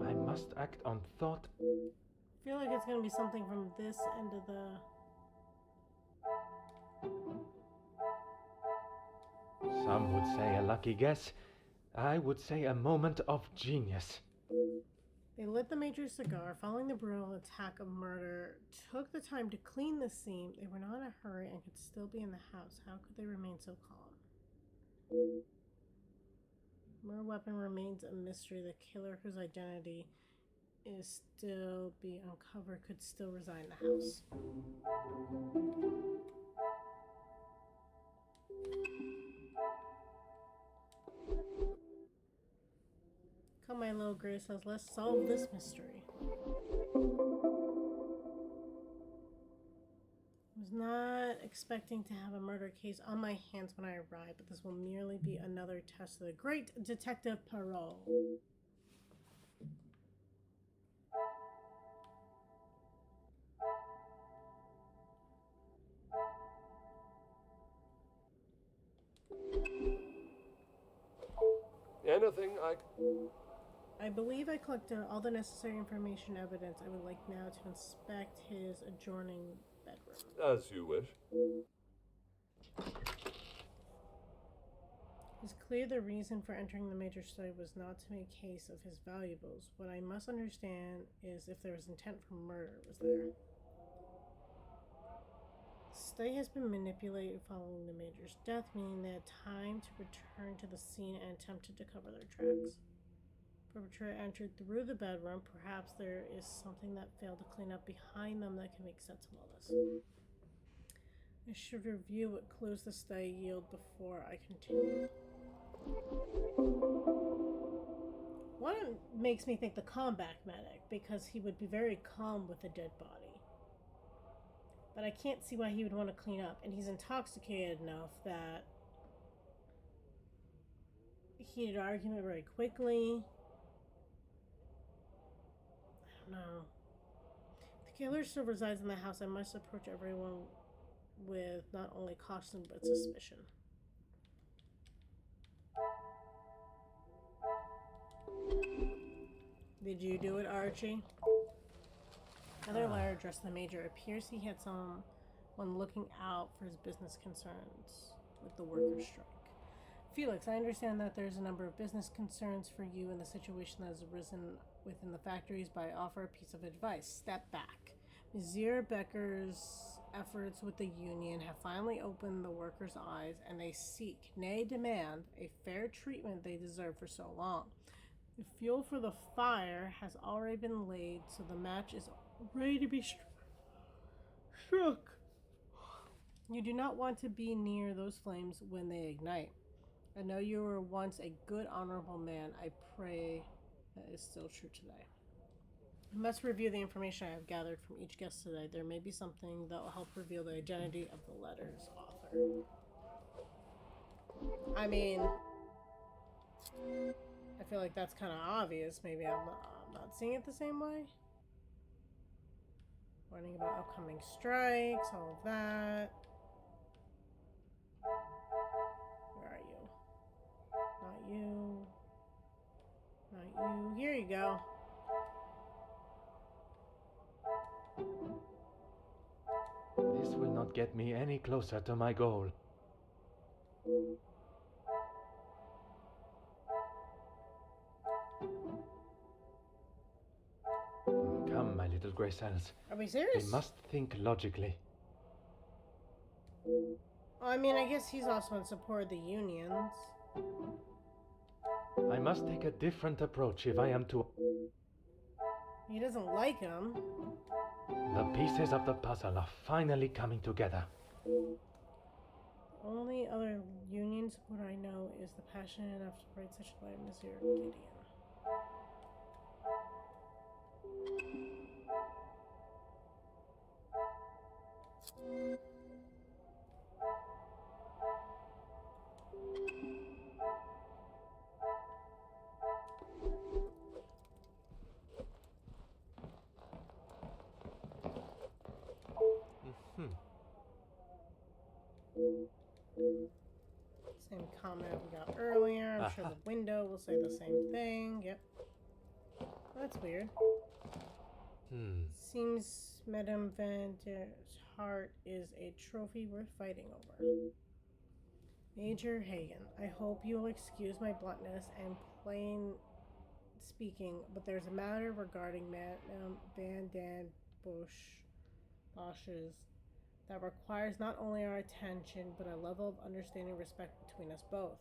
I must act on thought. I feel like it's gonna be something from this end of the... Some would say a lucky guess. I would say a moment of genius. They lit the Major's cigar, following the brutal attack of murder, took the time to clean the scene. They were not in a hurry and could still be in the house. How could they remain so calm? Murder weapon remains a mystery. The killer, whose identity is still be uncovered, could still reside in the house. Come, my little Grace says, let's solve this mystery. I was not expecting to have a murder case on my hands when I arrived, but this will merely be another test of the great Detective Poirot. Anything I believe I collected all the necessary information and evidence. I would like now to inspect his adjoining bedroom. As you wish. It's clear the reason for entering the Major's study was not to make case of his valuables. What I must understand is if there was intent for murder, was there? The study has been manipulated following the Major's death, meaning they had time to return to the scene and attempted to cover their tracks. Perpetrator entered through the bedroom. Perhaps there is something that failed to clean up behind them that can make sense of all this. I should review what clues the study yield before I continue. One makes me think the combat medic, because he would be very calm with a dead body. But I can't see why he would want to clean up, and he's intoxicated enough that heated argument very quickly. I don't know. If the killer still resides in the house, I must approach everyone with not only caution but suspicion. Did you do it, Archie? Another letter addressed to the Major. It appears he had someone looking out for his business concerns with the workers' strike. Felix, I understand that there's a number of business concerns for you in the situation that has arisen within the factories, but I offer a piece of advice. Step back. Monsieur Becker's efforts with the union have finally opened the workers' eyes, and they seek, nay demand, a fair treatment they deserve for so long. The fuel for the fire has already been laid, so the match is ready to be struck. You do not want to be near those flames when they ignite. I know you were once a good, honorable man. I pray that is still true today. I must review the information I have gathered from each guest today. There may be something that will help reveal the identity of the letter's author. I mean, I feel like that's kind of obvious. Maybe I'm not seeing it the same way. Warning about upcoming strikes, all of that. Where are you? Not you. Not you. Here you go. This will not get me any closer to my goal. Come, my little grey cells. Are we serious? We must think logically. I mean, I guess he's also in support of the unions. I must take a different approach if I am to... He doesn't like him. The pieces of the puzzle are finally coming together. Only other union support I know is the passionate enough to write such a letter, Monsieur Gideon. Same comment we got earlier. I'm sure the window will say the same thing. Yep. That's weird. Seems Madame Van der's heart is a trophy worth fighting over. Major Hagen, I hope you will excuse my bluntness and plain speaking, but there's a matter regarding Madame Van den Bosch's that requires not only our attention, but a level of understanding and respect between us both.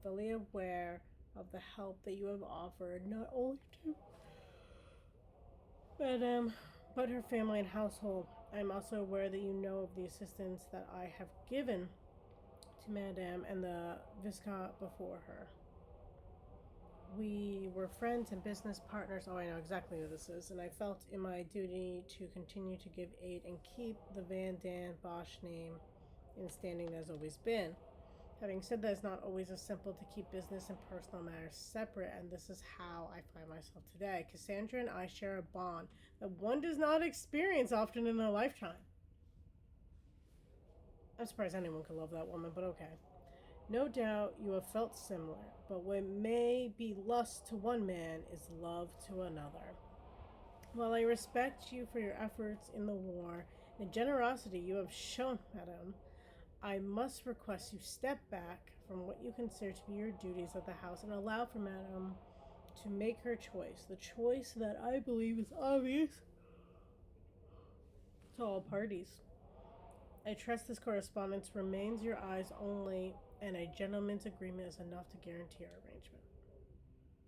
Fully aware of the help that you have offered, not only to Madame, but her family and household. I am also aware that you know of the assistance that I have given to Madame and the Viscount before her. We were friends and business partners. Oh, I know exactly who this is. And I felt in my duty to continue to give aid and keep the Van den Bosch name in standing as always been. Having said that, it's not always as simple to keep business and personal matters separate, and this is how I find myself today. Cassandra and I share a bond that one does not experience often in a lifetime. I'm surprised anyone could love that woman, but okay. No doubt you have felt similar, but what may be lust to one man is love to another. While I respect you for your efforts in the war and the generosity you have shown, Madame, I must request you step back from what you consider to be your duties at the house and allow for Madame to make her choice. The choice that I believe is obvious to all parties. I trust this correspondence remains your eyes only, and a gentleman's agreement is enough to guarantee our arrangement.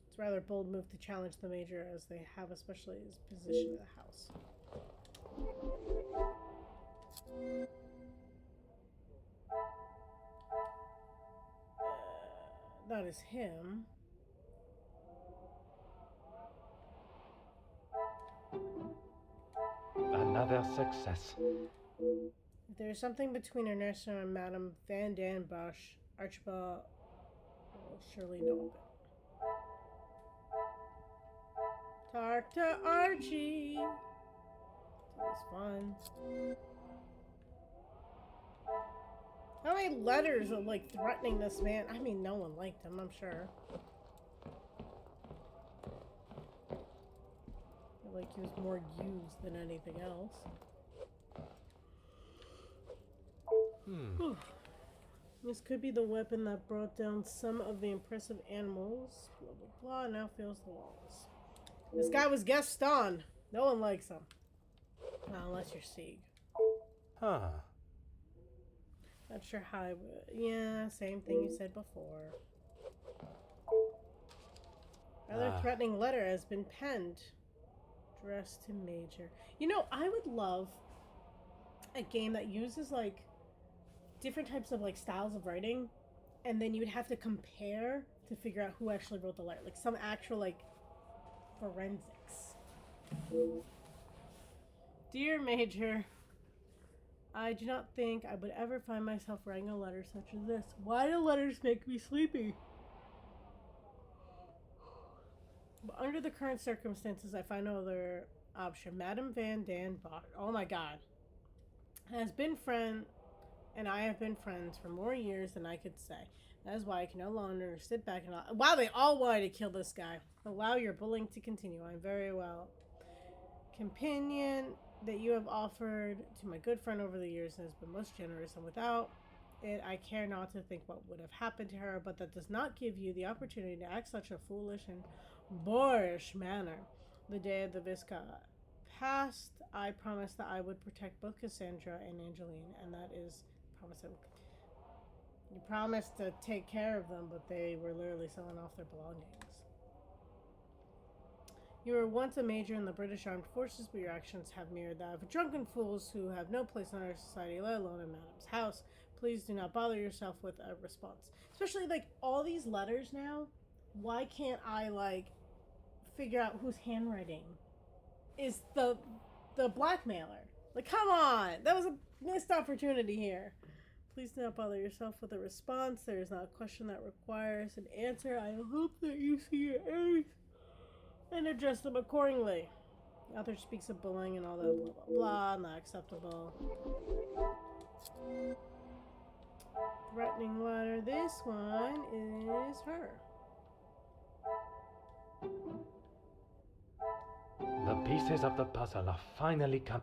It's a rather bold move to challenge the Major, as they have especially his position in the house. That is him. Another success. If there is something between Ernesto and Madame Van den Bosch, Archibald will surely know of it. Talk to Archie. It's always fun. How many letters of like threatening this man? I mean, no one liked him, I'm sure. I feel like he was more used than anything else. This could be the weapon that brought down some of the impressive animals. Blah, blah, blah. Now fills the walls. This guy was Gaston. No one likes him. Not unless you're Sieg. Huh. Not sure how I would. Yeah, same thing you said before. Rather threatening letter has been penned. Addressed to Major. You know, I would love a game that uses like different types of like styles of writing, and then you would have to compare to figure out who actually wrote the letter, like some actual like forensics. Dear Major, I do not think I would ever find myself writing a letter such as this. Why do letters make me sleepy? But under the current circumstances, I find no other option. Madame Van den Bosch, oh my god, has been friend, and I have been friends for more years than I could say. That is why I can no longer sit back and... Wow, they all wanted to kill this guy. Allow your bullying to continue. I am very well. Companion that you have offered to my good friend over the years has been most generous, and without it, I care not to think what would have happened to her, but that does not give you the opportunity to act such a foolish and boorish manner. The day of the Viscount passed, I promised that I would protect both Cassandra and Angeline, and that is promising. You promised to take care of them, but they were literally selling off their belongings. You were once a major in the British Armed Forces, but your actions have mirrored that of drunken fools who have no place in our society, let alone in Madame's house. Please do not bother yourself with a response. Especially, like, all these letters now, why can't I, like, figure out whose handwriting is the blackmailer? Like, come on! That was a missed opportunity here. Please do not bother yourself with a response. There is not a question that requires an answer. I hope that you see your errors and address them accordingly. The author speaks of bullying and all that blah blah blah, not acceptable. Threatening letter. This one is her. The pieces of the puzzle are finally come.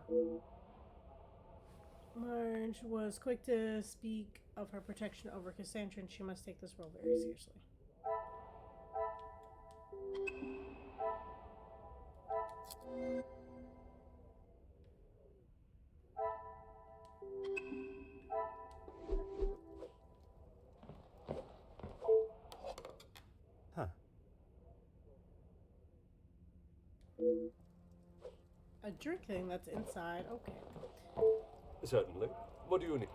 Marge was quick to speak of her protection over Cassandra, and she must take this role very seriously. Huh. A drink thing that's inside. Okay. Certainly. What do you need?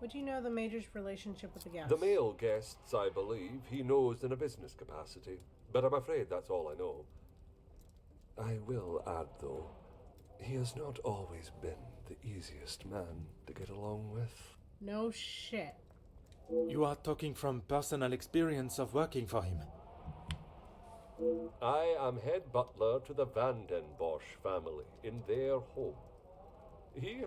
Would you know the Major's relationship with the guests? The male guests, I believe, he knows in a business capacity. But I'm afraid that's all I know. I will add, though, he has not always been the easiest man to get along with. No shit. You are talking from personal experience of working for him. I am head butler to the Van den Bosch family in their home. He...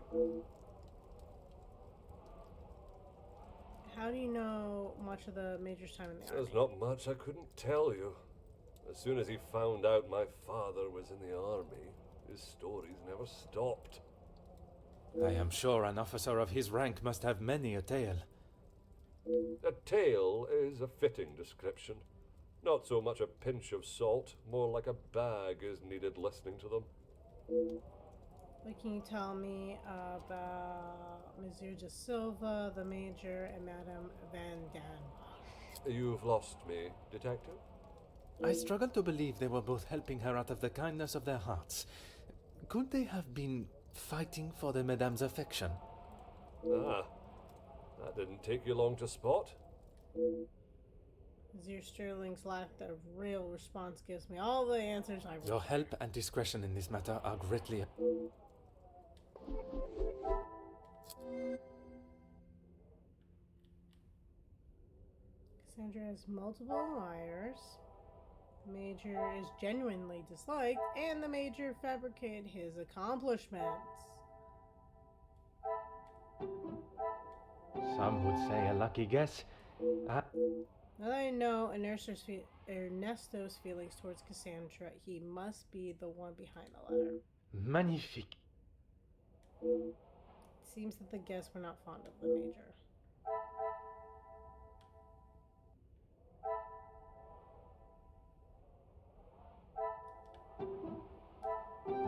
How do you know much of the Major's time in the army? There's not much I couldn't tell you. As soon as he found out my father was in the army, his stories never stopped. I am sure an officer of his rank must have many a tale. A tale is a fitting description. Not so much a pinch of salt, more like a bag is needed listening to them. What can you tell me about Monsieur de Silva, the Major, and Madame Van den Bosch? You've lost me, detective? I struggle to believe they were both helping her out of the kindness of their hearts. Could they have been fighting for the Madame's affection? Ah, that didn't take you long to spot. Monsieur Sterling's lack of real response gives me all the answers I want. Your help and discretion in this matter are greatly... Cassandra has multiple admirers. The Major is genuinely disliked, and the Major fabricated his accomplishments. Some would say a lucky guess. Now that I know Ernesto's feelings towards Cassandra, he must be the one behind the letter. Magnifique. It seems that the guests were not fond of the Major.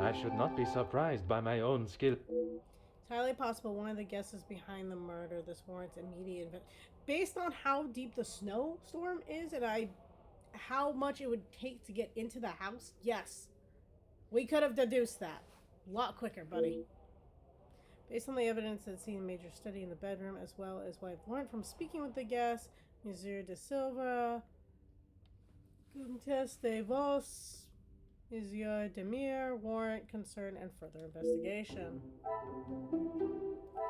I should not be surprised by my own skill. It's highly possible one of the guests is behind the murder. This warrants immediate based on how deep the snowstorm is and how much it would take to get into the house. Yes, we could have deduced that a lot quicker, buddy. Based on the evidence that's seen in Major study in the bedroom, as well as what I've learned from speaking with the guests, Monsieur de Silva, Comtesse de Vos, Monsieur Demir, warrant, concern, and further investigation.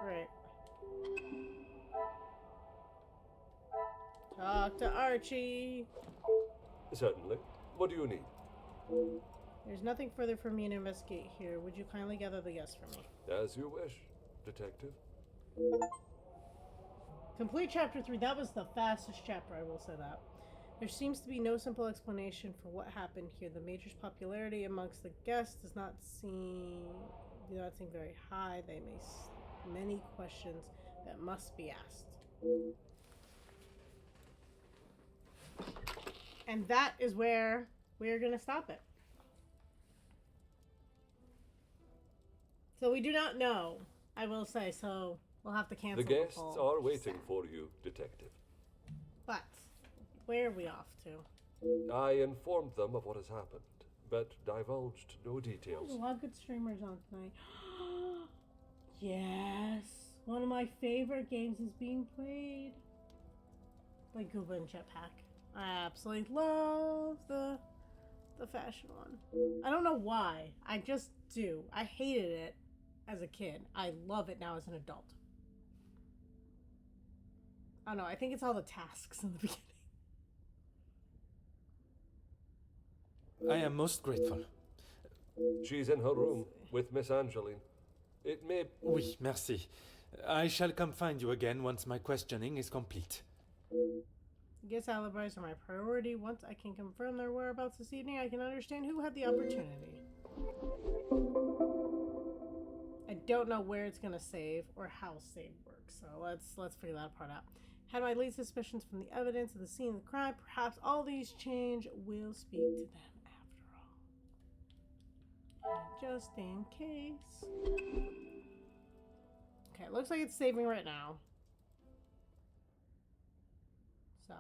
Great. Talk to Archie. Certainly. What do you need? There's nothing further for me to investigate here. Would you kindly gather the guests for me? As you wish, detective. Complete chapter 3. That was the fastest chapter, I will say that. There seems to be no simple explanation for what happened here. The Major's popularity amongst the guests do not seem very high. They may many questions that must be asked. And that is where we are going to stop it. So we do not know, I will say, so we'll have to cancel the guests whole are waiting set. for you, detective. But where are we off to? I informed them of what has happened, but divulged no details. There's a lot of good streamers on tonight. Yes, one of my favorite games is being played by Gooba and Jetpack. I absolutely love the fashion one. I don't know why. I just do. I hated it as a kid. I love it now as an adult. I don't know. I think it's all the tasks in the beginning. I am most grateful. She's in her room with Miss Angeline. It may... Oui, merci. I shall come find you again once my questioning is complete. Guest alibis are my priority. Once I can confirm their whereabouts this evening, I can understand who had the opportunity. I don't know where it's gonna save or how save works, so let's figure that part out. How do I lead suspicions from the evidence of the scene of the crime? Perhaps all these change will speak to them after all. And just in case. Okay, it looks like it's saving right now. So.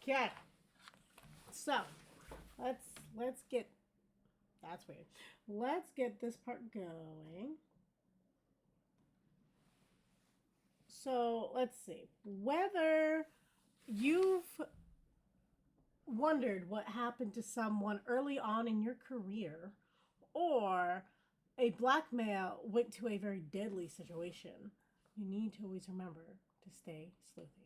Okay. So, let's get, that's weird. Let's get this part going. So, let's see. Whether you've wondered what happened to someone early on in your career, or a black male went to a very deadly situation, you need to always remember to stay sleuthy.